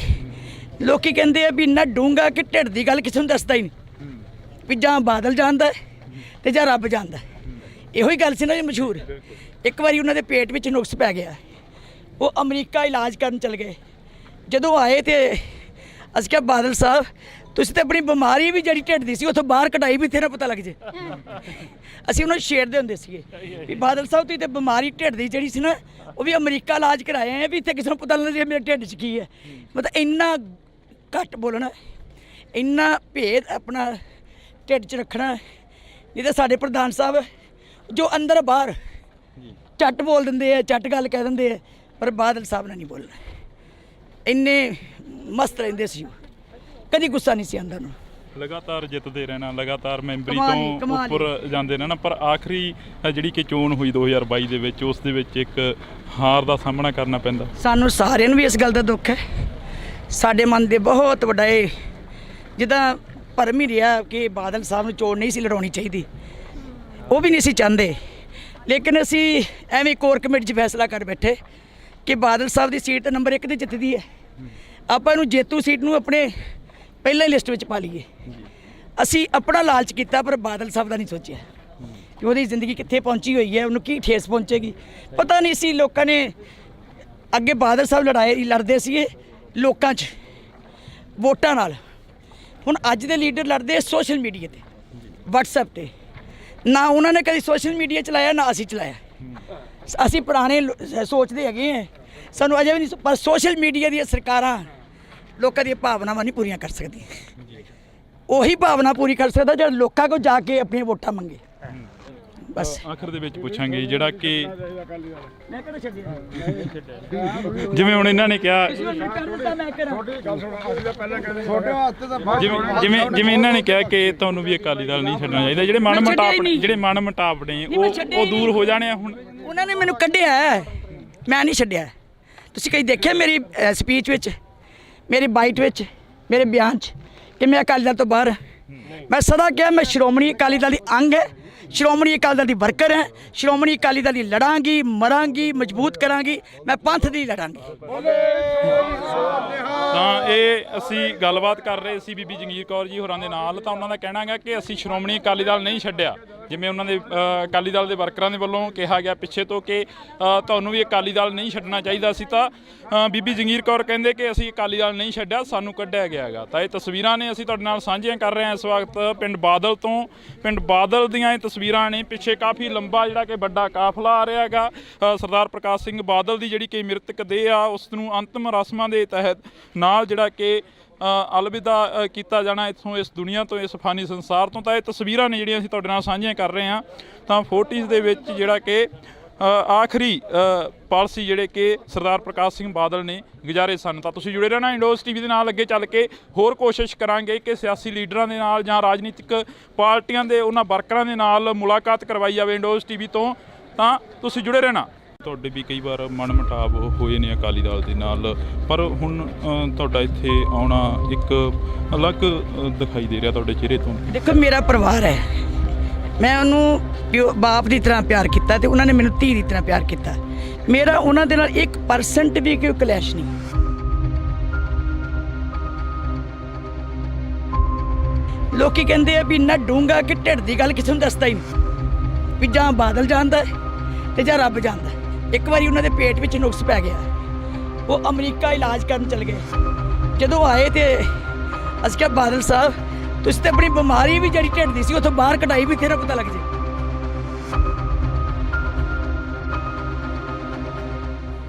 ਲੋਕੀ ਕਹਿੰਦੇ ਆ ਵੀ ਇੰਨਾ ਡੂੰਘਾ ਕਿ ਢਿੱਡ ਦੀ ਗੱਲ ਕਿਸੇ ਨੂੰ ਦੱਸਦਾ ਹੀ ਨਹੀਂ, ਵੀ ਜਾਂ ਬਾਦਲ ਜਾਣਦਾ ਤੇ ਜਾਂ ਰੱਬ ਜਾਣਦਾ। ਇਹੋ ਹੀ ਗੱਲ ਸੀ ਨਾ ਜੀ ਮਸ਼ਹੂਰ। ਇੱਕ ਵਾਰੀ ਉਹਨਾਂ ਦੇ ਪੇਟ ਵਿੱਚ ਨੁਕਸ ਪੈ ਗਿਆ, ਉਹ ਅਮਰੀਕਾ ਇਲਾਜ ਕਰਨ ਚਲ ਗਏ। ਜਦੋਂ ਆਏ ਤੇ ਅਸੀਂ ਕਿਹਾ ਬਾਦਲ ਸਾਹਿਬ ਤੁਸੀਂ ਤਾਂ ਆਪਣੀ ਬਿਮਾਰੀ ਵੀ ਜਿਹੜੀ ਢਿੱਡ ਦੀ ਸੀ ਉੱਥੋਂ ਬਾਹਰ ਕਢਾਈ ਵੀ ਤੇਰਾ ਪਤਾ ਲੱਗ ਜੇ। ਅਸੀਂ ਉਹਨਾਂ ਨੂੰ ਛੇੜਦੇ ਹੁੰਦੇ ਸੀਗੇ ਵੀ ਬਾਦਲ ਸਾਹਿਬ ਤੁਸੀਂ ਤਾਂ ਬਿਮਾਰੀ ਢਿੱਡ ਦੀ ਜਿਹੜੀ ਸੀ ਨਾ ਉਹ ਵੀ ਅਮਰੀਕਾ ਇਲਾਜ ਕਰਾਏ ਆ ਵੀ ਇੱਥੇ ਕਿਸੇ ਨੂੰ ਪਤਾ ਲੱਗ ਜੇ ਮੇਰੇ ਢਿੱਡ 'ਚ ਕੀ ਹੈ। ਮਤਲਬ ਇੰਨਾ ਘੱਟ ਬੋਲਣਾ, ਇੰਨਾ ਭੇਦ ਆਪਣਾ ਢਿੱਡ 'ਚ ਰੱਖਣਾ। ਨਹੀਂ ਤਾਂ ਸਾਡੇ ਪ੍ਰਧਾਨ ਸਾਹਿਬ ਜੋ ਅੰਦਰ ਬਾਹਰ ਝੱਟ ਬੋਲ ਦਿੰਦੇ ਆ, ਝੱਟ ਗੱਲ ਕਹਿ ਦਿੰਦੇ ਆ, ਪਰ ਬਾਦਲ ਸਾਹਿਬ ਨੇ ਨਹੀਂ ਬੋਲਣਾ। ਇੰਨੇ ਮਸਤ ਰਹਿੰਦੇ ਸੀ, ਕਦੀ ਗੁੱਸਾ ਨਹੀਂ ਸੀ ਆਉਂਦਾ ਉਹਨੂੰ। ਲਗਾਤਾਰ ਜਿੱਤਦੇ ਰਹਿਣਾ, ਲਗਾਤਾਰ ਮੈਂਬਰੀ ਕਮਾਲ ਤੋਂ ਉੱਪਰ ਜਾਂਦੇ ਰਹਿਣਾ, ਪਰ ਆਖਰੀ ਜਿਹੜੀ ਕਿ ਚੋਣ ਹੋਈ 2022 ਦੇ ਵਿੱਚ, ਉਸ ਦੇ ਵਿੱਚ ਇੱਕ ਹਾਰ ਦਾ ਸਾਹਮਣਾ ਕਰਨਾ ਪੈਂਦਾ। ਸਾਨੂੰ ਸਾਰਿਆਂ ਨੂੰ ਵੀ ਇਸ ਗੱਲ ਦਾ ਦੁੱਖ ਹੈ। ਸਾਡੇ ਮਨ ਦੇ ਬਹੁਤ ਵੱਡਾ ਇਹ ਜਿੱਦਾਂ ਭਰਮ ਹੀ ਰਿਹਾ ਕਿ ਬਾਦਲ ਸਾਹਿਬ ਨੂੰ ਚੋਣ ਨਹੀਂ ਸੀ ਲੜਾਉਣੀ ਚਾਹੀਦੀ, ਉਹ ਵੀ ਨਹੀਂ ਸੀ ਚਾਹੁੰਦੇ। ਲੇਕਿਨ ਅਸੀਂ ਐਵੇਂ ਕੋਰ ਕਮੇਟੀ 'ਚ ਫੈਸਲਾ ਕਰ ਬੈਠੇ ਕਿ ਬਾਦਲ ਸਾਹਿਬ ਦੀ ਸੀਟ ਨੰਬਰ 1 'ਤੇ ਜਿੱਤਦੀ ਹੈ, ਆਪਾਂ ਇਹਨੂੰ ਜੇਤੂ ਸੀਟ ਨੂੰ ਆਪਣੇ ਪਹਿਲਾਂ ਹੀ ਲਿਸਟ ਵਿੱਚ ਪਾ ਲਈਏ। ਅਸੀਂ ਆਪਣਾ ਲਾਲਚ ਕੀਤਾ ਪਰ ਬਾਦਲ ਸਾਹਿਬ ਦਾ ਨਹੀਂ ਸੋਚਿਆ ਕਿ ਉਹਦੀ ਜ਼ਿੰਦਗੀ ਕਿੱਥੇ ਪਹੁੰਚੀ ਹੋਈ ਹੈ, ਉਹਨੂੰ ਕੀ ਠੇਸ ਪਹੁੰਚੇਗੀ। ਪਤਾ ਨਹੀਂ ਸੀ ਲੋਕਾਂ ਨੇ ਅੱਗੇ ਬਾਦਲ ਸਾਹਿਬ ਲੜਦੇ ਸੀਗੇ ਲੋਕਾਂ 'ਚ ਵੋਟਾਂ ਨਾਲ, ਹੁਣ ਅੱਜ ਦੇ ਲੀਡਰ ਲੜਦੇ ਸੋਸ਼ਲ ਮੀਡੀਆ 'ਤੇ, ਵਟਸਐਪ 'ਤੇ। ਨਾ ਉਹਨਾਂ ਨੇ ਕਦੀ ਸੋਸ਼ਲ ਮੀਡੀਆ ਚਲਾਇਆ, ਨਾ ਅਸੀਂ ਚਲਾਇਆ। ਅਸੀਂ ਪੁਰਾਣੇ ਸੋਚਦੇ ਹੈਗੇ ਹਾਂ, ਸਾਨੂੰ ਅਜੇ ਵੀ ਨਹੀਂ, ਪਰ ਸੋਸ਼ਲ ਮੀਡੀਆ ਦੀਆਂ ਸਰਕਾਰਾਂ ਲੋਕਾਂ ਦੀਆਂ ਭਾਵਨਾਵਾਂ ਨਹੀਂ ਪੂਰੀਆਂ ਕਰ ਸਕਦੀਆਂ। ਉਹੀ ਭਾਵਨਾ ਪੂਰੀ ਕਰ ਸਕਦਾ ਜਿਹੜਾ ਲੋਕਾਂ ਕੋਲ ਜਾ ਕੇ ਆਪਣੀਆਂ ਵੋਟਾਂ ਮੰਗੇ। ਬਸ ਆਖਰ ਦੇ ਵਿੱਚ ਪੁੱਛਾਂਗੇ ਜਿਹੜਾ ਕਿ ਮੈਂ ਕਿਹੜਾ ਛੱਡਿਆ, ਜਿਵੇਂ ਹੁਣ ਇਹਨਾਂ ਨੇ ਕਿਹਾ, ਜਿਵੇਂ ਇਹਨਾਂ ਨੇ ਕਿਹਾ ਕਿ ਤੁਹਾਨੂੰ ਵੀ ਅਕਾਲੀ ਦਲ ਨਹੀਂ ਛੱਡਣਾ ਚਾਹੀਦਾ, ਜਿਹੜੇ ਮਨ ਮੁਟਾਵ ਨੇ ਉਹ ਦੂਰ ਹੋ ਜਾਣੇ ਆ। ਹੁਣ ਉਹਨਾਂ ਨੇ ਮੈਨੂੰ ਕੱਢਿਆ, ਮੈਂ ਨਹੀਂ ਛੱਡਿਆ। ਤੁਸੀਂ ਕਈ ਦੇਖਿਆ ਮੇਰੀ ਸਪੀਚ ਵਿੱਚ, ਮੇਰੀ ਬਾਈਟ ਵਿੱਚ, ਮੇਰੇ ਬਿਆਨ 'ਚ ਕਿ ਮੈਂ ਅਕਾਲੀ ਦਲ ਤੋਂ ਬਾਹਰ। ਮੈਂ ਸਦਾ ਕਿਹਾ ਮੈਂ ਸ਼੍ਰੋਮਣੀ ਅਕਾਲੀ ਦਲ ਦੀ ਅੰਗ ਹੈ, ਸ਼੍ਰੋਮਣੀ ਅਕਾਲੀ ਦਲ ਦੀ ਵਰਕਰ ਹੈ, ਸ਼੍ਰੋਮਣੀ ਅਕਾਲੀ ਦਲ ਦੀ ਲੜਾਂਗੀ, ਮਰਾਂਗੀ, ਮਜ਼ਬੂਤ ਕਰਾਂਗੀ, ਮੈਂ ਪੰਥ ਦੀ ਲੜਾਂਗੀ। ਤਾਂ ਇਹ ਅਸੀਂ ਗੱਲਬਾਤ ਕਰ ਰਹੇ ਸੀ ਬੀਬੀ ਜੰਗੀਰ ਕੌਰ ਜੀ ਹੋਰਾਂ ਦੇ ਨਾਲ, ਤਾਂ ਉਹਨਾਂ ਦਾ ਕਹਿਣਾ ਹੈਗਾ ਕਿ ਅਸੀਂ ਸ਼੍ਰੋਮਣੀ ਅਕਾਲੀ ਦਲ ਨਹੀਂ ਛੱਡਿਆ। ਜਿਵੇਂ ਉਹਨਾਂ ਦੇ ਅਕਾਲੀ ਦਲ ਦੇ ਵਰਕਰਾਂ ਦੇ ਵੱਲੋਂ ਕਿਹਾ ਗਿਆ ਪਿੱਛੇ ਤੋਂ ਕਿ ਤੁਹਾਨੂੰ ਵੀ ਅਕਾਲੀ ਦਲ ਨਹੀਂ ਛੱਡਣਾ ਚਾਹੀਦਾ ਸੀ, ਤਾਂ ਬੀਬੀ ਜੰਗੀਰ ਕੌਰ ਕਹਿੰਦੇ ਕਿ ਅਸੀਂ ਅਕਾਲੀ ਦਲ ਨਹੀਂ ਛੱਡਿਆ, ਸਾਨੂੰ ਕੱਢਿਆ ਗਿਆ ਹੈਗਾ। ਤਾਂ ਇਹ ਤਸਵੀਰਾਂ ਨੇ ਅਸੀਂ ਤੁਹਾਡੇ ਨਾਲ ਸਾਂਝੀਆਂ ਕਰ ਰਹੇ ਹਾਂ ਇਸ ਵਕਤ ਪਿੰਡ ਬਾਦਲ ਤੋਂ। ਪਿੰਡ ਬਾਦਲ ਦੀਆਂ ਇਹ ਤਸਵੀਰਾਂ ਨੇ, ਪਿੱਛੇ ਕਾਫੀ ਲੰਬਾ ਜਿਹੜਾ ਕਿ ਵੱਡਾ ਕਾਫਲਾ ਆ ਰਿਹਾ ਹੈਗਾ। ਸਰਦਾਰ ਪ੍ਰਕਾਸ਼ ਸਿੰਘ ਬਾਦਲ ਦੀ ਜਿਹੜੀ ਕਿ ਮ੍ਰਿਤਕ ਦੇਹ ਆ ਉਸ ਨੂੰ ਅੰਤਿਮ ਰਸਮਾਂ ਦੇ ਤਹਿਤ ਨਾਲ ਜਿਹੜਾ ਕਿ ਅਲਵਿਦਾ ਕੀਤਾ ਜਾਣਾ ਇੱਥੋਂ, ਇਸ ਦੁਨੀਆ ਤੋਂ, ਇਸ ਫਾਨੀ ਸੰਸਾਰ ਤੋਂ। ਤਾਂ ਇਹ ਤਸਵੀਰਾਂ ਨੇ ਜਿਹੜੀਆਂ ਅਸੀਂ ਤੁਹਾਡੇ ਨਾਲ ਸਾਂਝੀਆਂ ਕਰ ਰਹੇ ਹਾਂ। ਤਾਂ 40s ਦੇ ਵਿੱਚ ਜਿਹੜਾ ਕਿ ਆਖਰੀ ਪਾਲਿਸੀ ਜਿਹੜੇ ਕਿ ਸਰਦਾਰ ਪ੍ਰਕਾਸ਼ ਸਿੰਘ ਬਾਦਲ ਨੇ ਗੁਜ਼ਾਰੇ ਸਨ। ਤਾਂ ਤੁਸੀਂ ਜੁੜੇ ਰਹਿਣਾ ਇੰਡੋਜ਼ ਟੀਵੀ ਦੇ ਨਾਲ। ਅੱਗੇ ਚੱਲ ਕੇ ਹੋਰ ਕੋਸ਼ਿਸ਼ ਕਰਾਂਗੇ ਕਿ ਸਿਆਸੀ ਲੀਡਰਾਂ ਦੇ ਨਾਲ ਜਾਂ ਰਾਜਨੀਤਿਕ ਪਾਰਟੀਆਂ ਦੇ ਉਹਨਾਂ ਵਰਕਰਾਂ ਦੇ ਨਾਲ ਮੁਲਾਕਾਤ ਕਰਵਾਈ ਜਾਵੇ ਇੰਡੋਜ਼ ਟੀਵੀ ਤੋਂ। ਤਾਂ ਤੁਸੀਂ ਜੁੜੇ ਰਹਿਣਾ। ਤੁਹਾਡੇ ਵੀ ਕਈ ਵਾਰ ਮਨ ਮੁਟਾਵ ਹੋਏ ਨੇ ਅਕਾਲੀ ਦਲ ਦੇ ਨਾਲ, ਪਰ ਹੁਣ ਤੁਹਾਡਾ ਇੱਥੇ ਆਉਣਾ ਇੱਕ ਅਲੱਗ ਦਿਖਾਈ ਦੇ ਰਿਹਾ ਤੁਹਾਡੇ ਚਿਹਰੇ ਤੋਂ। ਦੇਖੋ ਮੇਰਾ ਪਰਿਵਾਰ ਹੈ, ਮੈਂ ਉਹਨੂੰ ਬਾਪ ਦੀ ਤਰ੍ਹਾਂ ਪਿਆਰ ਕੀਤਾ ਤੇ ਉਹਨਾਂ ਨੇ ਮੈਨੂੰ ਧੀ ਦੀ ਤਰ੍ਹਾਂ ਪਿਆਰ ਕੀਤਾ। ਮੇਰਾ ਉਹਨਾਂ ਦੇ ਨਾਲ 1% ਵੀ ਕੋਈ ਕਲੈਸ਼ ਨਹੀਂ। ਲੋਕੀ ਕਹਿੰਦੇ ਆ ਵੀ ਇੰਨਾ ਡੂੰਘਾ ਕਿ ਢਿੱਡ ਦੀ ਗੱਲ ਕਿਸੇ ਨੂੰ ਦੱਸਦਾ ਹੀ ਨਹੀਂ, ਵੀ ਜਾਂ ਬਾਦਲ ਜਾਣਦਾ ਤੇ ਜਾਂ ਰੱਬ ਜਾਣਦਾ। ਇੱਕ ਵਾਰੀ ਉਹਨਾਂ ਦੇ ਪੇਟ ਵਿੱਚ ਨੁਕਸ ਪੈ ਗਿਆ, ਉਹ ਅਮਰੀਕਾ ਇਲਾਜ ਕਰਨ ਚਲ ਗਏ। ਜਦੋਂ ਆਏ ਤੇ ਅਸੀਂ ਕਿਹਾ ਬਾਦਲ ਸਾਹਿਬ ਤੁਸੀਂ ਤਾਂ ਆਪਣੀ ਬਿਮਾਰੀ ਵੀ ਜਿਹੜੀ ਢਿੱਡ ਦੀ ਸੀ ਉੱਥੋਂ ਬਾਹਰ ਕਢਾਈ ਵੀ ਤੇਰਾ ਪਤਾ ਲੱਗ ਜੇ।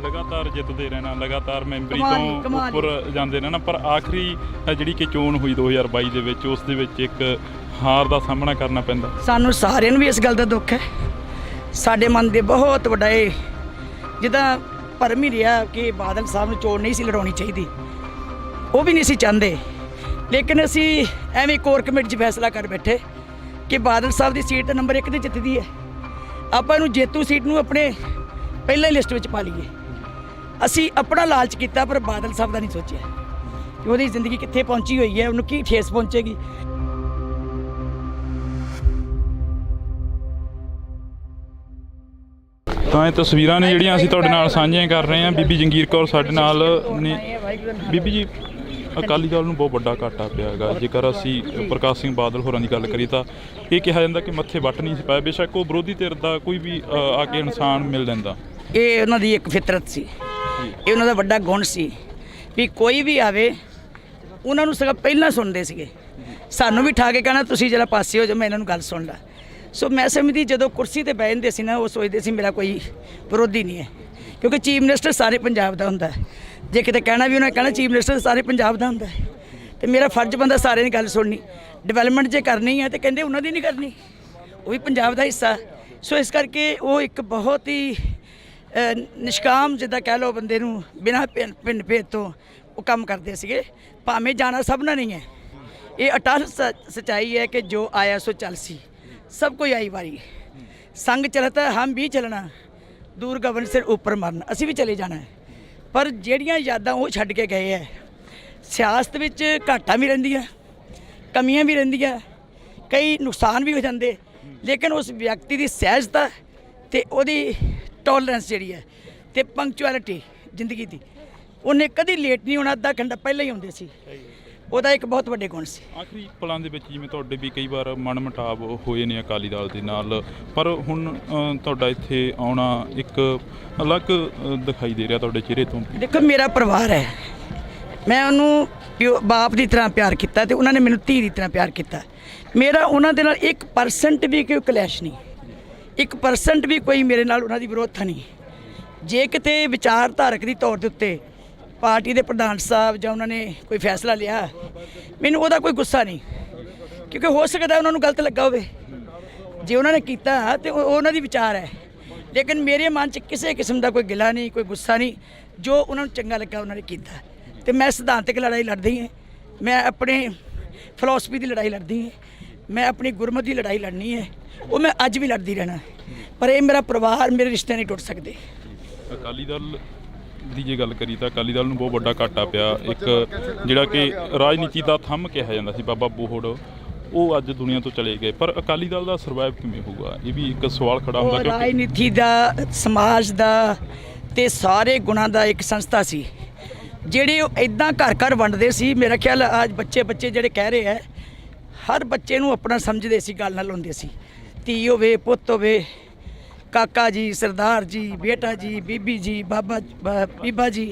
ਲਗਾਤਾਰ ਜਿੱਤਦੇ ਰਹਿਣਾ, ਲਗਾਤਾਰ ਮੈਂਬਰੀ ਤੋਂ ਉੱਪਰ ਜਾਂਦੇ ਰਹਿਣਾ, ਪਰ ਆਖਰੀ ਜਿਹੜੀ ਕਿ ਚੋਣ ਹੋਈ 2022 ਦੇ ਵਿੱਚ, ਉਸ ਦੇ ਵਿੱਚ ਇੱਕ ਹਾਰ ਦਾ ਸਾਹਮਣਾ ਕਰਨਾ ਪੈਂਦਾ। ਸਾਨੂੰ ਸਾਰਿਆਂ ਨੂੰ ਵੀ ਇਸ ਗੱਲ ਦਾ ਦੁੱਖ ਹੈ। ਸਾਡੇ ਮਨ ਦੇ ਬਹੁਤ ਵੱਡਾ ਇਹ, ਜਿੱਦਾਂ ਭਰਮ ਹੀ ਰਿਹਾ ਕਿ ਬਾਦਲ ਸਾਹਿਬ ਨੂੰ ਚੋਣ ਨਹੀਂ ਸੀ ਲੜਾਉਣੀ ਚਾਹੀਦੀ, ਉਹ ਵੀ ਨਹੀਂ ਸੀ ਚਾਹੁੰਦੇ, ਲੇਕਿਨ ਅਸੀਂ ਐਵੇਂ ਕੋਰ ਕਮੇਟੀ 'ਚ ਫੈਸਲਾ ਕਰ ਬੈਠੇ ਕਿ ਬਾਦਲ ਸਾਹਿਬ ਦੀ ਸੀਟ ਨੰਬਰ 1 ਤੇ ਜਿੱਤਦੀ ਹੈ। ਆਪਾਂ ਇਹਨੂੰ ਜੇਤੂ ਸੀਟ ਨੂੰ ਆਪਣੇ ਪਹਿਲਾਂ ਹੀ ਲਿਸਟ ਵਿੱਚ ਪਾ ਲਈਏ। ਅਸੀਂ ਆਪਣਾ ਲਾਲਚ ਕੀਤਾ ਪਰ ਬਾਦਲ ਸਾਹਿਬ ਦਾ ਨਹੀਂ ਸੋਚਿਆ ਕਿ ਉਹਦੀ ਜ਼ਿੰਦਗੀ ਕਿੱਥੇ ਪਹੁੰਚੀ ਹੋਈ ਹੈ, ਉਹਨੂੰ ਕੀ ਠੇਸ ਪਹੁੰਚੇਗੀ। ਤਾਂ ਇਹ ਤਸਵੀਰਾਂ ਨੇ ਜਿਹੜੀਆਂ ਅਸੀਂ ਤੁਹਾਡੇ ਨਾਲ ਸਾਂਝੀਆਂ ਕਰ ਰਹੇ ਹਾਂ। ਬੀਬੀ ਜੰਗੀਰ ਕੌਰ ਸਾਡੇ ਨਾਲ ਨੇ। ਬੀਬੀ ਜੀ, ਅਕਾਲੀ ਦਲ ਨੂੰ ਬਹੁਤ ਵੱਡਾ ਘਾਟਾ ਪਿਆ ਹੈਗਾ। ਜੇਕਰ ਅਸੀਂ ਪ੍ਰਕਾਸ਼ ਸਿੰਘ ਬਾਦਲ ਹੋਰਾਂ ਦੀ ਗੱਲ ਕਰੀਏ ਤਾਂ ਇਹ ਕਿਹਾ ਜਾਂਦਾ ਕਿ ਮੱਥੇ ਵੱਟ ਨਹੀਂ ਸੀ ਪਾਇਆ। ਬੇਸ਼ੱਕ ਉਹ ਵਿਰੋਧੀ ਧਿਰ ਦਾ ਕੋਈ ਵੀ ਆ ਕੇ ਇਨਸਾਨ ਮਿਲ ਲੈਂਦਾ। ਇਹ ਉਹਨਾਂ ਦੀ ਇੱਕ ਫਿਤਰਤ ਸੀ, ਇਹ ਉਹਨਾਂ ਦਾ ਵੱਡਾ ਗੁਣ ਸੀ ਵੀ ਕੋਈ ਵੀ ਆਵੇ ਉਹਨਾਂ ਨੂੰ ਸਗੋਂ ਪਹਿਲਾਂ ਸੁਣਦੇ ਸੀਗੇ। ਸਾਨੂੰ ਵੀ ਠਾ ਕੇ ਕਹਿਣਾ ਤੁਸੀਂ ਜਰਾ ਪਾਸੇ ਹੋ ਜਾਓ, ਮੈਂ ਇਹਨਾਂ ਨੂੰ ਗੱਲ ਸੁਣ ਲਾ। ਸੋ ਮੈਂ ਸਮਝਦੀ ਜਦੋਂ ਕੁਰਸੀ ਤੇ ਬਹਿ ਜਾਂਦੇ ਸੀ ਨਾ, ਉਹ ਸੋਚਦੇ ਸੀ ਮੇਰਾ ਕੋਈ ਵਿਰੋਧੀ ਨਹੀਂ ਹੈ, ਕਿਉਂਕਿ ਚੀਫ ਮਿਨਿਸਟਰ ਸਾਰੇ ਪੰਜਾਬ ਦਾ ਹੁੰਦਾ। ਜੇ ਕਿਤੇ ਕਹਿਣਾ ਵੀ ਉਹਨਾਂ ਕਹਿਣਾ ਚੀਫ ਮਿਨਿਸਟਰ ਸਾਰੇ ਪੰਜਾਬ ਦਾ ਹੁੰਦਾ ਤੇ ਮੇਰਾ ਫਰਜ਼ ਬੰਦਾ ਸਾਰਿਆਂ ਦੀ ਗੱਲ ਸੁਣਨੀ। ਡਿਵੈਲਪਮੈਂਟ ਜੇ ਕਰਨੀ ਹੈ ਤੇ ਕਹਿੰਦੇ ਉਹਨਾਂ ਦੀ ਨਹੀਂ ਕਰਨੀ, ਉਹ ਵੀ ਪੰਜਾਬ ਦਾ ਹਿੱਸਾ। ਸੋ ਇਸ ਕਰਕੇ ਉਹ ਇੱਕ ਬਹੁਤ ਹੀ ਨਿਸ਼ਕਾਮ ਜਿੱਦਾਂ ਕਹਿ ਲਓ ਬੰਦੇ ਨੂੰ ਬਿਨਾਂ ਪਿੰਡ ਭੇਦ ਤੋਂ ਉਹ ਕੰਮ ਕਰਦੇ ਸੀਗੇ। ਭਾਵੇਂ ਜਾਣਾ ਸਭ ਨਾਲ ਨਹੀਂ ਹੈ, ਇਹ ਅਟਲ ਸੱਚਾਈ ਹੈ ਕਿ ਜੋ ਆਇਆ ਸੋ ਚੱਲ ਸੀ, ਸਭ ਕੋਈ ਆਈ ਵਾਰੀ। ਸੰਗ ਚਲਤਾ ਹਮ ਵੀ ਚਲਣਾ, ਦੂਰ ਗਗਨ ਸਿਰ ਉੱਪਰ ਮਰਨ, ਅਸੀਂ ਵੀ ਚਲੇ ਜਾਣਾ। ਪਰ ਜਿਹੜੀਆਂ ਯਾਦਾਂ ਉਹ ਛੱਡ ਕੇ ਗਏ ਹੈ, ਸਿਆਸਤ ਵਿੱਚ ਘਾਟਾਂ ਵੀ ਰਹਿੰਦੀਆਂ, ਕਮੀਆਂ ਵੀ ਰਹਿੰਦੀਆਂ, ਕਈ ਨੁਕਸਾਨ ਵੀ ਹੋ ਜਾਂਦੇ, ਲੇਕਿਨ ਉਸ ਵਿਅਕਤੀ ਦੀ ਸਹਿਜਤਾ ਤੇ ਉਹਦੀ ਟੋਲਰੈਂਸ ਜਿਹੜੀ ਹੈ ਤੇ ਪੰਕਚੁਅਲਿਟੀ ਜ਼ਿੰਦਗੀ ਦੀ, ਉਹਨੇ ਕਦੀ ਲੇਟ ਨਹੀਂ ਹੋਣਾ, ਅੱਧਾ ਘੰਟਾ ਪਹਿਲਾਂ ਹੀ ਆਉਂਦੇ ਸੀ। ਉਹਦਾ ਇੱਕ ਬਹੁਤ ਵੱਡੇ ਗੁਣ ਸੀ। ਆਖਰੀ ਪਲਾਂ ਦੇ ਵਿੱਚ ਜਿਵੇਂ ਤੁਹਾਡੇ ਵੀ ਕਈ ਵਾਰ ਮਨਮੁਟਾਵ ਹੋਏ ਨੇ ਅਕਾਲੀ ਦਲ ਦੇ ਨਾਲ, ਪਰ ਹੁਣ ਤੁਹਾਡਾ ਇੱਥੇ ਆਉਣਾ ਇੱਕ ਅਲੱਗ ਦਿਖਾਈ ਦੇ ਰਿਹਾ ਤੁਹਾਡੇ ਚਿਹਰੇ ਤੋਂ। ਦੇਖੋ ਮੇਰਾ ਪਰਿਵਾਰ ਹੈ, ਮੈਂ ਉਹਨੂੰ ਬਾਪ ਦੀ ਤਰ੍ਹਾਂ ਪਿਆਰ ਕੀਤਾ ਤੇ ਉਹਨਾਂ ਨੇ ਮੈਨੂੰ ਧੀ ਦੀ ਤਰ੍ਹਾਂ ਪਿਆਰ ਕੀਤਾ। ਮੇਰਾ ਉਹਨਾਂ ਦੇ ਨਾਲ 1% ਵੀ ਕੋਈ ਕਲੈਸ਼ ਨਹੀਂ, 1% ਵੀ ਕੋਈ ਮੇਰੇ ਨਾਲ ਉਹਨਾਂ ਦੀ ਵਿਰੋਧਤਾ ਨਹੀਂ। ਜੇ ਕਿਤੇ ਵਿਚਾਰਧਾਰਕ ਦੀ ਤੌਰ ਦੇ ਉੱਤੇ ਪਾਰਟੀ ਦੇ ਪ੍ਰਧਾਨ ਸਾਹਿਬ ਜਾਂ ਉਹਨਾਂ ਨੇ ਕੋਈ ਫੈਸਲਾ ਲਿਆ, ਮੈਨੂੰ ਉਹਦਾ ਕੋਈ ਗੁੱਸਾ ਨਹੀਂ, ਕਿਉਂਕਿ ਹੋ ਸਕਦਾ ਉਹਨਾਂ ਨੂੰ ਗਲਤ ਲੱਗਾ ਹੋਵੇ। ਜੇ ਉਹਨਾਂ ਨੇ ਕੀਤਾ ਤੇ ਉਹਨਾਂ ਦੀ ਵਿਚਾਰ ਹੈ, ਲੇਕਿਨ ਮੇਰੇ ਮਨ 'ਚ ਕਿਸੇ ਕਿਸਮ ਦਾ ਕੋਈ ਗਿਲਾ ਨਹੀਂ, ਕੋਈ ਗੁੱਸਾ ਨਹੀਂ। ਜੋ ਉਹਨਾਂ ਨੂੰ ਚੰਗਾ ਲੱਗਾ ਉਹਨਾਂ ਨੇ ਕੀਤਾ। ਤੇ ਮੈਂ ਸਿਧਾਂਤਕ ਲੜਾਈ ਲੜਦੀ ਹਾਂ, ਮੈਂ ਆਪਣੇ ਫਿਲਾਸਫੀ ਦੀ ਲੜਾਈ ਲੜਦੀ ਹਾਂ, ਮੈਂ ਆਪਣੀ ਗੁਰਮਤ ਦੀ ਲੜਾਈ ਲੜਨੀ ਹੈ, ਉਹ ਮੈਂ ਅੱਜ ਵੀ ਲੜਦੀ ਰਹਿਣਾ। ਪਰ ਇਹ ਮੇਰਾ ਪਰਿਵਾਰ, ਮੇਰੇ ਰਿਸ਼ਤੇ ਨਹੀਂ ਟੁੱਟ ਸਕਦੇ। ਅਕਾਲੀ ਦਲ ਦੀ ਜੇ ਗੱਲ ਕਰੀ ਤਾਂ ਅਕਾਲੀ ਦਲ ਨੂੰ ਬਹੁਤ ਵੱਡਾ ਘਾਟਾ ਪਿਆ। ਇੱਕ ਜਿਹੜਾ ਕਿ ਰਾਜਨੀਤੀ ਦਾ ਥੰਮ ਕਿਹਾ ਜਾਂਦਾ ਸੀ ਬਾਬਾ ਬੋਹੜ, ਉਹ ਅੱਜ ਦੁਨੀਆ ਤੋਂ ਚਲੇ ਗਏ। ਪਰ ਅਕਾਲੀ ਦਲ ਦਾ ਸਰਵਾਈਵ ਕਿਵੇਂ ਹੋਊਗਾ, ਇਹ ਵੀ ਇੱਕ ਸਵਾਲ ਖੜਾ ਹੁੰਦਾ। ਕਿਉਂਕਿ ਰਾਜਨੀਤੀ ਦਾ, ਸਮਾਜ ਦਾ ਤੇ ਸਾਰੇ ਗੁਣਾਂ ਦਾ ਇੱਕ ਸੰਸਥਾ ਸੀ, ਜਿਹੜੇ ਉਹ ਇਦਾਂ ਘਰ ਘਰ ਵੰਡਦੇ ਸੀ। ਮੇਰਾ ਖਿਆਲ ਅੱਜ ਬੱਚੇ ਜਿਹੜੇ ਕਹਿ ਰਹੇ ਹੈ, ਹਰ ਬੱਚੇ ਨੂੰ ਆਪਣਾ ਸਮਝਦੇ ਸੀ, ਗੱਲ ਨਾਲ ਹੁੰਦੇ ਸੀ। ਧੀ ਹੋਵੇ, ਪੁੱਤ ਹੋਵੇ, ਕਾਕਾ ਜੀ, ਸਰਦਾਰ ਜੀ, ਬੇਟਾ ਜੀ, ਬੀਬੀ ਜੀ, ਬੀਬਾ ਜੀ।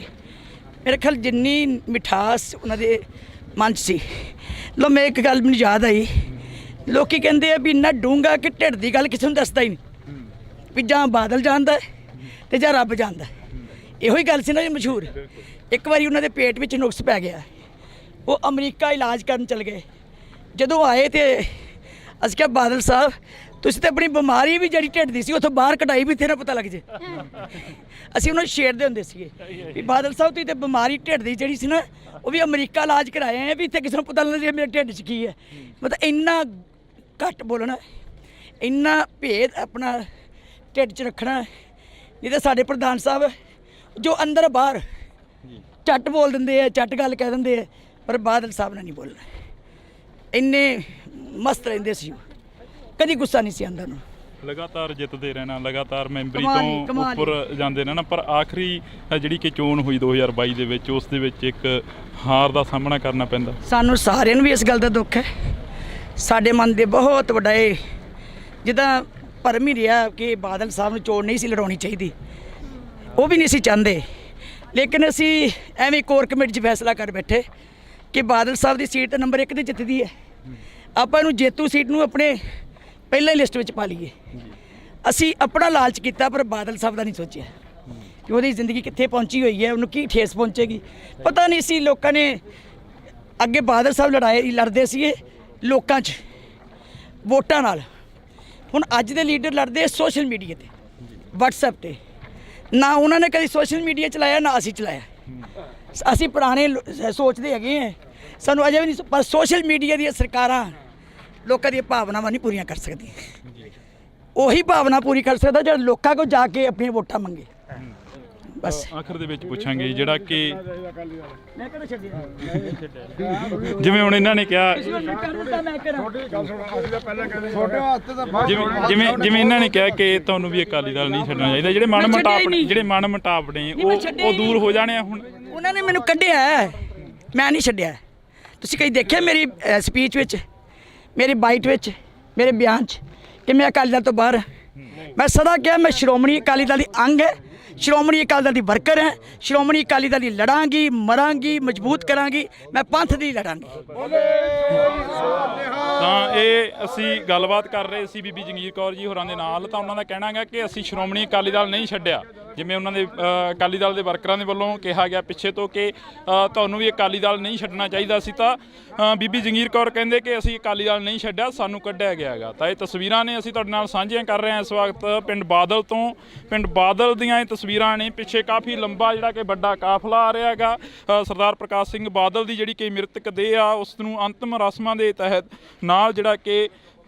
ਮੇਰੇ ਖਿਆਲ ਜਿੰਨੀ ਮਿਠਾਸ ਉਹਨਾਂ ਦੇ ਮਨ 'ਚ ਸੀ। ਲੋ ਮੈਂ ਇੱਕ ਗੱਲ ਮੈਨੂੰ ਯਾਦ ਆਈ, ਲੋਕੀ ਕਹਿੰਦੇ ਆ ਵੀ ਇੰਨਾ ਡੂੰਘਾ ਕਿ ਢਿੱਡ ਦੀ ਗੱਲ ਕਿਸੇ ਨੂੰ ਦੱਸਦਾ ਹੀ ਨਹੀਂ, ਵੀ ਜਾਂ ਬਾਦਲ ਜਾਣਦਾ ਤੇ ਜਾਂ ਰੱਬ ਜਾਣਦਾ। ਇਹੋ ਹੀ ਗੱਲ ਸੀ ਨਾ ਜੀ ਮਸ਼ਹੂਰ। ਇੱਕ ਵਾਰੀ ਉਹਨਾਂ ਦੇ ਪੇਟ ਵਿੱਚ ਨੁਕਸ ਪੈ ਗਿਆ, ਉਹ ਅਮਰੀਕਾ ਇਲਾਜ ਕਰਨ ਚਲ ਗਏ। ਜਦੋਂ ਆਏ ਤੇ ਅਸੀਂ ਕਿਹਾ ਬਾਦਲ ਸਾਹਿਬ ਤੁਸੀਂ ਤਾਂ ਆਪਣੀ ਬਿਮਾਰੀ ਵੀ ਜਿਹੜੀ ਢਿੱਡ ਦੀ ਸੀ ਉੱਥੋਂ ਬਾਹਰ ਕਢਾਈ ਵੀ ਤੇਰਾ ਪਤਾ ਲੱਗ ਜੇ। ਅਸੀਂ ਉਹਨਾਂ ਨੂੰ ਛੇੜਦੇ ਹੁੰਦੇ ਸੀਗੇ ਵੀ ਬਾਦਲ ਸਾਹਿਬ ਤੁਸੀਂ ਤਾਂ ਬਿਮਾਰੀ ਢਿੱਡ ਦੀ ਜਿਹੜੀ ਸੀ ਨਾ, ਉਹ ਵੀ ਅਮਰੀਕਾ ਇਲਾਜ ਕਰਾਏ ਆ ਵੀ ਇੱਥੇ ਕਿਸੇ ਨੂੰ ਪਤਾ ਲੱਗ ਜੇ ਮੇਰੇ ਢਿੱਡ 'ਚ ਕੀ ਹੈ। ਮਤਲਬ ਇੰਨਾ ਘੱਟ ਬੋਲਣਾ, ਇੰਨਾ ਭੇਦ ਆਪਣਾ ਢਿੱਡ 'ਚ ਰੱਖਣਾ। ਨਹੀਂ ਤਾਂ ਸਾਡੇ ਪ੍ਰਧਾਨ ਸਾਹਿਬ ਜੋ ਅੰਦਰ ਬਾਹਰ ਝੱਟ ਬੋਲ ਦਿੰਦੇ ਆ, ਝੱਟ ਗੱਲ ਕਹਿ ਦਿੰਦੇ ਆ, ਪਰ ਬਾਦਲ ਸਾਹਿਬ ਨੇ ਨਹੀਂ ਬੋਲਣਾ। ਇੰਨੇ ਮਸਤ ਰਹਿੰਦੇ ਸੀ, ਕਦੀ ਗੁੱਸਾ ਨਹੀਂ ਸੀ ਆਉਂਦਾ ਉਹਨੂੰ। ਲਗਾਤਾਰ ਜਿੱਤਦੇ ਰਹਿਣਾ, ਲਗਾਤਾਰ ਮੈਂਬਰੀ ਤੋਂ ਉੱਪਰ ਜਾਂਦੇ ਰਹਿਣਾ। ਪਰ ਆਖਰੀ ਜਿਹੜੀ ਕਿ ਚੋਣ ਹੋਈ 2022 ਦੇ ਵਿੱਚ, ਉਸ ਦੇ ਵਿੱਚ ਇੱਕ ਹਾਰ ਦਾ ਸਾਹਮਣਾ ਕਰਨਾ ਪੈਂਦਾ। ਸਾਨੂੰ ਸਾਰਿਆਂ ਨੂੰ ਵੀ ਇਸ ਗੱਲ ਦਾ ਦੁੱਖ ਹੈ। ਸਾਡੇ ਮਨ ਦੇ ਬਹੁਤ ਵੱਡਾ ਇਹ ਜਿੱਦਾਂ ਭਰਮ ਹੀ ਰਿਹਾ ਕਿ ਬਾਦਲ ਸਾਹਿਬ ਨੂੰ ਚੋਣ ਨਹੀਂ ਸੀ ਲੜਾਉਣੀ ਚਾਹੀਦੀ, ਉਹ ਵੀ ਨਹੀਂ ਸੀ ਚਾਹੁੰਦੇ, ਲੇਕਿਨ ਅਸੀਂ ਐਵੇਂ ਕੋਰ ਕਮੇਟੀ 'ਚ ਫੈਸਲਾ ਕਰ ਬੈਠੇ ਕਿ ਬਾਦਲ ਸਾਹਿਬ ਦੀ ਸੀਟ ਨੰਬਰ 1 ਤੇ ਜਿੱਤਦੀ ਹੈ। ਆਪਾਂ ਇਹਨੂੰ ਜੇਤੂ ਸੀਟ ਨੂੰ ਆਪਣੇ ਪਹਿਲਾਂ ਹੀ ਲਿਸਟ ਵਿੱਚ ਪਾ ਲਈਏ। ਅਸੀਂ ਆਪਣਾ ਲਾਲਚ ਕੀਤਾ ਪਰ ਬਾਦਲ ਸਾਹਿਬ ਦਾ ਨਹੀਂ ਸੋਚਿਆ ਕਿ ਉਹਦੀ ਜ਼ਿੰਦਗੀ ਕਿੱਥੇ ਪਹੁੰਚੀ ਹੋਈ ਹੈ, ਉਹਨੂੰ ਕੀ ਠੇਸ ਪਹੁੰਚੇਗੀ। ਪਤਾ ਨਹੀਂ ਸੀ ਲੋਕਾਂ ਨੇ ਅੱਗੇ ਬਾਦਲ ਸਾਹਿਬ ਲੜਦੇ ਸੀਗੇ ਲੋਕਾਂ 'ਚ ਵੋਟਾਂ ਨਾਲ। ਹੁਣ ਅੱਜ ਦੇ ਲੀਡਰ ਲੜਦੇ ਸੋਸ਼ਲ ਮੀਡੀਆ ਤੇ, WhatsApp ਤੇ। ਨਾ ਉਹਨਾਂ ਨੇ ਕਦੀ ਸੋਸ਼ਲ ਮੀਡੀਆ ਚਲਾਇਆ, ਨਾ ਅਸੀਂ ਚਲਾਇਆ। ਅਸੀਂ ਪੁਰਾਣੇ ਸੋਚਦੇ ਹੈਗੇ ਹਾਂ, ਸਾਨੂੰ ਅਜੇ ਵੀ ਨਹੀਂ ਪਰ ਸੋਸ਼ਲ ਮੀਡੀਆ ਦੀਆਂ ਸਰਕਾਰਾਂ ਲੋਕਾਂ ਦੀਆਂ ਭਾਵਨਾਵਾਂ ਨਹੀਂ ਪੂਰੀਆਂ ਕਰ ਸਕਦੀਆਂ। ਉਹੀ ਭਾਵਨਾ ਪੂਰੀ ਕਰ ਸਕਦਾ ਜਿਹੜਾ ਲੋਕਾਂ ਕੋਲ ਜਾ ਕੇ ਆਪਣੀਆਂ ਵੋਟਾਂ ਮੰਗੇ। ਬਸ ਆਖਰ ਦੇ ਵਿੱਚ ਪੁੱਛਾਂਗੇ ਜਿਹੜਾ ਕਿ ਮੈਂ ਕਿਹੜਾ ਛੱਡਿਆ ਜਿਵੇਂ ਹੁਣ ਇਹਨਾਂ ਨੇ ਕਿਹਾ ਜਿਵੇਂ ਇਹਨਾਂ ਨੇ ਕਿਹਾ ਕਿ ਤੁਹਾਨੂੰ ਵੀ ਅਕਾਲੀ ਦਲ ਨਹੀਂ ਛੱਡਣਾ ਚਾਹੀਦਾ, ਜਿਹੜੇ ਮਨ ਮੁਟਾਵ ਨੇ ਉਹ ਦੂਰ ਹੋ ਜਾਣੇ ਆ। ਹੁਣ ਉਹਨਾਂ ਨੇ ਮੈਨੂੰ ਕੱਢਿਆ ਹੈ, ਮੈਂ ਨਹੀਂ ਛੱਡਿਆ। ਤੁਸੀਂ ਕਈ ਦੇਖਿਆ ਮੇਰੀ ਸਪੀਚ ਵਿੱਚ, ਮੇਰੀ ਬਾਈਟ ਵਿੱਚ, ਮੇਰੇ ਬਿਆਨ 'ਚ ਕਿ ਮੈਂ ਅਕਾਲੀ ਦਲ ਤੋਂ ਬਾਹਰ ਹਾਂ। ਮੈਂ ਸਦਾ ਕਿਹਾ ਮੈਂ ਸ਼੍ਰੋਮਣੀ ਅਕਾਲੀ ਦਲ ਦੀ ਅੰਗ ਹੈ, ਸ਼੍ਰੋਮਣੀ ਅਕਾਲੀ ਦਲ ਦੀ ਵਰਕਰ ਹੈ, ਸ਼੍ਰੋਮਣੀ ਅਕਾਲੀ ਦਲ ਦੀ ਲੜਾਂਗੀ, ਮਰਾਂਗੀ, ਮਜ਼ਬੂਤ ਕਰਾਂਗੀ, ਮੈਂ ਪੰਥ ਦੀ ਲੜਾਂਗੀ। ਤਾਂ ਇਹ ਅਸੀਂ ਗੱਲਬਾਤ ਕਰ ਰਹੇ ਸੀ ਬੀਬੀ ਜੰਗੀਰ ਕੌਰ ਜੀ ਹੋਰਾਂ ਦੇ ਨਾਲ। ਤਾਂ ਉਹਨਾਂ ਦਾ ਕਹਿਣਾ ਹੈ ਕਿ ਅਸੀਂ ਸ਼੍ਰੋਮਣੀ ਅਕਾਲੀ ਦਲ ਨਹੀਂ ਛੱਡਿਆ, ਜਿਵੇਂ ਉਹਨਾਂ ਦੇ ਅਕਾਲੀ ਦਲ ਦੇ ਵਰਕਰਾਂ ਦੇ ਵੱਲੋਂ ਕਿਹਾ ਗਿਆ ਪਿੱਛੇ ਤੋਂ ਕਿ ਤੁਹਾਨੂੰ ਵੀ ਅਕਾਲੀ ਦਲ ਨਹੀਂ ਛੱਡਣਾ ਚਾਹੀਦਾ ਸੀ, ਤਾਂ ਬੀਬੀ ਜੰਗੀਰ ਕੌਰ ਕਹਿੰਦੇ ਕਿ ਅਸੀਂ ਅਕਾਲੀ ਦਲ ਨਹੀਂ ਛੱਡਿਆ, ਸਾਨੂੰ ਕੱਢਿਆ ਗਿਆ ਹੈਗਾ। ਤਾਂ ਇਹ ਤਸਵੀਰਾਂ ਨੇ ਅਸੀਂ ਤੁਹਾਡੇ ਨਾਲ ਸਾਂਝੀਆਂ ਕਰ ਰਹੇ ਹਾਂ ਇਸ ਵਕਤ ਪਿੰਡ ਬਾਦਲ ਤੋਂ। ਪਿੰਡ ਬਾਦਲ ਦੀਆਂ ਇਹ ਤਸਵੀਰਾਂ ਨੇ, ਪਿੱਛੇ ਕਾਫੀ ਲੰਬਾ ਜਿਹੜਾ ਕਿ ਵੱਡਾ ਕਾਫਲਾ ਆ ਰਿਹਾ ਹੈਗਾ। ਸਰਦਾਰ ਪ੍ਰਕਾਸ਼ ਸਿੰਘ ਬਾਦਲ ਦੀ ਜਿਹੜੀ ਕਿ ਮ੍ਰਿਤਕ ਦੇਹ ਆ ਉਸ ਨੂੰ ਅੰਤਿਮ ਰਸਮਾਂ ਦੇ ਤਹਿਤ ਨਾਲ ਜਿਹੜਾ ਕਿ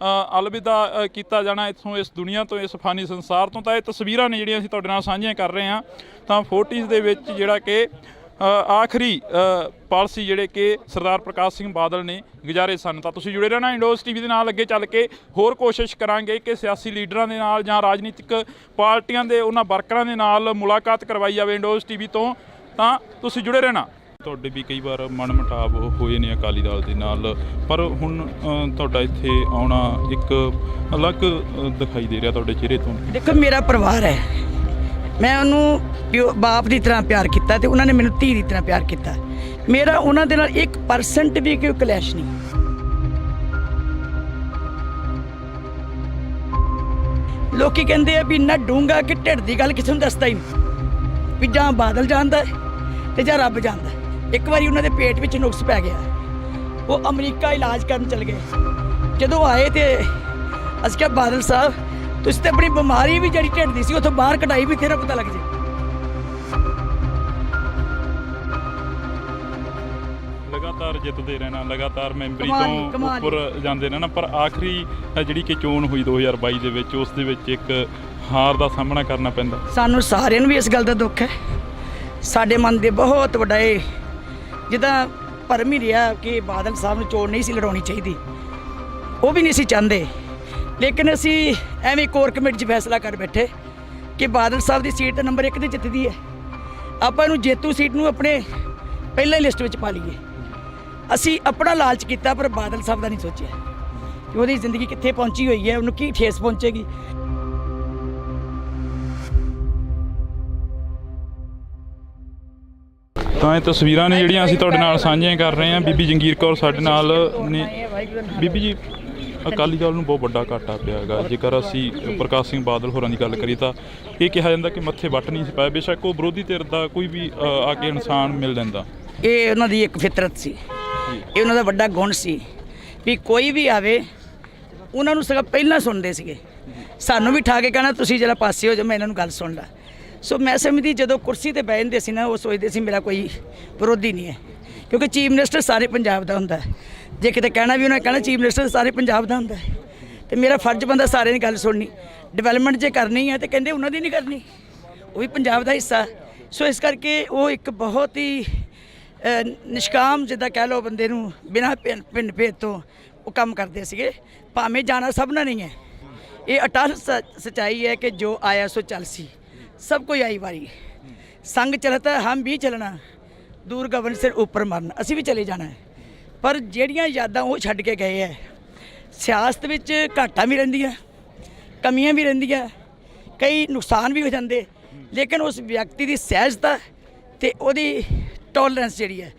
ਅਲਵਿਦਾ ਕੀਤਾ ਜਾਣਾ ਇੱਥੋਂ, ਇਸ ਦੁਨੀਆ ਤੋਂ, ਇਸ ਫਾਨੀ ਸੰਸਾਰ ਤੋਂ। ਤਾਂ ਇਹ ਤਸਵੀਰਾਂ ਨੇ ਜਿਹੜੀਆਂ ਅਸੀਂ ਤੁਹਾਡੇ ਨਾਲ ਸਾਂਝੀਆਂ ਕਰ ਰਹੇ ਹਾਂ। ਤਾਂ 40s ਦੇ ਵਿੱਚ ਜਿਹੜਾ ਕਿ ਆਖਰੀ ਪਾਲਿਸੀ ਜਿਹੜੇ ਕਿ ਸਰਦਾਰ ਪ੍ਰਕਾਸ਼ ਸਿੰਘ ਬਾਦਲ ਨੇ ਗੁਜ਼ਾਰੇ ਸਨ। ਤਾਂ ਤੁਸੀਂ ਜੁੜੇ ਰਹਿਣਾ ਇੰਡੋਜ਼ ਟੀਵੀ ਦੇ ਨਾਲ। ਅੱਗੇ ਚੱਲ ਕੇ ਹੋਰ ਕੋਸ਼ਿਸ਼ ਕਰਾਂਗੇ ਕਿ ਸਿਆਸੀ ਲੀਡਰਾਂ ਦੇ ਨਾਲ ਜਾਂ ਰਾਜਨੀਤਿਕ ਪਾਰਟੀਆਂ ਦੇ ਉਹਨਾਂ ਵਰਕਰਾਂ ਦੇ ਨਾਲ ਮੁਲਾਕਾਤ ਕਰਵਾਈ ਜਾਵੇ ਇੰਡੋਜ਼ ਟੀਵੀ ਤੋਂ। ਤਾਂ ਤੁਸੀਂ ਜੁੜੇ ਰਹਿਣਾ। ਤੁਹਾਡੇ ਵੀ ਕਈ ਵਾਰ ਮਨ ਮੁਟਾਵ ਹੋਏ ਨੇ ਅਕਾਲੀ ਦਲ ਦੇ ਨਾਲ, ਪਰ ਹੁਣ ਤੁਹਾਡਾ ਇੱਥੇ ਆਉਣਾ ਇੱਕ ਅਲੱਗ ਦਿਖਾਈ ਦੇ ਰਿਹਾ ਤੁਹਾਡੇ ਚਿਹਰੇ ਤੋਂ। ਦੇਖੋ ਮੇਰਾ ਪਰਿਵਾਰ ਹੈ, ਮੈਂ ਉਹਨੂੰ ਬਾਪ ਦੀ ਤਰ੍ਹਾਂ ਪਿਆਰ ਕੀਤਾ ਤੇ ਉਹਨਾਂ ਨੇ ਮੈਨੂੰ ਧੀ ਦੀ ਤਰ੍ਹਾਂ ਪਿਆਰ ਕੀਤਾ। ਮੇਰਾ ਉਹਨਾਂ ਦੇ ਨਾਲ 1% ਵੀ ਕੋਈ ਕਲੈਸ਼ ਨਹੀਂ। ਲੋਕੀ ਕਹਿੰਦੇ ਆ ਵੀ ਇੰਨਾ ਡੂੰਘਾ ਕਿ ਢਿੱਡ ਦੀ ਗੱਲ ਕਿਸੇ ਨੂੰ ਦੱਸਦਾ ਹੀ ਨਹੀਂ, ਵੀ ਜਾਂ ਬਾਦਲ ਜਾਣਦਾ ਤੇ ਜਾਂ ਰੱਬ ਜਾਣਦਾ। ਇੱਕ ਵਾਰੀ ਉਹਨਾਂ ਦੇ ਪੇਟ ਵਿੱਚ ਨੁਕਸ ਪੈ ਗਿਆ, ਉਹ ਅਮਰੀਕਾ ਇਲਾਜ ਕਰਨ ਚਲੇ ਗਏ। ਜਦੋਂ ਆਏ ਤੇ ਅਸੀਂ ਕਿਹਾ ਬਾਦਲ ਸਾਹਿਬ ਤੁਸੀਂ ਤੇ ਆਪਣੀ ਬਿਮਾਰੀ ਵੀ ਜਿਹੜੀ ਢਿੱਡ ਦੀ ਸੀ ਉੱਥੋਂ ਬਾਹਰ ਕਢਾਈ, ਵੀ ਤੇਰਾ ਪਤਾ ਲੱਗ ਜੇ। ਲਗਾਤਾਰ ਜਿੱਤਦੇ ਰਹਿਣਾ, ਲਗਾਤਾਰ ਮੈਂਬਰੀ ਤੋਂ ਉੱਪਰ ਜਾਂਦੇ ਰਹਿਣਾ, ਪਰ ਆਖਰੀ ਜਿਹੜੀ ਕਿ ਚੋਣ ਹੋਈ 2022 ਦੇ ਵਿੱਚ, ਉਸ ਦੇ ਵਿੱਚ ਇੱਕ ਹਾਰ ਦਾ ਸਾਹਮਣਾ ਕਰਨਾ ਪੈਂਦਾ। ਸਾਨੂੰ ਸਾਰਿਆਂ ਨੂੰ ਵੀ ਇਸ ਗੱਲ ਦਾ ਦੁੱਖ ਹੈ। ਸਾਡੇ ਮਨ ਦੇ ਬਹੁਤ ਵੱਡਾ ਇਹ ਜਿੱਦਾਂ ਭਰਮ ਹੀ ਰਿਹਾ ਕਿ ਬਾਦਲ ਸਾਹਿਬ ਨੂੰ ਚੋਣ ਨਹੀਂ ਸੀ ਲੜਾਉਣੀ ਚਾਹੀਦੀ, ਉਹ ਵੀ ਨਹੀਂ ਸੀ ਚਾਹੁੰਦੇ। ਲੇਕਿਨ ਅਸੀਂ ਐਵੇਂ ਕੋਰ ਕਮੇਟੀ 'ਚ ਫੈਸਲਾ ਕਰ ਬੈਠੇ ਕਿ ਬਾਦਲ ਸਾਹਿਬ ਦੀ ਸੀਟ ਨੰਬਰ 1 'ਤੇ ਜਿੱਤਦੀ ਹੈ, ਆਪਾਂ ਇਹਨੂੰ ਜੇਤੂ ਸੀਟ ਨੂੰ ਆਪਣੇ ਪਹਿਲਾਂ ਹੀ ਲਿਸਟ ਵਿੱਚ ਪਾ ਲਈਏ। ਅਸੀਂ ਆਪਣਾ ਲਾਲਚ ਕੀਤਾ ਪਰ ਬਾਦਲ ਸਾਹਿਬ ਦਾ ਨਹੀਂ ਸੋਚਿਆ ਕਿ ਉਹਦੀ ਜ਼ਿੰਦਗੀ ਕਿੱਥੇ ਪਹੁੰਚੀ ਹੋਈ ਹੈ, ਉਹਨੂੰ ਕੀ ਠੇਸ ਪਹੁੰਚੇਗੀ। ਤਾਂ ਇਹ ਤਸਵੀਰਾਂ ਨੇ ਜਿਹੜੀਆਂ ਅਸੀਂ ਤੁਹਾਡੇ ਨਾਲ ਸਾਂਝੀਆਂ ਕਰ ਰਹੇ ਹਾਂ। ਬੀਬੀ ਜੰਗੀਰ ਕੌਰ ਸਾਡੇ ਨਾਲ ਨੇ। ਬੀਬੀ ਜੀ, ਅਕਾਲੀ ਦਲ ਨੂੰ ਬਹੁਤ ਵੱਡਾ ਘਾਟਾ ਪਿਆ ਹੈਗਾ। ਜੇਕਰ ਅਸੀਂ ਪ੍ਰਕਾਸ਼ ਸਿੰਘ ਬਾਦਲ ਹੋਰਾਂ ਦੀ ਗੱਲ ਕਰੀਏ ਤਾਂ ਇਹ ਕਿਹਾ ਜਾਂਦਾ ਕਿ ਮੱਥੇ ਵੱਟ ਨਹੀਂ ਸੀ ਪਾਇਆ। ਬੇਸ਼ੱਕ ਉਹ ਵਿਰੋਧੀ ਧਿਰ ਦਾ ਕੋਈ ਵੀ ਆ ਕੇ ਇਨਸਾਨ ਮਿਲ ਜਾਂਦਾ। ਇਹ ਉਹਨਾਂ ਦੀ ਇੱਕ ਫਿਤਰਤ ਸੀ, ਇਹ ਉਹਨਾਂ ਦਾ ਵੱਡਾ ਗੁਣ ਸੀ ਵੀ ਕੋਈ ਵੀ ਆਵੇ ਉਹਨਾਂ ਨੂੰ ਸਗੋਂ ਪਹਿਲਾਂ ਸੁਣਦੇ ਸੀਗੇ। ਸਾਨੂੰ ਵੀ ਠਾ ਕੇ ਕਹਿਣਾ ਤੁਸੀਂ ਜਰਾ ਪਾਸੇ ਹੋ ਜਾਓ, ਮੈਂ ਇਹਨਾਂ ਨੂੰ ਗੱਲ ਸੁਣ ਲਾ। ਸੋ ਮੈਂ ਸਮਝਦੀ ਜਦੋਂ ਕੁਰਸੀ ਤੇ ਬਹਿ ਜਾਂਦੇ ਸੀ ਨਾ, ਉਹ ਸੋਚਦੇ ਸੀ ਮੇਰਾ ਕੋਈ ਵਿਰੋਧੀ ਨਹੀਂ ਹੈ, ਕਿਉਂਕਿ ਚੀਫ ਮਿਨਿਸਟਰ ਸਾਰੇ ਪੰਜਾਬ ਦਾ ਹੁੰਦਾ ਹੈ। ਜੇ ਕਿਤੇ ਕਹਿਣਾ ਵੀ ਉਹਨਾਂ ਨੇ ਕਹਿਣਾ ਚੀਫ ਮਿਨਿਸਟਰ ਸਾਰੇ ਪੰਜਾਬ ਦਾ ਹੁੰਦਾ ਹੈ, ਤੇ ਮੇਰਾ ਫਰਜ਼ ਬਣਦਾ ਸਾਰਿਆਂ ਦੀ ਗੱਲ ਸੁਣਨੀ। ਡਿਵੈਲਪਮੈਂਟ ਜੇ ਕਰਨੀ ਹੈ ਤੇ ਕਹਿੰਦੇ ਉਹਨਾਂ ਦੀ ਨਹੀਂ ਕਰਨੀ, ਉਹ ਵੀ ਪੰਜਾਬ ਦਾ ਹਿੱਸਾ। ਸੋ ਇਸ ਕਰਕੇ ਉਹ ਇੱਕ ਬਹੁਤ ਹੀ ਨਿਸ਼ਕਾਮ ਜਿੱਦਾਂ ਕਹਿ ਲਓ ਬੰਦੇ ਨੂੰ ਬਿਨਾਂ ਪਿੰਡ ਭੇਦ ਤੋਂ ਉਹ ਕੰਮ ਕਰਦੇ ਸੀਗੇ। ਭਾਵੇਂ ਜਾਣਾ ਸਭ ਨਾਲ ਨਹੀਂ ਹੈ, ਇਹ ਅਟਲ ਸੱਚਾਈ ਹੈ ਕਿ ਜੋ ਆਇਆ ਸੋ ਚੱਲ ਸੀ, ਸਭ ਕੋਈ ਆਈ ਵਾਰੀ। ਸੰਗ ਚਲਤਾ ਹਮ ਵੀ ਚਲਣਾ, ਦੂਰ ਗਗਨ ਸਿਰ ਉੱਪਰ ਮਰਨਾ, ਅਸੀਂ ਵੀ ਚਲੇ ਜਾਣਾ ਹੈ। ਪਰ ਜਿਹੜੀਆਂ ਯਾਦਾਂ ਉਹ ਛੱਡ ਕੇ ਗਏ ਹੈ, ਸਿਆਸਤ ਵਿੱਚ ਘਾਟਾਂ ਵੀ ਰਹਿੰਦੀਆਂ, ਕਮੀਆਂ ਵੀ ਰਹਿੰਦੀਆਂ, ਕਈ ਨੁਕਸਾਨ ਵੀ ਹੋ ਜਾਂਦੇ, ਲੇਕਿਨ ਉਸ ਵਿਅਕਤੀ ਦੀ ਸਹਿਜਤਾ ਤੇ ਉਹਦੀ ਟੋਲਰੈਂਸ ਜਿਹੜੀ ਹੈ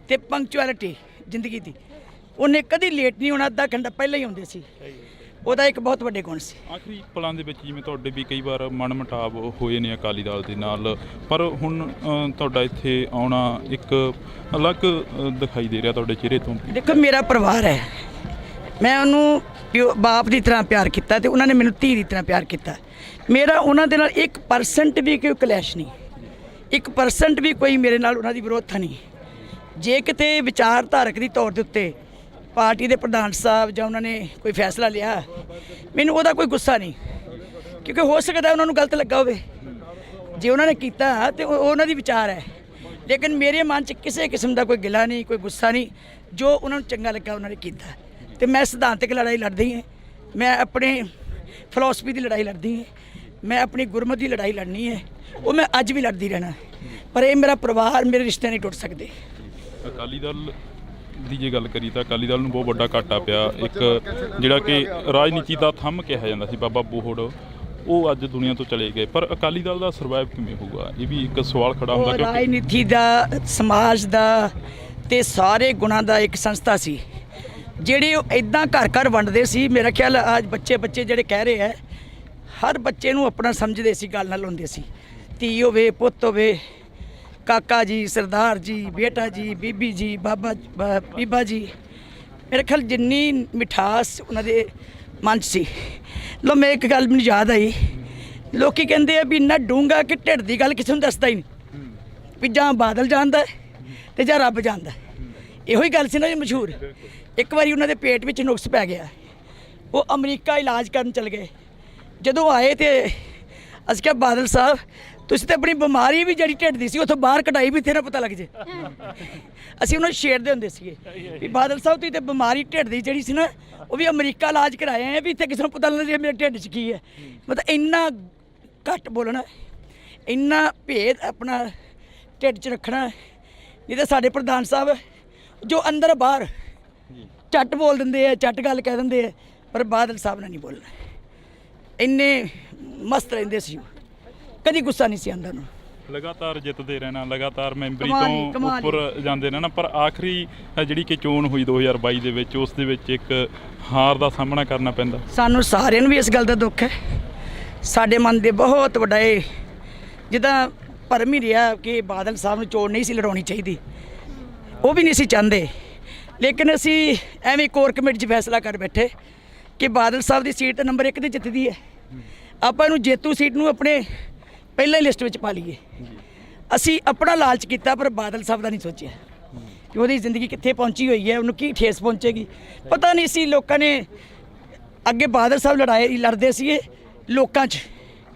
ਤੇ ਪੰਕਚੁਅਲਿਟੀ ਜ਼ਿੰਦਗੀ ਦੀ, ਉਹਨੇ ਕਦੀ ਲੇਟ ਨਹੀਂ ਹੋਣਾ, ਅੱਧਾ ਘੰਟਾ ਪਹਿਲਾਂ ਹੀ ਆਉਂਦੇ ਸੀ। ਉਹਦਾ ਇੱਕ ਬਹੁਤ ਵੱਡੇ ਗੁਣ ਸੀ। ਆਖਰੀ ਪਲਾਂ ਦੇ ਵਿੱਚ ਜਿਵੇਂ ਤੁਹਾਡੇ ਵੀ ਕਈ ਵਾਰ ਮਨ ਮੁਟਾਵ ਹੋਏ ਨੇ ਅਕਾਲੀ ਦਲ ਦੇ ਨਾਲ, ਪਰ ਹੁਣ ਤੁਹਾਡਾ ਇੱਥੇ ਆਉਣਾ ਇੱਕ ਅਲੱਗ ਦਿਖਾਈ ਦੇ ਰਿਹਾ ਤੁਹਾਡੇ ਚਿਹਰੇ ਤੋਂ। ਦੇਖੋ ਮੇਰਾ ਪਰਿਵਾਰ ਹੈ, ਮੈਂ ਉਹਨੂੰ ਬਾਪ ਦੀ ਤਰ੍ਹਾਂ ਪਿਆਰ ਕੀਤਾ ਤੇ ਉਹਨਾਂ ਨੇ ਮੈਨੂੰ ਧੀ ਦੀ ਤਰ੍ਹਾਂ ਪਿਆਰ ਕੀਤਾ। ਮੇਰਾ ਉਹਨਾਂ ਦੇ ਨਾਲ 1% ਵੀ ਕੋਈ ਕਲੈਸ਼ ਨਹੀਂ, 1% ਵੀ ਕੋਈ ਮੇਰੇ ਨਾਲ ਉਹਨਾਂ ਦੀ ਵਿਰੋਧਤਾ ਨਹੀਂ। ਜੇ ਕਿਤੇ ਵਿਚਾਰਧਾਰਕ ਦੀ ਤੌਰ ਦੇ ਉੱਤੇ ਪਾਰਟੀ ਦੇ ਪ੍ਰਧਾਨ ਸਾਹਿਬ ਜਾਂ ਉਹਨਾਂ ਨੇ ਕੋਈ ਫੈਸਲਾ ਲਿਆ, ਮੈਨੂੰ ਉਹਦਾ ਕੋਈ ਗੁੱਸਾ ਨਹੀਂ, ਕਿਉਂਕਿ ਹੋ ਸਕਦਾ ਉਹਨਾਂ ਨੂੰ ਗਲਤ ਲੱਗਾ ਹੋਵੇ। ਜੇ ਉਹਨਾਂ ਨੇ ਕੀਤਾ ਤੇ ਉਹ ਉਹਨਾਂ ਦੀ ਵਿਚਾਰ ਹੈ, ਲੇਕਿਨ ਮੇਰੇ ਮਨ 'ਚ ਕਿਸੇ ਕਿਸਮ ਦਾ ਕੋਈ ਗਿਲਾ ਨਹੀਂ, ਕੋਈ ਗੁੱਸਾ ਨਹੀਂ। ਜੋ ਉਹਨਾਂ ਨੂੰ ਚੰਗਾ ਲੱਗਾ ਉਹਨਾਂ ਨੇ ਕੀਤਾ, ਤੇ ਮੈਂ ਸਿਧਾਂਤਕ ਲੜਾਈ ਲੜਦੀ ਹਾਂ, ਮੈਂ ਆਪਣੇ ਫਿਲਾਸਫੀ ਦੀ ਲੜਾਈ ਲੜਦੀ ਹਾਂ, ਮੈਂ ਆਪਣੀ ਗੁਰਮਤ ਦੀ ਲੜਾਈ ਲੜਨੀ ਹੈ, ਉਹ ਮੈਂ ਅੱਜ ਵੀ ਲੜਦੀ ਰਹਿਣਾ। ਪਰ ਇਹ ਮੇਰਾ ਪਰਿਵਾਰ, ਮੇਰੇ ਰਿਸ਼ਤੇ ਨਹੀਂ ਟੁੱਟ ਸਕਦੇ। ਅਕਾਲੀ ਦਲ ਦੀ ਜੇ ਗੱਲ ਕਰੀ ਤਾਂ ਅਕਾਲੀ ਦਲ ਨੂੰ ਬਹੁਤ ਵੱਡਾ ਘਾਟਾ ਪਿਆ। ਇੱਕ ਜਿਹੜਾ ਕਿ ਰਾਜਨੀਤੀ ਦਾ ਥੰਮ ਕਿਹਾ ਜਾਂਦਾ ਸੀ ਬਾਬਾ ਬੋਹੜ, ਉਹ ਅੱਜ ਦੁਨੀਆ ਤੋਂ ਚਲੇ ਗਏ। ਪਰ ਅਕਾਲੀ ਦਲ ਦਾ ਸਰਵਾਈਵ ਕਿਵੇਂ ਹੋਊਗਾ, ਇਹ ਵੀ ਇੱਕ ਸਵਾਲ ਖੜਾ ਹੁੰਦਾ। ਕਿਉਂਕਿ ਰਾਜਨੀਤੀ ਦਾ, ਸਮਾਜ ਦਾ ਤੇ ਸਾਰੇ ਗੁਣਾਂ ਦਾ ਇੱਕ ਸੰਸਥਾ ਸੀ, ਜਿਹੜੇ ਉਹ ਇਦਾਂ ਘਰ ਘਰ ਵੰਡਦੇ ਸੀ। ਮੇਰਾ ਖਿਆਲ ਅੱਜ ਬੱਚੇ ਜਿਹੜੇ ਕਹਿ ਰਹੇ ਹੈ, ਹਰ ਬੱਚੇ ਨੂੰ ਆਪਣਾ ਸਮਝਦੇ ਸੀ, ਗੱਲ ਨਾਲ ਹੁੰਦੇ ਸੀ। ਧੀ ਹੋਵੇ, ਪੁੱਤ ਹੋਵੇ, ਕਾਕਾ ਜੀ, ਸਰਦਾਰ ਜੀ, ਬੇਟਾ ਜੀ, ਬੀਬੀ ਜੀ, ਬੀਬਾ ਜੀ, ਮੇਰੇ ਖਿਆਲ ਜਿੰਨੀ ਮਿਠਾਸ ਉਹਨਾਂ ਦੇ ਮਨ 'ਚ ਸੀ। ਲੋ ਮੈਂ ਇੱਕ ਗੱਲ ਮੈਨੂੰ ਯਾਦ ਆਈ, ਲੋਕੀ ਕਹਿੰਦੇ ਆ ਵੀ ਇੰਨਾ ਡੂੰਘਾ ਕਿ ਢਿੱਡ ਦੀ ਗੱਲ ਕਿਸੇ ਨੂੰ ਦੱਸਦਾ ਹੀ ਨਹੀਂ, ਵੀ ਜਾਂ ਬਾਦਲ ਜਾਣਦਾ ਤੇ ਜਾਂ ਰੱਬ ਜਾਣਦਾ। ਇਹੋ ਹੀ ਗੱਲ ਸੀ ਨਾ ਜੀ ਮਸ਼ਹੂਰ। ਇੱਕ ਵਾਰੀ ਉਹਨਾਂ ਦੇ ਪੇਟ ਵਿੱਚ ਨੁਕਸ ਪੈ ਗਿਆ, ਉਹ ਅਮਰੀਕਾ ਇਲਾਜ ਕਰਨ ਚਲ ਗਏ। ਜਦੋਂ ਆਏ ਤੇ ਅਸੀਂ ਕਿਹਾ ਬਾਦਲ ਸਾਹਿਬ, ਤੁਸੀਂ ਤਾਂ ਆਪਣੀ ਬਿਮਾਰੀ ਵੀ ਜਿਹੜੀ ਢਿੱਡ ਦੀ ਸੀ ਉੱਥੋਂ ਬਾਹਰ ਕਢਾਈ ਵੀ ਤੇਰਾ ਪਤਾ ਲੱਗ ਜੇ। ਅਸੀਂ ਉਹਨਾਂ ਨੂੰ ਛੇੜਦੇ ਹੁੰਦੇ ਸੀਗੇ ਵੀ ਬਾਦਲ ਸਾਹਿਬ ਤੁਸੀਂ ਤਾਂ ਬਿਮਾਰੀ ਢਿੱਡ ਦੀ ਜਿਹੜੀ ਸੀ ਨਾ, ਉਹ ਵੀ ਅਮਰੀਕਾ ਇਲਾਜ ਕਰਾਏ ਆ, ਵੀ ਇੱਥੇ ਕਿਸੇ ਨੂੰ ਪਤਾ ਲੱਗ ਜੇ ਮੇਰੇ ਢਿੱਡ 'ਚ ਕੀ ਹੈ। ਮਤਲਬ ਇੰਨਾ ਘੱਟ ਬੋਲਣਾ, ਇੰਨਾ ਭੇਦ ਆਪਣਾ ਢਿੱਡ 'ਚ ਰੱਖਣਾ। ਨਹੀਂ ਤਾਂ ਸਾਡੇ ਪ੍ਰਧਾਨ ਸਾਹਿਬ ਜੋ ਅੰਦਰ ਬਾਹਰ ਝੱਟ ਬੋਲ ਦਿੰਦੇ ਆ, ਝੱਟ ਗੱਲ ਕਹਿ ਦਿੰਦੇ ਆ, ਪਰ ਬਾਦਲ ਸਾਹਿਬ ਨੇ ਨਹੀਂ ਬੋਲਣਾ। ਇੰਨੇ ਮਸਤ ਰਹਿੰਦੇ ਸੀ, ਕਦੀ ਗੁੱਸਾ ਨਹੀਂ ਸੀ ਆਉਂਦਾ ਉਹਨੂੰ। ਲਗਾਤਾਰ ਜਿੱਤਦੇ ਰਹਿਣਾ, ਲਗਾਤਾਰ ਮੈਂਬਰੀ ਤੋਂ ਉੱਪਰ ਜਾਂਦੇ ਰਹਿਣਾ, ਪਰ ਆਖਰੀ ਜਿਹੜੀ ਕਿ ਚੋਣ ਹੋਈ 2022 ਦੇ ਵਿੱਚ, ਉਸ ਦੇ ਵਿੱਚ ਇੱਕ ਹਾਰ ਦਾ ਸਾਹਮਣਾ ਕਰਨਾ ਪੈਂਦਾ। ਸਾਨੂੰ ਸਾਰਿਆਂ ਨੂੰ ਵੀ ਇਸ ਗੱਲ ਦਾ ਦੁੱਖ ਹੈ। ਸਾਡੇ ਮਨ ਦੇ ਬਹੁਤ ਵੱਡਾ ਇਹ ਜਿੱਦਾਂ ਭਰਮ ਹੀ ਰਿਹਾ ਕਿ ਬਾਦਲ ਸਾਹਿਬ ਨੂੰ ਚੋਣ ਨਹੀਂ ਸੀ ਲੜਾਉਣੀ ਚਾਹੀਦੀ, ਉਹ ਵੀ ਨਹੀਂ ਸੀ ਚਾਹੁੰਦੇ। ਲੇਕਿਨ ਅਸੀਂ ਐਵੇਂ ਕੋਰ ਕਮੇਟੀ 'ਚ ਫੈਸਲਾ ਕਰ ਬੈਠੇ ਕਿ ਬਾਦਲ ਸਾਹਿਬ ਦੀ ਸੀਟ ਨੰਬਰ 1 'ਤੇ ਜਿੱਤਦੀ ਹੈ, ਆਪਾਂ ਇਹਨੂੰ ਜੇਤੂ ਸੀਟ ਨੂੰ ਆਪਣੇ ਪਹਿਲਾਂ ਹੀ ਲਿਸਟ ਵਿੱਚ ਪਾ ਲਈਏ। ਅਸੀਂ ਆਪਣਾ ਲਾਲਚ ਕੀਤਾ, ਪਰ ਬਾਦਲ ਸਾਹਿਬ ਦਾ ਨਹੀਂ ਸੋਚਿਆ ਕਿ ਉਹਦੀ ਜ਼ਿੰਦਗੀ ਕਿੱਥੇ ਪਹੁੰਚੀ ਹੋਈ ਹੈ, ਉਹਨੂੰ ਕੀ ਠੇਸ ਪਹੁੰਚੇਗੀ। ਪਤਾ ਨਹੀਂ ਸੀ ਲੋਕਾਂ ਨੇ ਅੱਗੇ ਬਾਦਲ ਸਾਹਿਬ ਲੜਦੇ ਸੀਗੇ ਲੋਕਾਂ 'ਚ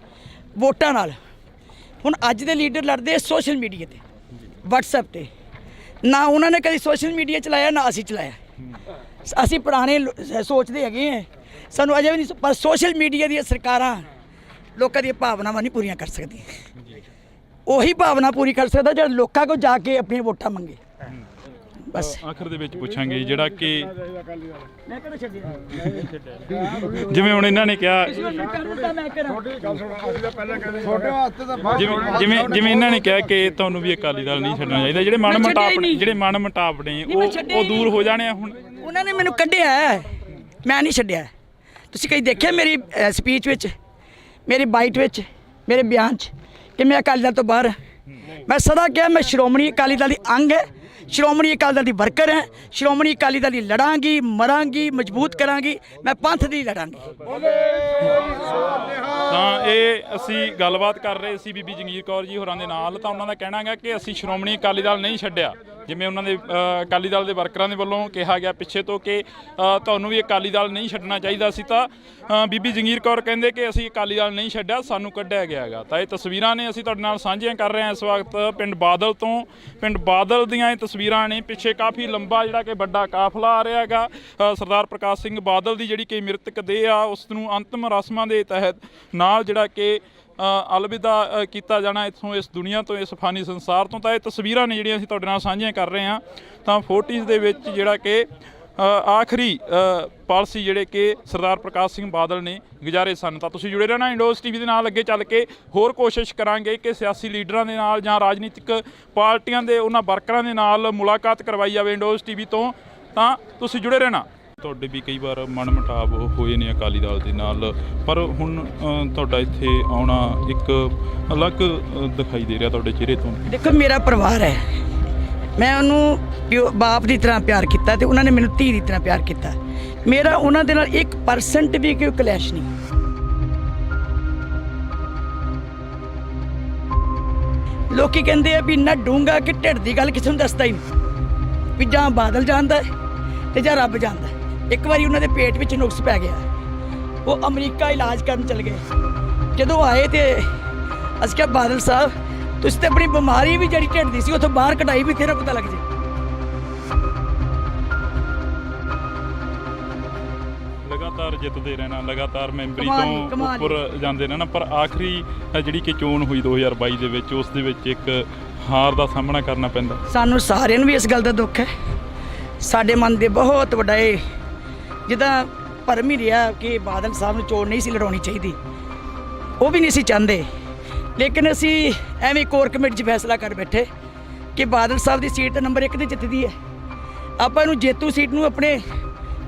ਵੋਟਾਂ ਨਾਲ। ਹੁਣ ਅੱਜ ਦੇ ਲੀਡਰ ਲੜਦੇ ਸੋਸ਼ਲ ਮੀਡੀਆ 'ਤੇ, ਵਟਸਐਪ 'ਤੇ। ਨਾ ਉਹਨਾਂ ਨੇ ਕਦੀ ਸੋਸ਼ਲ ਮੀਡੀਆ ਚਲਾਇਆ, ਨਾ ਅਸੀਂ ਚਲਾਇਆ। ਅਸੀਂ ਪੁਰਾਣੇ ਸੋਚਦੇ ਹੈਗੇ ਹਾਂ, ਸਾਨੂੰ ਅਜੇ ਵੀ ਨਹੀਂ, ਪਰ ਸੋਸ਼ਲ ਮੀਡੀਆ ਦੀਆਂ ਸਰਕਾਰਾਂ ਲੋਕਾਂ ਦੀਆਂ ਭਾਵਨਾਵਾਂ ਨਹੀਂ ਪੂਰੀਆਂ ਕਰ ਸਕਦੀਆਂ। ਉਹੀ ਭਾਵਨਾ ਪੂਰੀ ਕਰ ਸਕਦਾ ਜਿਹੜਾ ਲੋਕਾਂ ਕੋਲ ਜਾ ਕੇ ਆਪਣੀਆਂ ਵੋਟਾਂ ਮੰਗੇ। ਬਸ ਆਖਰ ਦੇ ਵਿੱਚ ਪੁੱਛਾਂਗੇ, ਜਿਹੜਾ ਕਿ ਜਿਵੇਂ ਹੁਣ ਇਹਨਾਂ ਨੇ ਕਿਹਾ, ਜਿਵੇਂ ਇਹਨਾਂ ਨੇ ਕਿਹਾ ਕਿ ਤੁਹਾਨੂੰ ਵੀ ਅਕਾਲੀ ਦਲ ਨਹੀਂ ਛੱਡਣਾ ਚਾਹੀਦਾ, ਜਿਹੜੇ ਮਨ ਮੁਟਾਵ ਨੇ ਉਹ ਦੂਰ ਹੋ ਜਾਣੇ ਆ। ਹੁਣ ਉਹਨਾਂ ਨੇ ਮੈਨੂੰ ਕੱਢਿਆ, ਮੈਂ ਨਹੀਂ ਛੱਡਿਆ। ਤੁਸੀਂ ਕਈ ਦੇਖਿਆ ਮੇਰੀ ਸਪੀਚ ਵਿੱਚ, ਮੇਰੀ ਬਾਈਟ ਵਿੱਚ, ਮੇਰੇ ਬਿਆਨ 'ਚ ਕਿ ਮੈਂ ਅਕਾਲੀ ਦਲ ਤੋਂ ਬਾਹਰ ਹਾਂ। ਮੈਂ ਸਦਾ ਕਿਹਾ ਮੈਂ ਸ਼੍ਰੋਮਣੀ ਅਕਾਲੀ ਦਲ ਦੀ ਅੰਗ ਹੈ, ਸ਼੍ਰੋਮਣੀ ਅਕਾਲੀ ਦਲ ਦੀ ਵਰਕਰ ਹੈ, ਸ਼੍ਰੋਮਣੀ ਅਕਾਲੀ ਦਲ ਦੀ ਲੜਾਂਗੀ, ਮਰਾਂਗੀ, ਮਜ਼ਬੂਤ ਕਰਾਂਗੀ, ਮੈਂ ਪੰਥ ਦੀ ਲੜਾਂਗੀ। ਤਾਂ ਇਹ ਅਸੀਂ ਗੱਲਬਾਤ ਕਰ ਰਹੇ ਸੀ ਬੀਬੀ ਜੰਗੀਰ ਕੌਰ ਜੀ ਹੋਰਾਂ ਦੇ ਨਾਲ। ਤਾਂ ਉਹਨਾਂ ਦਾ ਕਹਿਣਾ ਹੈਗਾ ਕਿ ਅਸੀਂ ਸ਼੍ਰੋਮਣੀ ਅਕਾਲੀ ਦਲ ਨਹੀਂ ਛੱਡਿਆ, ਜਿਵੇਂ ਉਹਨਾਂ ਦੇ ਅਕਾਲੀ ਦਲ ਦੇ ਵਰਕਰਾਂ ਦੇ ਵੱਲੋਂ ਕਿਹਾ ਗਿਆ ਪਿੱਛੇ ਤੋਂ ਕਿ ਤੁਹਾਨੂੰ ਵੀ ਅਕਾਲੀ ਦਲ ਨਹੀਂ ਛੱਡਣਾ ਚਾਹੀਦਾ ਸੀ। ਤਾਂ ਬੀਬੀ ਜੰਗੀਰ ਕੌਰ ਕਹਿੰਦੇ ਕਿ ਅਸੀਂ ਅਕਾਲੀ ਦਲ ਨਹੀਂ ਛੱਡਿਆ, ਸਾਨੂੰ ਕੱਢਿਆ ਗਿਆ ਹੈਗਾ। ਤਾਂ ਇਹ ਤਸਵੀਰਾਂ ਨੇ ਅਸੀਂ ਤੁਹਾਡੇ ਨਾਲ ਸਾਂਝੀਆਂ ਕਰ ਰਹੇ ਹਾਂ ਇਸ ਵਕਤ ਪਿੰਡ ਬਾਦਲ ਤੋਂ। ਪਿੰਡ ਬਾਦਲ ਦੀਆਂ ਇਹ ਤਸਵੀਰਾਂ ਨੇ, ਪਿੱਛੇ ਕਾਫੀ ਲੰਬਾ ਜਿਹੜਾ ਕਿ ਵੱਡਾ ਕਾਫਲਾ ਆ ਰਿਹਾ ਹੈਗਾ। ਸਰਦਾਰ ਪ੍ਰਕਾਸ਼ ਸਿੰਘ ਬਾਦਲ ਦੀ ਜਿਹੜੀ ਕਿ ਮ੍ਰਿਤਕ ਦੇਹ ਆ, ਉਸ ਨੂੰ ਅੰਤਿਮ ਰਸਮਾਂ ਦੇ ਤਹਿਤ ਨਾਲ ਜਿਹੜਾ ਕਿ ਅਲਵਿਦਾ ਕੀਤਾ ਜਾਣਾ ਇੱਥੋਂ, ਇਸ ਦੁਨੀਆ ਤੋਂ, ਇਸ ਫਾਨੀ ਸੰਸਾਰ ਤੋਂ। ਤਾਂ ਇਹ ਤਸਵੀਰਾਂ ਨੇ ਜਿਹੜੀਆਂ ਅਸੀਂ ਤੁਹਾਡੇ ਨਾਲ ਸਾਂਝੀਆਂ ਕਰ ਰਹੇ ਹਾਂ। ਤਾਂ 40s ਦੇ ਵਿੱਚ ਜਿਹੜਾ ਕਿ ਆਖਰੀ ਪਾਲਸੀ ਜਿਹੜੇ ਕਿ ਸਰਦਾਰ ਪ੍ਰਕਾਸ਼ ਸਿੰਘ ਬਾਦਲ ਨੇ ਗੁਜ਼ਾਰੇ ਸਨ। ਤਾਂ ਤੁਸੀਂ ਜੁੜੇ ਰਹਿਣਾ ਇੰਡੋਜ਼ ਟੀਵੀ ਦੇ ਨਾਲ। ਅੱਗੇ ਚੱਲ ਕੇ ਹੋਰ ਕੋਸ਼ਿਸ਼ ਕਰਾਂਗੇ ਕਿ ਸਿਆਸੀ ਲੀਡਰਾਂ ਦੇ ਨਾਲ ਜਾਂ ਰਾਜਨੀਤਿਕ ਪਾਰਟੀਆਂ ਦੇ ਉਹਨਾਂ ਵਰਕਰਾਂ ਦੇ ਨਾਲ ਮੁਲਾਕਾਤ ਕਰਵਾਈ ਜਾਵੇ ਇੰਡੋਜ਼ ਟੀਵੀ ਤੋਂ। ਤਾਂ ਤੁਸੀਂ ਜੁੜੇ ਰਹਿਣਾ। ਤੁਹਾਡੇ ਵੀ ਕਈ ਵਾਰ ਮਨ ਮੁਟਾਵ ਹੋਏ ਨੇ ਅਕਾਲੀ ਦਲ ਦੇ ਨਾਲ, ਪਰ ਹੁਣ ਤੁਹਾਡਾ ਇੱਥੇ ਆਉਣਾ ਇੱਕ ਅਲੱਗ ਦਿਖਾਈ ਦੇ ਰਿਹਾ ਤੁਹਾਡੇ ਚਿਹਰੇ ਤੋਂ। ਦੇਖੋ, ਮੇਰਾ ਪਰਿਵਾਰ ਹੈ, ਮੈਂ ਉਹਨੂੰ ਬਾਪ ਦੀ ਤਰ੍ਹਾਂ ਪਿਆਰ ਕੀਤਾ ਤੇ ਉਹਨਾਂ ਨੇ ਮੈਨੂੰ ਧੀ ਦੀ ਤਰ੍ਹਾਂ ਪਿਆਰ ਕੀਤਾ। ਮੇਰਾ ਉਹਨਾਂ ਦੇ ਨਾਲ 1% ਵੀ ਕੋਈ ਕਲੈਸ਼ ਨਹੀਂ। ਲੋਕੀ ਕਹਿੰਦੇ ਆ ਵੀ ਇੰਨਾ ਡੂੰਘਾ ਕਿ ਢਿੱਡ ਦੀ ਗੱਲ ਕਿਸੇ ਨੂੰ ਦੱਸਦਾ ਹੀ ਨਹੀਂ, ਵੀ ਜਾਂ ਬਾਦਲ ਜਾਣਦਾ ਹੈ ਤੇ ਜਾਂ ਰੱਬ ਜਾਣਦਾ ਹੈ। ਇੱਕ ਵਾਰੀ ਉਹਨਾਂ ਦੇ ਪੇਟ ਵਿੱਚ ਨੁਕਸ ਪੈ ਗਿਆ, ਉਹ ਅਮਰੀਕਾ ਇਲਾਜ ਕਰਨ ਚਲੇ ਗਏ। ਜਦੋਂ ਆਏ ਤੇ ਅਸੀਂ ਕਿਹਾ ਬਾਦਲ ਸਾਹਿਬ ਤੁਸੀਂ ਤੇ ਆਪਣੀ ਬਿਮਾਰੀ ਵੀ ਜਿਹੜੀ ਢਿੱਡ ਦੀ ਸੀ ਉੱਥੋਂ ਬਾਹਰ ਕਢਾਈ, ਵੀ ਤੇਰਾ ਪਤਾ ਲੱਗ ਜੇ। ਲਗਾਤਾਰ ਜਿੱਤਦੇ ਰਹਿਣਾ, ਲਗਾਤਾਰ ਮੈਂਬਰੀ ਕਮਾਲ ਤੋਂ ਉੱਪਰ ਜਾਂਦੇ ਰਹਿਣਾ, ਪਰ ਆਖਰੀ ਜਿਹੜੀ ਕਿ ਚੋਣ ਹੋਈ 2022 ਦੇ ਵਿੱਚ, ਉਸ ਦੇ ਵਿੱਚ ਇੱਕ ਹਾਰ ਦਾ ਸਾਹਮਣਾ ਕਰਨਾ ਪੈਂਦਾ। ਸਾਨੂੰ ਸਾਰਿਆਂ ਨੂੰ ਵੀ ਇਸ ਗੱਲ ਦਾ ਦੁੱਖ ਹੈ। ਸਾਡੇ ਮਨ ਦੇ ਬਹੁਤ ਵੱਡਾ ਇਹ ਜਿੱਦਾਂ ਭਰਮ ਹੀ ਰਿਹਾ ਕਿ ਬਾਦਲ ਸਾਹਿਬ ਨੂੰ ਚੋਣ ਨਹੀਂ ਸੀ ਲੜਾਉਣੀ ਚਾਹੀਦੀ, ਉਹ ਵੀ ਨਹੀਂ ਸੀ ਚਾਹੁੰਦੇ। ਲੇਕਿਨ ਅਸੀਂ ਐਵੇਂ ਕੋਰ ਕਮੇਟੀ 'ਚ ਫੈਸਲਾ ਕਰ ਬੈਠੇ ਕਿ ਬਾਦਲ ਸਾਹਿਬ ਦੀ ਸੀਟ ਨੰਬਰ 1 ਤੇ ਜਿੱਤਦੀ ਹੈ, ਆਪਾਂ ਇਹਨੂੰ ਜੇਤੂ ਸੀਟ ਨੂੰ ਆਪਣੇ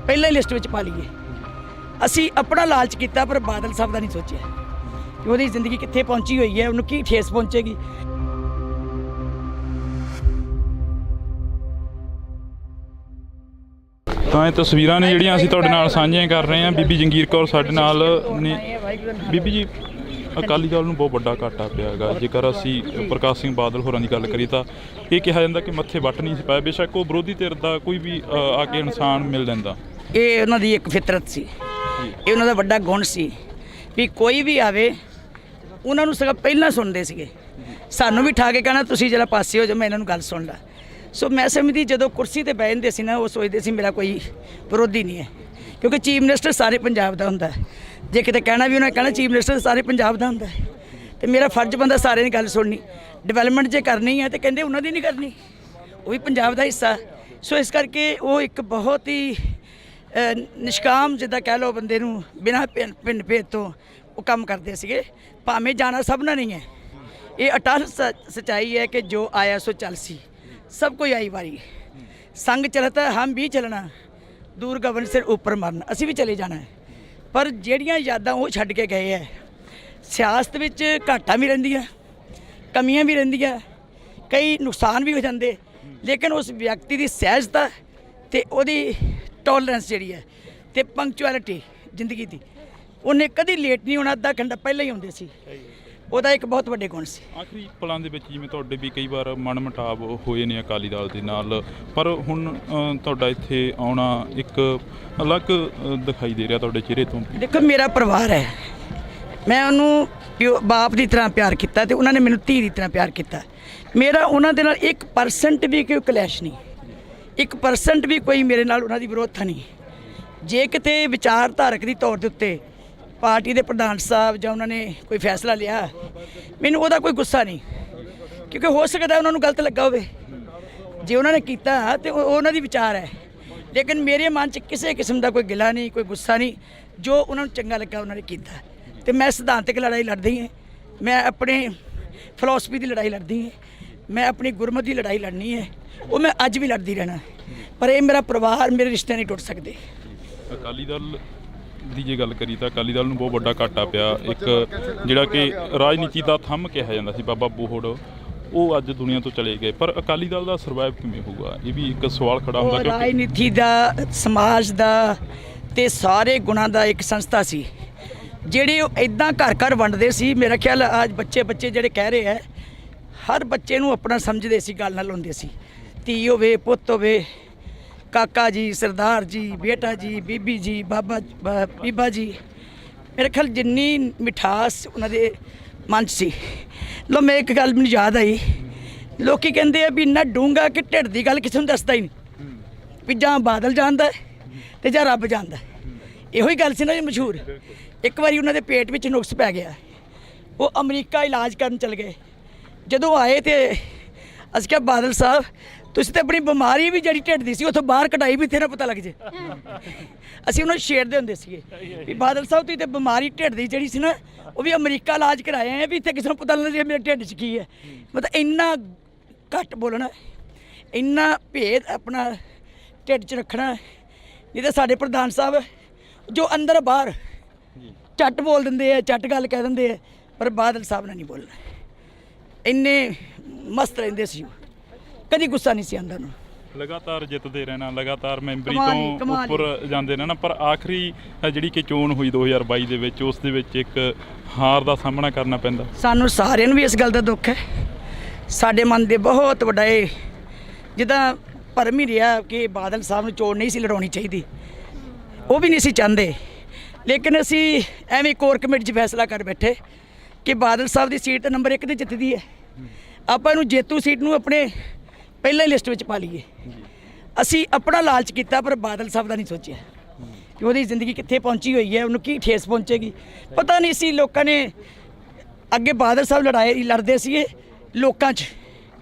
ਪਹਿਲਾਂ ਹੀ ਲਿਸਟ ਵਿੱਚ ਪਾ ਲਈਏ। ਅਸੀਂ ਆਪਣਾ ਲਾਲਚ ਕੀਤਾ, ਪਰ ਬਾਦਲ ਸਾਹਿਬ ਦਾ ਨਹੀਂ ਸੋਚਿਆ ਕਿ ਉਹਦੀ ਜ਼ਿੰਦਗੀ ਕਿੱਥੇ ਪਹੁੰਚੀ ਹੋਈ ਹੈ, ਉਹਨੂੰ ਕੀ ਠੇਸ ਪਹੁੰਚੇਗੀ। ਤਾਂ ਇਹ ਤਸਵੀਰਾਂ ਨੇ ਜਿਹੜੀਆਂ ਅਸੀਂ ਤੁਹਾਡੇ ਨਾਲ ਸਾਂਝੀਆਂ ਕਰ ਰਹੇ ਹਾਂ। ਬੀਬੀ ਜੰਗੀਰ ਕੌਰ ਸਾਡੇ ਨਾਲ ਨੇ। ਬੀਬੀ ਜੀ, ਅਕਾਲੀ ਦਲ ਨੂੰ ਬਹੁਤ ਵੱਡਾ ਘਾਟਾ ਪਿਆ ਹੈਗਾ। ਜੇਕਰ ਅਸੀਂ ਪ੍ਰਕਾਸ਼ ਸਿੰਘ ਬਾਦਲ ਹੋਰਾਂ ਦੀ ਗੱਲ ਕਰੀਏ ਤਾਂ ਇਹ ਕਿਹਾ ਜਾਂਦਾ ਕਿ ਮੱਥੇ ਵੱਟ ਨਹੀਂ ਸੀ ਪਾਇਆ। ਬੇਸ਼ੱਕ ਉਹ ਵਿਰੋਧੀ ਧਿਰ ਦਾ ਕੋਈ ਵੀ ਆ ਕੇ ਇਨਸਾਨ ਮਿਲ ਜਾਂਦਾ, ਇਹ ਉਹਨਾਂ ਦੀ ਇੱਕ ਫਿਤਰਤ ਸੀ, ਇਹ ਉਹਨਾਂ ਦਾ ਵੱਡਾ ਗੁਣ ਸੀ ਵੀ ਕੋਈ ਵੀ ਆਵੇ ਉਹਨਾਂ ਨੂੰ ਸਗੋਂ ਪਹਿਲਾਂ ਸੁਣਦੇ ਸੀਗੇ। ਸਾਨੂੰ ਵੀ ਠਾ ਕੇ ਕਹਿਣਾ ਤੁਸੀਂ ਜਰਾ ਪਾਸੇ ਹੋ ਜਾਓ, ਮੈਂ ਇਹਨਾਂ ਨੂੰ ਗੱਲ ਸੁਣ ਲਾ। ਸੋ ਮੈਂ ਸਮਝਦੀ ਜਦੋਂ ਕੁਰਸੀ ਤੇ ਬਹਿ ਜਾਂਦੇ ਸੀ ਨਾ, ਉਹ ਸੋਚਦੇ ਸੀ ਮੇਰਾ ਕੋਈ ਵਿਰੋਧੀ ਨਹੀਂ ਹੈ, ਕਿਉਂਕਿ ਚੀਫ ਮਿਨਿਸਟਰ ਸਾਰੇ ਪੰਜਾਬ ਦਾ ਹੁੰਦਾ ਹੈ। ਜੇ ਕਿਤੇ ਕਹਿਣਾ ਵੀ ਉਹਨਾਂ ਨੇ ਕਹਿਣਾ ਚੀਫ ਮਿਨਿਸਟਰ ਸਾਰੇ ਪੰਜਾਬ ਦਾ ਹੁੰਦਾ ਹੈ, ਤੇ ਮੇਰਾ ਫਰਜ਼ ਬੰਦਾ ਸਾਰਿਆਂ ਦੀ ਗੱਲ ਸੁਣਨੀ। ਡਿਵੈਲਪਮੈਂਟ ਜੇ ਕਰਨੀ ਹੈ ਤੇ ਕਹਿੰਦੇ ਉਹਨਾਂ ਦੀ ਨਹੀਂ ਕਰਨੀ, ਉਹ ਵੀ ਪੰਜਾਬ ਦਾ ਹਿੱਸਾ। ਸੋ ਇਸ ਕਰਕੇ ਉਹ ਇੱਕ ਬਹੁਤ ਹੀ ਨਿਸ਼ਕਾਮ ਜਿੱਦਾਂ ਕਹਿ ਲਓ ਬੰਦੇ ਨੂੰ ਬਿਨਾਂ ਪਿੰਡ ਭੇਦ ਤੋਂ ਉਹ ਕੰਮ ਕਰਦੇ ਸੀਗੇ। ਭਾਵੇਂ ਜਾਣਾ ਸਭ ਨਾਲ ਨਹੀਂ ਹੈ, ਇਹ ਅਟਲ ਸੱਚਾਈ ਹੈ ਕਿ ਜੋ ਆਇਆ ਸੋ ਚੱਲ ਸੀ, ਸਭ ਕੋਈ ਆਈ ਵਾਰੀ। ਸੰਗ ਚਲਤਾ ਹਮ ਵੀ ਚਲਣਾ, ਦੂਰ ਗਗਨ ਸਿਰ ਉੱਪਰ ਮਰਨਾ, ਅਸੀਂ ਵੀ ਚਲੇ ਜਾਣਾ ਹੈ। ਪਰ ਜਿਹੜੀਆਂ ਯਾਦਾਂ ਉਹ ਛੱਡ ਕੇ ਗਏ ਹੈ, ਸਿਆਸਤ ਵਿੱਚ ਘਾਟਾਂ ਵੀ ਰਹਿੰਦੀਆਂ, ਕਮੀਆਂ ਵੀ ਰਹਿੰਦੀਆਂ, ਕਈ ਨੁਕਸਾਨ ਵੀ ਹੋ ਜਾਂਦੇ, ਲੇਕਿਨ ਉਸ ਵਿਅਕਤੀ ਦੀ ਸਹਿਜਤਾ ਤੇ ਉਹਦੀ ਟੋਲਰੈਂਸ ਜਿਹੜੀ ਹੈ ਤੇ ਪੰਕਚੁਅਲਿਟੀ ਜ਼ਿੰਦਗੀ ਦੀ, ਉਹਨੇ ਕਦੀ ਲੇਟ ਨਹੀਂ ਹੋਣਾ, ਅੱਧਾ ਘੰਟਾ ਪਹਿਲਾਂ ਹੀ ਆਉਂਦੇ ਸੀ। ਉਹਦਾ ਇੱਕ ਬਹੁਤ ਵੱਡੇ ਗੁਣ ਸੀ। ਆਖਰੀ ਪਲਾਂ ਦੇ ਵਿੱਚ ਜਿਵੇਂ ਤੁਹਾਡੇ ਵੀ ਕਈ ਵਾਰ ਮਨ ਮੁਟਾਵ ਹੋਏ ਨੇ ਅਕਾਲੀ ਦਲ ਦੇ ਨਾਲ, ਪਰ ਹੁਣ ਤੁਹਾਡਾ ਇੱਥੇ ਆਉਣਾ ਇੱਕ ਅਲੱਗ ਦਿਖਾਈ ਦੇ ਰਿਹਾ ਤੁਹਾਡੇ ਚਿਹਰੇ ਤੋਂ। ਦੇਖੋ ਮੇਰਾ ਪਰਿਵਾਰ ਹੈ, ਮੈਂ ਉਹਨੂੰ ਬਾਪ ਦੀ ਤਰ੍ਹਾਂ ਪਿਆਰ ਕੀਤਾ ਤੇ ਉਹਨਾਂ ਨੇ ਮੈਨੂੰ ਧੀ ਦੀ ਤਰ੍ਹਾਂ ਪਿਆਰ ਕੀਤਾ। ਮੇਰਾ ਉਹਨਾਂ ਦੇ ਨਾਲ 1% ਵੀ ਕੋਈ ਕਲੈਸ਼ ਨਹੀਂ, 1% ਵੀ ਕੋਈ ਮੇਰੇ ਨਾਲ ਉਹਨਾਂ ਦੀ ਵਿਰੋਧਤਾ ਨਹੀਂ। ਜੇ ਕਿਤੇ ਵਿਚਾਰਧਾਰਕ ਦੀ ਤੌਰ ਦੇ ਉੱਤੇ ਪਾਰਟੀ ਦੇ ਪ੍ਰਧਾਨ ਸਾਹਿਬ ਜਾਂ ਉਹਨਾਂ ਨੇ ਕੋਈ ਫੈਸਲਾ ਲਿਆ, ਮੈਨੂੰ ਉਹਦਾ ਕੋਈ ਗੁੱਸਾ ਨਹੀਂ, ਕਿਉਂਕਿ ਹੋ ਸਕਦਾ ਉਹਨਾਂ ਨੂੰ ਗਲਤ ਲੱਗਾ ਹੋਵੇ। ਜੇ ਉਹਨਾਂ ਨੇ ਕੀਤਾ ਤੇ ਉਹਨਾਂ ਦੀ ਵਿਚਾਰ ਹੈ, ਲੇਕਿਨ ਮੇਰੇ ਮਨ 'ਚ ਕਿਸੇ ਕਿਸਮ ਦਾ ਕੋਈ ਗਿਲਾ ਨਹੀਂ, ਕੋਈ ਗੁੱਸਾ ਨਹੀਂ। ਜੋ ਉਹਨਾਂ ਨੂੰ ਚੰਗਾ ਲੱਗਾ ਉਹਨਾਂ ਨੇ ਕੀਤਾ। ਤੇ ਮੈਂ ਸਿਧਾਂਤਕ ਲੜਾਈ ਲੜਦੀ ਹਾਂ, ਮੈਂ ਆਪਣੇ ਫਿਲਾਸਫੀ ਦੀ ਲੜਾਈ ਲੜਦੀ ਹਾਂ, ਮੈਂ ਆਪਣੀ ਗੁਰਮਤਿ ਦੀ ਲੜਾਈ ਲੜਨੀ ਹੈ, ਉਹ ਮੈਂ ਅੱਜ ਵੀ ਲੜਦੀ ਰਹਿਣਾ। ਪਰ ਇਹ ਮੇਰਾ ਪਰਿਵਾਰ, ਮੇਰੇ ਰਿਸ਼ਤੇ ਨਹੀਂ ਟੁੱਟ ਸਕਦੇ। ਅਕਾਲੀ ਦਲ ਦੀ ਜੇ ਗੱਲ ਕਰੀ ਤਾਂ ਅਕਾਲੀ ਦਲ ਨੂੰ ਬਹੁਤ ਵੱਡਾ ਘਾਟਾ ਪਿਆ। ਇੱਕ ਜਿਹੜਾ ਕਿ ਰਾਜਨੀਤੀ ਦਾ ਥੰਮ ਕਿਹਾ ਜਾਂਦਾ ਸੀ ਬਾਬਾ ਬੋਹੜ, ਉਹ ਅੱਜ ਦੁਨੀਆ ਤੋਂ ਚਲੇ ਗਏ। ਪਰ ਅਕਾਲੀ ਦਲ ਦਾ ਸਰਵਾਈਵ ਕਿਵੇਂ ਹੋਊਗਾ, ਇਹ ਵੀ ਇੱਕ ਸਵਾਲ ਖੜਾ ਹੁੰਦਾ। ਕਿਉਂਕਿ ਰਾਜਨੀਤੀ ਦਾ, ਸਮਾਜ ਦਾ ਤੇ ਸਾਰੇ ਗੁਣਾਂ ਦਾ ਇੱਕ ਸੰਸਥਾ ਸੀ, ਜਿਹੜੇ ਉਹ ਇਦਾਂ ਘਰ ਘਰ ਵੰਡਦੇ ਸੀ। ਮੇਰਾ ਖਿਆਲ ਅੱਜ ਬੱਚੇ ਜਿਹੜੇ ਕਹਿ ਰਹੇ ਹੈ, ਹਰ ਬੱਚੇ ਨੂੰ ਆਪਣਾ ਸਮਝਦੇ ਸੀ, ਗੱਲ ਨਾਲ ਲਾਉਂਦੇ ਸੀ। ਧੀ ਹੋਵੇ, ਪੁੱਤ ਹੋਵੇ, ਕਾਕਾ ਜੀ, ਸਰਦਾਰ ਜੀ, ਬੇਟਾ ਜੀ, ਬੀਬੀ ਜੀ, ਬੀਬਾ ਜੀ, ਮੇਰੇ ਖਿਆਲ ਜਿੰਨੀ ਮਿਠਾਸ ਉਹਨਾਂ ਦੇ ਮਨ 'ਚ ਸੀ। ਲੋ ਮੈਂ ਇੱਕ ਗੱਲ ਮੈਨੂੰ ਯਾਦ ਆਈ, ਲੋਕੀ ਕਹਿੰਦੇ ਆ ਵੀ ਇੰਨਾ ਡੂੰਘਾ ਕਿ ਢਿੱਡ ਦੀ ਗੱਲ ਕਿਸੇ ਨੂੰ ਦੱਸਦਾ ਹੀ ਨਹੀਂ, ਵੀ ਜਾਂ ਬਾਦਲ ਜਾਣਦਾ ਤੇ ਜਾਂ ਰੱਬ ਜਾਣਦਾ। ਇਹੋ ਹੀ ਗੱਲ ਸੀ ਨਾ ਜੀ ਮਸ਼ਹੂਰ। ਇੱਕ ਵਾਰੀ ਉਹਨਾਂ ਦੇ ਪੇਟ ਵਿੱਚ ਨੁਕਸ ਪੈ ਗਿਆ, ਉਹ ਅਮਰੀਕਾ ਇਲਾਜ ਕਰਨ ਚਲੇ ਗਏ। ਜਦੋਂ ਆਏ ਤੇ ਅਸੀਂ ਕਿਹਾ ਬਾਦਲ ਸਾਹਿਬ ਤੁਸੀਂ ਤੇ ਆਪਣੀ ਬਿਮਾਰੀ ਵੀ ਜਿਹੜੀ ਢਿੱਡ ਦੀ ਸੀ ਉੱਥੋਂ ਬਾਹਰ ਕਢਾਈ, ਵੀ ਤੇਰਾ ਪਤਾ ਲੱਗ ਜੇ। ਅਸੀਂ ਉਹਨਾਂ ਨੂੰ ਛੇੜਦੇ ਹੁੰਦੇ ਸੀਗੇ ਵੀ ਬਾਦਲ ਸਾਹਿਬ ਤੁਸੀਂ ਤੇ ਬਿਮਾਰੀ ਢਿੱਡ ਦੀ ਜਿਹੜੀ ਸੀ ਨਾ, ਉਹ ਵੀ ਅਮਰੀਕਾ ਇਲਾਜ ਕਰਾਏ ਆ, ਵੀ ਇੱਥੇ ਕਿਸੇ ਨੂੰ ਪਤਾ ਲੱਗ ਜੇ ਮੇਰੇ ਢਿੱਡ 'ਚ ਕੀ ਹੈ। ਮਤਲਬ ਇੰਨਾ ਘੱਟ ਬੋਲਣਾ, ਇੰਨਾ ਭੇਦ ਆਪਣਾ ਢਿੱਡ 'ਚ ਰੱਖਣਾ। ਨਹੀਂ ਤਾਂ ਸਾਡੇ ਪ੍ਰਧਾਨ ਸਾਹਿਬ ਜੋ ਅੰਦਰ ਬਾਹਰ ਝੱਟ ਬੋਲ ਦਿੰਦੇ ਆ, ਝੱਟ ਗੱਲ ਕਹਿ ਦਿੰਦੇ ਆ, ਪਰ ਬਾਦਲ ਸਾਹਿਬ ਨੇ ਨਹੀਂ ਬੋਲਣਾ। ਇੰਨੇ ਮਸਤ ਰਹਿੰਦੇ ਸੀ, ਕਦੀ ਗੁੱਸਾ ਨਹੀਂ ਸੀ ਆਉਂਦਾ ਉਹਨੂੰ। ਲਗਾਤਾਰ ਜਿੱਤਦੇ ਰਹਿਣਾ, ਲਗਾਤਾਰ ਮੈਂਬਰੀ ਤੋਂ ਉੱਪਰ ਜਾਂਦੇ ਰਹਿਣਾ, ਪਰ ਆਖਰੀ ਜਿਹੜੀ ਕਿ ਚੋਣ ਹੋਈ 2022 ਦੇ ਵਿੱਚ, ਉਸ ਦੇ ਵਿੱਚ ਇੱਕ ਹਾਰ ਦਾ ਸਾਹਮਣਾ ਕਰਨਾ ਪੈਂਦਾ। ਸਾਨੂੰ ਸਾਰਿਆਂ ਨੂੰ ਵੀ ਇਸ ਗੱਲ ਦਾ ਦੁੱਖ ਹੈ। ਸਾਡੇ ਮਨ ਦੇ ਬਹੁਤ ਵੱਡਾ ਇਹ ਜਿੱਦਾਂ ਭਰਮ ਹੀ ਰਿਹਾ ਕਿ ਬਾਦਲ ਸਾਹਿਬ ਨੂੰ ਚੋਣ ਨਹੀਂ ਸੀ ਲੜਾਉਣੀ ਚਾਹੀਦੀ, ਉਹ ਵੀ ਨਹੀਂ ਸੀ ਚਾਹੁੰਦੇ। ਲੇਕਿਨ ਅਸੀਂ ਐਵੇਂ ਕੋਰ ਕਮੇਟੀ 'ਚ ਫੈਸਲਾ ਕਰ ਬੈਠੇ ਕਿ ਬਾਦਲ ਸਾਹਿਬ ਦੀ ਸੀਟ ਨੰਬਰ 1 ਤੇ ਜਿੱਤਦੀ ਹੈ, ਆਪਾਂ ਇਹਨੂੰ ਜੇਤੂ ਸੀਟ ਨੂੰ ਆਪਣੇ ਪਹਿਲਾਂ ਹੀ ਲਿਸਟ ਵਿੱਚ ਪਾ ਲਈਏ। ਅਸੀਂ ਆਪਣਾ ਲਾਲਚ ਕੀਤਾ ਪਰ ਬਾਦਲ ਸਾਹਿਬ ਦਾ ਨਹੀਂ ਸੋਚਿਆ ਕਿ ਉਹਦੀ ਜ਼ਿੰਦਗੀ ਕਿੱਥੇ ਪਹੁੰਚੀ ਹੋਈ ਹੈ, ਉਹਨੂੰ ਕੀ ਠੇਸ ਪਹੁੰਚੇਗੀ। ਪਤਾ ਨਹੀਂ ਸੀ ਲੋਕਾਂ ਨੇ ਅੱਗੇ ਬਾਦਲ ਸਾਹਿਬ ਲੜਦੇ ਸੀਗੇ ਲੋਕਾਂ 'ਚ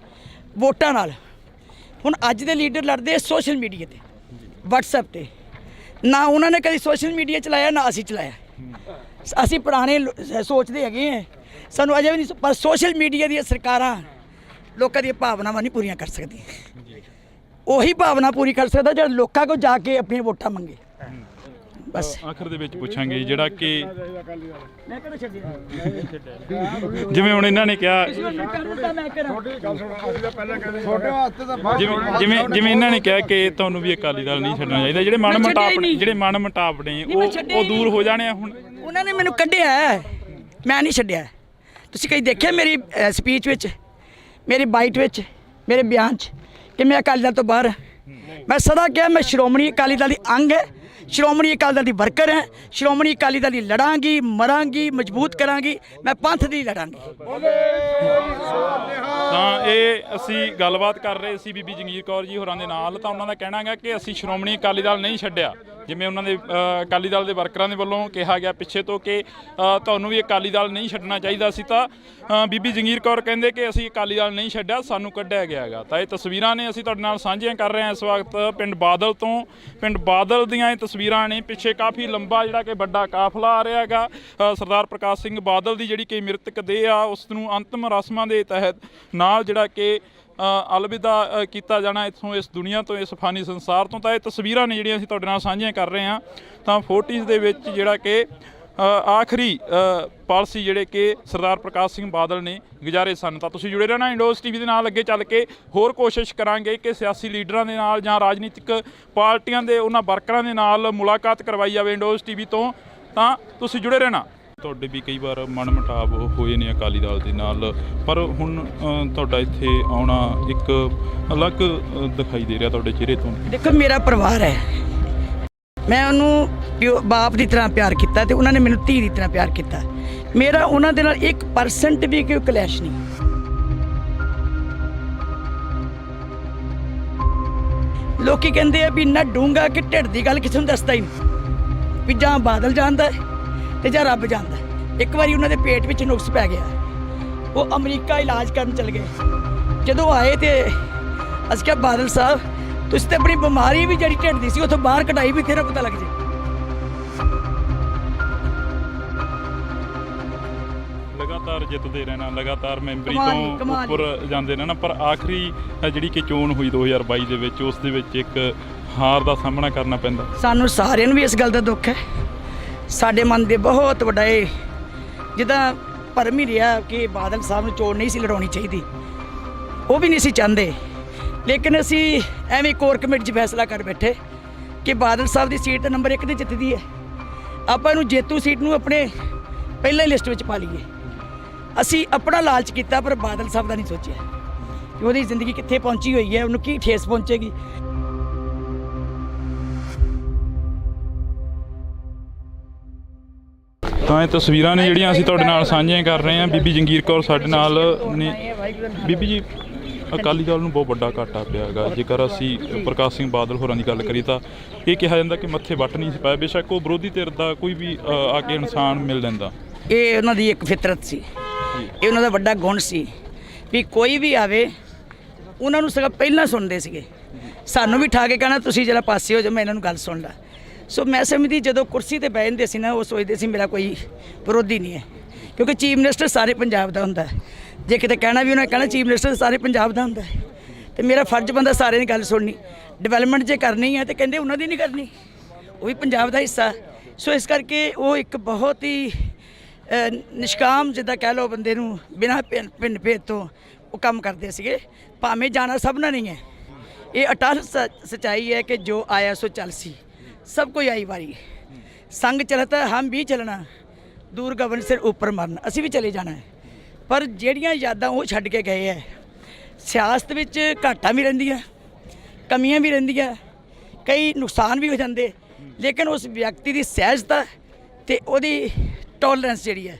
ਵੋਟਾਂ ਨਾਲ, ਹੁਣ ਅੱਜ ਦੇ ਲੀਡਰ ਲੜਦੇ ਸੋਸ਼ਲ ਮੀਡੀਆ ਤੇ, WhatsApp ਤੇ। ਨਾ ਉਹਨਾਂ ਨੇ ਕਦੀ ਸੋਸ਼ਲ ਮੀਡੀਆ ਚਲਾਇਆ ਨਾ ਅਸੀਂ ਚਲਾਇਆ। ਅਸੀਂ ਪੁਰਾਣੇ ਸੋਚਦੇ ਹੈਗੇ ਹਾਂ, ਸਾਨੂੰ ਅਜੇ ਵੀ ਨਹੀਂ, ਪਰ ਸੋਸ਼ਲ ਮੀਡੀਆ ਦੀਆਂ ਸਰਕਾਰਾਂ ਲੋਕਾਂ ਦੀਆਂ ਭਾਵਨਾਵਾਂ ਨਹੀਂ ਪੂਰੀਆਂ ਕਰ ਸਕਦੀਆਂ। ਉਹੀ ਭਾਵਨਾ ਪੂਰੀ ਕਰ ਸਕਦਾ ਜਿਹੜਾ ਲੋਕਾਂ ਕੋਲ ਜਾ ਕੇ ਆਪਣੀਆਂ ਵੋਟਾਂ ਮੰਗੇ। ਬਸ ਆਖਰ ਦੇ ਵਿੱਚ ਪੁੱਛਾਂਗੇ ਜਿਹੜਾ ਕਿ ਜਿਵੇਂ ਹੁਣ ਇਹਨਾਂ ਨੇ ਕਿਹਾ, ਜਿਵੇਂ ਇਹਨਾਂ ਨੇ ਕਿਹਾ ਕਿ ਤੁਹਾਨੂੰ ਵੀ ਅਕਾਲੀ ਦਲ ਨਹੀਂ ਛੱਡਣਾ ਚਾਹੀਦਾ, ਜਿਹੜੇ ਮਨ ਮੁਟਾਵ ਨੇ ਉਹ ਦੂਰ ਹੋ ਜਾਣੇ ਆ। ਹੁਣ ਉਹਨਾਂ ਨੇ ਮੈਨੂੰ ਕੱਢਿਆ, ਮੈਂ ਨਹੀਂ ਛੱਡਿਆ। ਤੁਸੀਂ ਕਈ ਦੇਖਿਆ ਮੇਰੀ ਸਪੀਚ ਵਿੱਚ, ਮੇਰੀ ਬਾਈਟ ਵਿੱਚ, ਮੇਰੇ ਬਿਆਨ 'ਚ ਕਿ ਮੈਂ ਅਕਾਲੀ ਦਲ ਤੋਂ ਬਾਹਰ। ਮੈਂ ਸਦਾ ਕਿਹਾ ਮੈਂ ਸ਼੍ਰੋਮਣੀ ਅਕਾਲੀ ਦਲ ਦੀ ਅੰਗ ਹੈ, ਸ਼੍ਰੋਮਣੀ ਅਕਾਲੀ ਦਲ ਦੀ ਵਰਕਰ ਹੈ, ਸ਼੍ਰੋਮਣੀ ਅਕਾਲੀ ਦਲ ਦੀ ਲੜਾਂਗੀ, ਮਰਾਂਗੀ, ਮਜ਼ਬੂਤ ਕਰਾਂਗੀ, ਮੈਂ ਪੰਥ ਦੀ ਲੜਾਂਗੀ। ਤਾਂ ਇਹ ਅਸੀਂ ਗੱਲਬਾਤ ਕਰ ਰਹੇ ਸੀ ਬੀਬੀ ਜੰਗੀਰ ਕੌਰ ਜੀ ਹੋਰਾਂ ਦੇ ਨਾਲ। ਤਾਂ ਉਹਨਾਂ ਦਾ ਕਹਿਣਾ ਹੈਗਾ ਕਿ ਅਸੀਂ ਸ਼੍ਰੋਮਣੀ ਅਕਾਲੀ ਦਲ ਨਹੀਂ ਛੱਡਿਆ, ਜਿਵੇਂ ਉਹਨਾਂ ਦੇ ਅਕਾਲੀ ਦਲ ਦੇ ਵਰਕਰਾਂ ਦੇ ਵੱਲੋਂ ਕਿਹਾ ਗਿਆ ਪਿੱਛੇ ਤੋਂ ਕਿ ਤੁਹਾਨੂੰ ਵੀ ਅਕਾਲੀ ਦਲ ਨਹੀਂ ਛੱਡਣਾ ਚਾਹੀਦਾ ਸੀ। ਤਾਂ ਬੀਬੀ ਜੰਗੀਰ ਕੌਰ ਕਹਿੰਦੇ ਕਿ ਅਸੀਂ ਅਕਾਲੀ ਦਲ ਨਹੀਂ ਛੱਡਿਆ, ਸਾਨੂੰ ਕੱਢਿਆ ਗਿਆ ਹੈਗਾ। ਤਾਂ ਇਹ ਤਸਵੀਰਾਂ ਨੇ ਅਸੀਂ ਤੁਹਾਡੇ ਨਾਲ ਸਾਂਝੀਆਂ ਕਰ ਰਹੇ ਹਾਂ ਇਸ ਵਕਤ ਪਿੰਡ ਬਾਦਲ ਤੋਂ। ਪਿੰਡ ਬਾਦਲ ਦੀਆਂ ਇਹ ਤਸਵੀਰਾਂ ਨੇ, ਪਿੱਛੇ ਕਾਫੀ ਲੰਬਾ ਜਿਹੜਾ ਕਿ ਵੱਡਾ ਕਾਫਲਾ ਆ ਰਿਹਾ ਹੈਗਾ। ਸਰਦਾਰ ਪ੍ਰਕਾਸ਼ ਸਿੰਘ ਬਾਦਲ ਦੀ ਜਿਹੜੀ ਕਿ ਮ੍ਰਿਤਕ ਦੇਹ ਆ ਉਸ ਨੂੰ ਅੰਤਿਮ ਰਸਮਾਂ ਦੇ ਤਹਿਤ ਨਾਲ ਜਿਹੜਾ ਕਿ ਅਲਵਿਦਾ ਕੀਤਾ ਜਾਣਾ ਇੱਥੋਂ, ਇਸ ਦੁਨੀਆ ਤੋਂ, ਇਸ ਫਾਨੀ ਸੰਸਾਰ ਤੋਂ। ਤਾਂ ਇਹ ਤਸਵੀਰਾਂ ਨੇ ਜਿਹੜੀਆਂ ਅਸੀਂ ਤੁਹਾਡੇ ਨਾਲ ਸਾਂਝੀਆਂ ਕਰ ਰਹੇ ਹਾਂ। ਤਾਂ 40s ਦੇ ਵਿੱਚ ਜਿਹੜਾ ਕਿ ਆਖਰੀ ਪਾਲਸੀ ਜਿਹੜੇ ਕਿ ਸਰਦਾਰ ਪ੍ਰਕਾਸ਼ ਸਿੰਘ ਬਾਦਲ ਨੇ ਗੁਜ਼ਾਰੇ ਸਨ। ਤਾਂ ਤੁਸੀਂ ਜੁੜੇ ਰਹਿਣਾ ਇੰਡੋਜ਼ ਟੀਵੀ ਦੇ ਨਾਲ। ਅੱਗੇ ਚੱਲ ਕੇ ਹੋਰ ਕੋਸ਼ਿਸ਼ ਕਰਾਂਗੇ ਕਿ ਸਿਆਸੀ ਲੀਡਰਾਂ ਦੇ ਨਾਲ ਜਾਂ ਰਾਜਨੀਤਿਕ ਪਾਰਟੀਆਂ ਦੇ ਉਹਨਾਂ ਵਰਕਰਾਂ ਦੇ ਨਾਲ ਮੁਲਾਕਾਤ ਕਰਵਾਈ ਜਾਵੇ ਇੰਡੋਜ਼ ਟੀਵੀ ਤੋਂ। ਤਾਂ ਤੁਸੀਂ ਜੁੜੇ ਰਹਿਣਾ। ਤੁਹਾਡੇ ਵੀ ਕਈ ਵਾਰ ਮਨ ਮੁਟਾਵ ਹੋਏ ਨੇ ਅਕਾਲੀ ਦਲ ਦੇ ਨਾਲ, ਪਰ ਹੁਣ ਤੁਹਾਡਾ ਇੱਥੇ ਆਉਣਾ ਇੱਕ ਅਲੱਗ ਦਿਖਾਈ ਦੇ ਰਿਹਾ ਤੁਹਾਡੇ ਚਿਹਰੇ ਤੋਂ। ਦੇਖੋ ਮੇਰਾ ਪਰਿਵਾਰ ਹੈ, ਮੈਂ ਉਹਨੂੰ ਬਾਪ ਦੀ ਤਰ੍ਹਾਂ ਪਿਆਰ ਕੀਤਾ ਤੇ ਉਹਨਾਂ ਨੇ ਮੈਨੂੰ ਧੀ ਦੀ ਤਰ੍ਹਾਂ ਪਿਆਰ ਕੀਤਾ। ਮੇਰਾ ਉਹਨਾਂ ਦੇ ਨਾਲ 1% ਵੀ ਕੋਈ ਕਲੈਸ਼ ਨਹੀਂ। ਲੋਕੀ ਕਹਿੰਦੇ ਆ ਵੀ ਨਾ ਡੂੰਗਾ ਕਿ ਢਿੱਡ ਦੀ ਗੱਲ ਕਿਸੇ ਨੂੰ ਦੱਸਦਾ ਹੀ ਨਹੀਂ, ਵੀ ਜਾਂ ਬਾਦਲ ਜਾਣਦਾ ਤੇ ਜਾਂ ਰੱਬ ਜਾਣਦਾ। ਇੱਕ ਵਾਰੀ ਉਹਨਾਂ ਦੇ ਪੇਟ ਵਿੱਚ ਨੁਕਸ ਪੈ ਗਿਆ, ਉਹ ਅਮਰੀਕਾ ਇਲਾਜ ਕਰਨ ਚਲੇ ਗਏ। ਜਦੋਂ ਆਏ ਤੇ ਅਸੀਂ ਕਿਹਾ ਬਾਦਲ ਸਾਹਿਬ ਤੁਸੀਂ ਤੇ ਆਪਣੀ ਬਿਮਾਰੀ ਵੀ ਜਿਹੜੀ ਢਿੱਡ ਦੀ ਸੀ ਉੱਥੋਂ ਬਾਹਰ ਕਢਾਈ, ਵੀ ਤੇਰਾ ਪਤਾ ਲੱਗ ਜੇ। ਲਗਾਤਾਰ ਜਿੱਤਦੇ ਰਹਿਣਾ, ਲਗਾਤਾਰ ਮੈਂਬਰੀ ਤੋਂ ਉੱਪਰ ਜਾਂਦੇ ਰਹਿਣਾ, ਪਰ ਆਖਰੀ ਜਿਹੜੀ ਕਿ ਚੋਣ ਹੋਈ 2022 ਦੇ ਵਿੱਚ, ਉਸ ਦੇ ਵਿੱਚ ਇੱਕ ਹਾਰ ਦਾ ਸਾਹਮਣਾ ਕਰਨਾ ਪੈਂਦਾ। ਸਾਨੂੰ ਸਾਰਿਆਂ ਨੂੰ ਵੀ ਇਸ ਗੱਲ ਦਾ ਦੁੱਖ ਹੈ। ਸਾਡੇ ਮਨ ਦੇ ਬਹੁਤ ਵੱਡਾ ਇਹ ਜਿੱਦਾਂ ਭਰਮ ਹੀ ਰਿਹਾ ਕਿ ਬਾਦਲ ਸਾਹਿਬ ਨੂੰ ਚੋਣ ਨਹੀਂ ਸੀ ਲੜਾਉਣੀ ਚਾਹੀਦੀ, ਉਹ ਵੀ ਨਹੀਂ ਸੀ ਚਾਹੁੰਦੇ। ਲੇਕਿਨ ਅਸੀਂ ਐਵੇਂ ਕੋਰ ਕਮੇਟੀ 'ਚ ਫੈਸਲਾ ਕਰ ਬੈਠੇ ਕਿ ਬਾਦਲ ਸਾਹਿਬ ਦੀ ਸੀਟ ਨੰਬਰ 1 ਤੇ ਜਿੱਤਦੀ ਹੈ, ਆਪਾਂ ਇਹਨੂੰ ਜੇਤੂ ਸੀਟ ਨੂੰ ਆਪਣੇ ਪਹਿਲਾਂ ਹੀ ਲਿਸਟ ਵਿੱਚ ਪਾ ਲਈਏ। ਅਸੀਂ ਆਪਣਾ ਲਾਲਚ ਕੀਤਾ ਪਰ ਬਾਦਲ ਸਾਹਿਬ ਦਾ ਨਹੀਂ ਸੋਚਿਆ ਕਿ ਉਹਦੀ ਜ਼ਿੰਦਗੀ ਕਿੱਥੇ ਪਹੁੰਚੀ ਹੋਈ ਹੈ, ਉਹਨੂੰ ਕੀ ਠੇਸ ਪਹੁੰਚੇਗੀ। ਤਾਂ ਇਹ ਤਸਵੀਰਾਂ ਨੇ ਜਿਹੜੀਆਂ ਅਸੀਂ ਤੁਹਾਡੇ ਨਾਲ ਸਾਂਝੀਆਂ ਕਰ ਰਹੇ ਹਾਂ। ਬੀਬੀ ਜੰਗੀਰ ਕੌਰ ਸਾਡੇ ਨਾਲ ਨੇ। ਬੀਬੀ ਜੀ, ਅਕਾਲੀ ਦਲ ਨੂੰ ਬਹੁਤ ਵੱਡਾ ਘਾਟਾ ਪਿਆ ਹੈਗਾ। ਜੇਕਰ ਅਸੀਂ ਪ੍ਰਕਾਸ਼ ਸਿੰਘ ਬਾਦਲ ਹੋਰਾਂ ਦੀ ਗੱਲ ਕਰੀਏ ਤਾਂ ਇਹ ਕਿਹਾ ਜਾਂਦਾ ਕਿ ਮੱਥੇ ਵੱਟ ਨਹੀਂ ਸੀ ਪਾਇਆ। ਬੇਸ਼ੱਕ ਉਹ ਵਿਰੋਧੀ ਧਿਰ ਦਾ ਕੋਈ ਵੀ ਆ ਕੇ ਇਨਸਾਨ ਮਿਲ ਜਾਂਦਾ, ਇਹ ਉਹਨਾਂ ਦੀ ਇੱਕ ਫਿਤਰਤ ਸੀ, ਇਹ ਉਹਨਾਂ ਦਾ ਵੱਡਾ ਗੁਣ ਸੀ ਵੀ ਕੋਈ ਵੀ ਆਵੇ ਉਹਨਾਂ ਨੂੰ ਸਗੋਂ ਪਹਿਲਾਂ ਸੁਣਦੇ ਸੀਗੇ। ਸਾਨੂੰ ਵੀ ਠਾ ਕੇ ਕਹਿਣਾ ਤੁਸੀਂ ਜਰਾ ਪਾਸੇ ਹੋ ਜਾਓ, ਮੈਂ ਇਹਨਾਂ ਨੂੰ ਗੱਲ ਸੁਣ ਲਾ। ਸੋ ਮੈਂ ਸਮਝਦੀ ਜਦੋਂ ਕੁਰਸੀ ਤੇ ਬਹਿ ਜਾਂਦੇ ਸੀ ਨਾ, ਉਹ ਸੋਚਦੇ ਸੀ ਮੇਰਾ ਕੋਈ ਵਿਰੋਧੀ ਨਹੀਂ ਹੈ, ਕਿਉਂਕਿ ਚੀਫ ਮਿਨਿਸਟਰ ਸਾਰੇ ਪੰਜਾਬ ਦਾ ਹੁੰਦਾ। ਜੇ ਕਿਤੇ ਕਹਿਣਾ ਵੀ ਉਹਨਾਂ ਕਹਿਣਾ ਚੀਫ ਮਿਨਿਸਟਰ ਸਾਰੇ ਪੰਜਾਬ ਦਾ ਹੁੰਦਾ, ਤੇ ਮੇਰਾ ਫਰਜ਼ ਬੰਦਾ ਸਾਰਿਆਂ ਦੀ ਗੱਲ ਸੁਣਨੀ। ਡਿਵੈਲਪਮੈਂਟ ਜੇ ਕਰਨੀ ਹੈ ਤੇ ਕਹਿੰਦੇ ਉਹਨਾਂ ਦੀ ਨਹੀਂ ਕਰਨੀ, ਉਹ ਵੀ ਪੰਜਾਬ ਦਾ ਹਿੱਸਾ। ਸੋ ਇਸ ਕਰਕੇ ਉਹ ਇੱਕ ਬਹੁਤ ਹੀ ਨਿਸ਼ਕਾਮ ਜਿੱਦਾਂ ਕਹਿ ਲਓ ਬੰਦੇ ਨੂੰ, ਬਿਨਾਂ ਪਿੰਡ ਭੇਦ ਤੋਂ ਉਹ ਕੰਮ ਕਰਦੇ ਸੀਗੇ। ਭਾਵੇਂ ਜਾਣਾ ਸਭ ਨਾਲ ਨਹੀਂ ਹੈ, ਇਹ ਅਟਲ ਸੱਚਾਈ ਹੈ ਕਿ ਜੋ ਆਇਆ ਸੋ ਚੱਲ ਸੀ, ਸਭ ਕੋਈ ਆਈ ਵਾਰੀ। ਸੰਗ ਚਲਤਾ ਹਮ ਵੀ ਚਲਣਾ, ਦੂਰ ਗਗਨ ਸਿਰ ਉੱਪਰ ਮਰਨ, ਅਸੀਂ ਵੀ ਚਲੇ ਜਾਣਾ ਹੈ। ਪਰ ਜਿਹੜੀਆਂ ਯਾਦਾਂ ਉਹ ਛੱਡ ਕੇ ਗਏ ਹੈ, ਸਿਆਸਤ ਵਿੱਚ ਘਾਟਾਂ ਵੀ ਰਹਿੰਦੀਆਂ, ਕਮੀਆਂ ਵੀ ਰਹਿੰਦੀਆਂ, ਕਈ ਨੁਕਸਾਨ ਵੀ ਹੋ ਜਾਂਦੇ, ਲੇਕਿਨ ਉਸ ਵਿਅਕਤੀ ਦੀ ਸਹਿਜਤਾ ਤੇ ਉਹਦੀ ਟੋਲਰੈਂਸ ਜਿਹੜੀ ਹੈ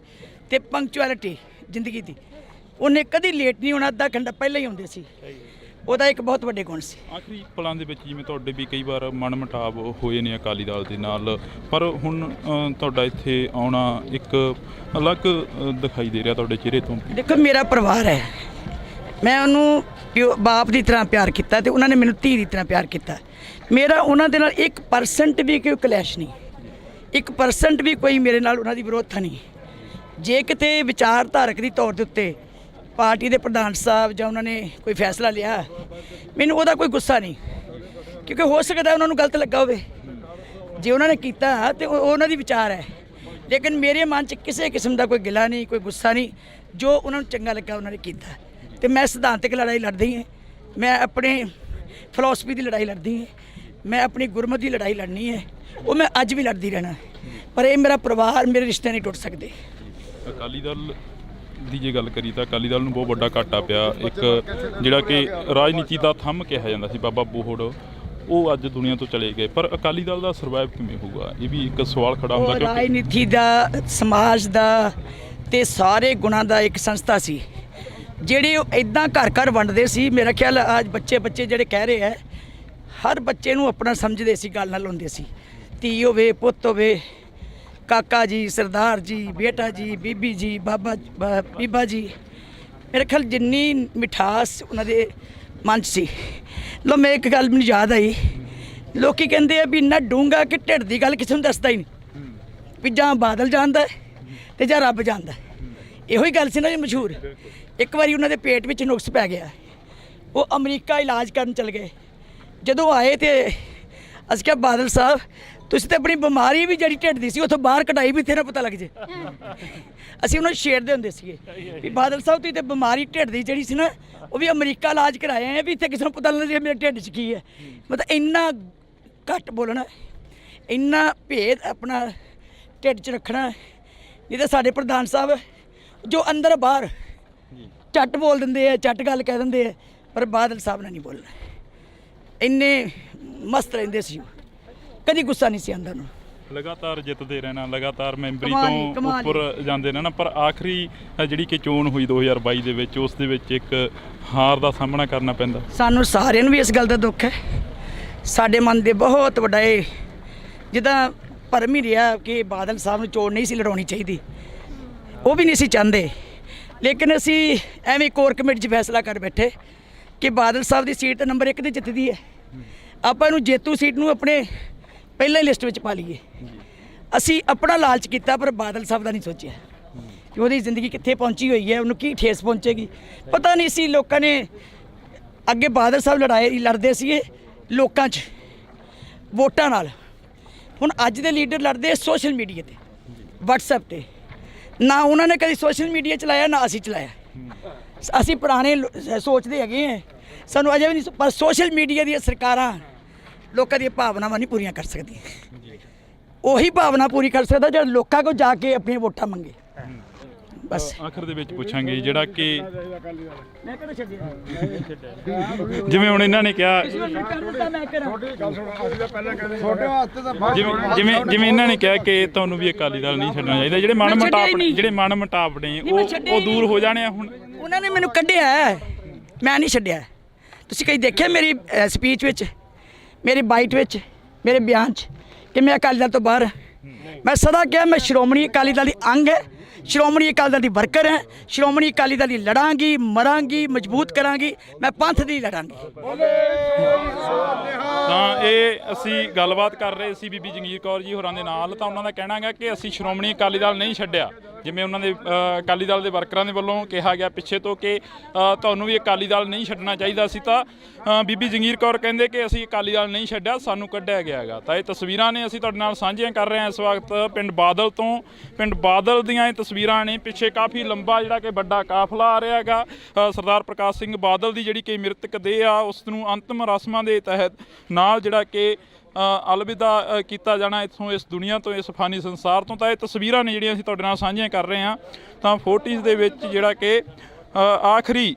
ਤੇ ਪੰਕਚੁਅਲਿਟੀ ਜ਼ਿੰਦਗੀ ਦੀ, ਉਹਨੇ ਕਦੀ ਲੇਟ ਨਹੀਂ ਹੋਣਾ, ਅੱਧਾ ਘੰਟਾ ਪਹਿਲਾਂ ਹੀ ਆਉਂਦੇ ਸੀ। ਉਹਦਾ ਇੱਕ ਬਹੁਤ ਵੱਡੇ ਗੁਣ ਸੀ। ਆਖਰੀ ਪਲਾਂ ਦੇ ਵਿੱਚ ਜਿਵੇਂ ਤੁਹਾਡੇ ਵੀ ਕਈ ਵਾਰ ਮਨ ਮੁਟਾਵ ਹੋਏ ਨੇ ਅਕਾਲੀ ਦਲ ਦੇ ਨਾਲ, ਪਰ ਹੁਣ ਤੁਹਾਡਾ ਇੱਥੇ ਆਉਣਾ ਇੱਕ ਅਲੱਗ ਦਿਖਾਈ ਦੇ ਰਿਹਾ ਤੁਹਾਡੇ ਚਿਹਰੇ ਤੋਂ। ਦੇਖੋ, ਮੇਰਾ ਪਰਿਵਾਰ ਹੈ, ਮੈਂ ਉਹਨੂੰ ਪਿਓ ਬਾਪ ਦੀ ਤਰ੍ਹਾਂ ਪਿਆਰ ਕੀਤਾ ਤੇ ਉਹਨਾਂ ਨੇ ਮੈਨੂੰ ਧੀ ਦੀ ਤਰ੍ਹਾਂ ਪਿਆਰ ਕੀਤਾ। ਮੇਰਾ ਉਹਨਾਂ ਦੇ ਨਾਲ 1% ਵੀ ਕੋਈ ਕਲੈਸ਼ ਨਹੀਂ, 1% ਵੀ ਕੋਈ ਮੇਰੇ ਨਾਲ ਉਹਨਾਂ ਦੀ ਵਿਰੋਧਤਾ ਨਹੀਂ। ਜੇ ਕਿਤੇ ਵਿਚਾਰਧਾਰਕ ਦੀ ਤੌਰ ਦੇ ਉੱਤੇ ਪਾਰਟੀ ਦੇ ਪ੍ਰਧਾਨ ਸਾਹਿਬ ਜਾਂ ਉਹਨਾਂ ਨੇ ਕੋਈ ਫੈਸਲਾ ਲਿਆ, ਮੈਨੂੰ ਉਹਦਾ ਕੋਈ ਗੁੱਸਾ ਨਹੀਂ, ਕਿਉਂਕਿ ਹੋ ਸਕਦਾ ਉਹਨਾਂ ਨੂੰ ਗਲਤ ਲੱਗਾ ਹੋਵੇ। ਜੇ ਉਹਨਾਂ ਨੇ ਕੀਤਾ ਤੇ ਉਹਨਾਂ ਦੀ ਵਿਚਾਰ ਹੈ, ਲੇਕਿਨ ਮੇਰੇ ਮਨ 'ਚ ਕਿਸੇ ਕਿਸਮ ਦਾ ਕੋਈ ਗਿਲਾ ਨਹੀਂ, ਕੋਈ ਗੁੱਸਾ ਨਹੀਂ। ਜੋ ਉਹਨਾਂ ਨੂੰ ਚੰਗਾ ਲੱਗਾ ਉਹਨਾਂ ਨੇ ਕੀਤਾ। ਤੇ ਮੈਂ ਸਿਧਾਂਤਕ ਲੜਾਈ ਲੜਦੀ ਹਾਂ, ਮੈਂ ਆਪਣੇ ਫਿਲਾਸਫੀ ਦੀ ਲੜਾਈ ਲੜਦੀ ਹਾਂ, ਮੈਂ ਆਪਣੀ ਗੁਰਮਤ ਦੀ ਲੜਾਈ ਲੜਨੀ ਹੈ, ਉਹ ਮੈਂ ਅੱਜ ਵੀ ਲੜਦੀ ਰਹਿਣਾ। ਪਰ ਇਹ ਮੇਰਾ ਪਰਿਵਾਰ, ਮੇਰੇ ਰਿਸ਼ਤੇ ਨਹੀਂ ਟੁੱਟ ਸਕਦੇ। ਅਕਾਲੀ ਦਲ ਦੀ ਜੇ ਗੱਲ ਕਰੀ ਤਾਂ ਅਕਾਲੀ ਦਲ ਨੂੰ ਬਹੁਤ ਵੱਡਾ ਘਾਟਾ ਪਿਆ। ਇੱਕ ਜਿਹੜਾ ਕਿ ਰਾਜਨੀਤੀ ਦਾ ਥੰਮ ਕਿਹਾ ਜਾਂਦਾ ਸੀ ਬਾਬਾ ਬੋਹੜ, ਉਹ ਅੱਜ ਦੁਨੀਆ ਤੋਂ ਚਲੇ ਗਏ। ਪਰ ਅਕਾਲੀ ਦਲ ਦਾ ਸਰਵਾਈਵ ਕਿਵੇਂ ਹੋਊਗਾ, ਇਹ ਵੀ ਇੱਕ ਸਵਾਲ ਖੜਾ ਹੁੰਦਾ। ਕਿਉਂਕਿ ਰਾਜਨੀਤੀ ਦਾ, ਸਮਾਜ ਦਾ ਤੇ ਸਾਰੇ ਗੁਣਾਂ ਦਾ ਇੱਕ ਸੰਸਥਾ ਸੀ, ਜਿਹੜੇ ਉਹ ਇਦਾਂ ਘਰ ਘਰ ਵੰਡਦੇ ਸੀ। ਮੇਰਾ ਖਿਆਲ ਅੱਜ ਬੱਚੇ ਜਿਹੜੇ ਕਹਿ ਰਹੇ ਹੈ, ਹਰ ਬੱਚੇ ਨੂੰ ਆਪਣਾ ਸਮਝਦੇ ਸੀ, ਗੱਲ ਨਾਲ ਹੁੰਦੇ ਸੀ। ਧੀ ਹੋਵੇ, ਪੁੱਤ ਹੋਵੇ, ਕਾਕਾ ਜੀ, ਸਰਦਾਰ ਜੀ, ਬੇਟਾ ਜੀ, ਬੀਬੀ ਜੀ, ਬੀਬਾ ਜੀ, ਮੇਰੇ ਖਿਆਲ ਜਿੰਨੀ ਮਿਠਾਸ ਉਹਨਾਂ ਦੇ ਮਨ 'ਚ ਸੀ। ਲੋ, ਮੈਂ ਇੱਕ ਗੱਲ ਮੈਨੂੰ ਯਾਦ ਆਈ, ਲੋਕੀ ਕਹਿੰਦੇ ਆ ਵੀ ਇੰਨਾ ਡੂੰਘਾ ਕਿ ਢਿੱਡ ਦੀ ਗੱਲ ਕਿਸੇ ਨੂੰ ਦੱਸਦਾ ਹੀ ਨਹੀਂ, ਵੀ ਜਾਂ ਬਾਦਲ ਜਾਣਦਾ ਤੇ ਜਾਂ ਰੱਬ ਜਾਣਦਾ। ਇਹੋ ਹੀ ਗੱਲ ਸੀ ਨਾ ਜੀ ਮਸ਼ਹੂਰ। ਇੱਕ ਵਾਰੀ ਉਹਨਾਂ ਦੇ ਪੇਟ ਵਿੱਚ ਨੁਕਸ ਪੈ ਗਿਆ, ਉਹ ਅਮਰੀਕਾ ਇਲਾਜ ਕਰਨ ਚਲ ਗਏ। ਜਦੋਂ ਆਏ ਤੇ ਅਸੀਂ ਕਿਹਾ, ਬਾਦਲ ਸਾਹਿਬ ਤੁਸੀਂ ਤਾਂ ਆਪਣੀ ਬਿਮਾਰੀ ਵੀ ਜਿਹੜੀ ਢਿੱਡ ਦੀ ਸੀ ਉੱਥੋਂ ਬਾਹਰ ਕਢਾਈ, ਵੀ ਤੇਰਾ ਪਤਾ ਲੱਗ ਜੇ। ਅਸੀਂ ਉਹਨਾਂ ਨੂੰ ਛੇੜਦੇ ਹੁੰਦੇ ਸੀਗੇ ਵੀ ਬਾਦਲ ਸਾਹਿਬ ਤੁਸੀਂ ਤਾਂ ਬਿਮਾਰੀ ਢਿੱਡ ਦੀ ਜਿਹੜੀ ਸੀ ਨਾ, ਉਹ ਵੀ ਅਮਰੀਕਾ ਇਲਾਜ ਕਰਾਏ ਆ, ਵੀ ਇੱਥੇ ਕਿਸੇ ਨੂੰ ਪਤਾ ਲੱਗ ਜੇ ਮੇਰੇ ਢਿੱਡ 'ਚ ਕੀ ਹੈ। ਮਤਲਬ ਇੰਨਾ ਘੱਟ ਬੋਲਣਾ, ਇੰਨਾ ਭੇਦ ਆਪਣਾ ਢਿੱਡ 'ਚ ਰੱਖਣਾ। ਨਹੀਂ ਤਾਂ ਸਾਡੇ ਪ੍ਰਧਾਨ ਸਾਹਿਬ ਜੋ ਅੰਦਰ ਬਾਹਰ ਝੱਟ ਬੋਲ ਦਿੰਦੇ ਆ, ਝੱਟ ਗੱਲ ਕਹਿ ਦਿੰਦੇ ਆ, ਪਰ ਬਾਦਲ ਸਾਹਿਬ ਨੇ ਨਹੀਂ ਬੋਲਣਾ। ਇੰਨੇ ਮਸਤ ਰਹਿੰਦੇ ਸੀ, ਕਦੀ ਗੁੱਸਾ ਨਹੀਂ ਸੀ ਆਉਂਦਾ ਉਹਨੂੰ। ਲਗਾਤਾਰ ਜਿੱਤਦੇ ਰਹਿਣਾ, ਲਗਾਤਾਰ ਮੈਂਬਰੀ ਤੋਂ ਉੱਪਰ ਜਾਂਦੇ ਰਹਿਣਾ, ਪਰ ਆਖਰੀ ਜਿਹੜੀ ਕਿ ਚੋਣ ਹੋਈ 2022 ਦੇ ਵਿੱਚ, ਉਸ ਦੇ ਵਿੱਚ ਇੱਕ ਹਾਰ ਦਾ ਸਾਹਮਣਾ ਕਰਨਾ ਪੈਂਦਾ। ਸਾਨੂੰ ਸਾਰਿਆਂ ਨੂੰ ਵੀ ਇਸ ਗੱਲ ਦਾ ਦੁੱਖ ਹੈ। ਸਾਡੇ ਮਨ ਦੇ ਬਹੁਤ ਵੱਡਾ ਇਹ ਜਿੱਦਾਂ ਭਰਮ ਹੀ ਰਿਹਾ ਕਿ ਬਾਦਲ ਸਾਹਿਬ ਨੂੰ ਚੋਣ ਨਹੀਂ ਸੀ ਲੜਾਉਣੀ ਚਾਹੀਦੀ, ਉਹ ਵੀ ਨਹੀਂ ਸੀ ਚਾਹੁੰਦੇ। ਲੇਕਿਨ ਅਸੀਂ ਐਵੇਂ ਕੋਰ ਕਮੇਟੀ 'ਚ ਫੈਸਲਾ ਕਰ ਬੈਠੇ ਕਿ ਬਾਦਲ ਸਾਹਿਬ ਦੀ ਸੀਟ ਨੰਬਰ 1 'ਤੇ ਜਿੱਤਦੀ ਹੈ, ਆਪਾਂ ਇਹਨੂੰ ਜੇਤੂ ਸੀਟ ਨੂੰ ਆਪਣੇ ਪਹਿਲਾਂ ਹੀ ਲਿਸਟ ਵਿੱਚ ਪਾ ਲਈਏ। ਅਸੀਂ ਆਪਣਾ ਲਾਲਚ ਕੀਤਾ, ਪਰ ਬਾਦਲ ਸਾਹਿਬ ਦਾ ਨਹੀਂ ਸੋਚਿਆ ਕਿ ਉਹਦੀ ਜ਼ਿੰਦਗੀ ਕਿੱਥੇ ਪਹੁੰਚੀ ਹੋਈ ਹੈ, ਉਹਨੂੰ ਕੀ ਠੇਸ ਪਹੁੰਚੇਗੀ। ਪਤਾ ਨਹੀਂ ਸੀ ਲੋਕਾਂ ਨੇ ਅੱਗੇ ਬਾਦਲ ਸਾਹਿਬ ਲੜਦੇ ਸੀਗੇ ਲੋਕਾਂ 'ਚ ਵੋਟਾਂ ਨਾਲ, ਹੁਣ ਅੱਜ ਦੇ ਲੀਡਰ ਲੜਦੇ ਸੋਸ਼ਲ ਮੀਡੀਆ 'ਤੇ, WhatsApp 'ਤੇ। ਨਾ ਉਹਨਾਂ ਨੇ ਕਦੀ ਸੋਸ਼ਲ ਮੀਡੀਆ ਚਲਾਇਆ, ਨਾ ਅਸੀਂ ਚਲਾਇਆ। ਅਸੀਂ ਪੁਰਾਣੇ ਸੋਚਦੇ ਹੈਗੇ ਹਾਂ, ਸਾਨੂੰ ਅਜੇ ਵੀ ਨਹੀਂ, ਪਰ ਸੋਸ਼ਲ ਮੀਡੀਆ ਦੀਆਂ ਸਰਕਾਰਾਂ ਲੋਕਾਂ ਦੀਆਂ ਭਾਵਨਾਵਾਂ ਨਹੀਂ ਪੂਰੀਆਂ ਕਰ ਸਕਦੀਆਂ। ਉਹੀ ਭਾਵਨਾ ਪੂਰੀ ਕਰ ਸਕਦਾ ਜਿਹੜਾ ਲੋਕਾਂ ਕੋਲ ਜਾ ਕੇ ਆਪਣੀਆਂ ਵੋਟਾਂ ਮੰਗੇ। ਬਸ ਆਖਰ ਦੇ ਵਿੱਚ ਪੁੱਛਾਂਗੇ ਜਿਹੜਾ ਕਿ ਜਿਵੇਂ ਹੁਣ ਇਹਨਾਂ ਨੇ ਕਿਹਾ, ਜਿਵੇਂ ਇਹਨਾਂ ਨੇ ਕਿਹਾ ਕਿ ਤੁਹਾਨੂੰ ਵੀ ਅਕਾਲੀ ਦਲ ਨਹੀਂ ਛੱਡਣਾ ਚਾਹੀਦਾ, ਜਿਹੜੇ ਮਨ ਮੁਟਾਵ ਨੇ ਉਹ ਦੂਰ ਹੋ ਜਾਣੇ ਆ। ਹੁਣ ਉਹਨਾਂ ਨੇ ਮੈਨੂੰ ਕੱਢਿਆ, ਮੈਂ ਨਹੀਂ ਛੱਡਿਆ। ਤੁਸੀਂ ਕਈ ਦੇਖਿਆ ਮੇਰੀ ਸਪੀਚ ਵਿੱਚ, ਮੇਰੀ ਬਾਈਟ ਵਿੱਚ, ਮੇਰੇ ਬਿਆਨ 'ਚ ਕਿ ਮੈਂ ਅਕਾਲੀ ਦਲ ਤੋਂ ਬਾਹਰ। ਮੈਂ ਸਦਾ ਕਿਹਾ ਮੈਂ ਸ਼੍ਰੋਮਣੀ ਅਕਾਲੀ ਦਲ ਦੀ ਅੰਗ ਹੈ, ਸ਼੍ਰੋਮਣੀ ਅਕਾਲੀ ਦਲ ਦੀ ਵਰਕਰ ਹੈ, ਸ਼੍ਰੋਮਣੀ ਅਕਾਲੀ ਦਲ ਦੀ ਲੜਾਂਗੀ, ਮਰਾਂਗੀ, ਮਜ਼ਬੂਤ ਕਰਾਂਗੀ, ਮੈਂ ਪੰਥ ਦੀ ਲੜਾਂਗੀ। ਤਾਂ ਇਹ ਅਸੀਂ ਗੱਲਬਾਤ ਕਰ ਰਹੇ ਸੀ ਬੀਬੀ ਜੰਗੀਰ ਕੌਰ ਜੀ ਹੋਰਾਂ ਦੇ ਨਾਲ। ਤਾਂ ਉਹਨਾਂ ਦਾ ਕਹਿਣਾ ਹੈ ਕਿ ਅਸੀਂ ਸ਼੍ਰੋਮਣੀ ਅਕਾਲੀ ਦਲ ਨਹੀਂ ਛੱਡਿਆ, ਜਿਵੇਂ ਉਹਨਾਂ ਦੇ ਅਕਾਲੀ ਦਲ ਦੇ ਵਰਕਰਾਂ ਦੇ ਵੱਲੋਂ ਕਿਹਾ ਗਿਆ ਪਿੱਛੇ ਤੋਂ ਕਿ ਤੁਹਾਨੂੰ ਵੀ ਅਕਾਲੀ ਦਲ ਨਹੀਂ ਛੱਡਣਾ ਚਾਹੀਦਾ ਸੀ। ਤਾਂ ਬੀਬੀ ਜੰਗੀਰ ਕੌਰ ਕਹਿੰਦੇ ਕਿ ਅਸੀਂ ਅਕਾਲੀ ਦਲ ਨਹੀਂ ਛੱਡਿਆ, ਸਾਨੂੰ ਕੱਢਿਆ ਗਿਆ ਹੈਗਾ। ਤਾਂ ਇਹ ਤਸਵੀਰਾਂ ਨੇ ਅਸੀਂ ਤੁਹਾਡੇ ਨਾਲ ਸਾਂਝੀਆਂ ਕਰ ਰਹੇ ਹਾਂ ਇਸ ਵਕਤ ਪਿੰਡ ਬਾਦਲ ਤੋਂ। ਪਿੰਡ ਬਾਦਲ ਦੀਆਂ ਇਹ ਤਸਵੀਰਾਂ ਨੇ, ਪਿੱਛੇ ਕਾਫੀ ਲੰਬਾ ਜਿਹੜਾ ਕਿ ਵੱਡਾ ਕਾਫਲਾ ਆ ਰਿਹਾ ਹੈਗਾ। ਸਰਦਾਰ ਪ੍ਰਕਾਸ਼ ਸਿੰਘ ਬਾਦਲ ਦੀ ਜਿਹੜੀ ਕਿ ਮ੍ਰਿਤਕ ਦੇਹ ਆ, ਉਸ ਨੂੰ ਅੰਤਿਮ ਰਸਮਾਂ ਦੇ ਤਹਿਤ ਨਾਲ ਜਿਹੜਾ ਕਿ ਅਲਵਿਦਾ ਕੀਤਾ ਜਾਣਾ ਇੱਥੋਂ, ਇਸ ਦੁਨੀਆ ਤੋਂ, ਇਸ ਫਾਨੀ ਸੰਸਾਰ ਤੋਂ। ਤਾਂ ਇਹ ਤਸਵੀਰਾਂ ਨੇ ਜਿਹੜੀਆਂ ਅਸੀਂ ਤੁਹਾਡੇ ਨਾਲ ਸਾਂਝੀਆਂ ਕਰ ਰਹੇ ਹਾਂ। ਤਾਂ 40s ਦੇ ਵਿੱਚ ਜਿਹੜਾ ਕਿ ਆਖਰੀ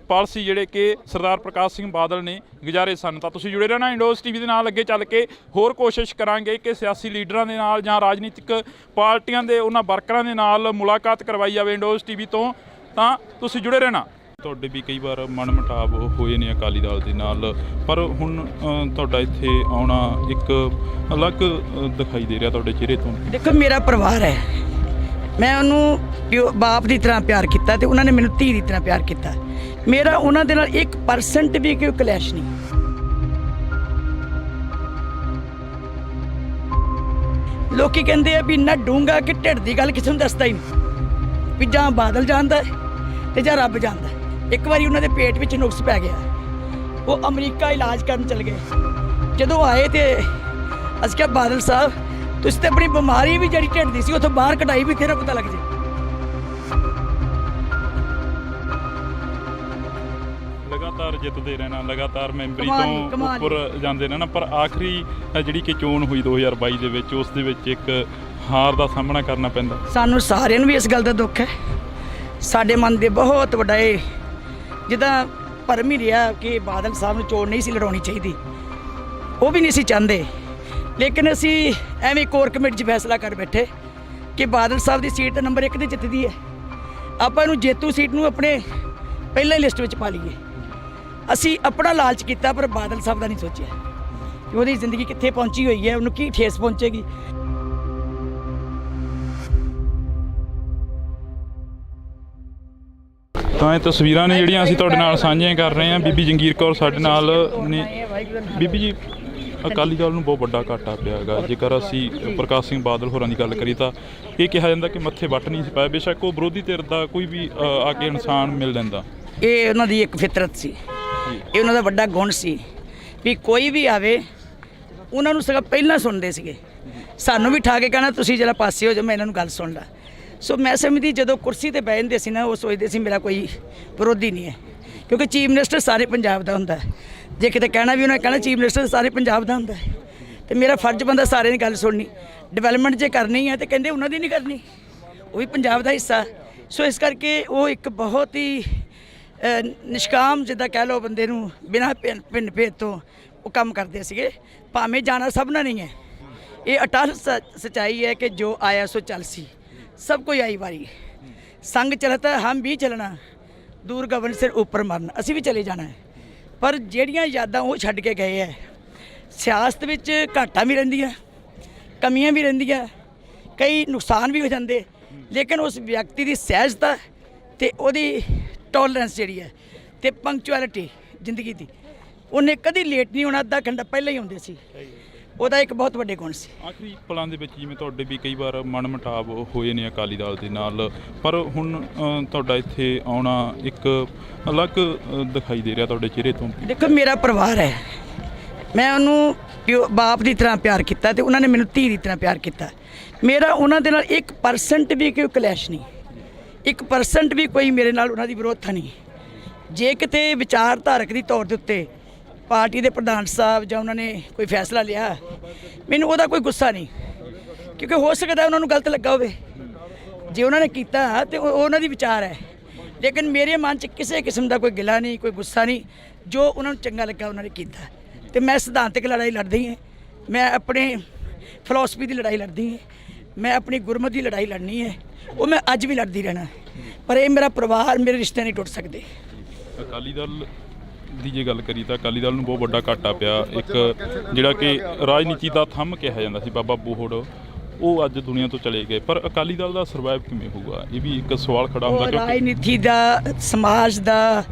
ਪਲ ਸੀ ਜਿਹੜੇ ਕਿ ਸਰਦਾਰ ਪ੍ਰਕਾਸ਼ ਸਿੰਘ ਬਾਦਲ ਨੇ ਗੁਜ਼ਾਰੇ ਸਨ। ਤਾਂ ਤੁਸੀਂ ਜੁੜੇ ਰਹਿਣਾ ਇੰਡੋਜ਼ ਟੀਵੀ ਦੇ ਨਾਲ। ਅੱਗੇ ਚੱਲ ਕੇ ਹੋਰ ਕੋਸ਼ਿਸ਼ ਕਰਾਂਗੇ ਕਿ ਸਿਆਸੀ ਲੀਡਰਾਂ ਦੇ ਨਾਲ ਜਾਂ ਰਾਜਨੀਤਿਕ ਪਾਰਟੀਆਂ ਦੇ ਉਹਨਾਂ ਵਰਕਰਾਂ ਦੇ ਨਾਲ ਮੁਲਾਕਾਤ ਕਰਵਾਈ ਜਾਵੇ ਇੰਡੋਜ਼ ਟੀਵੀ ਤੋਂ। ਤਾਂ ਤੁਸੀਂ ਜੁੜੇ ਰਹਿਣਾ। ਤੁਹਾਡੇ ਵੀ ਕਈ ਵਾਰ ਮਨ ਮੁਟਾਵ ਹੋਏ ਨੇ ਅਕਾਲੀ ਦਲ ਦੇ ਨਾਲ, ਪਰ ਹੁਣ ਤੁਹਾਡਾ ਇੱਥੇ ਆਉਣਾ ਇੱਕ ਅਲੱਗ ਦਿਖਾਈ ਦੇ ਰਿਹਾ ਤੁਹਾਡੇ ਚਿਹਰੇ ਤੋਂ। ਦੇਖੋ, ਮੇਰਾ ਪਰਿਵਾਰ ਹੈ, ਮੈਂ ਉਹਨੂੰ ਬਾਪ ਦੀ ਤਰ੍ਹਾਂ ਪਿਆਰ ਕੀਤਾ ਤੇ ਉਹਨਾਂ ਨੇ ਮੈਨੂੰ ਧੀ ਦੀ ਤਰ੍ਹਾਂ ਪਿਆਰ ਕੀਤਾ। ਮੇਰਾ ਉਹਨਾਂ ਦੇ ਨਾਲ 1% ਵੀ ਕੋਈ ਕਲੈਸ਼ ਨਹੀਂ। ਲੋਕੀ ਕਹਿੰਦੇ ਆ ਵੀ ਨਾ ਡੂੰਗਾ ਕਿ ਢਿੱਡ ਦੀ ਗੱਲ ਕਿਸੇ ਨੂੰ ਦੱਸਦਾ ਹੀ ਨਹੀਂ, ਵੀ ਜਾਂ ਬਾਦਲ ਜਾਣਦਾ ਤੇ ਜਾਂ ਰੱਬ ਜਾਣਦਾ। ਇੱਕ ਵਾਰੀ ਉਹਨਾਂ ਦੇ ਪੇਟ ਵਿੱਚ ਨੁਕਸ ਪੈ ਗਿਆ, ਉਹ ਅਮਰੀਕਾ ਇਲਾਜ ਕਰਨ ਚਲੇ ਗਏ। ਜਦੋਂ ਆਏ ਤੇ ਅਸੀਂ ਕਿਹਾ ਬਾਦਲ ਸਾਹਿਬ, ਤੁਸੀਂ ਤੇ ਆਪਣੀ ਬਿਮਾਰੀ ਵੀ ਜਿਹੜੀ ਢਿੱਡ ਦੀ ਸੀ ਉੱਥੋਂ ਬਾਹਰ ਕਢਾਈ, ਵੀ ਤੇਰਾ ਪਤਾ ਲੱਗ ਜੇ। ਲਗਾਤਾਰ ਜਿੱਤਦੇ ਰਹਿਣਾ, ਲਗਾਤਾਰ ਮੈਂਬਰੀ ਤੋਂ ਉੱਪਰ ਜਾਂਦੇ ਰਹਿਣਾ, ਪਰ ਆਖਰੀ ਜਿਹੜੀ ਕਿ ਚੋਣ ਹੋਈ 2022 ਦੇ ਵਿੱਚ, ਉਸ ਦੇ ਵਿੱਚ ਇੱਕ ਹਾਰ ਦਾ ਸਾਹਮਣਾ ਕਰਨਾ ਪੈਂਦਾ। ਸਾਨੂੰ ਸਾਰਿਆਂ ਨੂੰ ਵੀ ਇਸ ਗੱਲ ਦਾ ਦੁੱਖ ਹੈ। ਸਾਡੇ ਮਨ ਦੇ ਬਹੁਤ ਵੱਡਾ ਇਹ ਜਿੱਦਾਂ ਭਰਮ ਹੀ ਰਿਹਾ ਕਿ ਬਾਦਲ ਸਾਹਿਬ ਨੂੰ ਚੋਣ ਨਹੀਂ ਸੀ ਲੜਾਉਣੀ ਚਾਹੀਦੀ, ਉਹ ਵੀ ਨਹੀਂ ਸੀ ਚਾਹੁੰਦੇ। ਲੇਕਿਨ ਅਸੀਂ ਐਵੇਂ ਕੋਰ ਕਮੇਟੀ 'ਚ ਫੈਸਲਾ ਕਰ ਬੈਠੇ ਕਿ ਬਾਦਲ ਸਾਹਿਬ ਦੀ ਸੀਟ ਨੰਬਰ 1 ਤੇ ਜਿੱਤਦੀ ਹੈ, ਆਪਾਂ ਇਹਨੂੰ ਜੇਤੂ ਸੀਟ ਨੂੰ ਆਪਣੇ ਪਹਿਲਾਂ ਹੀ ਲਿਸਟ ਵਿੱਚ ਪਾ ਲਈਏ। ਅਸੀਂ ਆਪਣਾ ਲਾਲਚ ਕੀਤਾ, ਪਰ ਬਾਦਲ ਸਾਹਿਬ ਦਾ ਨਹੀਂ ਸੋਚਿਆ ਕਿ ਉਹਦੀ ਜ਼ਿੰਦਗੀ ਕਿੱਥੇ ਪਹੁੰਚੀ ਹੋਈ ਹੈ, ਉਹਨੂੰ ਕੀ ਠੇਸ ਪਹੁੰਚੇਗੀ। ਤਾਂ ਇਹ ਤਸਵੀਰਾਂ ਨੇ ਜਿਹੜੀਆਂ ਅਸੀਂ ਤੁਹਾਡੇ ਨਾਲ ਸਾਂਝੀਆਂ ਕਰ ਰਹੇ ਹਾਂ। ਬੀਬੀ ਜੰਗੀਰ ਕੌਰ ਸਾਡੇ ਨਾਲ ਨੇ। ਬੀਬੀ ਜੀ, ਅਕਾਲੀ ਦਲ ਨੂੰ ਬਹੁਤ ਵੱਡਾ ਘਾਟਾ ਪਿਆ ਹੈਗਾ। ਜੇਕਰ ਅਸੀਂ ਪ੍ਰਕਾਸ਼ ਸਿੰਘ ਬਾਦਲ ਹੋਰਾਂ ਦੀ ਗੱਲ ਕਰੀਏ ਤਾਂ ਇਹ ਕਿਹਾ ਜਾਂਦਾ ਕਿ ਮੱਥੇ ਵੱਟ ਨਹੀਂ ਸੀ ਪਾਇਆ। ਬੇਸ਼ੱਕ ਉਹ ਵਿਰੋਧੀ ਧਿਰ ਦਾ ਕੋਈ ਵੀ ਆ ਕੇ ਇਨਸਾਨ ਮਿਲ ਲੈਂਦਾ। ਇਹ ਉਹਨਾਂ ਦੀ ਇੱਕ ਫਿਤਰਤ ਸੀ, ਇਹ ਉਹਨਾਂ ਦਾ ਵੱਡਾ ਗੁਣ ਸੀ ਵੀ ਕੋਈ ਵੀ ਆਵੇ ਉਹਨਾਂ ਨੂੰ ਸਗੋਂ ਪਹਿਲਾਂ ਸੁਣਦੇ ਸੀਗੇ। ਸਾਨੂੰ ਵੀ ਠਾ ਕੇ ਕਹਿਣਾ ਤੁਸੀਂ ਜਰਾ ਪਾਸੇ ਹੋ ਜਾਓ, ਮੈਂ ਇਹਨਾਂ ਨੂੰ ਗੱਲ ਸੁਣ ਲਾ। ਸੋ ਮੈਂ ਸਮਝਦੀ ਜਦੋਂ ਕੁਰਸੀ ਤੇ ਬਹਿ ਜਾਂਦੇ ਸੀ ਨਾ, ਉਹ ਸੋਚਦੇ ਸੀ ਮੇਰਾ ਕੋਈ ਵਿਰੋਧੀ ਨਹੀਂ ਹੈ, ਕਿਉਂਕਿ ਚੀਫ ਮਿਨਿਸਟਰ ਸਾਰੇ ਪੰਜਾਬ ਦਾ ਹੁੰਦਾ। ਜੇ ਕਿਤੇ ਕਹਿਣਾ ਵੀ ਉਹਨਾਂ ਕਹਿਣਾ ਚੀਫ ਮਿਨਿਸਟਰ ਸਾਰੇ ਪੰਜਾਬ ਦਾ ਹੁੰਦਾ, ਤੇ ਮੇਰਾ ਫਰਜ਼ ਬੰਦਾ ਸਾਰਿਆਂ ਦੀ ਗੱਲ ਸੁਣਨੀ। ਡਿਵੈਲਪਮੈਂਟ ਜੇ ਕਰਨੀ ਹੈ ਤੇ ਕਹਿੰਦੇ ਉਹਨਾਂ ਦੀ ਨਹੀਂ ਕਰਨੀ, ਉਹ ਵੀ ਪੰਜਾਬ ਦਾ ਹਿੱਸਾ। ਸੋ ਇਸ ਕਰਕੇ ਉਹ ਇੱਕ ਬਹੁਤ ਹੀ ਨਿਸ਼ਕਾਮ ਜਿੱਦਾਂ ਕਹਿ ਲਓ ਬੰਦੇ ਨੂੰ, ਬਿਨਾਂ ਭਿੰਨ ਭੇਦ ਤੋਂ ਉਹ ਕੰਮ ਕਰਦੇ ਸੀਗੇ। ਭਾਵੇਂ ਜਾਣਾ ਸਭ ਨਾਲ ਨਹੀਂ ਹੈ, ਇਹ ਅਟਲ ਸੱਚਾਈ ਹੈ ਕਿ ਜੋ ਆਇਆ ਸੋ ਚੱਲ ਸੀ, ਸਭ ਕੋਈ ਆਈ ਵਾਰੀ। ਸੰਗ ਚਲਤਾ ਹਮ ਵੀ ਚਲਣਾ, ਦੂਰ ਗਗਨ ਸਿਰ ਉੱਪਰ ਮਰਨ, ਅਸੀਂ ਵੀ ਚਲੇ ਜਾਣਾ ਹੈ। ਪਰ ਜਿਹੜੀਆਂ ਯਾਦਾਂ ਉਹ ਛੱਡ ਕੇ ਗਏ ਹੈ, ਸਿਆਸਤ ਵਿੱਚ ਘਾਟਾਂ ਵੀ ਰਹਿੰਦੀਆਂ, ਕਮੀਆਂ ਵੀ ਰਹਿੰਦੀਆਂ, ਕਈ ਨੁਕਸਾਨ ਵੀ ਹੋ ਜਾਂਦੇ, ਲੇਕਿਨ ਉਸ ਵਿਅਕਤੀ ਦੀ ਸਹਿਜਤਾ ਤੇ ਉਹਦੀ ਟੋਲਰੈਂਸ ਜਿਹੜੀ ਹੈ ਤੇ ਪੰਕਚੁਅਲਿਟੀ ਜ਼ਿੰਦਗੀ ਦੀ, ਉਹਨੇ ਕਦੀ ਲੇਟ ਨਹੀਂ ਹੋਣਾ, ਅੱਧਾ ਘੰਟਾ ਪਹਿਲਾਂ ਹੀ ਆਉਂਦੇ ਸੀ। ਉਹਦਾ ਇੱਕ ਬਹੁਤ ਵੱਡੇ ਗੁਣ ਸੀ। ਆਖਰੀ ਪਲਾਂ ਦੇ ਵਿੱਚ ਜਿਵੇਂ ਤੁਹਾਡੇ ਵੀ ਕਈ ਵਾਰ ਮਨ ਮੁਟਾਵ ਹੋਏ ਨੇ ਅਕਾਲੀ ਦਲ ਦੇ ਨਾਲ, ਪਰ ਹੁਣ ਤੁਹਾਡਾ ਇੱਥੇ ਆਉਣਾ ਇੱਕ ਅਲੱਗ ਦਿਖਾਈ ਦੇ ਰਿਹਾ ਤੁਹਾਡੇ ਚਿਹਰੇ ਤੋਂ। ਦੇਖੋ, ਮੇਰਾ ਪਰਿਵਾਰ ਹੈ, ਮੈਂ ਉਹਨੂੰ ਬਾਪ ਦੀ ਤਰ੍ਹਾਂ ਪਿਆਰ ਕੀਤਾ ਤੇ ਉਹਨਾਂ ਨੇ ਮੈਨੂੰ ਧੀ ਦੀ ਤਰ੍ਹਾਂ ਪਿਆਰ ਕੀਤਾ। ਮੇਰਾ ਉਹਨਾਂ ਦੇ ਨਾਲ 1% ਵੀ ਕੋਈ ਕਲੈਸ਼ ਨਹੀਂ, 1% ਵੀ ਕੋਈ ਮੇਰੇ ਨਾਲ ਉਹਨਾਂ ਦੀ ਵਿਰੋਧਤਾ ਨਹੀਂ। ਜੇ ਕਿਤੇ ਵਿਚਾਰਧਾਰਕ ਦੀ ਤੌਰ ਦੇ ਉੱਤੇ ਪਾਰਟੀ ਦੇ ਪ੍ਰਧਾਨ ਸਾਹਿਬ ਜਾਂ ਉਹਨਾਂ ਨੇ ਕੋਈ ਫੈਸਲਾ ਲਿਆ, ਮੈਨੂੰ ਉਹਦਾ ਕੋਈ ਗੁੱਸਾ ਨਹੀਂ, ਕਿਉਂਕਿ ਹੋ ਸਕਦਾ ਉਹਨਾਂ ਨੂੰ ਗਲਤ ਲੱਗਾ ਹੋਵੇ। ਜੇ ਉਹਨਾਂ ਨੇ ਕੀਤਾ ਤੇ ਉਹਨਾਂ ਦੀ ਵਿਚਾਰ ਹੈ, ਲੇਕਿਨ ਮੇਰੇ ਮਨ 'ਚ ਕਿਸੇ ਕਿਸਮ ਦਾ ਕੋਈ ਗਿਲਾ ਨਹੀਂ, ਕੋਈ ਗੁੱਸਾ ਨਹੀਂ। ਜੋ ਉਹਨਾਂ ਨੂੰ ਚੰਗਾ ਲੱਗਾ ਉਹਨਾਂ ਨੇ ਕੀਤਾ। ਤੇ ਮੈਂ ਸਿਧਾਂਤਕ ਲੜਾਈ ਲੜਦੀ ਹਾਂ, ਮੈਂ ਆਪਣੇ ਫਿਲਾਸਫੀ ਦੀ ਲੜਾਈ ਲੜਦੀ ਹਾਂ, ਮੈਂ ਆਪਣੀ ਗੁਰਮਤਿ ਦੀ ਲੜਾਈ ਲੜਨੀ ਹੈ, ਉਹ ਮੈਂ ਅੱਜ ਵੀ ਲੜਦੀ ਰਹਿਣਾ। ਪਰ ਇਹ ਮੇਰਾ ਪਰਿਵਾਰ, ਮੇਰੇ ਰਿਸ਼ਤੇ ਨਹੀਂ ਟੁੱਟ ਸਕਦੇ। ਅਕਾਲੀ ਦਲ ਦੀ ਜੇ ਗੱਲ ਕਰੀ ਤਾਂ ਅਕਾਲੀ ਦਲ ਨੂੰ ਬਹੁਤ ਵੱਡਾ ਘਾਟਾ ਪਿਆ। ਇੱਕ ਜਿਹੜਾ ਕਿ ਰਾਜਨੀਤੀ ਦਾ ਥੰਮ ਕਿਹਾ ਜਾਂਦਾ ਸੀ ਬਾਬਾ ਬੋਹੜ, ਉਹ ਅੱਜ ਦੁਨੀਆ ਤੋਂ ਚਲੇ ਗਏ। ਪਰ ਅਕਾਲੀ ਦਲ ਦਾ ਸਰਵਾਈਵ ਕਿਵੇਂ ਹੋਊਗਾ, ਇਹ ਵੀ ਇੱਕ ਸਵਾਲ ਖੜਾ ਹੁੰਦਾ। ਕਿਉਂਕਿ ਰਾਜਨੀਤੀ ਦਾ, ਸਮਾਜ ਦਾ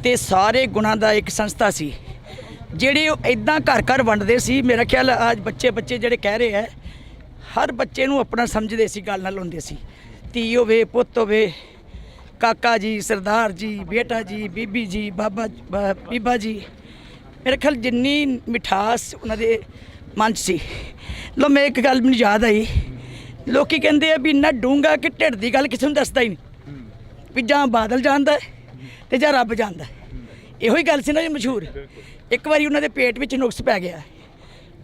ਤੇ ਸਾਰੇ ਗੁਣਾਂ ਦਾ ਇੱਕ ਸੰਸਥਾ ਸੀ, ਜਿਹੜੇ ਉਹ ਇੱਦਾਂ ਘਰ ਘਰ ਵੰਡਦੇ ਸੀ। ਮੇਰਾ ਖਿਆਲ ਅੱਜ ਬੱਚੇ ਜਿਹੜੇ ਕਹਿ ਰਹੇ ਹੈ, ਹਰ ਬੱਚੇ ਨੂੰ ਆਪਣਾ ਸਮਝਦੇ ਸੀ, ਗੱਲ ਨਾਲ ਹੁੰਦੇ ਸੀ। ਧੀ ਹੋਵੇ, ਪੁੱਤ ਹੋਵੇ, ਕਾਕਾ ਜੀ, ਸਰਦਾਰ ਜੀ, ਬੇਟਾ ਜੀ, ਬੀਬੀ ਜੀ, ਬੀਬਾ ਜੀ, ਮੇਰੇ ਖਿਆਲ ਜਿੰਨੀ ਮਿਠਾਸ ਉਹਨਾਂ ਦੇ ਮਨ 'ਚ ਸੀ। ਲੋ ਮੈਂ ਇੱਕ ਗੱਲ ਮੈਨੂੰ ਯਾਦ ਆਈ, ਲੋਕੀ ਕਹਿੰਦੇ ਆ ਵੀ ਇੰਨਾ ਡੂੰਗਾ ਕਿ ਢਿੱਡ ਦੀ ਗੱਲ ਕਿਸੇ ਨੂੰ ਦੱਸਦਾ ਹੀ ਨਹੀਂ, ਵੀ ਜਾਂ ਬਾਦਲ ਜਾਣਦਾ ਤੇ ਜਾਂ ਰੱਬ ਜਾਣਦਾ। ਇਹੋ ਹੀ ਗੱਲ ਸੀ ਨਾ ਜੀ ਮਸ਼ਹੂਰ। ਇੱਕ ਵਾਰੀ ਉਹਨਾਂ ਦੇ ਪੇਟ ਵਿੱਚ ਨੁਕਸ ਪੈ ਗਿਆ,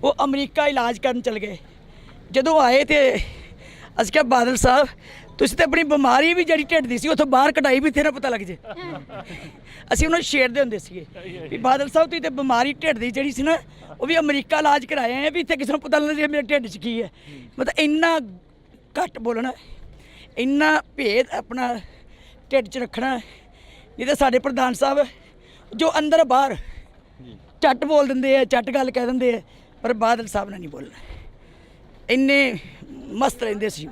ਉਹ ਅਮਰੀਕਾ ਇਲਾਜ ਕਰਨ ਚਲੇ ਗਏ। ਜਦੋਂ ਆਏ ਤੇ ਅਸੀਂ ਕਿਹਾ ਬਾਦਲ ਸਾਹਿਬ, ਤੁਸੀਂ ਤਾਂ ਆਪਣੀ ਬਿਮਾਰੀ ਵੀ ਜਿਹੜੀ ਢਿੱਡ ਦੀ ਸੀ ਉੱਥੋਂ ਬਾਹਰ ਕਢਾਈ ਵੀ ਤੇਰਾ ਪਤਾ ਲੱਗ ਜੇ। ਅਸੀਂ ਉਹਨਾਂ ਨੂੰ ਛੇੜਦੇ ਹੁੰਦੇ ਸੀਗੇ ਵੀ ਬਾਦਲ ਸਾਹਿਬ ਤੁਸੀਂ ਤੇ ਬਿਮਾਰੀ ਢਿੱਡ ਦੀ ਜਿਹੜੀ ਸੀ ਨਾ ਉਹ ਵੀ ਅਮਰੀਕਾ ਇਲਾਜ ਕਰਾਏ ਆ ਵੀ ਇੱਥੇ ਕਿਸੇ ਨੂੰ ਪਤਾ ਲੱਗ ਜੇ ਮੇਰੇ ਢਿੱਡ 'ਚ ਕੀ ਹੈ। ਮਤਲਬ ਇੰਨਾ ਘੱਟ ਬੋਲਣਾ, ਇੰਨਾ ਭੇਦ ਆਪਣਾ ਢਿੱਡ 'ਚ ਰੱਖਣਾ। ਨਹੀਂ ਤਾਂ ਸਾਡੇ ਪ੍ਰਧਾਨ ਸਾਹਿਬ ਜੋ ਅੰਦਰ ਬਾਹਰ ਝੱਟ ਬੋਲ ਦਿੰਦੇ ਆ, ਝੱਟ ਗੱਲ ਕਹਿ ਦਿੰਦੇ ਆ, ਪਰ ਬਾਦਲ ਸਾਹਿਬ ਨੇ ਨਹੀਂ ਬੋਲਣਾ। ਇੰਨੇ ਮਸਤ ਰਹਿੰਦੇ ਸੀ,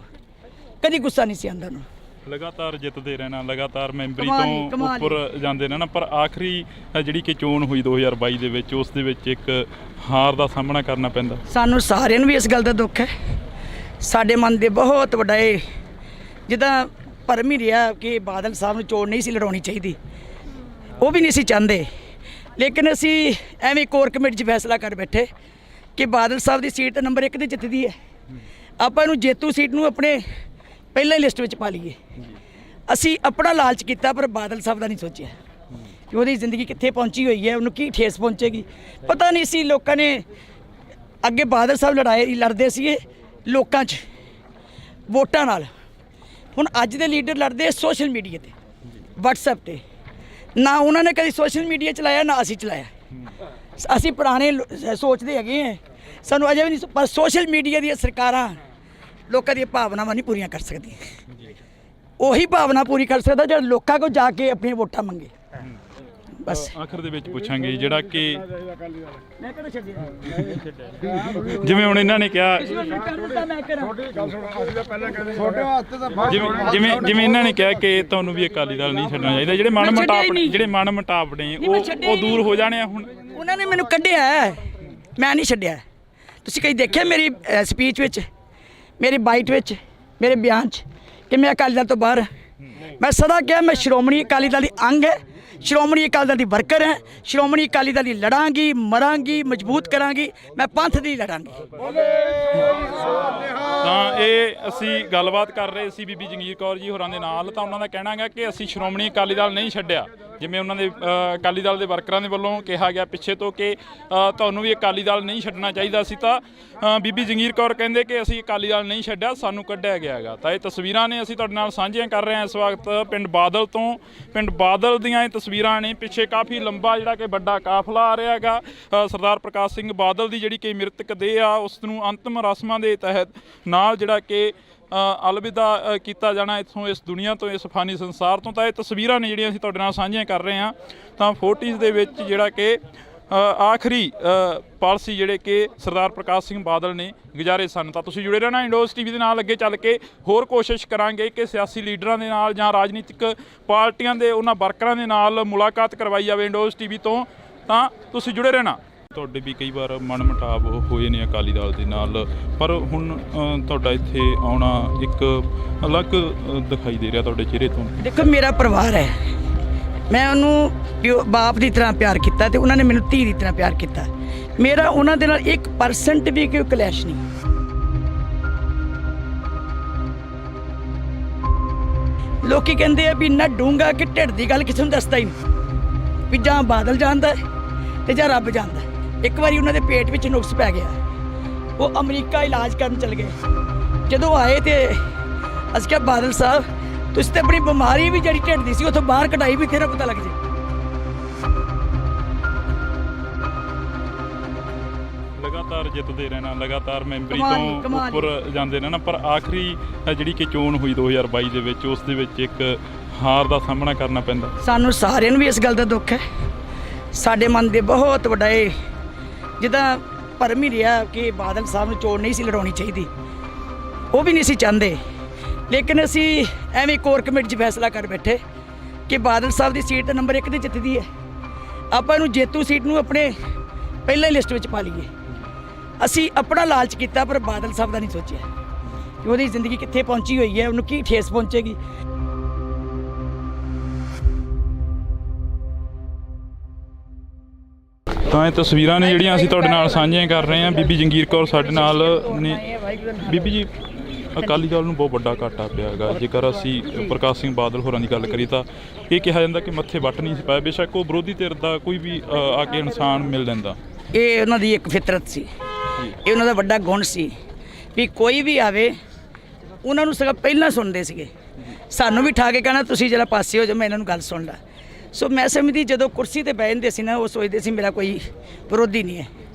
ਕਦੀ ਗੁੱਸਾ ਨਹੀਂ ਸੀ ਆਉਂਦਾ ਉਹਨੂੰ। ਲਗਾਤਾਰ ਜਿੱਤਦੇ ਰਹਿਣਾ, ਲਗਾਤਾਰ ਮੈਂਬਰੀ ਕਮਾਲ ਤੋਂ ਉੱਪਰ ਜਾਂਦੇ ਰਹਿਣਾ, ਪਰ ਆਖਰੀ ਜਿਹੜੀ ਕਿ ਚੋਣ ਹੋਈ 2022 ਦੇ ਵਿੱਚ ਉਸ ਦੇ ਵਿੱਚ ਇੱਕ ਹਾਰ ਦਾ ਸਾਹਮਣਾ ਕਰਨਾ ਪੈਂਦਾ। ਸਾਨੂੰ ਸਾਰਿਆਂ ਨੂੰ ਵੀ ਇਸ ਗੱਲ ਦਾ ਦੁੱਖ ਹੈ। ਸਾਡੇ ਮਨ ਦੇ ਬਹੁਤ ਵੱਡਾ ਇਹ ਜਿੱਦਾਂ ਭਰਮ ਹੀ ਰਿਹਾ ਕਿ ਬਾਦਲ ਸਾਹਿਬ ਨੂੰ ਚੋਣ ਨਹੀਂ ਸੀ ਲੜਾਉਣੀ ਚਾਹੀਦੀ, ਉਹ ਵੀ ਨਹੀਂ ਸੀ ਚਾਹੁੰਦੇ। ਲੇਕਿਨ ਅਸੀਂ ਐਵੇਂ ਕੋਰ ਕਮੇਟੀ 'ਚ ਫੈਸਲਾ ਕਰ ਬੈਠੇ ਕਿ ਬਾਦਲ ਸਾਹਿਬ ਦੀ ਸੀਟ ਤਾਂ ਨੰਬਰ 1 ਤੇ ਜਿੱਤਦੀ ਹੈ, ਆਪਾਂ ਇਹਨੂੰ ਜੇਤੂ ਸੀਟ ਨੂੰ ਆਪਣੇ ਪਹਿਲਾਂ ਹੀ ਲਿਸਟ ਵਿੱਚ ਪਾ ਲਈਏ। ਅਸੀਂ ਆਪਣਾ ਲਾਲਚ ਕੀਤਾ ਪਰ ਬਾਦਲ ਸਾਹਿਬ ਦਾ ਨਹੀਂ ਸੋਚਿਆ ਕਿ ਉਹਦੀ ਜ਼ਿੰਦਗੀ ਕਿੱਥੇ ਪਹੁੰਚੀ ਹੋਈ ਹੈ, ਉਹਨੂੰ ਕੀ ਠੇਸ ਪਹੁੰਚੇਗੀ। ਪਤਾ ਨਹੀਂ ਸੀ ਲੋਕਾਂ ਨੇ ਅੱਗੇ ਬਾਦਲ ਸਾਹਿਬ ਲੜਦੇ ਸੀਗੇ ਲੋਕਾਂ 'ਚ ਵੋਟਾਂ ਨਾਲ, ਹੁਣ ਅੱਜ ਦੇ ਲੀਡਰ ਲੜਦੇ ਸੋਸ਼ਲ ਮੀਡੀਆ ਤੇ, WhatsApp ਤੇ। ਨਾ ਉਹਨਾਂ ਨੇ ਕਦੀ ਸੋਸ਼ਲ ਮੀਡੀਆ ਚਲਾਇਆ ਨਾ ਅਸੀਂ ਚਲਾਇਆ। ਅਸੀਂ ਪੁਰਾਣੇ ਸੋਚਦੇ ਹੈਗੇ ਹਾਂ, ਸਾਨੂੰ ਅਜੇ ਵੀ ਨਹੀਂ, ਪਰ ਸੋਸ਼ਲ ਮੀਡੀਆ ਦੀਆਂ ਸਰਕਾਰਾਂ ਲੋਕਾਂ ਦੀਆਂ ਭਾਵਨਾਵਾਂ ਨਹੀਂ ਪੂਰੀਆਂ ਕਰ ਸਕਦੀਆਂ। ਉਹੀ ਭਾਵਨਾ ਪੂਰੀ ਕਰ ਸਕਦਾ ਜਿਹੜਾ ਲੋਕਾਂ ਕੋਲ ਜਾ ਕੇ ਆਪਣੀਆਂ ਵੋਟਾਂ ਮੰਗੇ। ਬਸ ਆਖਰ ਦੇ ਵਿੱਚ ਪੁੱਛਾਂਗੇ ਜਿਹੜਾ ਕਿ ਮੈਂ ਕਿਹੜਾ ਛੱਡਿਆ, ਜਿਵੇਂ ਹੁਣ ਇਹਨਾਂ ਨੇ ਕਿਹਾ, ਜਿਵੇਂ ਇਹਨਾਂ ਨੇ ਕਿਹਾ ਕਿ ਤੁਹਾਨੂੰ ਵੀ ਅਕਾਲੀ ਦਲ ਨਹੀਂ ਛੱਡਣਾ ਚਾਹੀਦਾ, ਜਿਹੜੇ ਮਨ ਮੁਟਾਵ ਨੇ ਉਹ ਦੂਰ ਹੋ ਜਾਣੇ ਆ। ਹੁਣ ਉਹਨਾਂ ਨੇ ਮੈਨੂੰ ਕੱਢਿਆ, ਮੈਂ ਨਹੀਂ ਛੱਡਿਆ। ਤੁਸੀਂ ਕਈ ਦੇਖਿਆ ਮੇਰੀ ਸਪੀਚ ਵਿੱਚ, ਮੇਰੀ ਬਾਈਟ ਵਿੱਚ, ਮੇਰੇ ਬਿਆਨ 'ਚ ਕਿ ਮੈਂ ਅਕਾਲੀ ਦਲ ਤੋਂ ਬਾਹਰ ਹਾਂ। ਮੈਂ ਸਦਾ ਕਿਹਾ ਮੈਂ ਸ਼੍ਰੋਮਣੀ ਅਕਾਲੀ ਦਲ ਦੀ ਅੰਗ ਹੈ, ਸ਼੍ਰੋਮਣੀ ਅਕਾਲੀ ਦਲ ਦੀ ਵਰਕਰ ਹੈ, ਸ਼੍ਰੋਮਣੀ ਅਕਾਲੀ ਦਲ ਦੀ ਲੜਾਂਗੀ, ਮਰਾਂਗੀ, ਮਜ਼ਬੂਤ ਕਰਾਂਗੀ, ਮੈਂ ਪੰਥ ਦੀ ਲੜਾਂਗੀ। ਤਾਂ ਇਹ ਅਸੀਂ ਗੱਲਬਾਤ ਕਰ ਰਹੇ ਸੀ ਬੀਬੀ ਜੰਗੀਰ ਕੌਰ ਜੀ ਹੋਰਾਂ ਦੇ ਨਾਲ। ਤਾਂ ਉਹਨਾਂ ਦਾ ਕਹਿਣਾ ਹੈਗਾ ਕਿ ਅਸੀਂ ਸ਼੍ਰੋਮਣੀ ਅਕਾਲੀ ਦਲ ਨਹੀਂ ਛੱਡਿਆ, ਜਿਵੇਂ ਉਹਨਾਂ ਦੇ ਅਕਾਲੀ ਦਲ ਦੇ ਵਰਕਰਾਂ ਦੇ ਵੱਲੋਂ ਕਿਹਾ ਗਿਆ ਪਿੱਛੇ ਤੋਂ ਕਿ ਤੁਹਾਨੂੰ ਵੀ ਅਕਾਲੀ ਦਲ ਨਹੀਂ ਛੱਡਣਾ ਚਾਹੀਦਾ ਸੀ। ਤਾਂ ਬੀਬੀ ਜੰਗੀਰ ਕੌਰ ਕਹਿੰਦੇ ਕਿ ਅਸੀਂ ਅਕਾਲੀ ਦਲ ਨਹੀਂ ਛੱਡਿਆ, ਸਾਨੂੰ ਕੱਢਿਆ ਗਿਆ ਹੈਗਾ। ਤਾਂ ਇਹ ਤਸਵੀਰਾਂ ਨੇ ਅਸੀਂ ਤੁਹਾਡੇ ਨਾਲ ਸਾਂਝੀਆਂ ਕਰ ਰਹੇ ਹਾਂ ਇਸ ਵਕਤ ਪਿੰਡ ਬਾਦਲ ਤੋਂ। ਪਿੰਡ ਬਾਦਲ ਦੀਆਂ ਇਹ ਤਸਵੀਰਾਂ ਨੇ, ਪਿੱਛੇ ਕਾਫੀ ਲੰਬਾ ਜਿਹੜਾ ਕਿ ਵੱਡਾ ਕਾਫਲਾ ਆ ਰਿਹਾ ਹੈਗਾ। ਸਰਦਾਰ ਪ੍ਰਕਾਸ਼ ਸਿੰਘ ਬਾਦਲ ਦੀ ਜਿਹੜੀ ਕਿ ਮ੍ਰਿਤਕ ਦੇਹ ਆ ਉਸ ਨੂੰ ਅੰਤਿਮ ਰਸਮਾਂ ਦੇ ਤਹਿਤ ਨਾਲ ਜਿਹੜਾ ਕਿ ਅਲਵਿਦਾ ਕੀਤਾ ਜਾਣਾ ਇੱਥੋਂ, ਇਸ ਦੁਨੀਆ ਤੋਂ, ਇਸ ਫਾਨੀ ਸੰਸਾਰ ਤੋਂ। ਤਾਂ ਇਹ ਤਸਵੀਰਾਂ ਨੇ ਜਿਹੜੀਆਂ ਅਸੀਂ ਤੁਹਾਡੇ ਨਾਲ ਸਾਂਝੀਆਂ ਕਰ ਰਹੇ ਹਾਂ। ਤਾਂ 40s ਦੇ ਵਿੱਚ ਜਿਹੜਾ ਕਿ ਆਖਰੀ ਪਾਲਿਸੀ ਜਿਹੜੇ ਕਿ ਸਰਦਾਰ ਪ੍ਰਕਾਸ਼ ਸਿੰਘ ਬਾਦਲ ਨੇ ਗੁਜ਼ਾਰੇ ਸਨ। ਤਾਂ ਤੁਸੀਂ ਜੁੜੇ ਰਹਿਣਾ ਇੰਡੋਜ਼ TV ਦੇ ਨਾਲ। ਅੱਗੇ ਚੱਲ ਕੇ ਹੋਰ ਕੋਸ਼ਿਸ਼ ਕਰਾਂਗੇ ਕਿ ਸਿਆਸੀ ਲੀਡਰਾਂ ਦੇ ਨਾਲ ਜਾਂ ਰਾਜਨੀਤਿਕ ਪਾਰਟੀਆਂ ਦੇ ਉਹਨਾਂ ਵਰਕਰਾਂ ਦੇ ਨਾਲ ਮੁਲਾਕਾਤ ਕਰਵਾਈ ਜਾਵੇ ਇੰਡੋਜ਼ TV ਤੋਂ। ਤਾਂ ਤੁਸੀਂ ਜੁੜੇ ਰਹਿਣਾ। ਤੁਹਾਡੇ ਵੀ ਕਈ ਵਾਰ ਮਨ ਮੁਟਾਵ ਹੋਏ ਨੇ ਅਕਾਲੀ ਦਲ ਦੇ ਨਾਲ, ਪਰ ਹੁਣ ਤੁਹਾਡਾ ਇੱਥੇ ਆਉਣਾ ਇੱਕ ਅਲੱਗ ਦਿਖਾਈ ਦੇ ਰਿਹਾ ਤੁਹਾਡੇ ਚਿਹਰੇ ਤੋਂ। ਦੇਖੋ, ਮੇਰਾ ਪਰਿਵਾਰ ਹੈ, ਮੈਂ ਉਹਨੂੰ ਬਾਪ ਦੀ ਤਰ੍ਹਾਂ ਪਿਆਰ ਕੀਤਾ ਤੇ ਉਹਨਾਂ ਨੇ ਮੈਨੂੰ ਧੀ ਦੀ ਤਰ੍ਹਾਂ ਪਿਆਰ ਕੀਤਾ। ਮੇਰਾ ਉਹਨਾਂ ਦੇ ਨਾਲ 1% ਵੀ ਕੋਈ ਕਲੈਸ਼ ਨਹੀਂ। ਲੋਕੀ ਕਹਿੰਦੇ ਆ ਵੀ ਇੰਨਾ ਡੂੰਘਾ ਕਿ ਢਿੱਡ ਦੀ ਗੱਲ ਕਿਸੇ ਨੂੰ ਦੱਸਦਾ ਹੀ ਨਹੀਂ, ਵੀ ਜਾਂ ਬਾਦਲ ਜਾਣਦਾ ਤੇ ਜਾਂ ਰੱਬ ਜਾਣਦਾ। ਇੱਕ ਵਾਰੀ ਉਹਨਾਂ ਦੇ ਪੇਟ ਵਿੱਚ ਨੁਕਸ ਪੈ ਗਿਆ, ਉਹ ਅਮਰੀਕਾ ਇਲਾਜ ਕਰਨ ਚਲੇ ਗਏ। ਜਦੋਂ ਆਏ ਤੇ ਅਸੀਂ ਕਿਹਾ ਬਾਦਲ ਸਾਹਿਬ ਤੁਸੀਂ ਤਾਂ ਆਪਣੀ ਬਿਮਾਰੀ ਵੀ ਜਿਹੜੀ ਢਿੱਡ ਦੀ ਸੀ ਉੱਥੋਂ ਬਾਹਰ ਕਢਾਈ ਵੀ ਤੇਰਾ ਪਤਾ ਲੱਗ ਜੇ। ਲਗਾਤਾਰ ਜਿੱਤਦੇ ਰਹਿਣਾ, ਲਗਾਤਾਰ ਮੈਂਬਰੀ ਤੋਂ ਉੱਪਰ ਜਾਂਦੇ ਰਹਿਣਾ, ਪਰ ਆਖਰੀ ਜਿਹੜੀ ਕਿ ਚੋਣ ਹੋਈ 2022 ਦੇ ਵਿੱਚ ਉਸ ਦੇ ਵਿੱਚ ਇੱਕ ਹਾਰ ਦਾ ਸਾਹਮਣਾ ਕਰਨਾ ਪੈਂਦਾ। ਸਾਨੂੰ ਸਾਰਿਆਂ ਨੂੰ ਵੀ ਇਸ ਗੱਲ ਦਾ ਦੁੱਖ ਹੈ। ਸਾਡੇ ਮਨ ਦੇ ਬਹੁਤ ਵੱਡਾ ਇਹ ਜਿੱਦਾਂ ਭਰਮ ਹੀ ਰਿਹਾ ਕਿ ਬਾਦਲ ਸਾਹਿਬ ਨੂੰ ਚੋਣ ਨਹੀਂ ਸੀ ਲੜਾਉਣੀ ਚਾਹੀਦੀ, ਉਹ ਵੀ ਨਹੀਂ ਸੀ ਚਾਹੁੰਦੇ। ਲੇਕਿਨ ਅਸੀਂ ਐਵੇਂ ਕੋਰ ਕਮੇਟੀ 'ਚ ਫੈਸਲਾ ਕਰ ਬੈਠੇ ਕਿ ਬਾਦਲ ਸਾਹਿਬ ਦੀ ਸੀਟ ਤਾਂ ਨੰਬਰ 1 ਤੇ ਜਿੱਤਦੀ ਹੈ, ਆਪਾਂ ਇਹਨੂੰ ਜੇਤੂ ਸੀਟ ਨੂੰ ਆਪਣੇ ਪਹਿਲਾਂ ਹੀ ਲਿਸਟ ਵਿੱਚ ਪਾ ਲਈਏ। ਅਸੀਂ ਆਪਣਾ ਲਾਲਚ ਕੀਤਾ ਪਰ ਬਾਦਲ ਸਾਹਿਬ ਦਾ ਨਹੀਂ ਸੋਚਿਆ ਕਿ ਉਹਦੀ ਜ਼ਿੰਦਗੀ ਕਿੱਥੇ ਪਹੁੰਚੀ ਹੋਈ ਹੈ, ਉਹਨੂੰ ਕੀ ਠੇਸ ਪਹੁੰਚੇਗੀ। ਤਾਂ ਇਹ ਤਸਵੀਰਾਂ ਨੇ ਜਿਹੜੀਆਂ ਅਸੀਂ ਤੁਹਾਡੇ ਨਾਲ ਸਾਂਝੀਆਂ ਕਰ ਰਹੇ ਹਾਂ। ਬੀਬੀ ਜੰਗੀਰ ਕੌਰ ਸਾਡੇ ਨਾਲ ਨੇ। ਬੀਬੀ ਜੀ, ਅਕਾਲੀ ਦਲ ਨੂੰ ਬਹੁਤ ਵੱਡਾ ਘਾਟਾ ਪਿਆ ਹੈਗਾ। ਜੇਕਰ ਅਸੀਂ ਪ੍ਰਕਾਸ਼ ਸਿੰਘ ਬਾਦਲ ਹੋਰਾਂ ਦੀ ਗੱਲ ਕਰੀਏ ਤਾਂ ਇਹ ਕਿਹਾ ਜਾਂਦਾ ਕਿ ਮੱਥੇ ਵੱਟ ਨਹੀਂ ਸੀ ਪਾਇਆ। ਬੇਸ਼ੱਕ ਉਹ ਵਿਰੋਧੀ ਧਿਰ ਦਾ ਕੋਈ ਵੀ ਆ ਕੇ ਇਨਸਾਨ ਮਿਲ ਲੈਂਦਾ, ਇਹ ਉਹਨਾਂ ਦੀ ਇੱਕ ਫਿਤਰਤ ਸੀ, ਇਹ ਉਹਨਾਂ ਦਾ ਵੱਡਾ ਗੁਣ ਸੀ ਵੀ ਕੋਈ ਵੀ ਆਵੇ ਉਹਨਾਂ ਨੂੰ ਸਗੋਂ ਪਹਿਲਾਂ ਸੁਣਦੇ ਸੀਗੇ। ਸਾਨੂੰ ਵੀ ਠਾ ਕੇ ਕਹਿਣਾ ਤੁਸੀਂ ਜਰਾ ਪਾਸੇ ਹੋ ਜਾਓ, ਮੈਂ ਇਹਨਾਂ ਨੂੰ ਗੱਲ ਸੁਣ ਲਾ। ਸੋ ਮੈਂ ਸਮਝਦੀ ਜਦੋਂ ਕੁਰਸੀ ਤੇ ਬਹਿ ਜਾਂਦੇ ਸੀ ਨਾ, ਉਹ ਸੋਚਦੇ ਸੀ ਮੇਰਾ ਕੋਈ ਵਿਰੋਧੀ ਨਹੀਂ ਹੈ,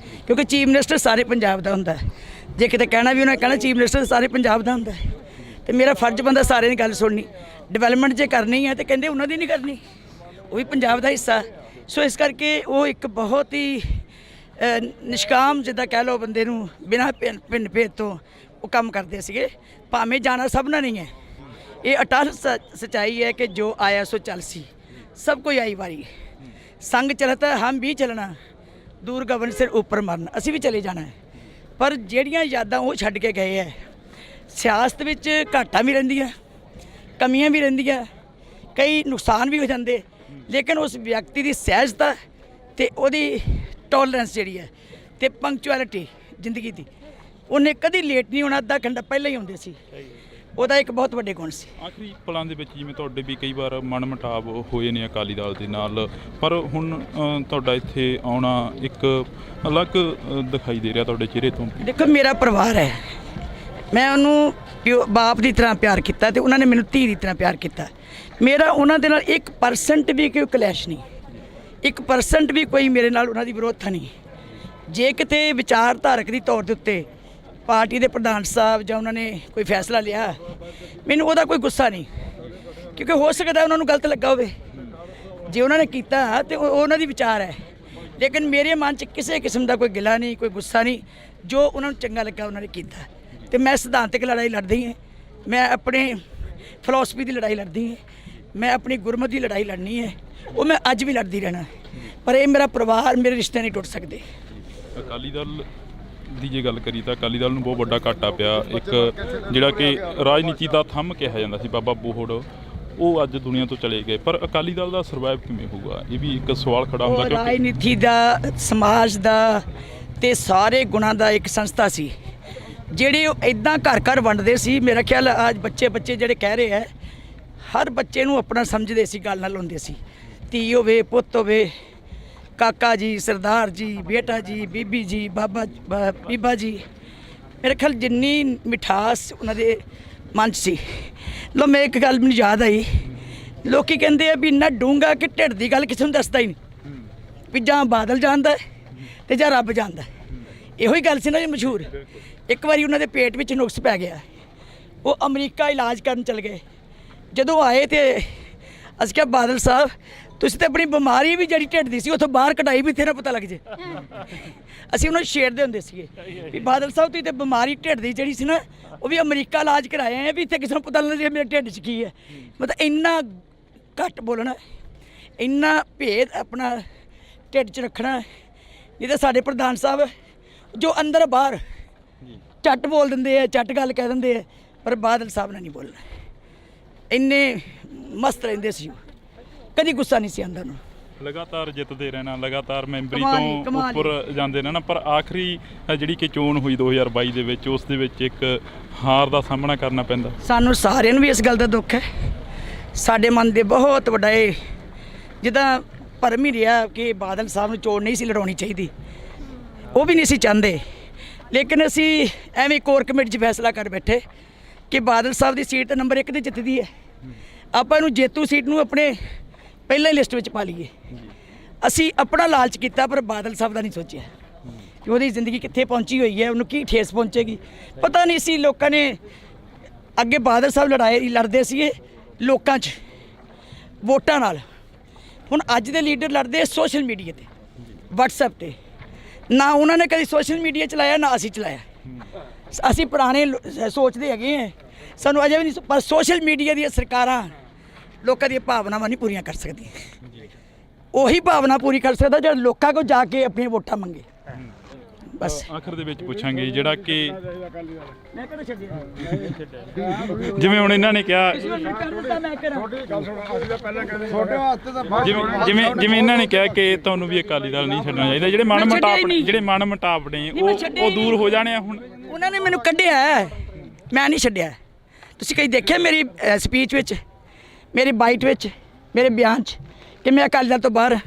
ਕਿਉਂਕਿ ਚੀਫ ਮਿਨਿਸਟਰ ਸਾਰੇ ਪੰਜਾਬ ਦਾ ਹੁੰਦਾ ਹੈ। ਜੇ ਕਿਤੇ ਕਹਿਣਾ ਵੀ ਉਹਨਾਂ ਨੇ ਕਹਿਣਾ ਚੀਫ ਮਿਨਿਸਟਰ ਸਾਰੇ ਪੰਜਾਬ ਦਾ ਹੁੰਦਾ ਹੈ, ਤੇ ਮੇਰਾ ਫਰਜ਼ ਬੰਦਾ ਸਾਰਿਆਂ ਦੀ ਗੱਲ ਸੁਣਨੀ। ਡਿਵੈਲਪਮੈਂਟ ਜੇ ਕਰਨੀ ਹੈ ਤੇ ਕਹਿੰਦੇ ਉਹਨਾਂ ਦੀ ਨਹੀਂ ਕਰਨੀ, ਉਹ ਵੀ ਪੰਜਾਬ ਦਾ ਹਿੱਸਾ। ਸੋ ਇਸ ਕਰਕੇ ਉਹ ਇੱਕ ਬਹੁਤ ਹੀ ਨਿਸ਼ਕਾਮ ਜਿੱਦਾਂ ਕਹਿ ਲਓ ਬੰਦੇ ਨੂੰ, ਬਿਨਾਂ ਭਿੰਨ ਭੇਦ ਤੋਂ ਉਹ ਕੰਮ ਕਰਦੇ ਸੀਗੇ। ਭਾਵੇਂ ਜਾਣਾ ਸਭ ਨਾਲ ਨਹੀਂ ਹੈ, ਇਹ ਅਟਲ ਸੱਚਾਈ ਹੈ ਕਿ ਜੋ ਆਇਆ ਸੋ ਚੱਲ ਸੀ, ਸਭ ਕੋਈ ਆਈ ਵਾਰੀ। ਸੰਗ ਚਲਤਾ ਹਮ ਵੀ ਚਲਣਾ, ਦੂਰ ਗਗਨ ਸਿਰ ਉੱਪਰ ਮਰਨ, ਅਸੀਂ ਵੀ ਚਲੇ ਜਾਣਾ ਹੈ। ਪਰ ਜਿਹੜੀਆਂ ਯਾਦਾਂ ਉਹ ਛੱਡ ਕੇ ਗਏ ਹੈ, ਸਿਆਸਤ ਵਿੱਚ ਘਾਟਾਂ ਵੀ ਰਹਿੰਦੀਆਂ, ਕਮੀਆਂ ਵੀ ਰਹਿੰਦੀਆਂ, ਕਈ ਨੁਕਸਾਨ ਵੀ ਹੋ ਜਾਂਦੇ, ਲੇਕਿਨ ਉਸ ਵਿਅਕਤੀ ਦੀ ਸਹਿਜਤਾ ਤੇ ਉਹਦੀ ਟੋਲਰੈਂਸ ਜਿਹੜੀ ਹੈ ਤੇ ਪੰਕਚੁਅਲਿਟੀ ਜ਼ਿੰਦਗੀ ਦੀ, ਉਹਨੇ ਕਦੀ ਲੇਟ ਨਹੀਂ ਹੋਣਾ, ਅੱਧਾ ਘੰਟਾ ਪਹਿਲਾਂ ਹੀ ਆਉਂਦੇ ਸੀ। ਉਹਦਾ ਇੱਕ ਬਹੁਤ ਵੱਡੇ ਗੁਣ ਸੀ। ਆਖਰੀ ਪਲਾਂ ਦੇ ਵਿੱਚ ਜਿਵੇਂ ਤੁਹਾਡੇ ਵੀ ਕਈ ਵਾਰ ਮਨਮੁਟਾਵ ਹੋਏ ਨੇ ਅਕਾਲੀ ਦਲ ਦੇ ਨਾਲ, ਪਰ ਹੁਣ ਤੁਹਾਡਾ ਇੱਥੇ ਆਉਣਾ ਇੱਕ ਅਲੱਗ ਦਿਖਾਈ ਦੇ ਰਿਹਾ ਤੁਹਾਡੇ ਚਿਹਰੇ ਤੋਂ। ਦੇਖੋ ਮੇਰਾ ਪਰਿਵਾਰ ਹੈ, ਮੈਂ ਉਹਨੂੰ ਬਾਪ ਦੀ ਤਰ੍ਹਾਂ ਪਿਆਰ ਕੀਤਾ ਤੇ ਉਹਨਾਂ ਨੇ ਮੈਨੂੰ ਧੀ ਦੀ ਤਰ੍ਹਾਂ ਪਿਆਰ ਕੀਤਾ। ਮੇਰਾ ਉਹਨਾਂ ਦੇ ਨਾਲ 1% ਵੀ ਕੋਈ ਕਲੈਸ਼ ਨਹੀਂ, 1% ਵੀ ਕੋਈ ਮੇਰੇ ਨਾਲ ਉਹਨਾਂ ਦੀ ਵਿਰੋਧਤਾ ਨਹੀਂ। ਜੇ ਕਿਤੇ ਵਿਚਾਰਧਾਰਕ ਦੀ ਤੌਰ ਦੇ ਉੱਤੇ ਪਾਰਟੀ ਦੇ ਪ੍ਰਧਾਨ ਸਾਹਿਬ ਜਾਂ ਉਹਨਾਂ ਨੇ ਕੋਈ ਫੈਸਲਾ ਲਿਆ, ਮੈਨੂੰ ਉਹਦਾ ਕੋਈ ਗੁੱਸਾ ਨਹੀਂ, ਕਿਉਂਕਿ ਹੋ ਸਕਦਾ ਉਹਨਾਂ ਨੂੰ ਗਲਤ ਲੱਗਾ ਹੋਵੇ। ਜੇ ਉਹਨਾਂ ਨੇ ਕੀਤਾ ਤੇ ਉਹਨਾਂ ਦੀ ਵਿਚਾਰ ਹੈ, ਲੇਕਿਨ ਮੇਰੇ ਮਨ 'ਚ ਕਿਸੇ ਕਿਸਮ ਦਾ ਕੋਈ ਗਿਲਾ ਨਹੀਂ, ਕੋਈ ਗੁੱਸਾ ਨਹੀਂ। ਜੋ ਉਹਨਾਂ ਨੂੰ ਚੰਗਾ ਲੱਗਾ ਉਹਨਾਂ ਨੇ ਕੀਤਾ। ਤੇ ਮੈਂ ਸਿਧਾਂਤਕ ਲੜਾਈ ਲੜਦੀ ਹਾਂ, ਮੈਂ ਆਪਣੇ ਫਿਲਾਸਫੀ ਦੀ ਲੜਾਈ ਲੜਦੀ ਹਾਂ, ਮੈਂ ਆਪਣੀ ਗੁਰਮਤ ਦੀ ਲੜਾਈ ਲੜਨੀ ਹੈ, ਉਹ ਮੈਂ ਅੱਜ ਵੀ ਲੜਦੀ ਰਹਿਣਾ। ਪਰ ਇਹ ਮੇਰਾ ਪਰਿਵਾਰ, ਮੇਰੇ ਰਿਸ਼ਤੇ ਨਹੀਂ ਟੁੱਟ ਸਕਦੇ। ਅਕਾਲੀ ਦਲ ਦੀ ਜੇ ਗੱਲ ਕਰੀ ਤਾਂ ਅਕਾਲੀ ਦਲ ਨੂੰ ਬਹੁਤ ਵੱਡਾ ਘਾਟਾ ਪਿਆ। ਇੱਕ ਜਿਹੜਾ ਕਿ ਰਾਜਨੀਤੀ ਦਾ ਥੰਮ ਕਿਹਾ ਜਾਂਦਾ ਸੀ ਬਾਬਾ ਬੋਹੜ, ਉਹ ਅੱਜ ਦੁਨੀਆ ਤੋਂ ਚਲੇ ਗਏ। ਪਰ ਅਕਾਲੀ ਦਲ ਦਾ ਸਰਵਾਈਵ ਕਿਵੇਂ ਹੋਊਗਾ, ਇਹ ਵੀ ਇੱਕ ਸਵਾਲ ਖੜਾ ਹੁੰਦਾ। ਰਾਜਨੀਤੀ ਦਾ, ਸਮਾਜ ਦਾ ਤੇ ਸਾਰੇ ਗੁਣਾਂ ਦਾ ਇੱਕ ਸੰਸਥਾ ਸੀ, ਜਿਹੜੇ ਉਹ ਇੱਦਾਂ ਘਰ ਘਰ ਵੰਡਦੇ ਸੀ। ਮੇਰਾ ਖਿਆਲ ਅੱਜ ਬੱਚੇ ਜਿਹੜੇ ਕਹਿ ਰਹੇ ਹੈ, ਹਰ ਬੱਚੇ ਨੂੰ ਆਪਣਾ ਸਮਝਦੇ ਸੀ, ਗੱਲ ਨਾਲ ਹੁੰਦੇ ਸੀ। ਧੀ ਹੋਵੇ, ਪੁੱਤ ਹੋਵੇ, ਕਾਕਾ ਜੀ, ਸਰਦਾਰ ਜੀ, ਬੇਟਾ ਜੀ, ਬੀਬੀ ਜੀ, ਬੀਬਾ ਜੀ, ਮੇਰੇ ਖਿਆਲ ਜਿੰਨੀ ਮਿਠਾਸ ਉਹਨਾਂ ਦੇ ਮਨ 'ਚ ਸੀ। ਲੋ ਮੈਂ ਇੱਕ ਗੱਲ ਮੈਨੂੰ ਯਾਦ ਆਈ, ਲੋਕੀ ਕਹਿੰਦੇ ਆ ਵੀ ਇੰਨਾ ਡੂੰਘਾ ਕਿ ਢਿੱਡ ਦੀ ਗੱਲ ਕਿਸੇ ਨੂੰ ਦੱਸਦਾ ਹੀ ਨਹੀਂ, ਵੀ ਜਾਂ ਬਾਦਲ ਜਾਣਦਾ ਤੇ ਜਾਂ ਰੱਬ ਜਾਣਦਾ। ਇਹੋ ਹੀ ਗੱਲ ਸੀ ਨਾ ਜੀ ਮਸ਼ਹੂਰ। ਇੱਕ ਵਾਰੀ ਉਹਨਾਂ ਦੇ ਪੇਟ ਵਿੱਚ ਨੁਕਸ ਪੈ ਗਿਆ, ਉਹ ਅਮਰੀਕਾ ਇਲਾਜ ਕਰਨ ਚਲ ਗਏ। ਜਦੋਂ ਆਏ ਤੇ ਅਸੀਂ ਕਿਹਾ ਬਾਦਲ ਸਾਹਿਬ ਤੁਸੀਂ ਤਾਂ ਆਪਣੀ ਬਿਮਾਰੀ ਵੀ ਜਿਹੜੀ ਢਿੱਡ ਦੀ ਸੀ ਉੱਥੋਂ ਬਾਹਰ ਕਢਾਈ, ਵੀ ਤੇਰਾ ਪਤਾ ਲੱਗ ਜੇ। ਅਸੀਂ ਉਹਨਾਂ ਨੂੰ ਛੇੜਦੇ ਹੁੰਦੇ ਸੀਗੇ ਵੀ ਬਾਦਲ ਸਾਹਿਬ ਤੁਸੀਂ ਤਾਂ ਬਿਮਾਰੀ ਢਿੱਡ ਦੀ ਜਿਹੜੀ ਸੀ ਨਾ, ਉਹ ਵੀ ਅਮਰੀਕਾ ਇਲਾਜ ਕਰਾਏ ਆ, ਵੀ ਇੱਥੇ ਕਿਸੇ ਨੂੰ ਪਤਾ ਲੱਗ ਜੇ ਮੇਰੇ ਢਿੱਡ 'ਚ ਕੀ ਹੈ। ਮਤਲਬ ਇੰਨਾ ਘੱਟ ਬੋਲਣਾ, ਇੰਨਾ ਭੇਦ ਆਪਣਾ ਢਿੱਡ 'ਚ ਰੱਖਣਾ। ਨਹੀਂ ਤਾਂ ਸਾਡੇ ਪ੍ਰਧਾਨ ਸਾਹਿਬ ਜੋ ਅੰਦਰ ਬਾਹਰ ਝੱਟ ਬੋਲ ਦਿੰਦੇ ਆ, ਝੱਟ ਗੱਲ ਕਹਿ ਦਿੰਦੇ ਆ, ਪਰ ਬਾਦਲ ਸਾਹਿਬ ਨੇ ਨਹੀਂ ਬੋਲਣਾ। ਇੰਨੇ ਮਸਤ ਰਹਿੰਦੇ ਸੀ, ਕਦੀ ਗੁੱਸਾ ਨਹੀਂ ਸੀ ਆਉਂਦਾ ਉਹਨੂੰ। ਲਗਾਤਾਰ ਜਿੱਤਦੇ ਰਹਿਣਾ, ਲਗਾਤਾਰ ਮੈਂਬਰੀ ਤੋਂ ਉੱਪਰ ਜਾਂਦੇ ਰਹਿਣਾ, ਪਰ ਆਖਰੀ ਜਿਹੜੀ ਕਿ ਚੋਣ ਹੋਈ 2022 ਦੇ ਵਿੱਚ, ਉਸ ਦੇ ਵਿੱਚ ਇੱਕ ਹਾਰ ਦਾ ਸਾਹਮਣਾ ਕਰਨਾ ਪੈਂਦਾ। ਸਾਨੂੰ ਸਾਰਿਆਂ ਨੂੰ ਵੀ ਇਸ ਗੱਲ ਦਾ ਦੁੱਖ ਹੈ। ਸਾਡੇ ਮਨ ਦੇ ਬਹੁਤ ਵੱਡਾ ਇਹ ਜਿੱਦਾਂ ਭਰਮ ਹੀ ਰਿਹਾ ਕਿ ਬਾਦਲ ਸਾਹਿਬ ਨੂੰ ਚੋਣ ਨਹੀਂ ਸੀ ਲੜਾਉਣੀ ਚਾਹੀਦੀ, ਉਹ ਵੀ ਨਹੀਂ ਸੀ ਚਾਹੁੰਦੇ। ਲੇਕਿਨ ਅਸੀਂ ਐਵੇਂ ਕੋਰ ਕਮੇਟੀ 'ਚ ਫੈਸਲਾ ਕਰ ਬੈਠੇ ਕਿ ਬਾਦਲ ਸਾਹਿਬ ਦੀ ਸੀਟ ਤਾਂ ਨੰਬਰ 1 'ਤੇ ਜਿੱਤਦੀ ਹੈ, ਆਪਾਂ ਇਹਨੂੰ ਜੇਤੂ ਸੀਟ ਨੂੰ ਆਪਣੇ ਪਹਿਲਾਂ ਹੀ ਲਿਸਟ ਵਿੱਚ ਪਾ ਲਈਏ। ਅਸੀਂ ਆਪਣਾ ਲਾਲਚ ਕੀਤਾ, ਪਰ ਬਾਦਲ ਸਾਹਿਬ ਦਾ ਨਹੀਂ ਸੋਚਿਆ ਕਿ ਉਹਦੀ ਜ਼ਿੰਦਗੀ ਕਿੱਥੇ ਪਹੁੰਚੀ ਹੋਈ ਹੈ, ਉਹਨੂੰ ਕੀ ਠੇਸ ਪਹੁੰਚੇਗੀ। ਪਤਾ ਨਹੀਂ ਸੀ ਲੋਕਾਂ ਨੇ ਅੱਗੇ ਬਾਦਲ ਸਾਹਿਬ ਲੜਦੇ ਸੀਗੇ ਲੋਕਾਂ 'ਚ ਵੋਟਾਂ ਨਾਲ। ਹੁਣ ਅੱਜ ਦੇ ਲੀਡਰ ਲੜਦੇ ਸੋਸ਼ਲ ਮੀਡੀਆ 'ਤੇ, ਵਟਸਐਪ 'ਤੇ। ਨਾ ਉਹਨਾਂ ਨੇ ਕਦੀ ਸੋਸ਼ਲ ਮੀਡੀਆ ਚਲਾਇਆ, ਨਾ ਅਸੀਂ ਚਲਾਇਆ। ਅਸੀਂ ਪੁਰਾਣੇ ਸੋਚਦੇ ਹੈਗੇ ਹਾਂ, ਸਾਨੂੰ ਅਜੇ ਵੀ ਨਹੀਂ, ਪਰ ਸੋਸ਼ਲ ਮੀਡੀਆ ਦੀਆਂ ਸਰਕਾਰਾਂ ਲੋਕਾਂ ਦੀਆਂ ਭਾਵਨਾਵਾਂ ਨਹੀਂ ਪੂਰੀਆਂ ਕਰ ਸਕਦੀਆਂ। ਉਹੀ ਭਾਵਨਾ ਪੂਰੀ ਕਰ ਸਕਦਾ ਜਿਹੜਾ ਲੋਕਾਂ ਕੋਲ ਜਾ ਕੇ ਆਪਣੀਆਂ ਵੋਟਾਂ ਮੰਗੇ। ਬਸ ਆਖਰ ਦੇ ਵਿੱਚ ਪੁੱਛਾਂਗੇ, ਜਿਹੜਾ ਕਿ ਜਿਵੇਂ ਹੁਣ ਇਹਨਾਂ ਨੇ ਕਿਹਾ, ਜਿਵੇਂ ਇਹਨਾਂ ਨੇ ਕਿਹਾ ਕਿ ਤੁਹਾਨੂੰ ਵੀ ਅਕਾਲੀ ਦਲ ਨਹੀਂ ਛੱਡਣਾ ਚਾਹੀਦਾ, ਜਿਹੜੇ ਮਨ ਮੁਟਾਵ ਨੇ ਉਹ ਦੂਰ ਹੋ ਜਾਣੇ ਆ। ਹੁਣ ਉਹਨਾਂ ਨੇ ਮੈਨੂੰ ਕੱਢਿਆ, ਮੈਂ ਨਹੀਂ ਛੱਡਿਆ। ਤੁਸੀਂ ਕਈ ਦੇਖਿਆ ਮੇਰੀ ਸਪੀਚ ਵਿੱਚ, ਮੇਰੀ ਬਾਈਟ ਵਿੱਚ, ਮੇਰੇ ਬਿਆਨ 'ਚ ਕਿ ਮੈਂ ਅਕਾਲੀ ਦਲ ਤੋਂ ਬਾਹਰ।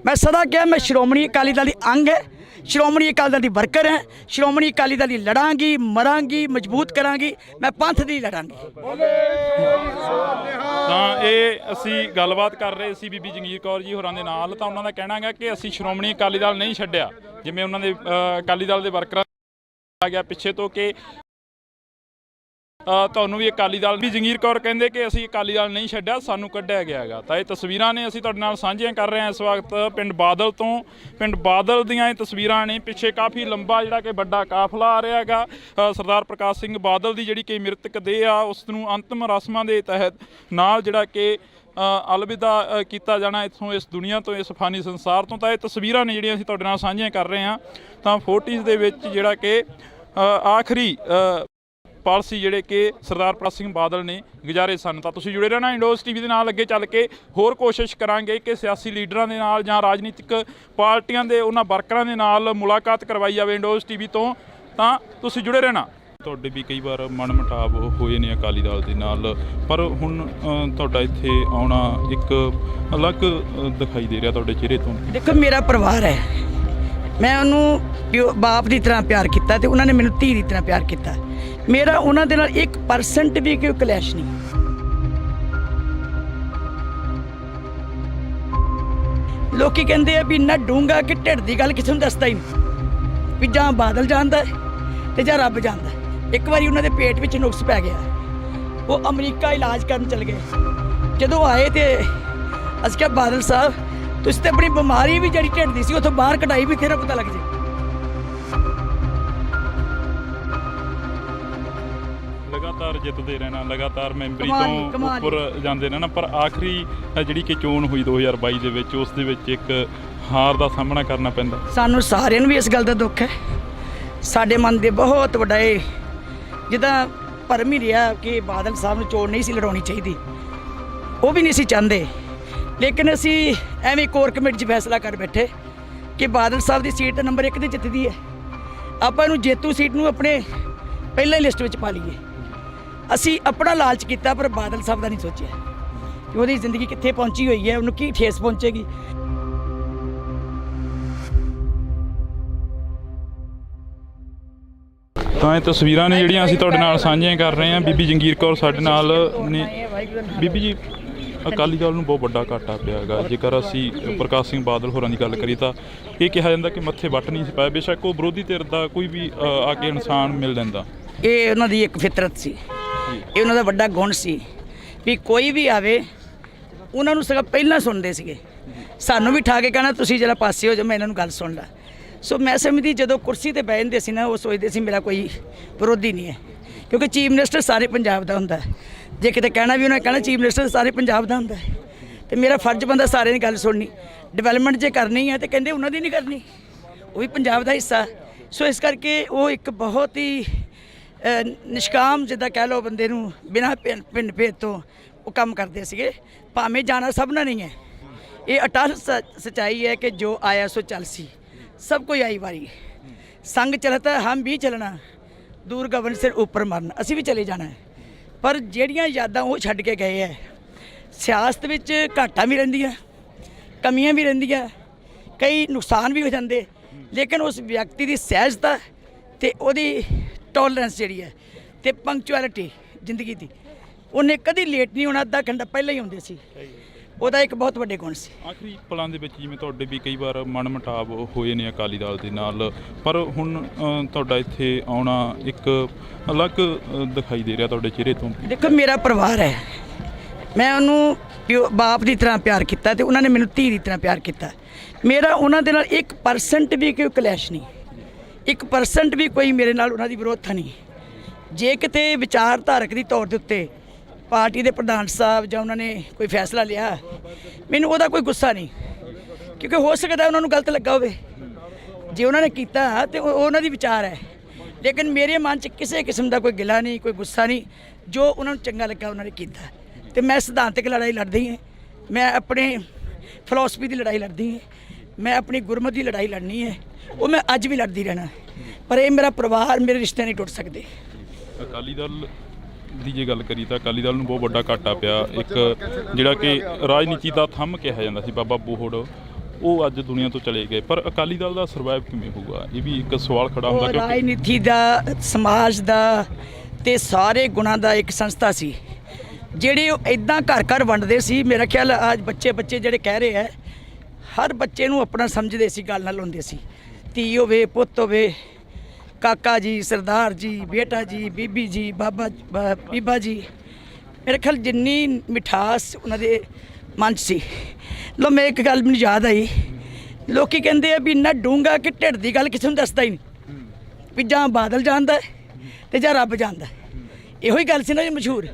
ਮੈਂ ਸਦਾ ਕਿਹਾ ਮੈਂ ਸ਼੍ਰੋਮਣੀ ਅਕਾਲੀ ਦਲ ਦੀ ਅੰਗ ਹੈ, ਸ਼੍ਰੋਮਣੀ ਅਕਾਲੀ ਦਲ ਦੀ ਵਰਕਰ ਹਾਂ। ਸ਼੍ਰੋਮਣੀ ਅਕਾਲੀ ਦਲ ਲਈ ਲੜਾਂਗੀ, ਮਰਾਂਗੀ, ਮਜ਼ਬੂਤ ਕਰਾਂਗੀ। ਮੈਂ ਪੰਥ ਦੀ ਲੜਾਂਗੀ। ਤਾਂ ਇਹ ਅਸੀਂ ਗੱਲਬਾਤ ਕਰ ਰਹੇ ਸੀ ਬੀਬੀ ਜੰਗੀਰ ਕੌਰ ਜੀ ਹੋਰਾਂ ਦੇ ਨਾਲ। ਤਾਂ ਉਹਨਾਂ ਦਾ ਕਹਿਣਾ ਹੈਗਾ ਕਿ ਅਸੀਂ ਸ਼੍ਰੋਮਣੀ ਅਕਾਲੀ ਦਲ ਨਹੀਂ ਛੱਡਿਆ, ਜਿਵੇਂ ਉਹਨਾਂ ਦੇ ਅਕਾਲੀ ਦਲ ਦੇ ਵਰਕਰਾਂ ਆ ਗਿਆ ਪਿੱਛੇ ਤੋਂ ਕਿ ਤੁਹਾਨੂੰ ਵੀ ਅਕਾਲੀ ਦਲ ਵੀ ਜੰਗੀਰ ਕੌਰ ਕਹਿੰਦੇ ਕਿ ਅਸੀਂ ਅਕਾਲੀ ਦਲ ਨਹੀਂ ਛੱਡਿਆ, ਸਾਨੂੰ ਕੱਢਿਆ ਗਿਆ ਹੈਗਾ। ਤਾਂ ਇਹ ਤਸਵੀਰਾਂ ਨੇ ਅਸੀਂ ਤੁਹਾਡੇ ਨਾਲ ਸਾਂਝੀਆਂ ਕਰ ਰਹੇ ਹਾਂ ਇਸ ਵਕਤ ਪਿੰਡ ਬਾਦਲ ਤੋਂ। ਪਿੰਡ ਬਾਦਲ ਦੀਆਂ ਇਹ ਤਸਵੀਰਾਂ ਨੇ। ਪਿੱਛੇ ਕਾਫੀ ਲੰਬਾ ਜਿਹੜਾ ਕਿ ਵੱਡਾ ਕਾਫਲਾ ਆ ਰਿਹਾ ਹੈਗਾ। ਸਰਦਾਰ ਪ੍ਰਕਾਸ਼ ਸਿੰਘ ਬਾਦਲ ਦੀ ਜਿਹੜੀ ਕਿ ਮ੍ਰਿਤਕ ਦੇਹ ਆ ਉਸ ਨੂੰ ਅੰਤਿਮ ਰਸਮਾਂ ਦੇ ਤਹਿਤ ਨਾਲ ਜਿਹੜਾ ਕਿ ਅਲਵਿਦਾ ਕੀਤਾ ਜਾਣਾ ਇੱਥੋਂ, ਇਸ ਦੁਨੀਆ ਤੋਂ, ਇਸ ਫਾਨੀ ਸੰਸਾਰ ਤੋਂ। ਤਾਂ ਇਹ ਤਸਵੀਰਾਂ ਨੇ ਜਿਹੜੀਆਂ ਅਸੀਂ ਤੁਹਾਡੇ ਨਾਲ ਸਾਂਝੀਆਂ ਕਰ ਰਹੇ ਹਾਂ। ਤਾਂ 40s ਦੇ ਵਿੱਚ ਜਿਹੜਾ ਕਿ ਆਖਰੀ ਪਾਲਸੀ ਜਿਹੜੇ ਕਿ ਸਰਦਾਰ ਪ੍ਰਕਾਸ਼ ਸਿੰਘ ਬਾਦਲ ਨੇ ਗੁਜ਼ਾਰੇ ਸਨ। ਤਾਂ ਤੁਸੀਂ ਜੁੜੇ ਰਹਿਣਾ ਇੰਡੋਜ਼ ਟੀਵੀ ਦੇ ਨਾਲ। ਅੱਗੇ ਚੱਲ ਕੇ ਹੋਰ ਕੋਸ਼ਿਸ਼ ਕਰਾਂਗੇ ਕਿ ਸਿਆਸੀ ਲੀਡਰਾਂ ਦੇ ਨਾਲ ਜਾਂ ਰਾਜਨੀਤਿਕ ਪਾਰਟੀਆਂ ਦੇ ਉਹਨਾਂ ਵਰਕਰਾਂ ਦੇ ਨਾਲ ਮੁਲਾਕਾਤ ਕਰਵਾਈ ਜਾਵੇ ਇੰਡੋਜ਼ ਟੀਵੀ ਤੋਂ। ਤਾਂ ਤੁਸੀਂ ਜੁੜੇ ਰਹਿਣਾ। ਤੁਹਾਡੇ ਵੀ ਕਈ ਵਾਰ ਮਨਮੁਟਾਵ ਹੋਏ ਨੇ ਅਕਾਲੀ ਦਲ ਦੇ ਨਾਲ, ਪਰ ਹੁਣ ਤੁਹਾਡਾ ਇੱਥੇ ਆਉਣਾ ਇੱਕ ਅਲੱਗ ਦਿਖਾਈ ਦੇ ਰਿਹਾ ਤੁਹਾਡੇ ਚਿਹਰੇ ਤੋਂ। ਦੇਖੋ, ਮੇਰਾ ਪਰਿਵਾਰ ਹੈ। ਮੈਂ ਉਹਨੂੰ ਬਾਪ ਦੀ ਤਰ੍ਹਾਂ ਪਿਆਰ ਕੀਤਾ ਤੇ ਉਹਨਾਂ ਨੇ ਮੈਨੂੰ ਧੀ ਦੀ ਤਰ੍ਹਾਂ ਪਿਆਰ ਕੀਤਾ। ਮੇਰਾ ਉਹਨਾਂ ਦੇ ਨਾਲ 1% ਵੀ ਕੋਈ ਕਲੈਸ਼ ਨਹੀਂ। ਲੋਕੀ ਕਹਿੰਦੇ ਆ ਵੀ ਨਾ ਡੂੰਗਾ ਕਿ ਢਿੱਡ ਦੀ ਗੱਲ ਕਿਸੇ ਨੂੰ ਦੱਸਦਾ ਹੀ ਨਹੀਂ, ਵੀ ਜਾਂ ਬਾਦਲ ਜਾਣਦਾ ਤੇ ਜਾਂ ਰੱਬ ਜਾਣਦਾ। ਇੱਕ ਵਾਰੀ ਉਹਨਾਂ ਦੇ ਪੇਟ ਵਿੱਚ ਨੁਕਸ ਪੈ ਗਿਆ, ਉਹ ਅਮਰੀਕਾ ਇਲਾਜ ਕਰਨ ਚਲੇ ਗਏ। ਜਦੋਂ ਆਏ ਤੇ ਅਸੀਂ ਕਿਹਾ ਬਾਦਲ ਸਾਹਿਬ ਤੁਸੀਂ ਤੇ ਆਪਣੀ ਬਿਮਾਰੀ ਵੀ ਜਿਹੜੀ ਢਿੱਡ ਦੀ ਸੀ ਉੱਥੋਂ ਬਾਹਰ ਕਢਾਈ, ਵੀ ਤੇਰਾ ਪਤਾ ਲੱਗ ਜੇ। ਲਗਾਤਾਰ ਜਿੱਤਦੇ ਰਹਿਣਾ, ਲਗਾਤਾਰ ਮੈਂਬਰੀ ਤੋਂ ਉੱਪਰ ਜਾਂਦੇ ਰਹਿਣਾ, ਪਰ ਆਖਰੀ ਜਿਹੜੀ ਕਿ ਚੋਣ ਹੋਈ 2022 ਦੇ ਵਿੱਚ, ਉਸ ਦੇ ਵਿੱਚ ਇੱਕ ਹਾਰ ਦਾ ਸਾਹਮਣਾ ਕਰਨਾ ਪੈਂਦਾ। ਸਾਨੂੰ ਸਾਰਿਆਂ ਨੂੰ ਵੀ ਇਸ ਗੱਲ ਦਾ ਦੁੱਖ ਹੈ। ਸਾਡੇ ਮਨ ਦੇ ਬਹੁਤ ਵੱਡਾ ਇਹ ਜਿੱਦਾਂ ਭਰਮ ਹੀ ਰਿਹਾ ਕਿ ਬਾਦਲ ਸਾਹਿਬ ਨੂੰ ਚੋਣ ਨਹੀਂ ਸੀ ਲੜਾਉਣੀ ਚਾਹੀਦੀ, ਉਹ ਵੀ ਨਹੀਂ ਸੀ ਚਾਹੁੰਦੇ। ਲੇਕਿਨ ਅਸੀਂ ਐਵੇਂ ਕੋਰ ਕਮੇਟੀ 'ਚ ਫੈਸਲਾ ਕਰ ਬੈਠੇ ਕਿ ਬਾਦਲ ਸਾਹਿਬ ਦੀ ਸੀਟ ਨੰਬਰ 1 ਤੇ ਜਿੱਤਦੀ ਹੈ। ਆਪਾਂ ਇਹਨੂੰ ਜੇਤੂ ਸੀਟ ਨੂੰ ਆਪਣੇ ਪਹਿਲਾਂ ਹੀ ਲਿਸਟ ਵਿੱਚ ਪਾ ਲਈਏ। ਅਸੀਂ ਆਪਣਾ ਲਾਲਚ ਕੀਤਾ, ਪਰ ਬਾਦਲ ਸਾਹਿਬ ਦਾ ਨਹੀਂ ਸੋਚਿਆ ਕਿ ਉਹਦੀ ਜ਼ਿੰਦਗੀ ਕਿੱਥੇ ਪਹੁੰਚੀ ਹੋਈ ਹੈ, ਉਹਨੂੰ ਕੀ ਠੇਸ ਪਹੁੰਚੇਗੀ। ਤਾਂ ਇਹ ਤਸਵੀਰਾਂ ਨੇ ਜਿਹੜੀਆਂ ਅਸੀਂ ਤੁਹਾਡੇ ਨਾਲ ਸਾਂਝੀਆਂ ਕਰ ਰਹੇ ਹਾਂ। ਬੀਬੀ ਜੰਗੀਰ ਕੌਰ ਸਾਡੇ ਨਾਲ ਨੇ। ਬੀਬੀ ਜੀ, ਅਕਾਲੀ ਦਲ ਨੂੰ ਬਹੁਤ ਵੱਡਾ ਘਾਟਾ ਪਿਆ ਹੈਗਾ। ਜੇਕਰ ਅਸੀਂ ਪ੍ਰਕਾਸ਼ ਸਿੰਘ ਬਾਦਲ ਹੋਰਾਂ ਦੀ ਗੱਲ ਕਰੀਏ ਤਾਂ ਇਹ ਕਿਹਾ ਜਾਂਦਾ ਕਿ ਮੱਥੇ ਵੱਟ ਨਹੀਂ ਸੀ ਪਾਇਆ। ਬੇਸ਼ੱਕ ਉਹ ਵਿਰੋਧੀ ਧਿਰ ਦਾ ਕੋਈ ਵੀ ਆ ਕੇ ਇਨਸਾਨ ਮਿਲ ਜਾਂਦਾ। ਇਹ ਉਹਨਾਂ ਦੀ ਇੱਕ ਫਿਤਰਤ ਸੀ, ਇਹ ਉਹਨਾਂ ਦਾ ਵੱਡਾ ਗੁਣ ਸੀ ਵੀ ਕੋਈ ਵੀ ਆਵੇ ਉਹਨਾਂ ਨੂੰ ਸਗੋਂ ਪਹਿਲਾਂ ਸੁਣਦੇ ਸੀਗੇ। ਸਾਨੂੰ ਵੀ ਠਾ ਕੇ ਕਹਿਣਾ ਤੁਸੀਂ ਜਰਾ ਪਾਸੇ ਹੋ ਜਾਓ, ਮੈਂ ਇਹਨਾਂ ਨੂੰ ਗੱਲ ਸੁਣ ਲਾ। ਸੋ ਮੈਂ ਸਮਝਦੀ ਜਦੋਂ ਕੁਰਸੀ ਤੇ ਬਹਿ ਜਾਂਦੇ ਸੀ ਨਾ, ਉਹ ਸੋਚਦੇ ਸੀ ਮੇਰਾ ਕੋਈ ਵਿਰੋਧੀ ਨਹੀਂ ਹੈ, ਕਿਉਂਕਿ ਚੀਫ ਮਿਨਿਸਟਰ ਸਾਰੇ ਪੰਜਾਬ ਦਾ ਹੁੰਦਾ। ਜੇ ਕਿਤੇ ਕਹਿਣਾ ਵੀ ਉਹਨਾਂ ਕਹਿਣਾ ਚੀਫ ਮਿਨਿਸਟਰ ਸਾਰੇ ਪੰਜਾਬ ਦਾ ਹੁੰਦਾ, ਤੇ ਮੇਰਾ ਫਰਜ਼ ਬਣਦਾ ਸਾਰਿਆਂ ਦੀ ਗੱਲ ਸੁਣਨੀ। ਡਿਵੈਲਪਮੈਂਟ ਜੇ ਕਰਨੀ ਹੈ ਤੇ ਕਹਿੰਦੇ ਉਹਨਾਂ ਦੀ ਨਹੀਂ ਕਰਨੀ, ਉਹ ਵੀ ਪੰਜਾਬ ਦਾ ਹਿੱਸਾ। ਸੋ ਇਸ ਕਰਕੇ ਉਹ ਇੱਕ ਬਹੁਤ ਹੀ ਨਿਸ਼ਕਾਮ ਜਿੱਦਾਂ ਕਹਿ ਲਓ ਬੰਦੇ ਨੂੰ, ਬਿਨਾਂ ਪਿੰਡ ਭੇਦ ਤੋਂ ਉਹ ਕੰਮ ਕਰਦੇ ਸੀਗੇ। ਭਾਵੇਂ ਜਾਣਾ ਸਭ ਨਾਲ ਨਹੀਂ ਹੈ, ਇਹ ਅਟਲ ਸੱਚਾਈ ਹੈ ਕਿ ਜੋ ਆਇਆ ਸੋ ਚੱਲ ਸੀ, ਸਭ ਕੋਈ ਆਈ ਵਾਰੀ। ਸੰਗ ਚਲਤਾ ਹਮ ਵੀ ਚਲਣਾ, ਦੂਰ ਗਗਨ ਸਿਰ ਉੱਪਰ ਮਰਨ, ਅਸੀਂ ਵੀ ਚਲੇ ਜਾਣਾ। ਪਰ ਜਿਹੜੀਆਂ ਯਾਦਾਂ ਉਹ ਛੱਡ ਕੇ ਗਏ ਹੈ, ਸਿਆਸਤ ਵਿੱਚ ਘਾਟਾਂ ਵੀ ਰਹਿੰਦੀਆਂ, ਕਮੀਆਂ ਵੀ ਰਹਿੰਦੀਆਂ, ਕਈ ਨੁਕਸਾਨ ਵੀ ਹੋ ਜਾਂਦੇ, ਲੇਕਿਨ ਉਸ ਵਿਅਕਤੀ ਦੀ ਸਹਿਜਤਾ ਤੇ ਉਹਦੀ ਟੋਲਰੈਂਸ ਜਿਹੜੀ ਹੈ ਤੇ ਪੰਕਚੁਅਲਿਟੀ ਜ਼ਿੰਦਗੀ ਦੀ, ਉਹਨੇ ਕਦੀ ਲੇਟ ਨਹੀਂ ਹੋਣਾ, ਅੱਧਾ ਘੰਟਾ ਪਹਿਲਾਂ ਹੀ ਹੁੰਦੇ ਸੀ। ਉਹਦਾ ਇੱਕ ਬਹੁਤ ਵੱਡੇ ਗੁਣ ਸੀ। ਆਖਰੀ ਪਲਾਂ ਦੇ ਵਿੱਚ ਜਿਵੇਂ ਤੁਹਾਡੇ ਵੀ ਕਈ ਵਾਰ ਮਨਮੁਟਾਵ ਹੋਏ ਨੇ ਅਕਾਲੀ ਦਲ ਦੇ ਨਾਲ, ਪਰ ਹੁਣ ਤੁਹਾਡਾ ਇੱਥੇ ਆਉਣਾ ਇੱਕ ਅਲੱਗ ਦਿਖਾਈ ਦੇ ਰਿਹਾ ਤੁਹਾਡੇ ਚਿਹਰੇ ਤੋਂ। ਦੇਖੋ, ਮੇਰਾ ਪਰਿਵਾਰ ਹੈ। ਮੈਂ ਉਹਨੂੰ ਬਾਪ ਦੀ ਤਰ੍ਹਾਂ ਪਿਆਰ ਕੀਤਾ ਤੇ ਉਹਨਾਂ ਨੇ ਮੈਨੂੰ ਧੀ ਦੀ ਤਰ੍ਹਾਂ ਪਿਆਰ ਕੀਤਾ। ਮੇਰਾ ਉਹਨਾਂ ਦੇ ਨਾਲ 1% ਵੀ ਕੋਈ ਕਲੈਸ਼ ਨਹੀਂ, 1% ਵੀ ਕੋਈ ਮੇਰੇ ਨਾਲ ਉਹਨਾਂ ਦੀ ਵਿਰੋਧਤਾ ਨਹੀਂ। ਜੇ ਕਿਤੇ ਵਿਚਾਰਧਾਰਕ ਦੀ ਤੌਰ ਦੇ ਉੱਤੇ ਪਾਰਟੀ ਦੇ ਪ੍ਰਧਾਨ ਸਾਹਿਬ ਜਾਂ ਉਹਨਾਂ ਨੇ ਕੋਈ ਫੈਸਲਾ ਲਿਆ, ਮੈਨੂੰ ਉਹਦਾ ਕੋਈ ਗੁੱਸਾ ਨਹੀਂ, ਕਿਉਂਕਿ ਹੋ ਸਕਦਾ ਉਹਨਾਂ ਨੂੰ ਗਲਤ ਲੱਗਾ ਹੋਵੇ। ਜੇ ਉਹਨਾਂ ਨੇ ਕੀਤਾ ਤੇ ਉਹਨਾਂ ਦੀ ਵਿਚਾਰ ਹੈ, ਲੇਕਿਨ ਮੇਰੇ ਮਨ 'ਚ ਕਿਸੇ ਕਿਸਮ ਦਾ ਕੋਈ ਗਿਲਾ ਨਹੀਂ, ਕੋਈ ਗੁੱਸਾ ਨਹੀਂ। ਜੋ ਉਹਨਾਂ ਨੂੰ ਚੰਗਾ ਲੱਗਾ ਉਹਨਾਂ ਨੇ ਕੀਤਾ। ਤੇ ਮੈਂ ਸਿਧਾਂਤਕ ਲੜਾਈ ਲੜਦੀ ਹਾਂ, ਮੈਂ ਆਪਣੇ ਫਿਲਾਸਫੀ ਦੀ ਲੜਾਈ ਲੜਦੀ ਹਾਂ, ਮੈਂ ਆਪਣੀ ਗੁਰਮਤਿ ਦੀ ਲੜਾਈ ਲੜਨੀ ਹੈ, ਉਹ ਮੈਂ ਅੱਜ ਵੀ ਲੜਦੀ ਰਹਿਣਾ। ਪਰ ਇਹ ਮੇਰਾ ਪਰਿਵਾਰ, ਮੇਰੇ ਰਿਸ਼ਤੇ ਨਹੀਂ ਟੁੱਟ ਸਕਦੇ। ਅਕਾਲੀ ਦਲ ਦੀ ਜੇ ਗੱਲ ਕਰੀ ਤਾਂ ਅਕਾਲੀ ਦਲ ਨੂੰ ਬਹੁਤ ਵੱਡਾ ਘਾਟਾ ਪਿਆ। ਇੱਕ ਜਿਹੜਾ ਕਿ ਰਾਜਨੀਤੀ ਦਾ ਥੰਮ ਕਿਹਾ ਜਾਂਦਾ ਸੀ ਬਾਬਾ ਬੋਹੜ, ਉਹ ਅੱਜ ਦੁਨੀਆ ਤੋਂ ਚਲੇ ਗਏ, ਪਰ ਅਕਾਲੀ ਦਲ ਦਾ ਸਰਵਾਈਵ ਕਿਵੇਂ ਹੋਊਗਾ, ਇਹ ਵੀ ਇੱਕ ਸਵਾਲ ਖੜਾ ਹੁੰਦਾ ਉਹ ਰਾਜਨੀਤੀ ਦਾ, ਸਮਾਜ ਦਾ ਤੇ ਸਾਰੇ ਗੁਣਾਂ ਦਾ ਇੱਕ ਸੰਸਥਾ ਸੀ ਜਿਹੜੇ ਉਹ ਇਦਾਂ ਘਰ ਘਰ ਵੰਡਦੇ ਸੀ। ਮੇਰਾ ਖਿਆਲ ਅੱਜ ਬੱਚੇ ਜਿਹੜੇ ਕਹਿ ਰਹੇ ਹੈ, ਹਰ ਬੱਚੇ ਨੂੰ ਆਪਣਾ ਸਮਝਦੇ ਸੀ, ਗੱਲ ਨਾਲ ਹੁੰਦੇ ਸੀ। ਧੀ ਹੋਵੇ, ਪੁੱਤ ਹੋਵੇ, ਕਾਕਾ ਜੀ, ਸਰਦਾਰ ਜੀ, ਬੇਟਾ ਜੀ, ਬੀਬੀ ਜੀ, ਬੀਬਾ ਜੀ, ਮੇਰੇ ਖਿਆਲ ਜਿੰਨੀ ਮਿਠਾਸ ਉਹਨਾਂ ਦੇ ਮਨ 'ਚ ਸੀ। ਲੋ ਮੈਂ ਇੱਕ ਗੱਲ ਮੈਨੂੰ ਯਾਦ ਆਈ, ਲੋਕੀ ਕਹਿੰਦੇ ਆ ਵੀ ਇੰਨਾ ਡੂੰਘਾ ਕਿ ਢਿੱਡ ਦੀ ਗੱਲ ਕਿਸੇ ਨੂੰ ਦੱਸਦਾ ਹੀ ਨਹੀਂ, ਵੀ ਜਾਂ ਬਾਦਲ ਜਾਣਦਾ ਤੇ ਜਾਂ ਰੱਬ ਜਾਣਦਾ। ਇਹੋ ਹੀ ਗੱਲ ਸੀ ਨਾ ਜੀ ਮਸ਼ਹੂਰ।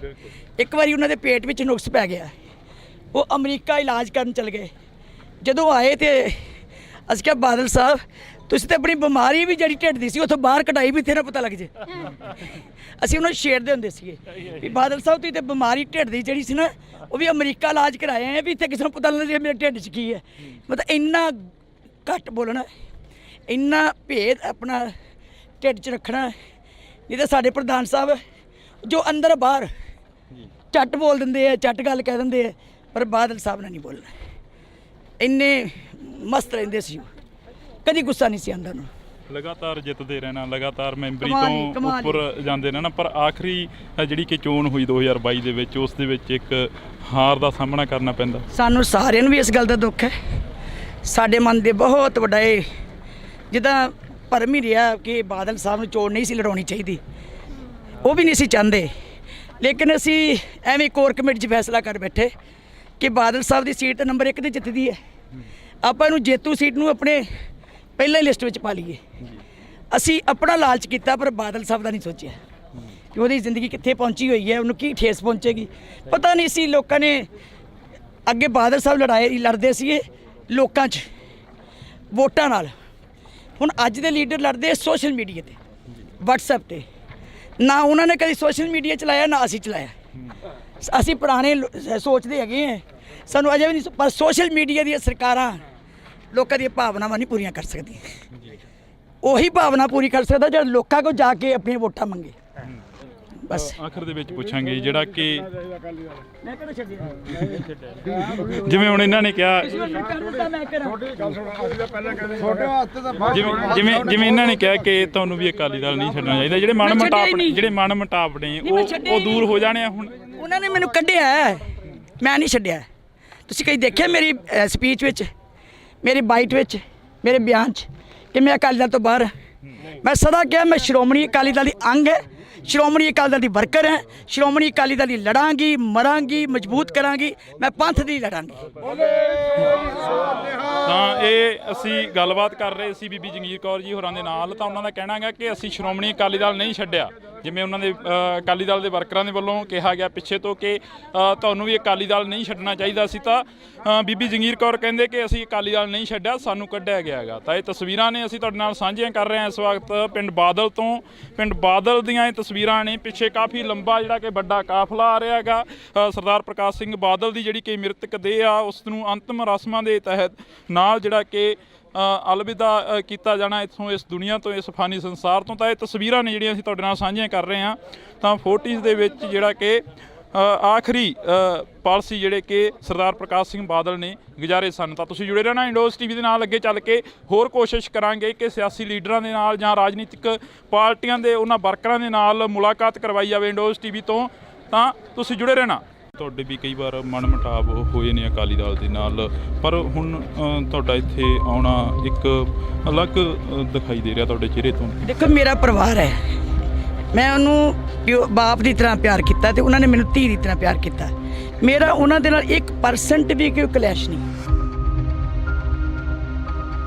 ਇੱਕ ਵਾਰੀ ਉਹਨਾਂ ਦੇ ਪੇਟ ਵਿੱਚ ਨੁਕਸ ਪੈ ਗਿਆ, ਉਹ ਅਮਰੀਕਾ ਇਲਾਜ ਕਰਨ ਚਲ ਗਏ। ਜਦੋਂ ਆਏ ਤੇ ਅਸੀਂ ਕਿਹਾ ਬਾਦਲ ਸਾਹਿਬ ਤੁਸੀਂ ਤਾਂ ਆਪਣੀ ਬਿਮਾਰੀ ਵੀ ਜਿਹੜੀ ਢਿੱਡ ਦੀ ਸੀ ਉੱਥੋਂ ਬਾਹਰ ਕਢਾਈ ਵੀ ਤੇਰਾ ਪਤਾ ਲੱਗ ਜੇ। ਅਸੀਂ ਉਹਨਾਂ ਨੂੰ ਛੇੜਦੇ ਹੁੰਦੇ ਸੀਗੇ ਵੀ ਬਾਦਲ ਸਾਹਿਬ ਤੁਸੀਂ ਤਾਂ ਬਿਮਾਰੀ ਢਿੱਡ ਦੀ ਜਿਹੜੀ ਸੀ ਨਾ ਉਹ ਵੀ ਅਮਰੀਕਾ ਇਲਾਜ ਕਰਾਏ ਆ ਵੀ ਇੱਥੇ ਕਿਸੇ ਨੂੰ ਪਤਾ ਲੱਗ ਜੇ ਮੇਰੇ ਢਿੱਡ 'ਚ ਕੀ ਹੈ। ਮਤਲਬ ਇੰਨਾ ਘੱਟ ਬੋਲਣਾ, ਇੰਨਾ ਭੇਦ ਆਪਣਾ ਢਿੱਡ 'ਚ ਰੱਖਣਾ। ਨਹੀਂ ਤਾਂ ਸਾਡੇ ਪ੍ਰਧਾਨ ਸਾਹਿਬ ਜੋ ਅੰਦਰ ਬਾਹਰ ਝੱਟ ਬੋਲ ਦਿੰਦੇ ਆ, ਝੱਟ ਗੱਲ ਕਹਿ ਦਿੰਦੇ ਆ, ਪਰ ਬਾਦਲ ਸਾਹਿਬ ਨੇ ਨਹੀਂ ਬੋਲਣਾ। ਇੰਨੇ ਮਸਤ ਰਹਿੰਦੇ ਸੀ, ਕਦੀ ਗੁੱਸਾ ਨਹੀਂ ਸੀ ਆਉਂਦਾ ਉਹਨੂੰ। ਲਗਾਤਾਰ ਜਿੱਤਦੇ ਰਹਿਣਾ, ਲਗਾਤਾਰ ਮੈਂਬਰੀ ਤੋਂ ਉੱਪਰ ਜਾਂਦੇ ਰਹਿਣਾ, ਪਰ ਆਖਰੀ ਜਿਹੜੀ ਕਿ ਚੋਣ ਹੋਈ 2022 ਦੇ ਵਿੱਚ, ਉਸ ਦੇ ਵਿੱਚ ਇੱਕ ਹਾਰ ਦਾ ਸਾਹਮਣਾ ਕਰਨਾ ਪੈਂਦਾ। ਸਾਨੂੰ ਸਾਰਿਆਂ ਨੂੰ ਵੀ ਇਸ ਗੱਲ ਦਾ ਦੁੱਖ ਹੈ। ਸਾਡੇ ਮਨ ਦੇ ਬਹੁਤ ਵੱਡਾ ਇਹ ਜਿੱਦਾਂ ਭਰਮ ਹੀ ਰਿਹਾ ਕਿ ਬਾਦਲ ਸਾਹਿਬ ਨੂੰ ਚੋਣ ਨਹੀਂ ਸੀ ਲੜਾਉਣੀ ਚਾਹੀਦੀ, ਉਹ ਵੀ ਨਹੀਂ ਸੀ ਚਾਹੁੰਦੇ। ਲੇਕਿਨ ਅਸੀਂ ਐਵੇਂ ਕੋਰ ਕਮੇਟੀ 'ਚ ਫੈਸਲਾ ਕਰ ਬੈਠੇ ਕਿ ਬਾਦਲ ਸਾਹਿਬ ਦੀ ਸੀਟ ਨੰਬਰ 1 'ਤੇ ਜਿੱਤਦੀ ਹੈ, ਆਪਾਂ ਇਹਨੂੰ ਜੇਤੂ ਸੀਟ ਨੂੰ ਆਪਣੇ ਪਹਿਲਾਂ ਹੀ ਲਿਸਟ ਵਿੱਚ ਪਾ ਲਈਏ। ਅਸੀਂ ਆਪਣਾ ਲਾਲਚ ਕੀਤਾ, ਪਰ ਬਾਦਲ ਸਾਹਿਬ ਦਾ ਨਹੀਂ ਸੋਚਿਆ ਕਿ ਉਹਦੀ ਜ਼ਿੰਦਗੀ ਕਿੱਥੇ ਪਹੁੰਚੀ ਹੋਈ ਹੈ, ਉਹਨੂੰ ਕੀ ਠੇਸ ਪਹੁੰਚੇਗੀ। ਪਤਾ ਨਹੀਂ ਸੀ ਲੋਕਾਂ ਨੇ ਅੱਗੇ ਬਾਦਲ ਸਾਹਿਬ ਲੜਦੇ ਸੀਗੇ ਲੋਕਾਂ 'ਚ ਵੋਟਾਂ ਨਾਲ, ਹੁਣ ਅੱਜ ਦੇ ਲੀਡਰ ਲੜਦੇ ਸੋਸ਼ਲ ਮੀਡੀਆ 'ਤੇ, ਵਟਸਐਪ 'ਤੇ। ਨਾ ਉਹਨਾਂ ਨੇ ਕਦੀ ਸੋਸ਼ਲ ਮੀਡੀਆ ਚਲਾਇਆ, ਨਾ ਅਸੀਂ ਚਲਾਇਆ। ਅਸੀਂ ਪੁਰਾਣੇ ਸੋਚਦੇ ਹੈਗੇ ਹਾਂ, ਸਾਨੂੰ ਅਜੇ ਵੀ ਨਹੀਂ, ਪਰ ਸੋਸ਼ਲ ਮੀਡੀਆ ਦੀਆਂ ਸਰਕਾਰਾਂ ਲੋਕਾਂ ਦੀਆਂ ਭਾਵਨਾਵਾਂ ਨਹੀਂ ਪੂਰੀਆਂ ਕਰ ਸਕਦੀਆਂ। ਉਹੀ ਭਾਵਨਾ ਪੂਰੀ ਕਰ ਸਕਦਾ ਜਿਹੜਾ ਲੋਕਾਂ ਕੋਲ ਜਾ ਕੇ ਆਪਣੀਆਂ ਵੋਟਾਂ ਮੰਗੇ। ਬਸ ਆਖਰ ਦੇ ਵਿੱਚ ਪੁੱਛਾਂਗੇ ਜਿਹੜਾ ਕਿ ਜਿਵੇਂ ਹੁਣ ਇਹਨਾਂ ਨੇ ਕਿਹਾ, ਜਿਵੇਂ ਇਹਨਾਂ ਨੇ ਕਿਹਾ ਕਿ ਤੁਹਾਨੂੰ ਵੀ ਅਕਾਲੀ ਦਲ ਨਹੀਂ ਛੱਡਣਾ ਚਾਹੀਦਾ, ਜਿਹੜੇ ਮਨ ਮੁਟਾਵ ਨੇ ਉਹ ਦੂਰ ਹੋ ਜਾਣੇ ਆ। ਹੁਣ ਉਹਨਾਂ ਨੇ ਮੈਨੂੰ ਕੱਢਿਆ, ਮੈਂ ਨਹੀਂ ਛੱਡਿਆ। ਤੁਸੀਂ ਕਈ ਦੇਖਿਆ ਮੇਰੀ ਸਪੀਚ ਵਿੱਚ, ਮੇਰੀ ਬਾਈਟ ਵਿੱਚ, ਮੇਰੇ ਬਿਆਨ 'ਚ ਕਿ ਮੈਂ ਅਕਾਲੀ ਦਲ ਤੋਂ ਬਾਹਰ। ਮੈਂ ਸਦਾ ਕਿਹਾ ਮੈਂ ਸ਼੍ਰੋਮਣੀ ਅਕਾਲੀ ਦਲ ਦੀ ਅੰਗ ਹੈ, ਸ਼੍ਰੋਮਣੀ ਅਕਾਲੀ ਦਲ ਦੀ ਵਰਕਰ ਹੈ, ਸ਼੍ਰੋਮਣੀ ਅਕਾਲੀ ਦਲ ਦੀ ਲੜਾਂਗੀ, ਮਰਾਂਗੀ, ਮਜ਼ਬੂਤ ਕਰਾਂਗੀ, ਮੈਂ ਪੰਥ ਦੀ ਲੜਾਂਗੀ। ਤਾਂ ਇਹ ਅਸੀਂ ਗੱਲਬਾਤ ਕਰ ਰਹੇ ਸੀ ਬੀਬੀ ਜੰਗੀਰ ਕੌਰ ਜੀ ਹੋਰਾਂ ਦੇ ਨਾਲ। ਤਾਂ ਉਹਨਾਂ ਦਾ ਕਹਿਣਾ ਹੈਗਾ ਕਿ ਅਸੀਂ ਸ਼੍ਰੋਮਣੀ ਅਕਾਲੀ ਦਲ ਨਹੀਂ ਛੱਡਿਆ, ਜਿਵੇਂ ਉਹਨਾਂ ਦੇ ਅਕਾਲੀ ਦਲ ਦੇ ਵਰਕਰਾਂ ਦੇ ਵੱਲੋਂ ਕਿਹਾ ਗਿਆ ਪਿੱਛੇ ਤੋਂ ਕਿ ਤੁਹਾਨੂੰ ਵੀ ਅਕਾਲੀ ਦਲ ਨਹੀਂ ਛੱਡਣਾ ਚਾਹੀਦਾ ਸੀ। ਤਾਂ ਬੀਬੀ ਜੰਗੀਰ ਕੌਰ ਕਹਿੰਦੇ ਕਿ ਅਸੀਂ ਅਕਾਲੀ ਦਲ ਨਹੀਂ ਛੱਡਿਆ, ਸਾਨੂੰ ਕੱਢਿਆ ਗਿਆ ਹੈਗਾ। ਤਾਂ ਇਹ ਤਸਵੀਰਾਂ ਨੇ ਅਸੀਂ ਤੁਹਾਡੇ ਨਾਲ ਸਾਂਝੀਆਂ ਕਰ ਰਹੇ ਹਾਂ ਇਸ ਵਕਤ ਪਿੰਡ ਬਾਦਲ ਤੋਂ। ਪਿੰਡ ਬਾਦਲ ਦੀਆਂ ਇਹ ਤਸਵੀਰਾਂ ਨੇ, ਪਿੱਛੇ ਕਾਫੀ ਲੰਬਾ ਜਿਹੜਾ ਕਿ ਵੱਡਾ ਕਾਫਲਾ ਆ ਰਿਹਾ ਹੈਗਾ। ਸਰਦਾਰ ਪ੍ਰਕਾਸ਼ ਸਿੰਘ ਬਾਦਲ ਦੀ ਜਿਹੜੀ ਕਿ ਮ੍ਰਿਤਕ ਦੇਹ ਆ, ਉਸ ਨੂੰ ਅੰਤਮ ਰਸਮਾਂ ਦੇ ਤਹਿਤ ਨਾਲ ਜਿਹੜਾ ਕਿ ਅਲਵਿਦਾ ਕੀਤਾ ਜਾਣਾ ਇੱਥੋਂ, ਇਸ ਦੁਨੀਆ ਤੋਂ, ਇਸ ਫਾਨੀ ਸੰਸਾਰ ਤੋਂ। ਤਾਂ ਇਹ ਤਸਵੀਰਾਂ ਨੇ ਜਿਹੜੀਆਂ ਅਸੀਂ ਤੁਹਾਡੇ ਨਾਲ ਸਾਂਝੀਆਂ ਕਰ ਰਹੇ ਹਾਂ। ਤਾਂ 40s ਦੇ ਵਿੱਚ ਜਿਹੜਾ ਕਿ ਆਖਰੀ ਪਾਲਿਸੀ ਜਿਹੜੇ ਕਿ ਸਰਦਾਰ ਪ੍ਰਕਾਸ਼ ਸਿੰਘ ਬਾਦਲ ਨੇ ਗੁਜ਼ਾਰੇ ਸਨ। ਤਾਂ ਤੁਸੀਂ ਜੁੜੇ ਰਹਿਣਾ ਇੰਡੋਜ਼ ਟੀਵੀ ਦੇ ਨਾਲ। ਅੱਗੇ ਚੱਲ ਕੇ ਹੋਰ ਕੋਸ਼ਿਸ਼ ਕਰਾਂਗੇ ਕਿ ਸਿਆਸੀ ਲੀਡਰਾਂ ਦੇ ਨਾਲ ਜਾਂ ਰਾਜਨੀਤਿਕ ਪਾਰਟੀਆਂ ਦੇ ਉਹਨਾਂ ਵਰਕਰਾਂ ਦੇ ਨਾਲ ਮੁਲਾਕਾਤ ਕਰਵਾਈ ਜਾਵੇ ਇੰਡੋਜ਼ ਟੀਵੀ ਤੋਂ। ਤਾਂ ਤੁਸੀਂ ਜੁੜੇ ਰਹਿਣਾ। ਤੁਹਾਡੇ ਵੀ ਕਈ ਵਾਰ ਮਨ ਮੁਟਾਵ ਹੋਏ ਨੇ ਅਕਾਲੀ ਦਲ ਦੇ ਨਾਲ, ਪਰ ਹੁਣ ਤੁਹਾਡਾ ਇੱਥੇ ਆਉਣਾ ਇੱਕ ਅਲੱਗ ਦਿਖਾਈ ਦੇ ਰਿਹਾ ਤੁਹਾਡੇ ਚਿਹਰੇ ਤੋਂ। ਦੇਖੋ ਮੇਰਾ ਪਰਿਵਾਰ ਹੈ, ਮੈਂ ਉਹਨੂੰ ਬਾਪ ਦੀ ਤਰ੍ਹਾਂ ਪਿਆਰ ਕੀਤਾ ਤੇ ਉਹਨਾਂ ਨੇ ਮੈਨੂੰ ਧੀ ਦੀ ਤਰ੍ਹਾਂ ਪਿਆਰ ਕੀਤਾ। ਮੇਰਾ ਉਹਨਾਂ ਦੇ ਨਾਲ 1% ਵੀ ਕੋਈ ਕਲੈਸ਼ ਨਹੀਂ।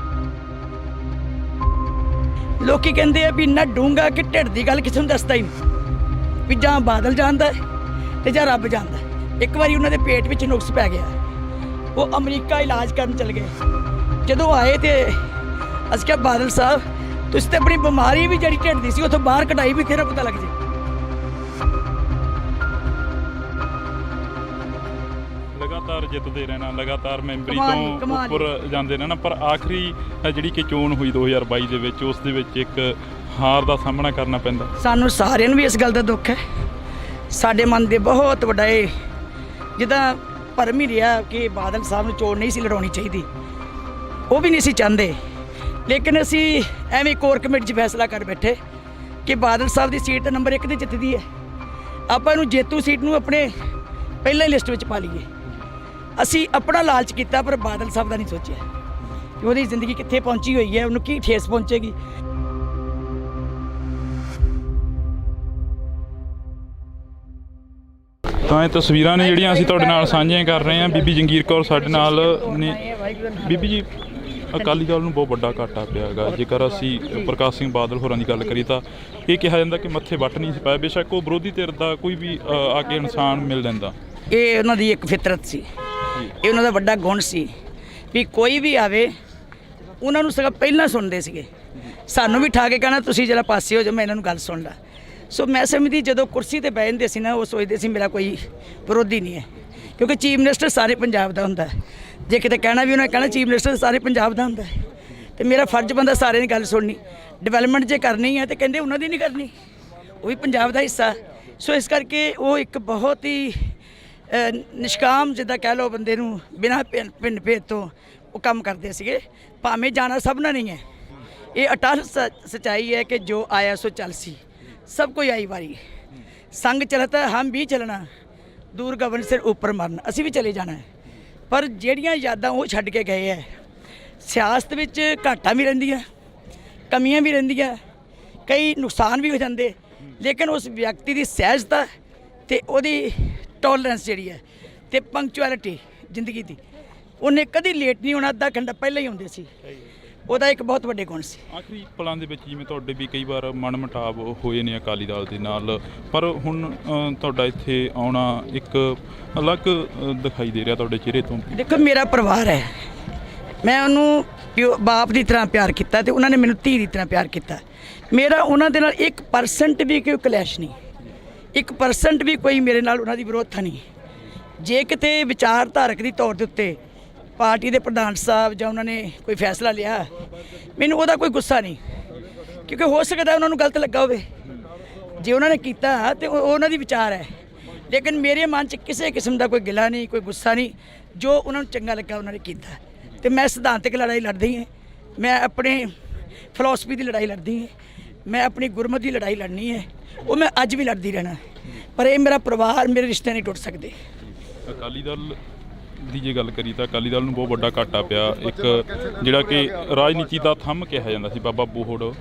ਲੋਕੀ ਕਹਿੰਦੇ ਆ ਵੀ ਇੰਨਾ ਡੂੰਘਾ ਕਿ ਢਿੱਡ ਦੀ ਗੱਲ ਕਿਸੇ ਨੂੰ ਦੱਸਦਾ ਹੀ ਨਹੀਂ, ਵੀ ਜਾਂ ਬਾਦਲ ਜਾਣਦਾ ਤੇ ਜਾਂ ਰੱਬ ਜਾਣਦਾ। ਇੱਕ ਵਾਰੀ ਉਹਨਾਂ ਦੇ ਪੇਟ ਵਿੱਚ ਨੁਕਸ ਪੈ ਗਿਆ, ਉਹ ਅਮਰੀਕਾ ਇਲਾਜ ਕਰਨ ਚਲ ਗਏ। ਜਦੋਂ ਆਏ ਤੇ ਅਸੀਂ ਕਿਹਾ ਬਾਦਲ ਸਾਹਿਬ ਤੁਸੀਂ ਤਾਂ ਆਪਣੀ ਬਿਮਾਰੀ ਵੀ ਜਿਹੜੀ ਢਿੱਡ ਦੀ ਸੀ ਉੱਥੋਂ ਬਾਹਰ ਕਢਾਈ ਵੀ ਤੇਰਾ ਪਤਾ ਲੱਗ ਜੇ। ਲਗਾਤਾਰ ਜਿੱਤਦੇ ਰਹਿਣਾ, ਲਗਾਤਾਰ ਮੈਂਬਰੀ ਤੋਂ ਉੱਪਰ ਜਾਂਦੇ ਰਹਿਣਾ, ਪਰ ਆਖਰੀ ਜਿਹੜੀ ਕਿ ਚੋਣ ਹੋਈ 2022 ਦੇ ਵਿੱਚ, ਉਸ ਦੇ ਵਿੱਚ ਇੱਕ ਹਾਰ ਦਾ ਸਾਹਮਣਾ ਕਰਨਾ ਪੈਂਦਾ। ਸਾਨੂੰ ਸਾਰਿਆਂ ਨੂੰ ਵੀ ਇਸ ਗੱਲ ਦਾ ਦੁੱਖ ਹੈ। ਸਾਡੇ ਮਨ ਦੇ ਬਹੁਤ ਵੱਡਾ ਇਹ ਜਿੱਦਾਂ ਭਰਮ ਹੀ ਰਿਹਾ ਕਿ ਬਾਦਲ ਸਾਹਿਬ ਨੂੰ ਚੋਣ ਨਹੀਂ ਸੀ ਲੜਾਉਣੀ ਚਾਹੀਦੀ, ਉਹ ਵੀ ਨਹੀਂ ਸੀ ਚਾਹੁੰਦੇ, ਲੇਕਿਨ ਅਸੀਂ ਐਵੇਂ ਕੋਰ ਕਮੇਟੀ 'ਚ ਫੈਸਲਾ ਕਰ ਬੈਠੇ ਕਿ ਬਾਦਲ ਸਾਹਿਬ ਦੀ ਸੀਟ ਨੰਬਰ 1 ਤੇ ਜਿੱਤਦੀ ਹੈ। ਆਪਾਂ ਇਹਨੂੰ ਜੇਤੂ ਸੀਟ ਨੂੰ ਆਪਣੇ ਪਹਿਲਾਂ ਹੀ ਲਿਸਟ ਵਿੱਚ ਪਾ ਲਈਏ। ਅਸੀਂ ਆਪਣਾ ਲਾਲਚ ਕੀਤਾ ਪਰ ਬਾਦਲ ਸਾਹਿਬ ਦਾ ਨਹੀਂ ਸੋਚਿਆ ਕਿ ਉਹਦੀ ਜ਼ਿੰਦਗੀ ਕਿੱਥੇ ਪਹੁੰਚੀ ਹੋਈ ਹੈ, ਉਹਨੂੰ ਕੀ ਠੇਸ ਪਹੁੰਚੇਗੀ। ਤਾਂ ਇਹ ਤਸਵੀਰਾਂ ਨੇ ਜਿਹੜੀਆਂ ਅਸੀਂ ਤੁਹਾਡੇ ਨਾਲ ਸਾਂਝੀਆਂ ਕਰ ਰਹੇ ਹਾਂ। ਬੀਬੀ ਜੰਗੀਰ ਕੌਰ ਸਾਡੇ ਨਾਲ ਨੇ। ਬੀਬੀ ਜੀ, ਅਕਾਲੀ ਦਲ ਨੂੰ ਬਹੁਤ ਵੱਡਾ ਘਾਟਾ ਪਿਆ ਹੈਗਾ। ਜੇਕਰ ਅਸੀਂ ਪ੍ਰਕਾਸ਼ ਸਿੰਘ ਬਾਦਲ ਹੋਰਾਂ ਦੀ ਗੱਲ ਕਰੀਏ ਤਾਂ ਇਹ ਕਿਹਾ ਜਾਂਦਾ ਕਿ ਮੱਥੇ ਵੱਟ ਨਹੀਂ ਸੀ ਪਾਇਆ। ਬੇਸ਼ੱਕ ਉਹ ਵਿਰੋਧੀ ਧਿਰ ਦਾ ਕੋਈ ਵੀ ਆ ਕੇ ਇਨਸਾਨ ਮਿਲ ਲੈਂਦਾ। ਇਹ ਉਹਨਾਂ ਦੀ ਇੱਕ ਫਿਤਰਤ ਸੀ, ਇਹ ਉਹਨਾਂ ਦਾ ਵੱਡਾ ਗੁਣ ਸੀ ਵੀ ਕੋਈ ਵੀ ਆਵੇ ਉਹਨਾਂ ਨੂੰ ਸਗੋਂ ਪਹਿਲਾਂ ਸੁਣਦੇ ਸੀਗੇ। ਸਾਨੂੰ ਵੀ ਠਾ ਕੇ ਕਹਿਣਾ ਤੁਸੀਂ ਜਰਾ ਪਾਸੇ ਹੋ ਜਾਓ, ਮੈਂ ਇਹਨਾਂ ਨੂੰ ਗੱਲ ਸੁਣ ਲਾ। ਸੋ ਮੈਂ ਸਮਝਦੀ ਜਦੋਂ ਕੁਰਸੀ ਤੇ ਬਹਿ ਜਾਂਦੇ ਸੀ ਨਾ, ਉਹ ਸੋਚਦੇ ਸੀ ਮੇਰਾ ਕੋਈ ਵਿਰੋਧੀ ਨਹੀਂ ਹੈ, ਕਿਉਂਕਿ ਚੀਫ ਮਿਨਿਸਟਰ ਸਾਰੇ ਪੰਜਾਬ ਦਾ ਹੁੰਦਾ। ਜੇ ਕਿਤੇ ਕਹਿਣਾ ਵੀ ਉਹਨਾਂ ਕਹਿਣਾ ਚੀਫ ਮਿਨਿਸਟਰ ਸਾਰੇ ਪੰਜਾਬ ਦਾ ਹੁੰਦਾ ਤੇ ਮੇਰਾ ਫਰਜ਼ ਬੰਦਾ ਸਾਰਿਆਂ ਦੀ ਗੱਲ ਸੁਣਨੀ। ਡਿਵੈਲਪਮੈਂਟ ਜੇ ਕਰਨੀ ਹੈ ਤੇ ਕਹਿੰਦੇ ਉਹਨਾਂ ਦੀ ਨਹੀਂ ਕਰਨੀ, ਉਹ ਵੀ ਪੰਜਾਬ ਦਾ ਹਿੱਸਾ। ਸੋ ਇਸ ਕਰਕੇ ਉਹ ਇੱਕ ਬਹੁਤ ਹੀ ਨਿਸ਼ਕਾਮ ਜਿੱਦਾਂ ਕਹਿ ਲਓ ਬੰਦੇ ਨੂੰ ਬਿਨਾਂ ਪਿੰਡ ਭੇਦ ਤੋਂ ਉਹ ਕੰਮ ਕਰਦੇ ਸੀਗੇ। ਭਾਵੇਂ ਜਾਣਾ ਸਭ ਨਾਲ ਨਹੀਂ ਹੈ, ਇਹ ਅਟਲ ਸੱਚਾਈ ਹੈ ਕਿ ਜੋ ਆਇਆ ਸੋ ਚੱਲ ਸੀ, ਸਭ ਕੋਈ ਆਈ ਵਾਰੀ। ਸੰਗ ਚਲਤਾ ਹਮ ਵੀ ਚਲਣਾ, ਦੂਰ ਗਗਨ ਸਿਰ ਉੱਪਰ ਮਰਨ, ਅਸੀਂ ਵੀ ਚਲੇ ਜਾਣਾ। ਪਰ ਜਿਹੜੀਆਂ ਯਾਦਾਂ ਉਹ ਛੱਡ ਕੇ ਗਏ ਹੈ, ਸਿਆਸਤ ਵਿੱਚ ਘਾਟਾਂ ਵੀ ਰਹਿੰਦੀਆਂ, ਕਮੀਆਂ ਵੀ ਰਹਿੰਦੀਆਂ, ਕਈ ਨੁਕਸਾਨ ਵੀ ਹੋ ਜਾਂਦੇ, ਲੇਕਿਨ ਉਸ ਵਿਅਕਤੀ ਦੀ ਸਹਿਜਤਾ ਤੇ ਉਹਦੀ ਟੋਲਰੈਂਸ ਜਿਹੜੀ ਹੈ ਤੇ ਪੰਕਚੁਅਲਿਟੀ ਜ਼ਿੰਦਗੀ ਦੀ, ਉਹਨੇ ਕਦੀ ਲੇਟ ਨਹੀਂ ਹੋਣਾ, ਅੱਧਾ ਘੰਟਾ ਪਹਿਲਾਂ ਹੀ ਆਉਂਦੇ ਸੀ। ਉਹਦਾ ਇੱਕ ਬਹੁਤ ਵੱਡੇ ਗੁਣ ਸੀ। ਆਖਰੀ ਪਲਾਂ ਦੇ ਵਿੱਚ ਜਿਵੇਂ ਤੁਹਾਡੇ ਵੀ ਕਈ ਵਾਰ ਮਨਮੁਟਾਵ ਹੋਏ ਨੇ ਅਕਾਲੀ ਦਲ ਦੇ ਨਾਲ, ਪਰ ਹੁਣ ਤੁਹਾਡਾ ਇੱਥੇ ਆਉਣਾ ਇੱਕ ਅਲੱਗ ਦਿਖਾਈ ਦੇ ਰਿਹਾ ਤੁਹਾਡੇ ਚਿਹਰੇ ਤੋਂ। ਦੇਖੋ ਮੇਰਾ ਪਰਿਵਾਰ ਹੈ, ਮੈਂ ਉਹਨੂੰ ਬਾਪ ਦੀ ਤਰ੍ਹਾਂ ਪਿਆਰ ਕੀਤਾ ਤੇ ਉਹਨਾਂ ਨੇ ਮੈਨੂੰ ਧੀ ਦੀ ਤਰ੍ਹਾਂ ਪਿਆਰ ਕੀਤਾ। ਮੇਰਾ ਉਹਨਾਂ ਦੇ ਨਾਲ 1% ਵੀ ਕੋਈ ਕਲੈਸ਼ ਨਹੀਂ, 1% ਵੀ ਕੋਈ ਮੇਰੇ ਨਾਲ ਉਹਨਾਂ ਦੀ ਵਿਰੋਧਤਾ ਨਹੀਂ। ਜੇ ਕਿਤੇ ਵਿਚਾਰਧਾਰਕ ਦੀ ਤੌਰ ਦੇ ਉੱਤੇ ਪਾਰਟੀ ਦੇ ਪ੍ਰਧਾਨ ਸਾਹਿਬ ਜਾਂ ਉਹਨਾਂ ਨੇ ਕੋਈ ਫੈਸਲਾ ਲਿਆ, ਮੈਨੂੰ ਉਹਦਾ ਕੋਈ ਗੁੱਸਾ ਨਹੀਂ, ਕਿਉਂਕਿ ਹੋ ਸਕਦਾ ਉਹਨਾਂ ਨੂੰ ਗਲਤ ਲੱਗਾ ਹੋਵੇ। ਜੇ ਉਹਨਾਂ ਨੇ ਕੀਤਾ ਤੇ ਉਹਨਾਂ ਦੀ ਵਿਚਾਰ ਹੈ, ਲੇਕਿਨ ਮੇਰੇ ਮਨ 'ਚ ਕਿਸੇ ਕਿਸਮ ਦਾ ਕੋਈ ਗਿਲਾ ਨਹੀਂ, ਕੋਈ ਗੁੱਸਾ ਨਹੀਂ। ਜੋ ਉਹਨਾਂ ਨੂੰ ਚੰਗਾ ਲੱਗਾ ਉਹਨਾਂ ਨੇ ਕੀਤਾ। ਤੇ ਮੈਂ ਸਿਧਾਂਤਕ ਲੜਾਈ ਲੜਦੀ ਹਾਂ, ਮੈਂ ਆਪਣੇ ਫਿਲਾਸਫੀ ਦੀ ਲੜਾਈ ਲੜਦੀ ਹਾਂ, ਮੈਂ ਆਪਣੀ ਗੁਰਮਤ ਦੀ ਲੜਾਈ ਲੜਨੀ ਹੈ, ਉਹ ਮੈਂ ਅੱਜ ਵੀ ਲੜਦੀ ਰਹਿਣਾ। ਪਰ ਇਹ ਮੇਰਾ ਪਰਿਵਾਰ, ਮੇਰੇ ਰਿਸ਼ਤੇ ਨਹੀਂ ਟੁੱਟ ਸਕਦੇ। ਅਕਾਲੀ ਦਲ ਦੀ ਜੇ ਗੱਲ ਕਰੀ ਤਾਂ ਅਕਾਲੀ ਦਲ ਨੂੰ ਬਹੁਤ ਵੱਡਾ ਘਾਟਾ ਪਿਆ। ਇੱਕ ਜਿਹੜਾ ਕਿ ਰਾਜਨੀਤੀ ਦਾ ਥੰਮ ਕਿਹਾ ਜਾਂਦਾ ਸੀ ਬਾਬਾ ਬੋਹੜ,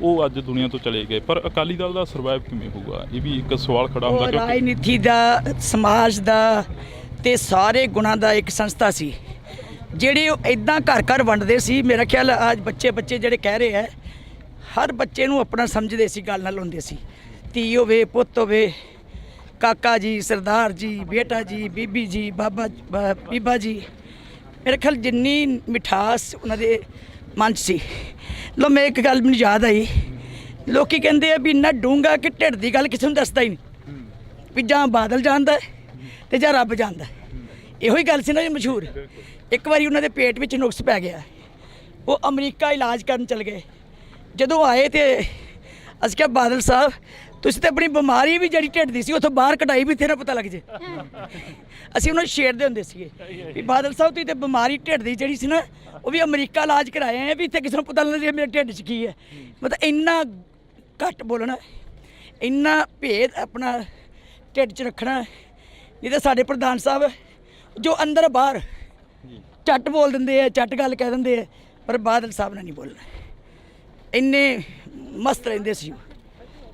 ਉਹ ਅੱਜ ਦੁਨੀਆ ਤੋਂ ਚਲੇ ਗਏ। ਪਰ ਅਕਾਲੀ ਦਲ ਦਾ ਸਰਵਾਈਵ ਕਿਵੇਂ ਹੋਊਗਾ, ਇਹ ਵੀ ਇੱਕ ਸਵਾਲ ਖੜਾ ਹੁੰਦਾ। ਕਿਉਂਕਿ ਰਾਜਨੀਤੀ ਦਾ, ਸਮਾਜ ਦਾ ਤੇ ਸਾਰੇ ਗੁਣਾਂ ਦਾ ਇੱਕ ਸੰਸਥਾ ਸੀ, ਜਿਹੜੇ ਉਹ ਇਦਾਂ ਘਰ ਘਰ ਵੰਡਦੇ ਸੀ। ਮੇਰਾ ਖਿਆਲ ਅੱਜ ਬੱਚੇ ਜਿਹੜੇ ਕਹਿ ਰਹੇ ਹੈ, ਹਰ ਬੱਚੇ ਨੂੰ ਆਪਣਾ ਸਮਝਦੇ ਸੀ, ਗੱਲ ਨਾਲ ਹੁੰਦੇ ਸੀ। ਧੀ ਹੋਵੇ, ਪੁੱਤ ਹੋਵੇ, ਕਾਕਾ ਜੀ, ਸਰਦਾਰ ਜੀ, ਬੇਟਾ ਜੀ, ਬੀਬੀ ਜੀ, ਬੀਬਾ ਜੀ, ਮੇਰੇ ਖਿਆਲ ਜਿੰਨੀ ਮਿਠਾਸ ਉਹਨਾਂ ਦੇ ਮਨ 'ਚ ਸੀ। ਲੋ ਮੈਂ ਇੱਕ ਗੱਲ ਮੈਨੂੰ ਯਾਦ ਆਈ, ਲੋਕੀ ਕਹਿੰਦੇ ਆ ਵੀ ਇੰਨਾ ਡੂੰਘਾ ਕਿ ਢਿੱਡ ਦੀ ਗੱਲ ਕਿਸੇ ਨੂੰ ਦੱਸਦਾ ਹੀ ਨਹੀਂ, ਵੀ ਜਾਂ ਬਾਦਲ ਜਾਣਦਾ ਤੇ ਜਾਂ ਰੱਬ ਜਾਣਦਾ। ਇਹੋ ਹੀ ਗੱਲ ਸੀ ਨਾ ਜੀ ਮਸ਼ਹੂਰ। ਇੱਕ ਵਾਰੀ ਉਹਨਾਂ ਦੇ ਪੇਟ ਵਿੱਚ ਨੁਕਸ ਪੈ ਗਿਆ, ਉਹ ਅਮਰੀਕਾ ਇਲਾਜ ਕਰਨ ਚਲ ਗਏ। ਜਦੋਂ ਆਏ ਤੇ ਅਸੀਂ ਕਿਹਾ ਬਾਦਲ ਸਾਹਿਬ ਤੁਸੀਂ ਤਾਂ ਆਪਣੀ ਬਿਮਾਰੀ ਵੀ ਜਿਹੜੀ ਢਿੱਡ ਦੀ ਸੀ ਉੱਥੋਂ ਬਾਹਰ ਕਢਾਈ ਵੀ ਤੇਰਾ ਪਤਾ ਲੱਗ ਜੇ। ਅਸੀਂ ਉਹਨਾਂ ਨੂੰ ਛੇੜਦੇ ਹੁੰਦੇ ਸੀਗੇ ਵੀ ਬਾਦਲ ਸਾਹਿਬ ਤੁਸੀਂ ਤਾਂ ਬਿਮਾਰੀ ਢਿੱਡ ਦੀ ਜਿਹੜੀ ਸੀ ਨਾ, ਉਹ ਵੀ ਅਮਰੀਕਾ ਇਲਾਜ ਕਰਾਏ ਆ ਵੀ ਇੱਥੇ ਕਿਸੇ ਨੂੰ ਪਤਾ ਲੱਗ ਜੇ ਮੇਰੇ ਢਿੱਡ 'ਚ ਕੀ ਹੈ। ਮਤਲਬ ਇੰਨਾ ਘੱਟ ਬੋਲਣਾ, ਇੰਨਾ ਭੇਦ ਆਪਣਾ ਢਿੱਡ 'ਚ ਰੱਖਣਾ। ਨਹੀਂ ਤਾਂ ਸਾਡੇ ਪ੍ਰਧਾਨ ਸਾਹਿਬ ਜੋ ਅੰਦਰ ਬਾਹਰ ਝੱਟ ਬੋਲ ਦਿੰਦੇ ਆ, ਝੱਟ ਗੱਲ ਕਹਿ ਦਿੰਦੇ ਆ, ਪਰ ਬਾਦਲ ਸਾਹਿਬ ਨੇ ਨਹੀਂ ਬੋਲਣਾ। ਇੰਨੇ ਮਸਤ ਰਹਿੰਦੇ ਸੀ,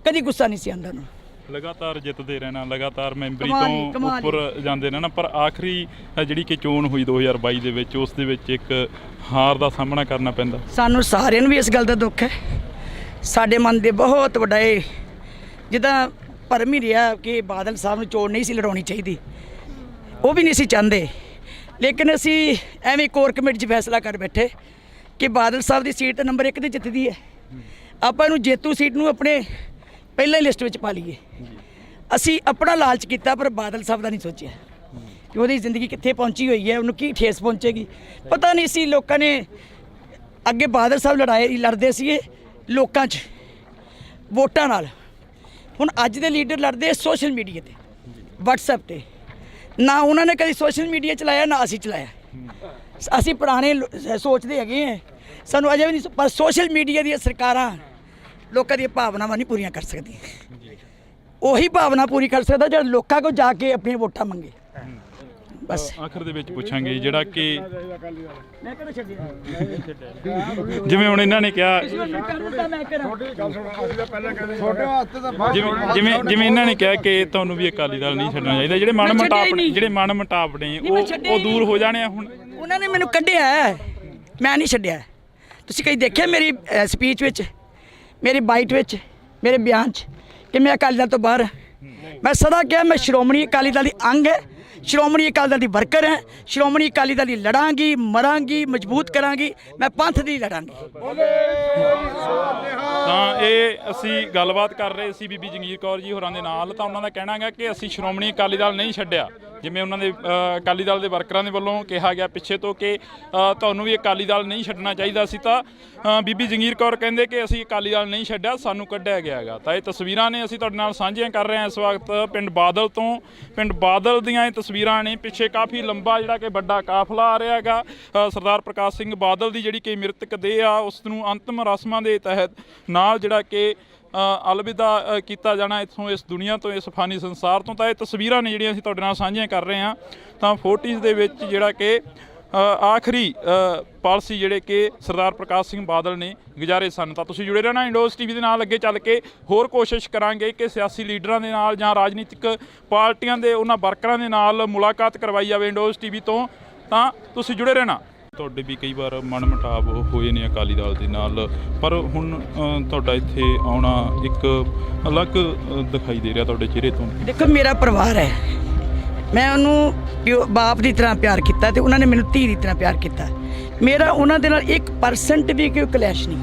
ਕਦੀ ਗੁੱਸਾ ਨਹੀਂ ਸੀ ਆਉਂਦਾ ਉਹਨੂੰ। ਲਗਾਤਾਰ ਜਿੱਤਦੇ ਰਹਿਣਾ, ਲਗਾਤਾਰ ਮੈਂਬਰੀ ਤੋਂ ਉੱਪਰ ਜਾਂਦੇ ਰਹਿਣਾ, ਪਰ ਆਖਰੀ ਜਿਹੜੀ ਕਿ ਚੋਣ ਹੋਈ 2022 ਦੇ ਵਿੱਚ, ਉਸ ਦੇ ਵਿੱਚ ਇੱਕ ਹਾਰ ਦਾ ਸਾਹਮਣਾ ਕਰਨਾ ਪੈਂਦਾ। ਸਾਨੂੰ ਸਾਰਿਆਂ ਨੂੰ ਵੀ ਇਸ ਗੱਲ ਦਾ ਦੁੱਖ ਹੈ। ਸਾਡੇ ਮਨ ਦੇ ਬਹੁਤ ਵੱਡਾ ਇਹ ਜਿੱਦਾਂ ਭਰਮ ਹੀ ਰਿਹਾ ਕਿ ਬਾਦਲ ਸਾਹਿਬ ਨੂੰ ਚੋਣ ਨਹੀਂ ਸੀ ਲੜਾਉਣੀ ਚਾਹੀਦੀ, ਉਹ ਵੀ ਨਹੀਂ ਸੀ ਚਾਹੁੰਦੇ, ਲੇਕਿਨ ਅਸੀਂ ਐਵੇਂ ਕੋਰ ਕਮੇਟੀ 'ਚ ਫੈਸਲਾ ਕਰ ਬੈਠੇ ਕਿ ਬਾਦਲ ਸਾਹਿਬ ਦੀ ਸੀਟ ਨੰਬਰ 1 ਤੇ ਜਿੱਤਦੀ ਹੈ। ਆਪਾਂ ਇਹਨੂੰ ਜੇਤੂ ਸੀਟ ਨੂੰ ਆਪਣੇ ਪਹਿਲਾਂ ਹੀ ਲਿਸਟ ਵਿੱਚ ਪਾ ਲਈਏ। ਅਸੀਂ ਆਪਣਾ ਲਾਲਚ ਕੀਤਾ ਪਰ ਬਾਦਲ ਸਾਹਿਬ ਦਾ ਨਹੀਂ ਸੋਚਿਆ ਕਿ ਉਹਦੀ ਜ਼ਿੰਦਗੀ ਕਿੱਥੇ ਪਹੁੰਚੀ ਹੋਈ ਹੈ, ਉਹਨੂੰ ਕੀ ਠੇਸ ਪਹੁੰਚੇਗੀ। ਪਤਾ ਨਹੀਂ ਸੀ ਲੋਕਾਂ ਨੇ ਅੱਗੇ ਬਾਦਲ ਸਾਹਿਬ ਲੜਦੇ ਸੀਗੇ ਲੋਕਾਂ 'ਚ ਵੋਟਾਂ ਨਾਲ। ਹੁਣ ਅੱਜ ਦੇ ਲੀਡਰ ਲੜਦੇ ਸੋਸ਼ਲ ਮੀਡੀਆ ਤੇ, ਵਟਸਐਪ ਤੇ। ਨਾ ਉਹਨਾਂ ਨੇ ਕਦੀ ਸੋਸ਼ਲ ਮੀਡੀਆ ਚਲਾਇਆ, ਨਾ ਅਸੀਂ ਚਲਾਇਆ। ਅਸੀਂ ਪੁਰਾਣੇ ਸੋਚਦੇ ਹੈਗੇ ਆ, ਸਾਨੂੰ ਅਜੇ ਵੀ ਨਹੀਂ ਪਰ ਸੋਸ਼ਲ ਮੀਡੀਆ ਦੀਆਂ ਸਰਕਾਰਾਂ ਲੋਕਾਂ ਦੀਆਂ ਭਾਵਨਾਵਾਂ ਨਹੀਂ ਪੂਰੀਆਂ ਕਰ ਸਕਦੀਆਂ। ਉਹੀ ਭਾਵਨਾ ਪੂਰੀ ਕਰ ਸਕਦਾ ਜਿਹੜਾ ਲੋਕਾਂ ਕੋਲ ਜਾ ਕੇ ਆਪਣੀਆਂ ਵੋਟਾਂ ਮੰਗੇ। ਬਸ ਆਖਰ ਦੇ ਵਿੱਚ ਪੁੱਛਾਂਗੇ ਜਿਹੜਾ ਕਿ ਮੈਂ ਕਿਹੜਾ ਛੱਡਿਆ ਜਿਵੇਂ ਹੁਣ ਇਹਨਾਂ ਨੇ ਕਿਹਾ ਜਿਵੇਂ ਇਹਨਾਂ ਨੇ ਕਿਹਾ ਕਿ ਤੁਹਾਨੂੰ ਵੀ ਅਕਾਲੀ ਦਲ ਨਹੀਂ ਛੱਡਣਾ ਚਾਹੀਦਾ, ਜਿਹੜੇ ਮਨ ਮੁਟਾਵ ਨੇ ਉਹ ਦੂਰ ਹੋ ਜਾਣੇ ਆ। ਹੁਣ ਉਹਨਾਂ ਨੇ ਮੈਨੂੰ ਕੱਢਿਆ ਹੈ, ਮੈਂ ਨਹੀਂ ਛੱਡਿਆ। ਤੁਸੀਂ ਕਈ ਦੇਖਿਆ ਮੇਰੀ ਸਪੀਚ ਵਿੱਚ, ਮੇਰੀ ਬਾਈਟ ਵਿੱਚ, ਮੇਰੇ ਬਿਆਨ 'ਚ ਕਿ ਮੈਂ ਅਕਾਲੀ ਦਲ ਤੋਂ ਬਾਹਰ ਹਾਂ। ਮੈਂ ਸਦਾ ਕਿਹਾ ਮੈਂ ਸ਼੍ਰੋਮਣੀ ਅਕਾਲੀ ਦਲ ਦੀ ਅੰਗ ਹੈ, ਸ਼੍ਰੋਮਣੀ ਅਕਾਲੀ ਦਲ ਦੀ ਵਰਕਰ ਹੈ, ਸ਼੍ਰੋਮਣੀ ਅਕਾਲੀ ਦਲ ਦੀ ਲੜਾਂਗੀ, ਮਰਾਂਗੀ, ਮਜ਼ਬੂਤ ਕਰਾਂਗੀ, ਮੈਂ ਪੰਥ ਦੀ ਲੜਾਂਗੀ। ਤਾਂ ਇਹ ਅਸੀਂ ਗੱਲਬਾਤ ਕਰ ਰਹੇ ਸੀ ਬੀਬੀ ਜੰਗੀਰ ਕੌਰ ਜੀ ਹੋਰਾਂ ਦੇ ਨਾਲ। ਤਾਂ ਉਹਨਾਂ ਦਾ ਕਹਿਣਾ ਹੈ ਕਿ ਅਸੀਂ ਸ਼੍ਰੋਮਣੀ ਅਕਾਲੀ ਦਲ ਨਹੀਂ ਛੱਡਿਆ, ਜਿਵੇਂ ਉਹਨਾਂ ਦੇ ਅਕਾਲੀ ਦਲ ਦੇ ਵਰਕਰਾਂ ਦੇ ਵੱਲੋਂ ਕਿਹਾ ਗਿਆ ਪਿੱਛੇ ਤੋਂ ਕਿ ਤੁਹਾਨੂੰ ਵੀ ਅਕਾਲੀ ਦਲ ਨਹੀਂ ਛੱਡਣਾ ਚਾਹੀਦਾ ਸੀ, ਤਾਂ ਬੀਬੀ ਜੰਗੀਰ ਕੌਰ ਕਹਿੰਦੇ ਕਿ ਅਸੀਂ ਅਕਾਲੀ ਦਲ ਨਹੀਂ ਛੱਡਿਆ, ਸਾਨੂੰ ਕੱਢਿਆ ਗਿਆ ਹੈਗਾ। ਤਾਂ ਇਹ ਤਸਵੀਰਾਂ ਨੇ ਅਸੀਂ ਤੁਹਾਡੇ ਨਾਲ ਸਾਂਝੀਆਂ ਕਰ ਰਹੇ ਹਾਂ ਇਸ ਵਕਤ ਪਿੰਡ ਬਾਦਲ ਤੋਂ। ਪਿੰਡ ਬਾਦਲ ਦੀਆਂ ਇਹ ਤਸਵੀਰਾਂ ਨੇ, ਪਿੱਛੇ ਕਾਫੀ ਲੰਬਾ ਜਿਹੜਾ ਕਿ ਵੱਡਾ ਕਾਫਲਾ ਆ ਰਿਹਾ ਹੈਗਾ। ਸਰਦਾਰ ਪ੍ਰਕਾਸ਼ ਸਿੰਘ ਬਾਦਲ ਦੀ ਜਿਹੜੀ ਕਿ ਮ੍ਰਿਤਕ ਦੇਹ ਆ ਉਸ ਨੂੰ ਅੰਤਿਮ ਰਸਮਾਂ ਦੇ ਤਹਿਤ ਨਾਲ ਜਿਹੜਾ ਕਿ ਅਲਵਿਦਾ ਕੀਤਾ ਜਾਣਾ ਇੱਥੋਂ, ਇਸ ਦੁਨੀਆ ਤੋਂ, ਇਸ ਫਾਨੀ ਸੰਸਾਰ ਤੋਂ। ਤਾਂ ਇਹ ਤਸਵੀਰਾਂ ਨੇ ਜਿਹੜੀਆਂ ਅਸੀਂ ਤੁਹਾਡੇ ਨਾਲ ਸਾਂਝੀਆਂ ਕਰ ਰਹੇ ਹਾਂ। ਤਾਂ 40s ਦੇ ਵਿੱਚ ਜਿਹੜਾ ਕਿ ਆਖਰੀ ਪਾਲਿਸੀ ਜਿਹੜੇ ਕਿ ਸਰਦਾਰ ਪ੍ਰਕਾਸ਼ ਸਿੰਘ ਬਾਦਲ ਨੇ ਗੁਜ਼ਾਰੇ ਸਨ। ਤਾਂ ਤੁਸੀਂ ਜੁੜੇ ਰਹਿਣਾ ਇੰਡੋਜ਼ ਟੀਵੀ ਦੇ ਨਾਲ। ਅੱਗੇ ਚੱਲ ਕੇ ਹੋਰ ਕੋਸ਼ਿਸ਼ ਕਰਾਂਗੇ ਕਿ ਸਿਆਸੀ ਲੀਡਰਾਂ ਦੇ ਨਾਲ ਜਾਂ ਰਾਜਨੀਤਿਕ ਪਾਰਟੀਆਂ ਦੇ ਉਹਨਾਂ ਵਰਕਰਾਂ ਦੇ ਨਾਲ ਮੁਲਾਕਾਤ ਕਰਵਾਈ ਜਾਵੇ ਇੰਡੋਜ਼ ਟੀਵੀ ਤੋਂ। ਤਾਂ ਤੁਸੀਂ ਜੁੜੇ ਰਹਿਣਾ। ਤੁਹਾਡੇ ਵੀ ਕਈ ਵਾਰ ਮਨ ਮੁਟਾਵ ਹੋਏ ਨੇ ਅਕਾਲੀ ਦਲ ਦੇ ਨਾਲ, ਪਰ ਹੁਣ ਤੁਹਾਡਾ ਇੱਥੇ ਆਉਣਾ ਇੱਕ ਅਲੱਗ ਦਿਖਾਈ ਦੇ ਰਿਹਾ ਤੁਹਾਡੇ ਚਿਹਰੇ ਤੋਂ। ਦੇਖੋ ਮੇਰਾ ਪਰਿਵਾਰ ਹੈ, ਮੈਂ ਉਹਨੂੰ ਬਾਪ ਦੀ ਤਰ੍ਹਾਂ ਪਿਆਰ ਕੀਤਾ ਤੇ ਉਹਨਾਂ ਨੇ ਮੈਨੂੰ ਧੀ ਦੀ ਤਰ੍ਹਾਂ ਪਿਆਰ ਕੀਤਾ। ਮੇਰਾ ਉਹਨਾਂ ਦੇ ਨਾਲ 1% ਵੀ ਕੋਈ ਕਲੈਸ਼ ਨਹੀਂ।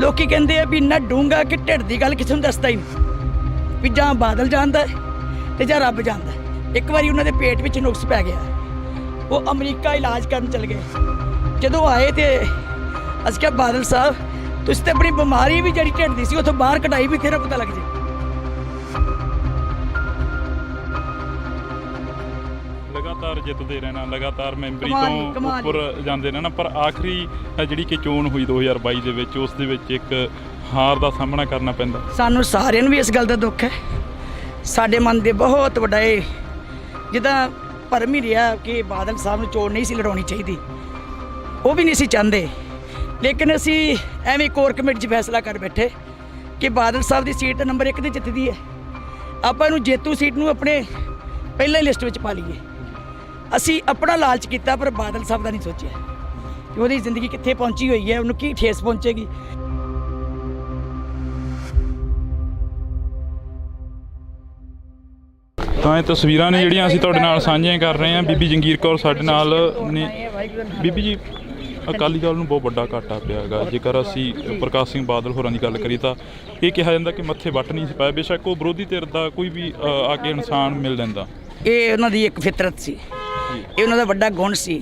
ਲੋਕੀ ਕਹਿੰਦੇ ਆ ਵੀ ਇੰਨਾ ਡੂੰਘਾ ਕਿ ਢਿੱਡ ਦੀ ਗੱਲ ਕਿਸੇ ਨੂੰ ਦੱਸਦਾ ਹੀ ਨਹੀਂ, ਵੀ ਜਾਂ ਬਾਦਲ ਜਾਣਦਾ ਤੇ ਜਾਂ ਰੱਬ ਜਾਣਦਾ। ਇੱਕ ਵਾਰੀ ਉਹਨਾਂ ਦੇ ਪੇਟ ਵਿੱਚ ਨੁਕਸ ਪੈ ਗਿਆ, ਉਹ ਅਮਰੀਕਾ ਇਲਾਜ ਕਰਨ ਚਲੇ ਗਏ। ਜਦੋਂ ਆਏ ਤੇ ਅਸੀਂ ਕਿਹਾ ਬਾਦਲ ਸਾਹਿਬ ਤੁਸੀਂ ਤੇ ਆਪਣੀ ਬਿਮਾਰੀ ਵੀ ਜਿਹੜੀ ਢਿੱਡ ਦੀ ਸੀ ਉੱਥੋਂ ਬਾਹਰ ਕਢਾਈ, ਵੀ ਤੇਰਾ ਪਤਾ ਲੱਗ ਜੇ। ਲਗਾਤਾਰ ਜਿੱਤਦੇ ਰਹਿਣਾ, ਲਗਾਤਾਰ ਮੈਂਬਰੀ ਤੋਂ ਉੱਪਰ ਜਾਂਦੇ ਰਹਿਣਾ, ਪਰ ਆਖਰੀ ਜਿਹੜੀ ਕਿ ਚੋਣ ਹੋਈ 2022 ਦੇ ਵਿੱਚ, ਉਸ ਦੇ ਵਿੱਚ ਇੱਕ ਹਾਰ ਦਾ ਸਾਹਮਣਾ ਕਰਨਾ ਪੈਂਦਾ। ਸਾਨੂੰ ਸਾਰਿਆਂ ਨੂੰ ਵੀ ਇਸ ਗੱਲ ਦਾ ਦੁੱਖ ਹੈ। ਸਾਡੇ ਮਨ ਦੇ ਬਹੁਤ ਵੱਡਾ ਇਹ ਜਿੱਦਾਂ ਭਰਮ ਹੀ ਰਿਹਾ ਕਿ ਬਾਦਲ ਸਾਹਿਬ ਨੂੰ ਚੋਣ ਨਹੀਂ ਸੀ ਲੜਾਉਣੀ ਚਾਹੀਦੀ, ਉਹ ਵੀ ਨਹੀਂ ਸੀ ਚਾਹੁੰਦੇ। ਲੇਕਿਨ ਅਸੀਂ ਐਵੇਂ ਕੋਰ ਕਮੇਟੀ 'ਚ ਫੈਸਲਾ ਕਰ ਬੈਠੇ ਕਿ ਬਾਦਲ ਸਾਹਿਬ ਦੀ ਸੀਟ ਨੰਬਰ 1 'ਤੇ ਜਿੱਤਦੀ ਹੈ, ਆਪਾਂ ਇਹਨੂੰ ਜੇਤੂ ਸੀਟ ਨੂੰ ਆਪਣੇ ਪਹਿਲਾਂ ਹੀ ਲਿਸਟ ਵਿੱਚ ਪਾ ਲਈਏ। ਅਸੀਂ ਆਪਣਾ ਲਾਲਚ ਕੀਤਾ ਪਰ ਬਾਦਲ ਸਾਹਿਬ ਦਾ ਨਹੀਂ ਸੋਚਿਆ ਕਿ ਉਹਦੀ ਜ਼ਿੰਦਗੀ ਕਿੱਥੇ ਪਹੁੰਚੀ ਹੋਈ ਹੈ, ਉਹਨੂੰ ਕੀ ਠੇਸ ਪਹੁੰਚੇਗੀ। ਤਾਂ ਇਹ ਤਸਵੀਰਾਂ ਨੇ ਜਿਹੜੀਆਂ ਅਸੀਂ ਤੁਹਾਡੇ ਨਾਲ ਸਾਂਝੀਆਂ ਕਰ ਰਹੇ ਹਾਂ। ਬੀਬੀ ਜੰਗੀਰ ਕੌਰ ਸਾਡੇ ਨਾਲ ਨੇ। ਬੀਬੀ ਜੀ, ਅਕਾਲੀ ਦਲ ਨੂੰ ਬਹੁਤ ਵੱਡਾ ਘਾਟਾ ਪਿਆ ਹੈਗਾ। ਜੇਕਰ ਅਸੀਂ ਪ੍ਰਕਾਸ਼ ਸਿੰਘ ਬਾਦਲ ਹੋਰਾਂ ਦੀ ਗੱਲ ਕਰੀਏ ਤਾਂ ਇਹ ਕਿਹਾ ਜਾਂਦਾ ਕਿ ਮੱਥੇ ਵੱਟ ਨਹੀਂ ਸੀ ਪਾਇਆ, ਬੇਸ਼ੱਕ ਉਹ ਵਿਰੋਧੀ ਧਿਰ ਦਾ ਕੋਈ ਵੀ ਆ ਕੇ ਇਨਸਾਨ ਮਿਲ ਜਾਂਦਾ। ਇਹ ਉਹਨਾਂ ਦੀ ਇੱਕ ਫਿਤਰਤ ਸੀ, ਇਹ ਉਹਨਾਂ ਦਾ ਵੱਡਾ ਗੁਣ ਸੀ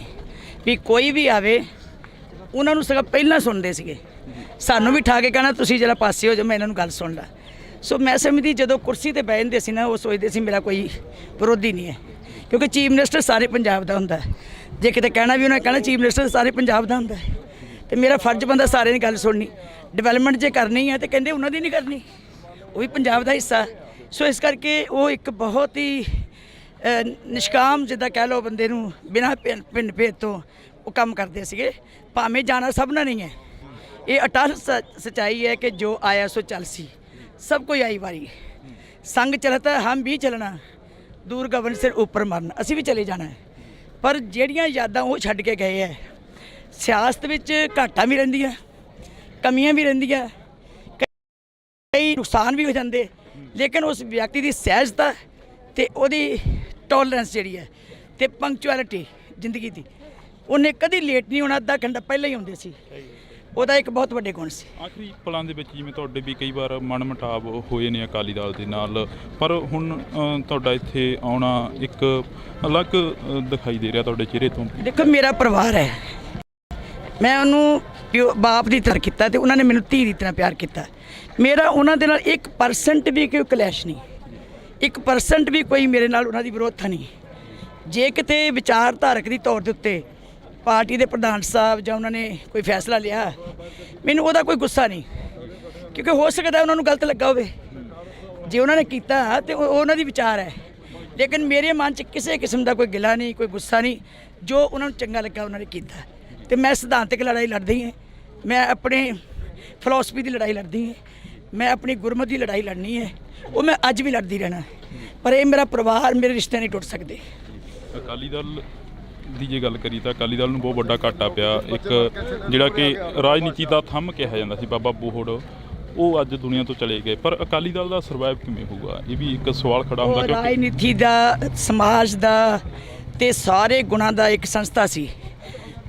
ਵੀ ਕੋਈ ਵੀ ਆਵੇ ਉਹਨਾਂ ਨੂੰ ਸਗੋਂ ਪਹਿਲਾਂ ਸੁਣਦੇ ਸੀਗੇ। ਸਾਨੂੰ ਵੀ ਠਾ ਕੇ ਕਹਿਣਾ ਤੁਸੀਂ ਜਰਾ ਪਾਸੇ ਹੋ ਜਾਓ, ਮੈਂ ਇਹਨਾਂ ਨੂੰ ਗੱਲ ਸੁਣ ਲਾ। ਸੋ ਮੈਂ ਸਮਝਦੀ ਜਦੋਂ ਕੁਰਸੀ ਤੇ ਬਹਿ ਜਾਂਦੇ ਸੀ ਨਾ, ਉਹ ਸੋਚਦੇ ਸੀ ਮੇਰਾ ਕੋਈ ਵਿਰੋਧੀ ਨਹੀਂ ਹੈ, ਕਿਉਂਕਿ ਚੀਫ ਮਿਨਿਸਟਰ ਸਾਰੇ ਪੰਜਾਬ ਦਾ ਹੁੰਦਾ। ਜੇ ਕਿਤੇ ਕਹਿਣਾ ਵੀ ਉਹਨਾਂ ਨੇ ਕਹਿਣਾ ਚੀਫ ਮਿਨਿਸਟਰ ਸਾਰੇ ਪੰਜਾਬ ਦਾ ਹੁੰਦਾ, ਤੇ ਮੇਰਾ ਫਰਜ਼ ਬੰਦਾ ਸਾਰਿਆਂ ਦੀ ਗੱਲ ਸੁਣਨੀ। ਡਿਵੈਲਪਮੈਂਟ ਜੇ ਕਰਨੀ ਹੈ ਤੇ ਕਹਿੰਦੇ ਉਹਨਾਂ ਦੀ ਨਹੀਂ ਕਰਨੀ, ਉਹ ਵੀ ਪੰਜਾਬ ਦਾ ਹਿੱਸਾ। ਸੋ ਇਸ ਕਰਕੇ ਉਹ ਇੱਕ ਬਹੁਤ ਹੀ ਨਿਸ਼ਕਾਮ ਜਿੱਦਾਂ ਕਹਿ ਲਓ ਬੰਦੇ ਨੂੰ ਬਿਨਾਂ ਪਿੰਡ ਭੇਦ ਤੋਂ ਉਹ ਕੰਮ ਕਰਦੇ ਸੀਗੇ। ਭਾਵੇਂ ਜਾਣਾ ਸਭ ਨਾਲ ਨਹੀਂ ਹੈ, ਇਹ ਅਟਲ ਸੱਚਾਈ ਹੈ ਕਿ ਜੋ ਆਇਆ ਸੋ ਚੱਲ ਸੀ, ਸਭ ਕੋਈ ਆਈ ਵਾਰੀ। ਸੰਗ ਚਲਤਾ ਹਮ ਵੀ ਚਲਣਾ, ਦੂਰ ਗਗਨ ਸਿਰ ਉੱਪਰ ਮਰਨਾ, ਅਸੀਂ ਵੀ ਚਲੇ ਜਾਣਾ ਹੈ। ਪਰ ਜਿਹੜੀਆਂ ਯਾਦਾਂ ਉਹ ਛੱਡ ਕੇ ਗਏ ਹੈ, ਸਿਆਸਤ ਵਿੱਚ ਘਾਟਾਂ ਵੀ ਰਹਿੰਦੀਆਂ, ਕਮੀਆਂ ਵੀ ਰਹਿੰਦੀਆਂ, ਕਈ ਨੁਕਸਾਨ ਵੀ ਹੋ ਜਾਂਦੇ, ਲੇਕਿਨ ਉਸ ਵਿਅਕਤੀ ਦੀ ਸਹਿਜਤਾ ਤੇ ਉਹਦੀ ਟੋਲਰੈਂਸ ਜਿਹੜੀ ਹੈ ਤੇ ਪੰਕਚੁਅਲਿਟੀ ਜ਼ਿੰਦਗੀ ਦੀ, ਉਹਨੇ ਕਦੀ ਲੇਟ ਨਹੀਂ ਹੋਣਾ, ਅੱਧਾ ਘੰਟਾ ਪਹਿਲਾਂ ਹੀ ਆਉਂਦੇ ਸੀ। ਉਹਦਾ ਇੱਕ ਬਹੁਤ ਵੱਡੇ ਗੁਣ ਸੀ। ਆਖਰੀ ਪਲਾਂ ਦੇ ਵਿੱਚ ਜਿਵੇਂ ਤੁਹਾਡੇ ਵੀ ਕਈ ਵਾਰ ਮਨ ਮੁਟਾਵ ਹੋਏ ਨੇ ਅਕਾਲੀ ਦਲ ਦੇ ਨਾਲ, ਪਰ ਹੁਣ ਤੁਹਾਡਾ ਇੱਥੇ ਆਉਣਾ ਇੱਕ ਅਲੱਗ ਦਿਖਾਈ ਦੇ ਰਿਹਾ ਤੁਹਾਡੇ ਚਿਹਰੇ ਤੋਂ। ਦੇਖੋ ਮੇਰਾ ਪਰਿਵਾਰ ਹੈ, ਮੈਂ ਉਹਨੂੰ ਬਾਪ ਦੀ ਤਰ੍ਹਾਂ ਕੀਤਾ ਤੇ ਉਹਨਾਂ ਨੇ ਮੈਨੂੰ ਧੀ ਦੀ ਤਰ੍ਹਾਂ ਪਿਆਰ ਕੀਤਾ। ਮੇਰਾ ਉਹਨਾਂ ਦੇ ਨਾਲ 1% ਵੀ ਕੋਈ ਕਲੈਸ਼ ਨਹੀਂ। 1% ਵੀ ਕੋਈ ਮੇਰੇ ਨਾਲ ਉਹਨਾਂ ਦੀ ਵਿਰੋਧਤਾ ਨਹੀਂ। ਜੇ ਕਿਤੇ ਵਿਚਾਰਧਾਰਕ ਦੀ ਤੌਰ ਦੇ ਉੱਤੇ ਪਾਰਟੀ ਦੇ ਪ੍ਰਧਾਨ ਸਾਹਿਬ ਜਾਂ ਉਹਨਾਂ ਨੇ ਕੋਈ ਫੈਸਲਾ ਲਿਆ, ਮੈਨੂੰ ਉਹਦਾ ਕੋਈ ਗੁੱਸਾ ਨਹੀਂ, ਕਿਉਂਕਿ ਹੋ ਸਕਦਾ ਉਹਨਾਂ ਨੂੰ ਗਲਤ ਲੱਗਾ ਹੋਵੇ। ਜੇ ਉਹਨਾਂ ਨੇ ਕੀਤਾ ਤੇ ਉਹ ਉਹਨਾਂ ਦੀ ਵਿਚਾਰ ਹੈ, ਲੇਕਿਨ ਮੇਰੇ ਮਨ 'ਚ ਕਿਸੇ ਕਿਸਮ ਦਾ ਕੋਈ ਗਿਲਾ ਨਹੀਂ, ਕੋਈ ਗੁੱਸਾ ਨਹੀਂ। ਜੋ ਉਹਨਾਂ ਨੂੰ ਚੰਗਾ ਲੱਗਾ ਉਹਨਾਂ ਨੇ ਕੀਤਾ। ਤੇ ਮੈਂ ਸਿਧਾਂਤਕ ਲੜਾਈ ਲੜਦੀ ਹਾਂ, ਮੈਂ ਆਪਣੇ ਫਿਲਾਸਫੀ ਦੀ ਲੜਾਈ ਲੜਦੀ ਹਾਂ, ਮੈਂ ਆਪਣੀ ਗੁਰਮਤਿ ਦੀ ਲੜਾਈ ਲੜਨੀ ਹੈ, ਉਹ ਮੈਂ ਅੱਜ ਵੀ ਲੜਦੀ ਰਹਿਣਾ। ਪਰ ਇਹ ਮੇਰਾ ਪਰਿਵਾਰ, ਮੇਰੇ ਰਿਸ਼ਤੇ ਨਹੀਂ ਟੁੱਟ ਸਕਦੇ। ਅਕਾਲੀ ਦਲ ਦੀ ਜੇ ਗੱਲ ਕਰੀ ਤਾਂ ਅਕਾਲੀ ਦਲ ਨੂੰ ਬਹੁਤ ਵੱਡਾ ਘਾਟਾ ਪਿਆ। ਇੱਕ ਜਿਹੜਾ ਕਿ ਰਾਜਨੀਤੀ ਦਾ ਥੰਮ ਕਿਹਾ ਜਾਂਦਾ ਸੀ ਬਾਬਾ ਬੋਹੜ, ਉਹ ਅੱਜ ਦੁਨੀਆ ਤੋਂ ਚਲੇ ਗਏ। ਪਰ ਅਕਾਲੀ ਦਲ ਦਾ ਸਰਵਾਈਵ ਕਿਵੇਂ ਹੋਊਗਾ, ਇਹ ਵੀ ਇੱਕ ਸਵਾਲ ਖੜਾ ਹੁੰਦਾ। ਕਿਉਂਕਿ ਰਾਜਨੀਤੀ ਦਾ, ਸਮਾਜ ਦਾ ਤੇ ਸਾਰੇ ਗੁਣਾਂ ਦਾ ਇੱਕ ਸੰਸਥਾ ਸੀ,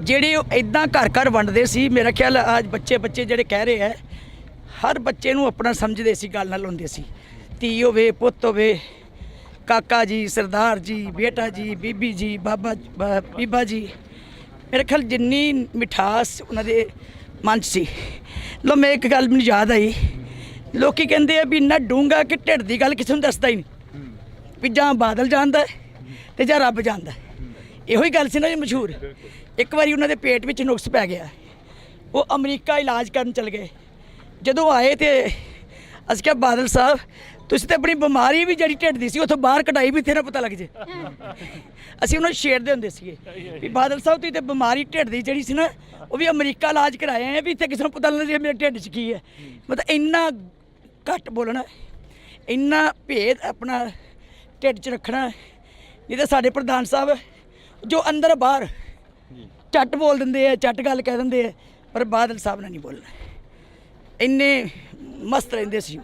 ਜਿਹੜੇ ਉਹ ਇਦਾਂ ਘਰ ਘਰ ਵੰਡਦੇ ਸੀ। ਮੇਰਾ ਖਿਆਲ ਅੱਜ ਬੱਚੇ ਜਿਹੜੇ ਕਹਿ ਰਹੇ ਹੈ, ਹਰ ਬੱਚੇ ਨੂੰ ਆਪਣਾ ਸਮਝਦੇ ਸੀ, ਗੱਲ ਨਾਲ ਹੁੰਦੇ ਸੀ। ਧੀ ਹੋਵੇ, ਪੁੱਤ ਹੋਵੇ, ਕਾਕਾ ਜੀ, ਸਰਦਾਰ ਜੀ, ਬੇਟਾ ਜੀ, ਬੀਬੀ ਜੀ, ਬੀਬਾ ਜੀ। ਮੇਰੇ ਖਿਆਲ ਜਿੰਨੀ ਮਿਠਾਸ ਉਹਨਾਂ ਦੇ ਮਨ 'ਚ ਸੀ। ਲੋ ਮੈਂ ਇੱਕ ਗੱਲ ਮੈਨੂੰ ਯਾਦ ਆਈ, ਲੋਕੀ ਕਹਿੰਦੇ ਆ ਵੀ ਇੰਨਾ ਡੂੰਘਾ ਕਿ ਢਿੱਡ ਦੀ ਗੱਲ ਕਿਸੇ ਨੂੰ ਦੱਸਦਾ ਹੀ ਨਹੀਂ, ਵੀ ਜਾਂ ਬਾਦਲ ਜਾਣਦਾ ਤੇ ਜਾਂ ਰੱਬ ਜਾਣਦਾ। ਇਹੋ ਹੀ ਗੱਲ ਸੀ ਨਾ ਜੀ ਮਸ਼ਹੂਰ। ਇੱਕ ਵਾਰੀ ਉਹਨਾਂ ਦੇ ਪੇਟ ਵਿੱਚ ਨੁਕਸ ਪੈ ਗਿਆ, ਉਹ ਅਮਰੀਕਾ ਇਲਾਜ ਕਰਨ ਚਲ ਗਏ। ਜਦੋਂ ਆਏ ਤੇ ਅਸੀਂ ਕਿਹਾ ਬਾਦਲ ਸਾਹਿਬ ਤੁਸੀਂ ਤਾਂ ਆਪਣੀ ਬਿਮਾਰੀ ਵੀ ਜਿਹੜੀ ਢਿੱਡ ਦੀ ਸੀ ਉੱਥੋਂ ਬਾਹਰ ਕਢਾਈ, ਵੀ ਤੇਰਾ ਪਤਾ ਲੱਗ ਜੇ। ਅਸੀਂ ਉਹਨਾਂ ਨੂੰ ਛੇੜਦੇ ਹੁੰਦੇ ਸੀਗੇ ਵੀ ਬਾਦਲ ਸਾਹਿਬ ਤੁਸੀਂ ਤਾਂ ਬਿਮਾਰੀ ਢਿੱਡ ਦੀ ਜਿਹੜੀ ਸੀ ਨਾ, ਉਹ ਵੀ ਅਮਰੀਕਾ ਇਲਾਜ ਕਰਾਏ ਆ, ਵੀ ਇੱਥੇ ਕਿਸੇ ਨੂੰ ਪਤਾ ਲੱਗ ਜੇ ਮੇਰੇ ਢਿੱਡ 'ਚ ਕੀ ਹੈ। ਮਤਲਬ ਇੰਨਾ ਘੱਟ ਬੋਲਣਾ, ਇੰਨਾ ਭੇਦ ਆਪਣਾ ਢਿੱਡ 'ਚ ਰੱਖਣਾ। ਨਹੀਂ ਤਾਂ ਸਾਡੇ ਪ੍ਰਧਾਨ ਸਾਹਿਬ ਜੋ ਅੰਦਰ ਬਾਹਰ ਝੱਟ ਬੋਲ ਦਿੰਦੇ ਆ, ਝੱਟ ਗੱਲ ਕਹਿ ਦਿੰਦੇ ਆ, ਪਰ ਬਾਦਲ ਸਾਹਿਬ ਨੇ ਨਹੀਂ ਬੋਲਣਾ। ਇੰਨੇ ਮਸਤ ਰਹਿੰਦੇ ਸੀ,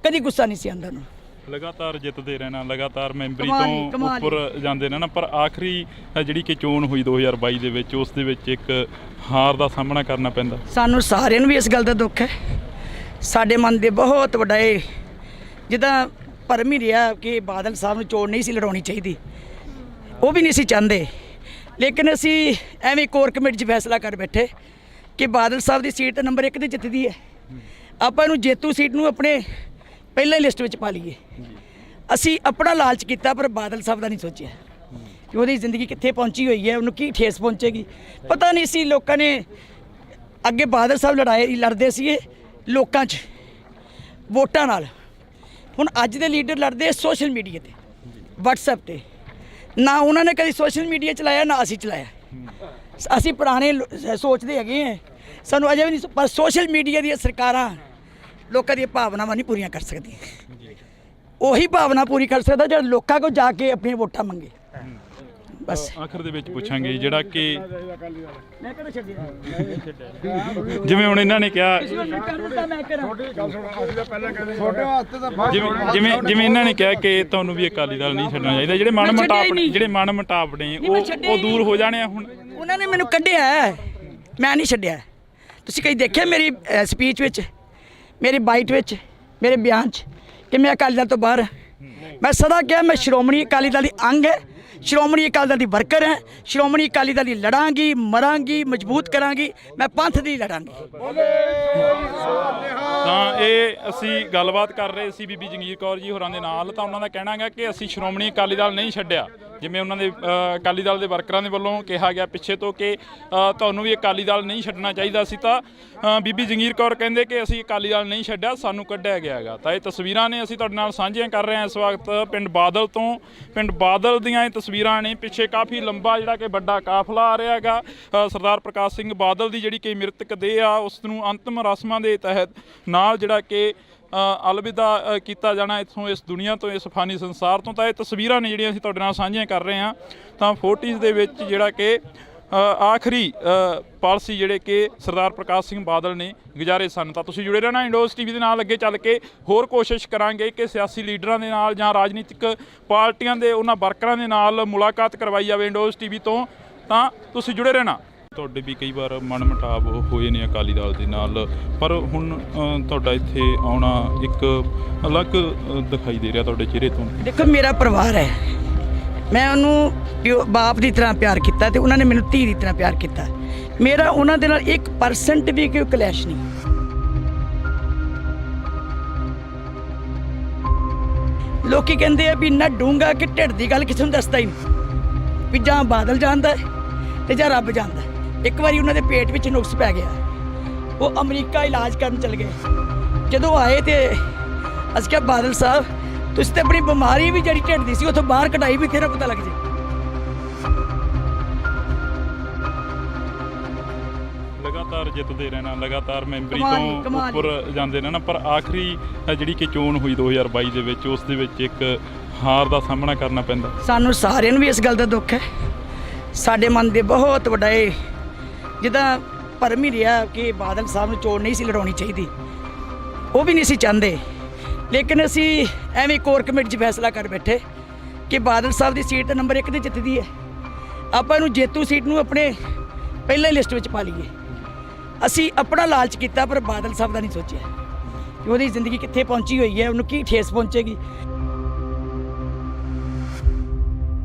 ਕਦੀ ਗੁੱਸਾ ਨਹੀਂ ਸੀ ਆਉਂਦਾ ਉਹਨੂੰ। ਲਗਾਤਾਰ ਜਿੱਤਦੇ ਰਹਿਣਾ, ਲਗਾਤਾਰ ਮੈਂਬਰੀ ਤੋਂ ਉੱਪਰ ਜਾਂਦੇ ਰਹਿਣਾ, ਪਰ ਆਖਰੀ ਜਿਹੜੀ ਕਿ ਚੋਣ ਹੋਈ 2022 ਦੇ ਵਿੱਚ, ਉਸ ਦੇ ਵਿੱਚ ਇੱਕ ਹਾਰ ਦਾ ਸਾਹਮਣਾ ਕਰਨਾ ਪੈਂਦਾ। ਸਾਨੂੰ ਸਾਰਿਆਂ ਨੂੰ ਵੀ ਇਸ ਗੱਲ ਦਾ ਦੁੱਖ ਹੈ। ਸਾਡੇ ਮਨ ਦੇ ਬਹੁਤ ਵੱਡਾ ਇਹ ਜਿੱਦਾਂ ਭਰਮ ਹੀ ਰਿਹਾ ਕਿ ਬਾਦਲ ਸਾਹਿਬ ਨੂੰ ਚੋਣ ਨਹੀਂ ਸੀ ਲੜਾਉਣੀ ਚਾਹੀਦੀ, ਉਹ ਵੀ ਨਹੀਂ ਸੀ ਚਾਹੁੰਦੇ। ਲੇਕਿਨ ਅਸੀਂ ਐਵੇਂ ਕੋਰ ਕਮੇਟੀ 'ਚ ਫੈਸਲਾ ਕਰ ਬੈਠੇ ਕਿ ਬਾਦਲ ਸਾਹਿਬ ਦੀ ਸੀਟ ਨੰਬਰ 1 'ਤੇ ਜਿੱਤਦੀ ਹੈ, ਆਪਾਂ ਇਹਨੂੰ ਜੇਤੂ ਸੀਟ ਨੂੰ ਆਪਣੇ ਪਹਿਲਾਂ ਹੀ ਲਿਸਟ ਵਿੱਚ ਪਾ ਲਈਏ। ਅਸੀਂ ਆਪਣਾ ਲਾਲਚ ਕੀਤਾ, ਪਰ ਬਾਦਲ ਸਾਹਿਬ ਦਾ ਨਹੀਂ ਸੋਚਿਆ ਕਿ ਉਹਦੀ ਜ਼ਿੰਦਗੀ ਕਿੱਥੇ ਪਹੁੰਚੀ ਹੋਈ ਹੈ, ਉਹਨੂੰ ਕੀ ਠੇਸ ਪਹੁੰਚੇਗੀ। ਪਤਾ ਨਹੀਂ ਸੀ ਲੋਕਾਂ ਨੇ ਅੱਗੇ ਬਾਦਲ ਸਾਹਿਬ ਲੜਦੇ ਸੀਗੇ ਲੋਕਾਂ 'ਚ ਵੋਟਾਂ ਨਾਲ। ਹੁਣ ਅੱਜ ਦੇ ਲੀਡਰ ਲੜਦੇ ਸੋਸ਼ਲ ਮੀਡੀਆ 'ਤੇ, WhatsApp 'ਤੇ। ਨਾ ਉਹਨਾਂ ਨੇ ਕਦੀ ਸੋਸ਼ਲ ਮੀਡੀਆ ਚਲਾਇਆ, ਨਾ ਅਸੀਂ ਚਲਾਇਆ। ਅਸੀਂ ਪੁਰਾਣੇ ਸੋਚਦੇ ਹੈਗੇ ਹਾਂ, ਸਾਨੂੰ ਅਜੇ ਵੀ ਨਹੀਂ, ਪਰ ਸੋਸ਼ਲ ਮੀਡੀਆ ਦੀਆਂ ਸਰਕਾਰਾਂ ਲੋਕਾਂ ਦੀਆਂ ਭਾਵਨਾਵਾਂ ਨਹੀਂ ਪੂਰੀਆਂ ਕਰ ਸਕਦੀਆਂ। ਉਹੀ ਭਾਵਨਾ ਪੂਰੀ ਕਰ ਸਕਦਾ ਜਿਹੜਾ ਲੋਕਾਂ ਕੋਲ ਜਾ ਕੇ ਆਪਣੀਆਂ ਵੋਟਾਂ ਮੰਗੇ। ਬਸ ਆਖਰ ਦੇ ਵਿੱਚ ਪੁੱਛਾਂਗੇ ਜਿਹੜਾ ਕਿ ਜਿਵੇਂ ਹੁਣ ਇਹਨਾਂ ਨੇ ਕਿਹਾ, ਜਿਵੇਂ ਇਹਨਾਂ ਨੇ ਕਿਹਾ ਕਿ ਤੁਹਾਨੂੰ ਵੀ ਅਕਾਲੀ ਦਲ ਨਹੀਂ ਛੱਡਣਾ ਚਾਹੀਦਾ, ਜਿਹੜੇ ਮਨ ਮੁਟਾਵ ਨੇ ਉਹ ਦੂਰ ਹੋ ਜਾਣੇ ਆ। ਹੁਣ ਉਹਨਾਂ ਨੇ ਮੈਨੂੰ ਕੱਢਿਆ, ਮੈਂ ਨਹੀਂ ਛੱਡਿਆ। ਤੁਸੀਂ ਕਈ ਦੇਖਿਆ ਮੇਰੀ ਸਪੀਚ ਵਿੱਚ, ਮੇਰੀ ਬਾਈਟ ਵਿੱਚ, ਮੇਰੇ ਬਿਆਨ 'ਚ ਕਿ ਮੈਂ ਅਕਾਲੀ ਦਲ ਤੋਂ ਬਾਹਰ। ਮੈਂ ਸਦਾ ਕਿਹਾ ਮੈਂ ਸ਼੍ਰੋਮਣੀ ਅਕਾਲੀ ਦਲ ਦੀ ਅੰਗ ਹੈ, ਸ਼੍ਰੋਮਣੀ ਅਕਾਲੀ ਦਲ ਦੀ ਵਰਕਰ ਹੈ, ਸ਼੍ਰੋਮਣੀ ਅਕਾਲੀ ਦਲ ਦੀ ਲੜਾਂਗੀ, ਮਰਾਂਗੀ, ਮਜ਼ਬੂਤ ਕਰਾਂਗੀ, ਮੈਂ ਪੰਥ ਦੀ ਲੜਾਂਗੀ। ਤਾਂ ਇਹ ਅਸੀਂ ਗੱਲਬਾਤ ਕਰ ਰਹੇ ਸੀ ਬੀਬੀ ਜੰਗੀਰ ਕੌਰ ਜੀ ਹੋਰਾਂ ਦੇ ਨਾਲ। ਤਾਂ ਉਹਨਾਂ ਦਾ ਕਹਿਣਾ ਹੈ ਕਿ ਅਸੀਂ ਸ਼੍ਰੋਮਣੀ ਅਕਾਲੀ ਦਲ ਨਹੀਂ ਛੱਡਿਆ, ਜਿਵੇਂ ਉਹਨਾਂ ਦੇ ਅਕਾਲੀ ਦਲ ਦੇ ਵਰਕਰਾਂ ਦੇ ਵੱਲੋਂ ਕਿਹਾ ਗਿਆ ਪਿੱਛੇ ਤੋਂ ਕਿ ਤੁਹਾਨੂੰ ਵੀ ਅਕਾਲੀ ਦਲ ਨਹੀਂ ਛੱਡਣਾ ਚਾਹੀਦਾ ਸੀ। ਤਾਂ ਬੀਬੀ ਜੰਗੀਰ ਕੌਰ ਕਹਿੰਦੇ ਕਿ ਅਸੀਂ ਅਕਾਲੀ ਦਲ ਨਹੀਂ ਛੱਡਿਆ, ਸਾਨੂੰ ਕੱਢਿਆ ਗਿਆ ਹੈਗਾ। ਤਾਂ ਇਹ ਤਸਵੀਰਾਂ ਨੇ ਅਸੀਂ ਤੁਹਾਡੇ ਨਾਲ ਸਾਂਝੀਆਂ ਕਰ ਰਹੇ ਹਾਂ ਇਸ ਵਕਤ ਪਿੰਡ ਬਾਦਲ ਤੋਂ। ਪਿੰਡ ਬਾਦਲ ਦੀਆਂ ਇਹ ਤਸਵੀਰਾਂ ਨੇ, ਪਿੱਛੇ ਕਾਫੀ ਲੰਬਾ ਜਿਹੜਾ ਕਿ ਵੱਡਾ ਕਾਫਲਾ ਆ ਰਿਹਾ ਹੈਗਾ। ਸਰਦਾਰ ਪ੍ਰਕਾਸ਼ ਸਿੰਘ ਬਾਦਲ ਦੀ ਜਿਹੜੀ ਕਿ ਮ੍ਰਿਤਕ ਦੇਹ ਆ, ਉਸ ਨੂੰ ਅੰਤਿਮ ਰਸਮਾਂ ਦੇ ਤਹਿਤ ਨਾਲ ਜਿਹੜਾ ਕਿ ਅਲਵਿਦਾ ਕੀਤਾ ਜਾਣਾ ਇੱਥੋਂ, ਇਸ ਦੁਨੀਆ ਤੋਂ, ਇਸ ਫਾਨੀ ਸੰਸਾਰ ਤੋਂ। ਤਾਂ ਇਹ ਤਸਵੀਰਾਂ ਨੇ ਜਿਹੜੀਆਂ ਅਸੀਂ ਤੁਹਾਡੇ ਨਾਲ ਸਾਂਝੀਆਂ ਕਰ ਰਹੇ ਹਾਂ। ਤਾਂ 40s ਦੇ ਵਿੱਚ ਜਿਹੜਾ ਕਿ ਆਖਰੀ ਪਾਲਸੀ ਜਿਹੜੇ ਕਿ ਸਰਦਾਰ ਪ੍ਰਕਾਸ਼ ਸਿੰਘ ਬਾਦਲ ਨੇ ਗੁਜ਼ਾਰੇ ਸਨ। ਤਾਂ ਤੁਸੀਂ ਜੁੜੇ ਰਹਿਣਾ ਇੰਡੋਜ਼ TV ਦੇ ਨਾਲ। ਅੱਗੇ ਚੱਲ ਕੇ ਹੋਰ ਕੋਸ਼ਿਸ਼ ਕਰਾਂਗੇ ਕਿ ਸਿਆਸੀ ਲੀਡਰਾਂ ਦੇ ਨਾਲ ਜਾਂ ਰਾਜਨੀਤਿਕ ਪਾਰਟੀਆਂ ਦੇ ਉਹਨਾਂ ਵਰਕਰਾਂ ਦੇ ਨਾਲ ਮੁਲਾਕਾਤ ਕਰਵਾਈ ਜਾਵੇ ਇੰਡੋਜ਼ TV ਤੋਂ। ਤਾਂ ਤੁਸੀਂ ਜੁੜੇ ਰਹਿਣਾ। ਤੁਹਾਡੇ ਵੀ ਕਈ ਵਾਰ ਮਨ ਮੁਟਾਵ ਹੋਏ ਨੇ ਅਕਾਲੀ ਦਲ ਦੇ ਨਾਲ, ਪਰ ਹੁਣ ਤੁਹਾਡਾ ਇੱਥੇ ਆਉਣਾ ਇੱਕ ਅਲੱਗ ਦਿਖਾਈ ਦੇ ਰਿਹਾ ਤੁਹਾਡੇ ਚਿਹਰੇ ਤੋਂ। ਦੇਖੋ, ਮੇਰਾ ਪਰਿਵਾਰ ਹੈ, ਮੈਂ ਉਹਨੂੰ ਬਾਪ ਦੀ ਤਰ੍ਹਾਂ ਪਿਆਰ ਕੀਤਾ ਤੇ ਉਹਨਾਂ ਨੇ ਮੈਨੂੰ ਧੀ ਦੀ ਤਰ੍ਹਾਂ ਪਿਆਰ ਕੀਤਾ। ਮੇਰਾ ਉਹਨਾਂ ਦੇ ਨਾਲ 1% ਵੀ ਕੋਈ ਕਲੈਸ਼ ਨਹੀਂ। ਲੋਕੀ ਕਹਿੰਦੇ ਆ ਵੀ ਇੰਨਾ ਡੂੰਘਾ ਕਿ ਢਿੱਡ ਦੀ ਗੱਲ ਕਿਸੇ ਨੂੰ ਦੱਸਦਾ ਹੀ ਨਹੀਂ ਵੀ ਜਾਂ ਬਾਦਲ ਜਾਣਦਾ ਤੇ ਜਾਂ ਰੱਬ ਜਾਣਦਾ। ਇੱਕ ਵਾਰੀ ਉਹਨਾਂ ਦੇ ਪੇਟ ਵਿੱਚ ਨੁਕਸ ਪੈ ਗਿਆ, ਉਹ ਅਮਰੀਕਾ ਇਲਾਜ ਕਰਨ ਚਲ ਗਏ। ਜਦੋਂ ਆਏ ਤੇ ਅਸੀਂ ਕਿਹਾ ਬਾਦਲ ਸਾਹਿਬ ਤੁਸੀਂ ਤੇ ਆਪਣੀ ਬਿਮਾਰੀ ਵੀ ਜਿਹੜੀ ਢਿੱਡ ਦੀ ਸੀ ਉੱਥੋਂ ਬਾਹਰ ਕਢਾਈ ਵੀ ਤੇਰਾ ਪਤਾ ਲੱਗ ਜੇ। ਲਗਾਤਾਰ ਜਿੱਤਦੇ ਰਹਿਣਾ, ਲਗਾਤਾਰ ਮੈਂਬਰੀ ਕਮਾਲ ਤੋਂ ਉੱਪਰ ਜਾਂਦੇ ਰਹਿਣਾ, ਪਰ ਆਖਰੀ ਜਿਹੜੀ ਕਿ ਚੋਣ ਹੋਈ 2022 ਦੇ ਵਿੱਚ ਉਸ ਦੇ ਵਿੱਚ ਇੱਕ ਹਾਰ ਦਾ ਸਾਹਮਣਾ ਕਰਨਾ ਪੈਂਦਾ। ਸਾਨੂੰ ਸਾਰਿਆਂ ਨੂੰ ਵੀ ਇਸ ਗੱਲ ਦਾ ਦੁੱਖ ਹੈ। ਸਾਡੇ ਮਨ ਦੇ ਬਹੁਤ ਵੱਡਾ ਇਹ ਜਿੱਦਾਂ ਭਰਮ ਹੀ ਰਿਹਾ ਕਿ ਬਾਦਲ ਸਾਹਿਬ ਨੂੰ ਚੋਣ ਨਹੀਂ ਸੀ ਲੜਾਉਣੀ ਚਾਹੀਦੀ, ਉਹ ਵੀ ਨਹੀਂ ਸੀ ਚਾਹੁੰਦੇ, ਲੇਕਿਨ ਅਸੀਂ ਐਵੇਂ ਕੋਰ ਕਮੇਟੀ 'ਚ ਫੈਸਲਾ ਕਰ ਬੈਠੇ ਕਿ ਬਾਦਲ ਸਾਹਿਬ ਦੀ ਸੀਟ ਤਾਂ ਨੰਬਰ 1 ਤੇ ਜਿੱਤਦੀ ਹੈ, ਆਪਾਂ ਇਹਨੂੰ ਜੇਤੂ ਸੀਟ ਨੂੰ ਆਪਣੇ ਪਹਿਲਾਂ ਹੀ ਲਿਸਟ ਵਿੱਚ ਪਾ ਲਈਏ। ਅਸੀਂ ਆਪਣਾ ਲਾਲਚ ਕੀਤਾ ਪਰ ਬਾਦਲ ਸਾਹਿਬ ਦਾ ਨਹੀਂ ਸੋਚਿਆ ਕਿ ਉਹਦੀ ਜ਼ਿੰਦਗੀ ਕਿੱਥੇ ਪਹੁੰਚੀ ਹੋਈ ਹੈ, ਉਹਨੂੰ ਕੀ ਠੇਸ ਪਹੁੰਚੇਗੀ।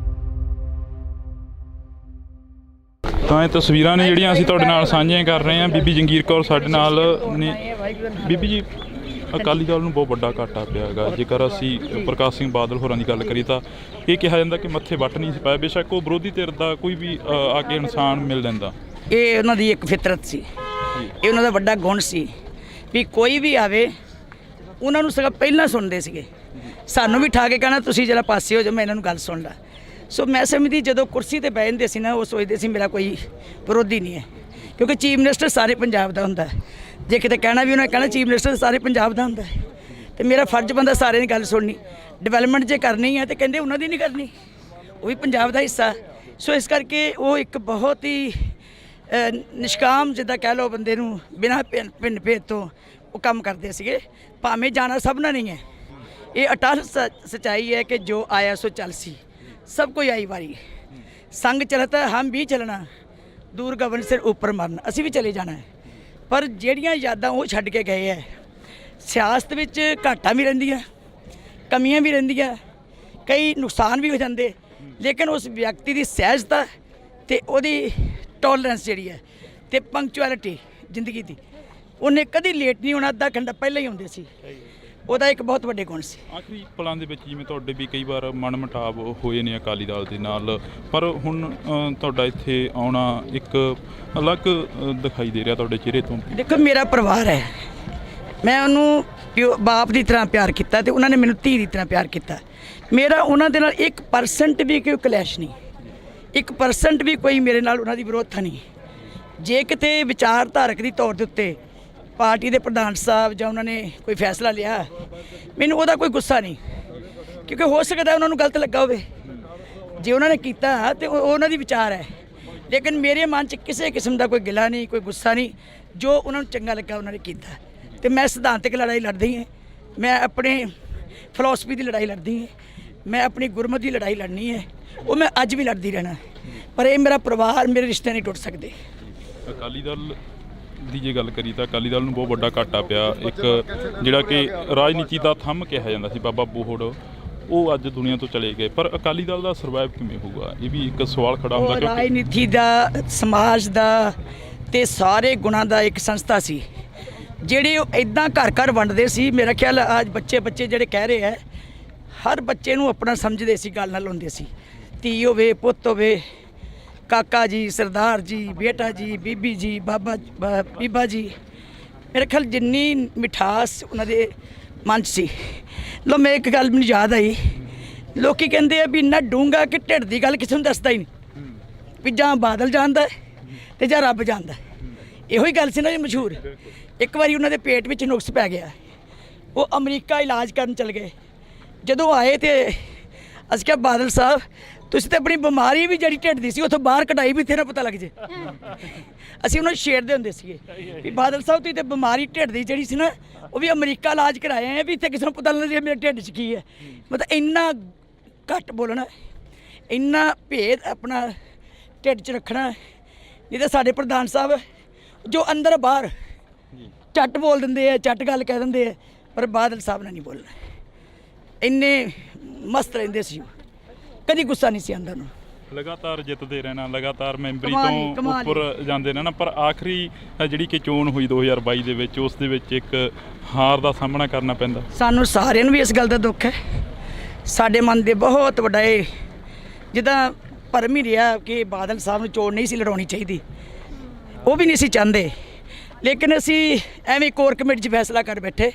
ਤਾਂ ਇਹ ਤਸਵੀਰਾਂ ਨੇ ਜਿਹੜੀਆਂ ਅਸੀਂ ਤੁਹਾਡੇ ਨਾਲ ਸਾਂਝੀਆਂ ਕਰ ਰਹੇ ਹਾਂ। ਬੀਬੀ ਜੰਗੀਰ ਕੌਰ ਸਾਡੇ ਨਾਲ ਨੇ। ਬੀਬੀ ਜੀ, ਅਕਾਲੀ ਦਲ ਨੂੰ ਬਹੁਤ ਵੱਡਾ ਘਾਟਾ ਪਿਆ ਹੈਗਾ। ਜੇਕਰ ਅਸੀਂ ਪ੍ਰਕਾਸ਼ ਸਿੰਘ ਬਾਦਲ ਹੋਰਾਂ ਦੀ ਗੱਲ ਕਰੀਏ ਤਾਂ ਇਹ ਕਿਹਾ ਜਾਂਦਾ ਕਿ ਮੱਥੇ ਵੱਟ ਨਹੀਂ ਸੀ ਪਾਇਆ, ਬੇਸ਼ੱਕ ਉਹ ਵਿਰੋਧੀ ਧਿਰ ਦਾ ਕੋਈ ਵੀ ਆ ਕੇ ਇਨਸਾਨ ਮਿਲ ਲੈਂਦਾ। ਇਹ ਉਹਨਾਂ ਦੀ ਇੱਕ ਫਿਤਰਤ ਸੀ, ਇਹ ਉਹਨਾਂ ਦਾ ਵੱਡਾ ਗੁਣ ਸੀ ਵੀ ਕੋਈ ਵੀ ਆਵੇ ਉਹਨਾਂ ਨੂੰ ਸਗੋਂ ਪਹਿਲਾਂ ਸੁਣਦੇ ਸੀਗੇ, ਸਾਨੂੰ ਵੀ ਠਾ ਕੇ ਕਹਿਣਾ ਤੁਸੀਂ ਜਰਾ ਪਾਸੇ ਹੋ ਜਾਓ, ਮੈਂ ਇਹਨਾਂ ਨੂੰ ਗੱਲ ਸੁਣ ਲਾ। ਸੋ ਮੈਂ ਸਮਝਦੀ ਜਦੋਂ ਕੁਰਸੀ ਤੇ ਬਹਿ ਜਾਂਦੇ ਸੀ ਨਾ, ਉਹ ਸੋਚਦੇ ਸੀ ਮੇਰਾ ਕੋਈ ਵਿਰੋਧੀ ਨਹੀਂ ਹੈ, ਕਿਉਂਕਿ ਚੀਫ ਮਿਨਿਸਟਰ ਸਾਰੇ ਪੰਜਾਬ ਦਾ ਹੁੰਦਾ। ਜੇ ਕਿਤੇ ਕਹਿਣਾ ਵੀ ਉਹਨਾਂ ਕਹਿਣਾ ਚੀਫ ਮਿਨਿਸਟਰ ਸਾਰੇ ਪੰਜਾਬ ਦਾ ਹੁੰਦਾ, ਤੇ ਮੇਰਾ ਫਰਜ਼ ਬੰਦਾ ਸਾਰਿਆਂ ਦੀ ਗੱਲ ਸੁਣਨੀ। ਡਿਵੈਲਪਮੈਂਟ ਜੇ ਕਰਨੀ ਹੈ ਤੇ ਕਹਿੰਦੇ ਉਹਨਾਂ ਦੀ ਨਹੀਂ ਕਰਨੀ, ਉਹ ਵੀ ਪੰਜਾਬ ਦਾ ਹਿੱਸਾ। ਸੋ ਇਸ ਕਰਕੇ ਉਹ ਇੱਕ ਬਹੁਤ ਹੀ ਨਿਸ਼ਕਾਮ ਜਿੱਦਾਂ ਕਹਿ ਲਓ ਬੰਦੇ ਨੂੰ ਬਿਨਾਂ ਭਿੰਨ ਭੇਦ ਤੋਂ ਉਹ ਕੰਮ ਕਰਦੇ ਸੀਗੇ। ਭਾਵੇਂ ਜਾਣਾ ਸਭ ਨਾਲ ਨਹੀਂ ਹੈ, ਇਹ ਅਟਲ ਸੱਚਾਈ ਹੈ ਕਿ ਜੋ ਆਇਆ ਸੋ ਚੱਲ ਸੀ, ਸਭ ਕੋਈ ਆਈ ਵਾਰੀ। ਸੰਗ ਚਲਤਾ ਹਮ ਵੀ ਚਲਣਾ, ਦੂਰ ਗਗਨ ਸਿਰ ਉੱਪਰ ਮਰਨ, ਅਸੀਂ ਵੀ ਚਲੇ ਜਾਣਾ ਹੈ। ਪਰ ਜਿਹੜੀਆਂ ਯਾਦਾਂ ਉਹ ਛੱਡ ਕੇ ਗਏ ਹੈ, ਸਿਆਸਤ ਵਿੱਚ ਘਾਟਾਂ ਵੀ ਰਹਿੰਦੀਆਂ, ਕਮੀਆਂ ਵੀ ਰਹਿੰਦੀਆਂ, ਕਈ ਨੁਕਸਾਨ ਵੀ ਹੋ ਜਾਂਦੇ, ਲੇਕਿਨ ਉਸ ਵਿਅਕਤੀ ਦੀ ਸਹਿਜਤਾ ਤੇ ਉਹਦੀ ਟੋਲਰੈਂਸ ਜਿਹੜੀ ਹੈ ਤੇ ਪੰਕਚੁਅਲਿਟੀ ਜ਼ਿੰਦਗੀ ਦੀ, ਉਹਨੇ ਕਦੀ ਲੇਟ ਨਹੀਂ ਹੋਣਾ, ਅੱਧਾ ਘੰਟਾ ਪਹਿਲਾਂ ਹੀ ਹੁੰਦੇ ਸੀ, ਉਹਦਾ ਇੱਕ ਬਹੁਤ ਵੱਡੇ ਗੁਣ ਸੀ। ਆਖਰੀ ਪਲਾਂ ਦੇ ਵਿੱਚ ਜਿਵੇਂ ਤੁਹਾਡੇ ਵੀ ਕਈ ਵਾਰ ਮਨ ਮੁਟਾਵ ਹੋਏ ਨੇ ਅਕਾਲੀ ਦਲ ਦੇ ਨਾਲ, ਪਰ ਹੁਣ ਤੁਹਾਡਾ ਇੱਥੇ ਆਉਣਾ ਇੱਕ ਅਲੱਗ ਦਿਖਾਈ ਦੇ ਰਿਹਾ ਤੁਹਾਡੇ ਚਿਹਰੇ ਤੋਂ। ਦੇਖੋ ਮੇਰਾ ਪਰਿਵਾਰ ਹੈ, ਮੈਂ ਉਹਨੂੰ ਬਾਪ ਦੀ ਤਰ੍ਹਾਂ ਪਿਆਰ ਕੀਤਾ ਤੇ ਉਹਨਾਂ ਨੇ ਮੈਨੂੰ ਧੀ ਦੀ ਤਰ੍ਹਾਂ ਪਿਆਰ ਕੀਤਾ। ਮੇਰਾ ਉਹਨਾਂ ਦੇ ਨਾਲ 1% ਵੀ ਕੋਈ ਕਲੈਸ਼ ਨਹੀਂ, 1% ਵੀ ਕੋਈ ਮੇਰੇ ਨਾਲ ਉਹਨਾਂ ਦੀ ਵਿਰੋਧਤਾ ਨਹੀਂ। ਜੇ ਕਿਤੇ ਵਿਚਾਰਧਾਰਕ ਦੀ ਤੌਰ ਦੇ ਉੱਤੇ ਪਾਰਟੀ ਦੇ ਪ੍ਰਧਾਨ ਸਾਹਿਬ ਜਾਂ ਉਹਨਾਂ ਨੇ ਕੋਈ ਫੈਸਲਾ ਲਿਆ, ਮੈਨੂੰ ਉਹਦਾ ਕੋਈ ਗੁੱਸਾ ਨਹੀਂ, ਕਿਉਂਕਿ ਹੋ ਸਕਦਾ ਉਹਨਾਂ ਨੂੰ ਗਲਤ ਲੱਗਾ ਹੋਵੇ। ਜੇ ਉਹਨਾਂ ਨੇ ਕੀਤਾ ਤੇ ਉਹਨਾਂ ਦੀ ਵਿਚਾਰ ਹੈ, ਲੇਕਿਨ ਮੇਰੇ ਮਨ 'ਚ ਕਿਸੇ ਕਿਸਮ ਦਾ ਕੋਈ ਗਿਲਾ ਨਹੀਂ, ਕੋਈ ਗੁੱਸਾ ਨਹੀਂ। ਜੋ ਉਹਨਾਂ ਨੂੰ ਚੰਗਾ ਲੱਗਾ ਉਹਨਾਂ ਨੇ ਕੀਤਾ, ਤੇ ਮੈਂ ਸਿਧਾਂਤਕ ਲੜਾਈ ਲੜਦੀ ਹਾਂ, ਮੈਂ ਆਪਣੇ ਫਿਲਾਸਫੀ ਦੀ ਲੜਾਈ ਲੜਦੀ ਹਾਂ, ਮੈਂ ਆਪਣੀ ਗੁਰਮਤਿ ਦੀ ਲੜਾਈ ਲੜਨੀ ਹੈ, ਉਹ ਮੈਂ ਅੱਜ ਵੀ ਲੜਦੀ ਰਹਿਣਾ। ਪਰ ਇਹ ਮੇਰਾ ਪਰਿਵਾਰ, ਮੇਰੇ ਰਿਸ਼ਤੇ ਨਹੀਂ ਟੁੱਟ ਸਕਦੇ। ਅਕਾਲੀ ਦਲ ਦੀ ਜੇ ਗੱਲ ਕਰੀ ਤਾਂ ਅਕਾਲੀ ਦਲ ਨੂੰ ਬਹੁਤ ਵੱਡਾ ਘਾਟਾ ਪਿਆ। ਇੱਕ ਜਿਹੜਾ ਕਿ ਰਾਜਨੀਤੀ ਦਾ ਥੰਮ ਕਿਹਾ ਜਾਂਦਾ ਸੀ ਬਾਬਾ ਬੋਹੜ, ਉਹ ਅੱਜ ਦੁਨੀਆ ਤੋਂ ਚਲੇ ਗਏ, ਪਰ ਅਕਾਲੀ ਦਲ ਦਾ ਸਰਵਾਈਵ ਕਿਵੇਂ ਹੋਊਗਾ, ਇਹ ਵੀ ਇੱਕ ਸਵਾਲ ਖੜਾ ਹੁੰਦਾ। ਕਿਉਂਕਿ ਰਾਜਨੀਤੀ ਦਾ, ਸਮਾਜ ਦਾ ਤੇ ਸਾਰੇ ਗੁਣਾਂ ਦਾ ਇੱਕ ਸੰਸਥਾ ਸੀ, ਜਿਹੜੇ ਉਹ ਇਦਾਂ ਘਰ ਘਰ ਵੰਡਦੇ ਸੀ। ਮੇਰਾ ਖਿਆਲ ਅੱਜ ਬੱਚੇ ਜਿਹੜੇ ਕਹਿ ਰਹੇ ਹੈ, ਹਰ ਬੱਚੇ ਨੂੰ ਆਪਣਾ ਸਮਝਦੇ ਸੀ, ਗੱਲ ਨਾਲ ਹੁੰਦੇ ਸੀ। ਧੀ ਹੋਵੇ, ਪੁੱਤ ਹੋਵੇ, ਕਾਕਾ ਜੀ, ਸਰਦਾਰ ਜੀ, ਬੇਟਾ ਜੀ, ਬੀਬੀ ਜੀ, ਬੀਬਾ ਜੀ, ਮੇਰੇ ਖਿਆਲ ਜਿੰਨੀ ਮਿਠਾਸ ਉਹਨਾਂ ਦੇ ਮਨ 'ਚ ਸੀ। ਲੋ ਮੈਂ ਇੱਕ ਗੱਲ ਮੈਨੂੰ ਯਾਦ ਆਈ, ਲੋਕੀ ਕਹਿੰਦੇ ਆ ਵੀ ਇੰਨਾ ਡੂੰਘਾ ਕਿ ਢਿੱਡ ਦੀ ਗੱਲ ਕਿਸੇ ਨੂੰ ਦੱਸਦਾ ਹੀ ਨਹੀਂ ਵੀ ਜਾਂ ਬਾਦਲ ਜਾਣਦਾ ਤੇ ਜਾਂ ਰੱਬ ਜਾਣਦਾ। ਇਹੋ ਹੀ ਗੱਲ ਸੀ ਨਾ ਜੀ ਮਸ਼ਹੂਰ। ਇੱਕ ਵਾਰੀ ਉਹਨਾਂ ਦੇ ਪੇਟ ਵਿੱਚ ਨੁਕਸ ਪੈ ਗਿਆ, ਉਹ ਅਮਰੀਕਾ ਇਲਾਜ ਕਰਨ ਚਲ ਗਏ। ਜਦੋਂ ਆਏ ਤੇ ਅਸੀਂ ਕਿਹਾ ਬਾਦਲ ਸਾਹਿਬ ਤੁਸੀਂ ਤਾਂ ਆਪਣੀ ਬਿਮਾਰੀ ਵੀ ਜਿਹੜੀ ਢਿੱਡ ਦੀ ਸੀ ਉੱਥੋਂ ਬਾਹਰ ਕਢਾਈ ਵੀ ਤੇਰਾ ਪਤਾ ਲੱਗ ਜੇ। ਅਸੀਂ ਉਹਨਾਂ ਨੂੰ ਛੇੜਦੇ ਹੁੰਦੇ ਸੀਗੇ ਵੀ ਬਾਦਲ ਸਾਹਿਬ ਤੁਸੀਂ ਤਾਂ ਬਿਮਾਰੀ ਢਿੱਡ ਦੀ ਜਿਹੜੀ ਸੀ ਨਾ, ਉਹ ਵੀ ਅਮਰੀਕਾ ਇਲਾਜ ਕਰਾਏ ਆ ਵੀ ਇੱਥੇ ਕਿਸੇ ਨੂੰ ਪਤਾ ਲੱਗ ਜੇ ਮੇਰੇ ਢਿੱਡ 'ਚ ਕੀ ਹੈ। ਮਤਲਬ ਇੰਨਾ ਘੱਟ ਬੋਲਣਾ, ਇੰਨਾ ਭੇਦ ਆਪਣਾ ਢਿੱਡ 'ਚ ਰੱਖਣਾ। ਨਹੀਂ ਤਾਂ ਸਾਡੇ ਪ੍ਰਧਾਨ ਸਾਹਿਬ ਜੋ ਅੰਦਰ ਬਾਹਰ ਝੱਟ ਬੋਲ ਦਿੰਦੇ ਆ, ਝੱਟ ਗੱਲ ਕਹਿ ਦਿੰਦੇ ਆ, ਪਰ ਬਾਦਲ ਸਾਹਿਬ ਨੇ ਨਹੀਂ ਬੋਲਣਾ। ਇੰਨੇ ਮਸਤ ਰਹਿੰਦੇ ਸੀ, ਕਦੀ ਗੁੱਸਾ ਨਹੀਂ ਸੀ ਆਉਂਦਾ ਉਹਨੂੰ। ਲਗਾਤਾਰ ਜਿੱਤਦੇ ਰਹਿਣਾ, ਲਗਾਤਾਰ ਮੈਂਬਰੀ ਤੋਂ ਉੱਪਰ ਜਾਂਦੇ ਰਹਿਣਾ, ਪਰ ਆਖਰੀ ਜਿਹੜੀ ਕਿ ਚੋਣ ਹੋਈ 2022 ਦੇ ਵਿੱਚ ਉਸ ਦੇ ਵਿੱਚ ਇੱਕ ਹਾਰ ਦਾ ਸਾਹਮਣਾ ਕਰਨਾ ਪੈਂਦਾ। ਸਾਨੂੰ ਸਾਰਿਆਂ ਨੂੰ ਵੀ ਇਸ ਗੱਲ ਦਾ ਦੁੱਖ ਹੈ। ਸਾਡੇ ਮਨ ਦੇ ਬਹੁਤ ਵੱਡਾ ਇਹ ਜਿੱਦਾਂ ਭਰਮ ਹੀ ਰਿਹਾ ਕਿ ਬਾਦਲ ਸਾਹਿਬ ਨੂੰ ਚੋਣ ਨਹੀਂ ਸੀ ਲੜਾਉਣੀ ਚਾਹੀਦੀ, ਉਹ ਵੀ ਨਹੀਂ ਸੀ ਚਾਹੁੰਦੇ। ਲੇਕਿਨ ਅਸੀਂ ਐਵੇਂ ਕੋਰ ਕਮੇਟੀ 'ਚ ਫੈਸਲਾ ਕਰ ਬੈਠੇ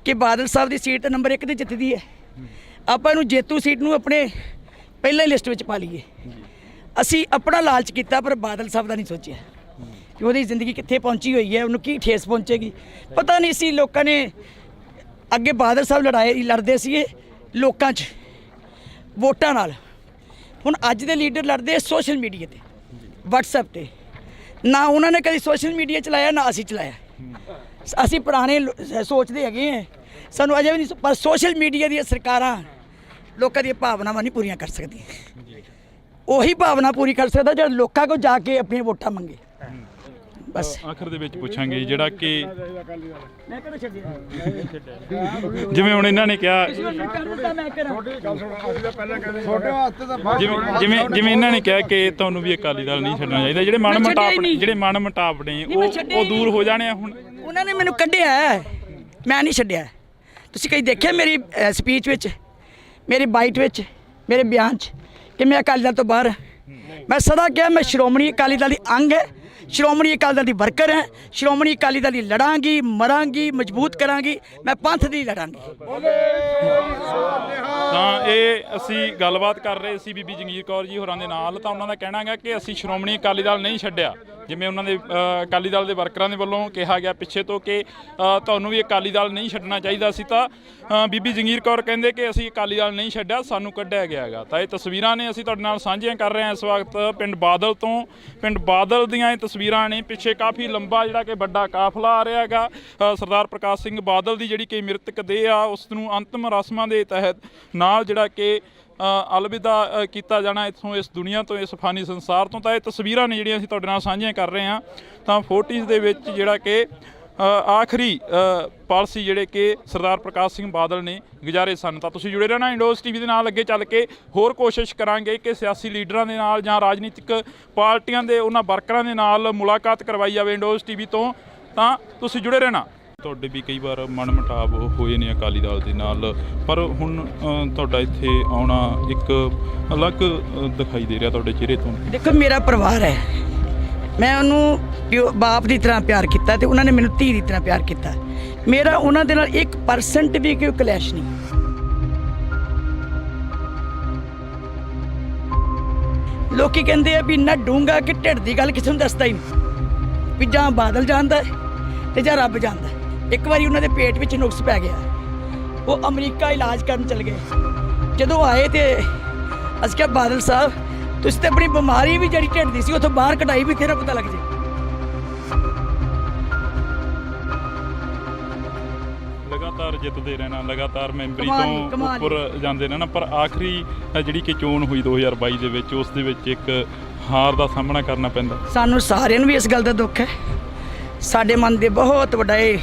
ਕਿ ਬਾਦਲ ਸਾਹਿਬ ਦੀ ਸੀਟ ਤਾਂ ਨੰਬਰ 1 ਤੇ ਜਿੱਤਦੀ ਹੈ, ਆਪਾਂ ਇਹਨੂੰ ਜੇਤੂ ਸੀਟ ਨੂੰ ਆਪਣੇ ਪਹਿਲਾਂ ਹੀ ਲਿਸਟ ਵਿੱਚ ਪਾ ਲਈਏ। ਅਸੀਂ ਆਪਣਾ ਲਾਲਚ ਕੀਤਾ ਪਰ ਬਾਦਲ ਸਾਹਿਬ ਦਾ ਨਹੀਂ ਸੋਚਿਆ ਕਿ ਉਹਦੀ ਜ਼ਿੰਦਗੀ ਕਿੱਥੇ ਪਹੁੰਚੀ ਹੋਈ ਹੈ, ਉਹਨੂੰ ਕੀ ਠੇਸ ਪਹੁੰਚੇਗੀ। ਪਤਾ ਨਹੀਂ ਸੀ ਲੋਕਾਂ ਨੇ ਅੱਗੇ ਬਾਦਲ ਸਾਹਿਬ ਲੜਦੇ ਸੀਗੇ ਲੋਕਾਂ 'ਚ ਵੋਟਾਂ ਨਾਲ, ਹੁਣ ਅੱਜ ਦੇ ਲੀਡਰ ਲੜਦੇ ਸੋਸ਼ਲ ਮੀਡੀਆ ਤੇ, WhatsApp ਤੇ। ਨਾ ਉਹਨਾਂ ਨੇ ਕਦੀ ਸੋਸ਼ਲ ਮੀਡੀਆ ਚਲਾਇਆ ਨਾ ਅਸੀਂ ਚਲਾਇਆ। ਅਸੀਂ ਪੁਰਾਣੇ ਸੋਚਦੇ ਹੈਗੇ ਹਾਂ, ਸਾਨੂੰ ਅਜੇ ਵੀ ਨਹੀਂ ਪਰ ਸੋਸ਼ਲ ਮੀਡੀਆ ਦੀਆਂ ਸਰਕਾਰਾਂ ਲੋਕਾਂ ਦੀਆਂ ਭਾਵਨਾਵਾਂ ਨਹੀਂ ਪੂਰੀਆਂ ਕਰ ਸਕਦੀਆਂ। ਉਹੀ ਭਾਵਨਾ ਪੂਰੀ ਕਰ ਸਕਦਾ ਜਿਹੜਾ ਲੋਕਾਂ ਕੋਲ ਜਾ ਕੇ ਆਪਣੀਆਂ ਵੋਟਾਂ ਮੰਗੇ। ਬਸ ਆਖਰ ਦੇ ਵਿੱਚ ਪੁੱਛਾਂਗੇ ਜਿਹੜਾ ਕਿ ਮੈਂ ਕਿਹੜਾ ਛੱਡਿਆ ਜਿਵੇਂ ਹੁਣ ਇਹਨਾਂ ਨੇ ਕਿਹਾ ਜਿਵੇਂ ਇਹਨਾਂ ਨੇ ਕਿਹਾ ਕਿ ਤੁਹਾਨੂੰ ਵੀ ਅਕਾਲੀ ਦਲ ਨਹੀਂ ਛੱਡਣਾ ਚਾਹੀਦਾ, ਜਿਹੜੇ ਮਨ ਮੁਟਾਵ ਨੇ ਉਹ ਦੂਰ ਹੋ ਜਾਣੇ ਆ। ਹੁਣ ਉਹਨਾਂ ਨੇ ਮੈਨੂੰ ਕੱਢਿਆ, ਮੈਂ ਨਹੀਂ ਛੱਡਿਆ। ਤੁਸੀਂ ਕਈ ਦੇਖਿਆ ਮੇਰੀ ਸਪੀਚ ਵਿੱਚ, ਮੇਰੀ ਬਾਈਟ ਵਿੱਚ, ਮੇਰੇ ਬਿਆਨ 'ਚ ਕਿ ਮੈਂ ਅਕਾਲੀ ਦਲ ਤੋਂ ਬਾਹਰ ਹਾਂ। ਮੈਂ ਸਦਾ ਕਿਹਾ ਮੈਂ ਸ਼੍ਰੋਮਣੀ ਅਕਾਲੀ ਦਲ ਦੀ ਅੰਗ ਹੈ, ਸ਼੍ਰੋਮਣੀ ਅਕਾਲੀ ਦਲ ਦੀ ਵਰਕਰ ਹੈ, ਸ਼੍ਰੋਮਣੀ ਅਕਾਲੀ ਦਲ ਦੀ ਲੜਾਂਗੀ, ਮਰਾਂਗੀ, ਮਜ਼ਬੂਤ ਕਰਾਂਗੀ, ਮੈਂ ਪੰਥ ਦੀ ਲੜਾਂਗੀ। ਤਾਂ ਇਹ ਅਸੀਂ ਗੱਲਬਾਤ ਕਰ ਰਹੇ ਸੀ ਬੀਬੀ ਜੰਗੀਰ ਕੌਰ ਜੀ ਹੋਰਾਂ ਦੇ ਨਾਲ। ਤਾਂ ਉਹਨਾਂ ਦਾ ਕਹਿਣਾ ਹੈ ਕਿ ਅਸੀਂ ਸ਼੍ਰੋਮਣੀ ਅਕਾਲੀ ਦਲ ਨਹੀਂ ਛੱਡਿਆ, ਜਿਵੇਂ ਉਹਨਾਂ ਦੇ ਅਕਾਲੀ ਦਲ ਦੇ ਵਰਕਰਾਂ ਦੇ ਵੱਲੋਂ ਕਿਹਾ ਗਿਆ ਪਿੱਛੇ ਤੋਂ ਕਿ ਤੁਹਾਨੂੰ ਵੀ ਅਕਾਲੀ ਦਲ ਨਹੀਂ ਛੱਡਣਾ ਚਾਹੀਦਾ ਸੀ। ਤਾਂ ਬੀਬੀ ਜੰਗੀਰ ਕੌਰ ਕਹਿੰਦੇ ਕਿ ਅਸੀਂ ਅਕਾਲੀ ਦਲ ਨਹੀਂ ਛੱਡਿਆ, ਸਾਨੂੰ ਕੱਢਿਆ ਗਿਆ ਹੈਗਾ। ਤਾਂ ਇਹ ਤਸਵੀਰਾਂ ਨੇ ਅਸੀਂ ਤੁਹਾਡੇ ਨਾਲ ਸਾਂਝੀਆਂ ਕਰ ਰਹੇ ਹਾਂ ਇਸ ਵਕਤ ਪਿੰਡ ਬਾਦਲ ਤੋਂ। ਪਿੰਡ ਬਾਦਲ ਦੀਆਂ ਇਹ ਤਸਵੀਰਾਂ ਨੇ, ਪਿੱਛੇ ਕਾਫੀ ਲੰਬਾ ਜਿਹੜਾ ਕਿ ਵੱਡਾ ਕਾਫਲਾ ਆ ਰਿਹਾ ਹੈਗਾ। ਸਰਦਾਰ ਪ੍ਰਕਾਸ਼ ਸਿੰਘ ਬਾਦਲ ਦੀ ਜਿਹੜੀ ਕਿ ਮ੍ਰਿਤਕ ਦੇਹ ਆ ਉਸ ਨੂੰ ਅੰਤਿਮ ਰਸਮਾਂ ਦੇ ਤਹਿਤ ਨਾਲ ਜਿਹੜਾ ਕਿ ਅਲਵਿਦਾ ਕੀਤਾ ਜਾਣਾ ਇੱਥੋਂ, ਇਸ ਦੁਨੀਆ ਤੋਂ, ਇਸ ਫਾਨੀ ਸੰਸਾਰ ਤੋਂ। ਤਾਂ ਇਹ ਤਸਵੀਰਾਂ ਨੇ ਜਿਹੜੀਆਂ ਅਸੀਂ ਤੁਹਾਡੇ ਨਾਲ ਸਾਂਝੀਆਂ ਕਰ ਰਹੇ ਹਾਂ। ਤਾਂ 40s ਦੇ ਵਿੱਚ ਜਿਹੜਾ ਕਿ ਆਖਰੀ ਪਾਲਿਸੀ ਜਿਹੜੇ ਕਿ ਸਰਦਾਰ ਪ੍ਰਕਾਸ਼ ਸਿੰਘ ਬਾਦਲ ਨੇ ਗੁਜ਼ਾਰੇ ਸਨ। ਤਾਂ ਤੁਸੀਂ ਜੁੜੇ ਰਹਿਣਾ ਇੰਡੋਜ਼ TV ਦੇ ਨਾਲ। ਅੱਗੇ ਚੱਲ ਕੇ ਹੋਰ ਕੋਸ਼ਿਸ਼ ਕਰਾਂਗੇ ਕਿ ਸਿਆਸੀ ਲੀਡਰਾਂ ਦੇ ਨਾਲ ਜਾਂ ਰਾਜਨੀਤਿਕ ਪਾਰਟੀਆਂ ਦੇ ਉਹਨਾਂ ਵਰਕਰਾਂ ਦੇ ਨਾਲ ਮੁਲਾਕਾਤ ਕਰਵਾਈ ਜਾਵੇ ਇੰਡੋਜ਼ TV ਤੋਂ। ਤਾਂ ਤੁਸੀਂ ਜੁੜੇ ਰਹਿਣਾ। ਤੁਹਾਡੇ ਵੀ ਕਈ ਵਾਰ ਮਨ ਮੁਟਾਵ ਹੋਏ ਨੇ ਅਕਾਲੀ ਦਲ ਦੇ ਨਾਲ, ਪਰ ਹੁਣ ਤੁਹਾਡਾ ਇੱਥੇ ਆਉਣਾ ਇੱਕ ਅਲੱਗ ਦਿਖਾਈ ਦੇ ਰਿਹਾ ਤੁਹਾਡੇ ਚਿਹਰੇ ਤੋਂ। ਦੇਖੋ ਮੇਰਾ ਪਰਿਵਾਰ ਹੈ, ਮੈਂ ਉਹਨੂੰ ਬਾਪ ਦੀ ਤਰ੍ਹਾਂ ਪਿਆਰ ਕੀਤਾ ਤੇ ਉਹਨਾਂ ਨੇ ਮੈਨੂੰ ਧੀ ਦੀ ਤਰ੍ਹਾਂ ਪਿਆਰ ਕੀਤਾ। ਮੇਰਾ ਉਹਨਾਂ ਦੇ ਨਾਲ 1% ਵੀ ਕੋਈ ਕਲੈਸ਼ ਨਹੀਂ। ਲੋਕੀ ਕਹਿੰਦੇ ਆ ਵੀ ਇੰਨਾ ਡੂੰਘਾ ਕਿ ਢਿੱਡ ਦੀ ਗੱਲ ਕਿਸੇ ਨੂੰ ਦੱਸਦਾ ਹੀ ਨਹੀਂ, ਵੀ ਜਾਂ ਬਾਦਲ ਜਾਣਦਾ ਤੇ ਜਾਂ ਰੱਬ ਜਾਣਦਾ। ਇੱਕ ਵਾਰੀ ਉਹਨਾਂ ਦੇ ਪੇਟ ਵਿੱਚ ਨੁਕਸ ਪੈ ਗਿਆ, ਉਹ ਅਮਰੀਕਾ ਇਲਾਜ ਕਰਨ ਚਲੇ ਗਏ। ਜਦੋਂ ਆਏ ਤੇ ਅਸੀਂ ਕਿਹਾ ਬਾਦਲ ਸਾਹਿਬ ਤੁਸੀਂ ਤੇ ਆਪਣੀ ਬਿਮਾਰੀ ਵੀ ਜਿਹੜੀ ਢਿੱਡ ਦੀ ਸੀ ਉੱਥੋਂ ਬਾਹਰ ਕਢਾਈ, ਵੀ ਤੇਰਾ ਪਤਾ ਲੱਗ ਜੇ। ਲਗਾਤਾਰ ਜਿੱਤਦੇ ਰਹਿਣਾ, ਲਗਾਤਾਰ ਮੈਂਬਰੀ ਤੋਂ ਉੱਪਰ ਜਾਂਦੇ ਰਹਿਣਾ, ਪਰ ਆਖਰੀ ਜਿਹੜੀ ਕਿ ਚੋਣ ਹੋਈ 2022 ਦੇ ਵਿੱਚ, ਉਸ ਦੇ ਵਿੱਚ ਇੱਕ ਹਾਰ ਦਾ ਸਾਹਮਣਾ ਕਰਨਾ ਪੈਂਦਾ। ਸਾਨੂੰ ਸਾਰਿਆਂ ਨੂੰ ਵੀ ਇਸ ਗੱਲ ਦਾ ਦੁੱਖ ਹੈ। ਸਾਡੇ ਮਨ ਦੇ ਬਹੁਤ ਵੱਡਾ ਇਹ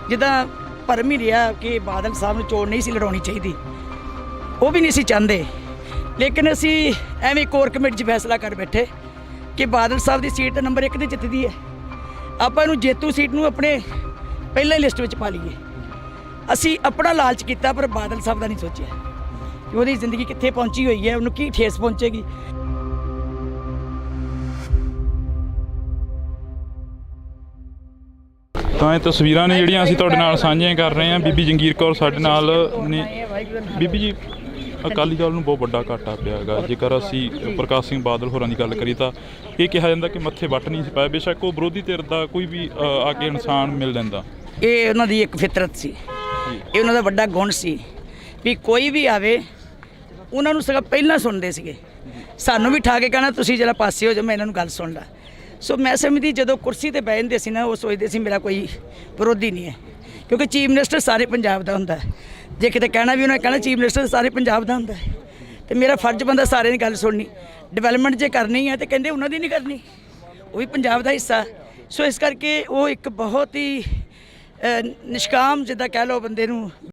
ਜਿੱਦਾਂ ਭਰਮ ਹੀ ਰਿਹਾ ਕਿ ਬਾਦਲ ਸਾਹਿਬ ਨੂੰ ਚੋਣ ਨਹੀਂ ਸੀ ਲੜਾਉਣੀ ਚਾਹੀਦੀ, ਉਹ ਵੀ ਨਹੀਂ ਸੀ ਚਾਹੁੰਦੇ। ਲੇਕਿਨ ਅਸੀਂ ਐਵੇਂ ਕੋਰ ਕਮੇਟੀ 'ਚ ਫੈਸਲਾ ਕਰ ਬੈਠੇ ਕਿ ਬਾਦਲ ਸਾਹਿਬ ਦੀ ਸੀਟ ਤਾਂ ਨੰਬਰ 1 ਤੇ ਜਿੱਤਦੀ ਹੈ, ਆਪਾਂ ਇਹਨੂੰ ਜੇਤੂ ਸੀਟ ਨੂੰ ਆਪਣੇ ਪਹਿਲਾਂ ਹੀ ਲਿਸਟ ਵਿੱਚ ਪਾ ਲਈਏ। ਅਸੀਂ ਆਪਣਾ ਲਾਲਚ ਕੀਤਾ ਪਰ ਬਾਦਲ ਸਾਹਿਬ ਦਾ ਨਹੀਂ ਸੋਚਿਆ ਕਿ ਉਹਦੀ ਜ਼ਿੰਦਗੀ ਕਿੱਥੇ ਪਹੁੰਚੀ ਹੋਈ ਹੈ, ਉਹਨੂੰ ਕੀ ਠੇਸ ਪਹੁੰਚੇਗੀ। ਤਾਂ ਇਹ ਤਸਵੀਰਾਂ ਨੇ ਜਿਹੜੀਆਂ ਅਸੀਂ ਤੁਹਾਡੇ ਨਾਲ ਸਾਂਝੀਆਂ ਕਰ ਰਹੇ ਹਾਂ। ਬੀਬੀ ਜੰਗੀਰ ਕੌਰ ਸਾਡੇ ਨਾਲ ਨੇ। ਬੀਬੀ ਜੀ, ਅਕਾਲੀ ਦਲ ਨੂੰ ਬਹੁਤ ਵੱਡਾ ਘਾਟਾ ਪਿਆ ਹੈਗਾ। ਜੇਕਰ ਅਸੀਂ ਪ੍ਰਕਾਸ਼ ਸਿੰਘ ਬਾਦਲ ਹੋਰਾਂ ਦੀ ਗੱਲ ਕਰੀਏ ਤਾਂ ਇਹ ਕਿਹਾ ਜਾਂਦਾ ਕਿ ਮੱਥੇ ਵੱਟ ਨਹੀਂ ਸੀ ਪਾਇਆ। ਬੇਸ਼ੱਕ ਉਹ ਵਿਰੋਧੀ ਧਿਰ ਦਾ ਕੋਈ ਵੀ ਆ ਕੇ ਇਨਸਾਨ ਮਿਲ ਲੈਂਦਾ। ਇਹ ਉਹਨਾਂ ਦੀ ਇੱਕ ਫਿਤਰਤ ਸੀ, ਇਹ ਉਹਨਾਂ ਦਾ ਵੱਡਾ ਗੁਣ ਸੀ ਵੀ ਕੋਈ ਵੀ ਆਵੇ ਉਹਨਾਂ ਨੂੰ ਸਗੋਂ ਪਹਿਲਾਂ ਸੁਣਦੇ ਸੀਗੇ। ਸਾਨੂੰ ਵੀ ਠਾ ਕੇ ਕਹਿਣਾ ਤੁਸੀਂ ਜਰਾ ਪਾਸੇ ਹੋ ਜਾਓ, ਮੈਂ ਇਹਨਾਂ ਨੂੰ ਗੱਲ ਸੁਣ ਲਾ। ਸੋ ਮੈਂ ਸਮਝਦੀ ਜਦੋਂ ਕੁਰਸੀ ਤੇ ਬਹਿ ਜਾਂਦੇ ਸੀ ਨਾ, ਉਹ ਸੋਚਦੇ ਸੀ ਮੇਰਾ ਕੋਈ ਵਿਰੋਧੀ ਨਹੀਂ ਹੈ, ਕਿਉਂਕਿ ਚੀਫ ਮਿਨਿਸਟਰ ਸਾਰੇ ਪੰਜਾਬ ਦਾ ਹੁੰਦਾ। ਜੇ ਕਿਤੇ ਕਹਿਣਾ ਵੀ ਉਹਨਾਂ ਨੇ ਕਹਿਣਾ ਚੀਫ ਮਿਨਿਸਟਰ ਸਾਰੇ ਪੰਜਾਬ ਦਾ ਹੁੰਦਾ, ਤੇ ਮੇਰਾ ਫਰਜ਼ ਬੰਦਾ ਸਾਰਿਆਂ ਦੀ ਗੱਲ ਸੁਣਨੀ। ਡਿਵੈਲਪਮੈਂਟ ਜੇ ਕਰਨੀ ਹੈ ਤੇ ਕਹਿੰਦੇ ਉਹਨਾਂ ਦੀ ਨਹੀਂ ਕਰਨੀ, ਉਹ ਵੀ ਪੰਜਾਬ ਦਾ ਹਿੱਸਾ। ਸੋ ਇਸ ਕਰਕੇ ਉਹ ਇੱਕ ਬਹੁਤ ਹੀ ਨਿਸ਼ਕਾਮ ਜਿੱਦਾਂ ਕਹਿ ਲਓ ਬੰਦੇ ਨੂੰ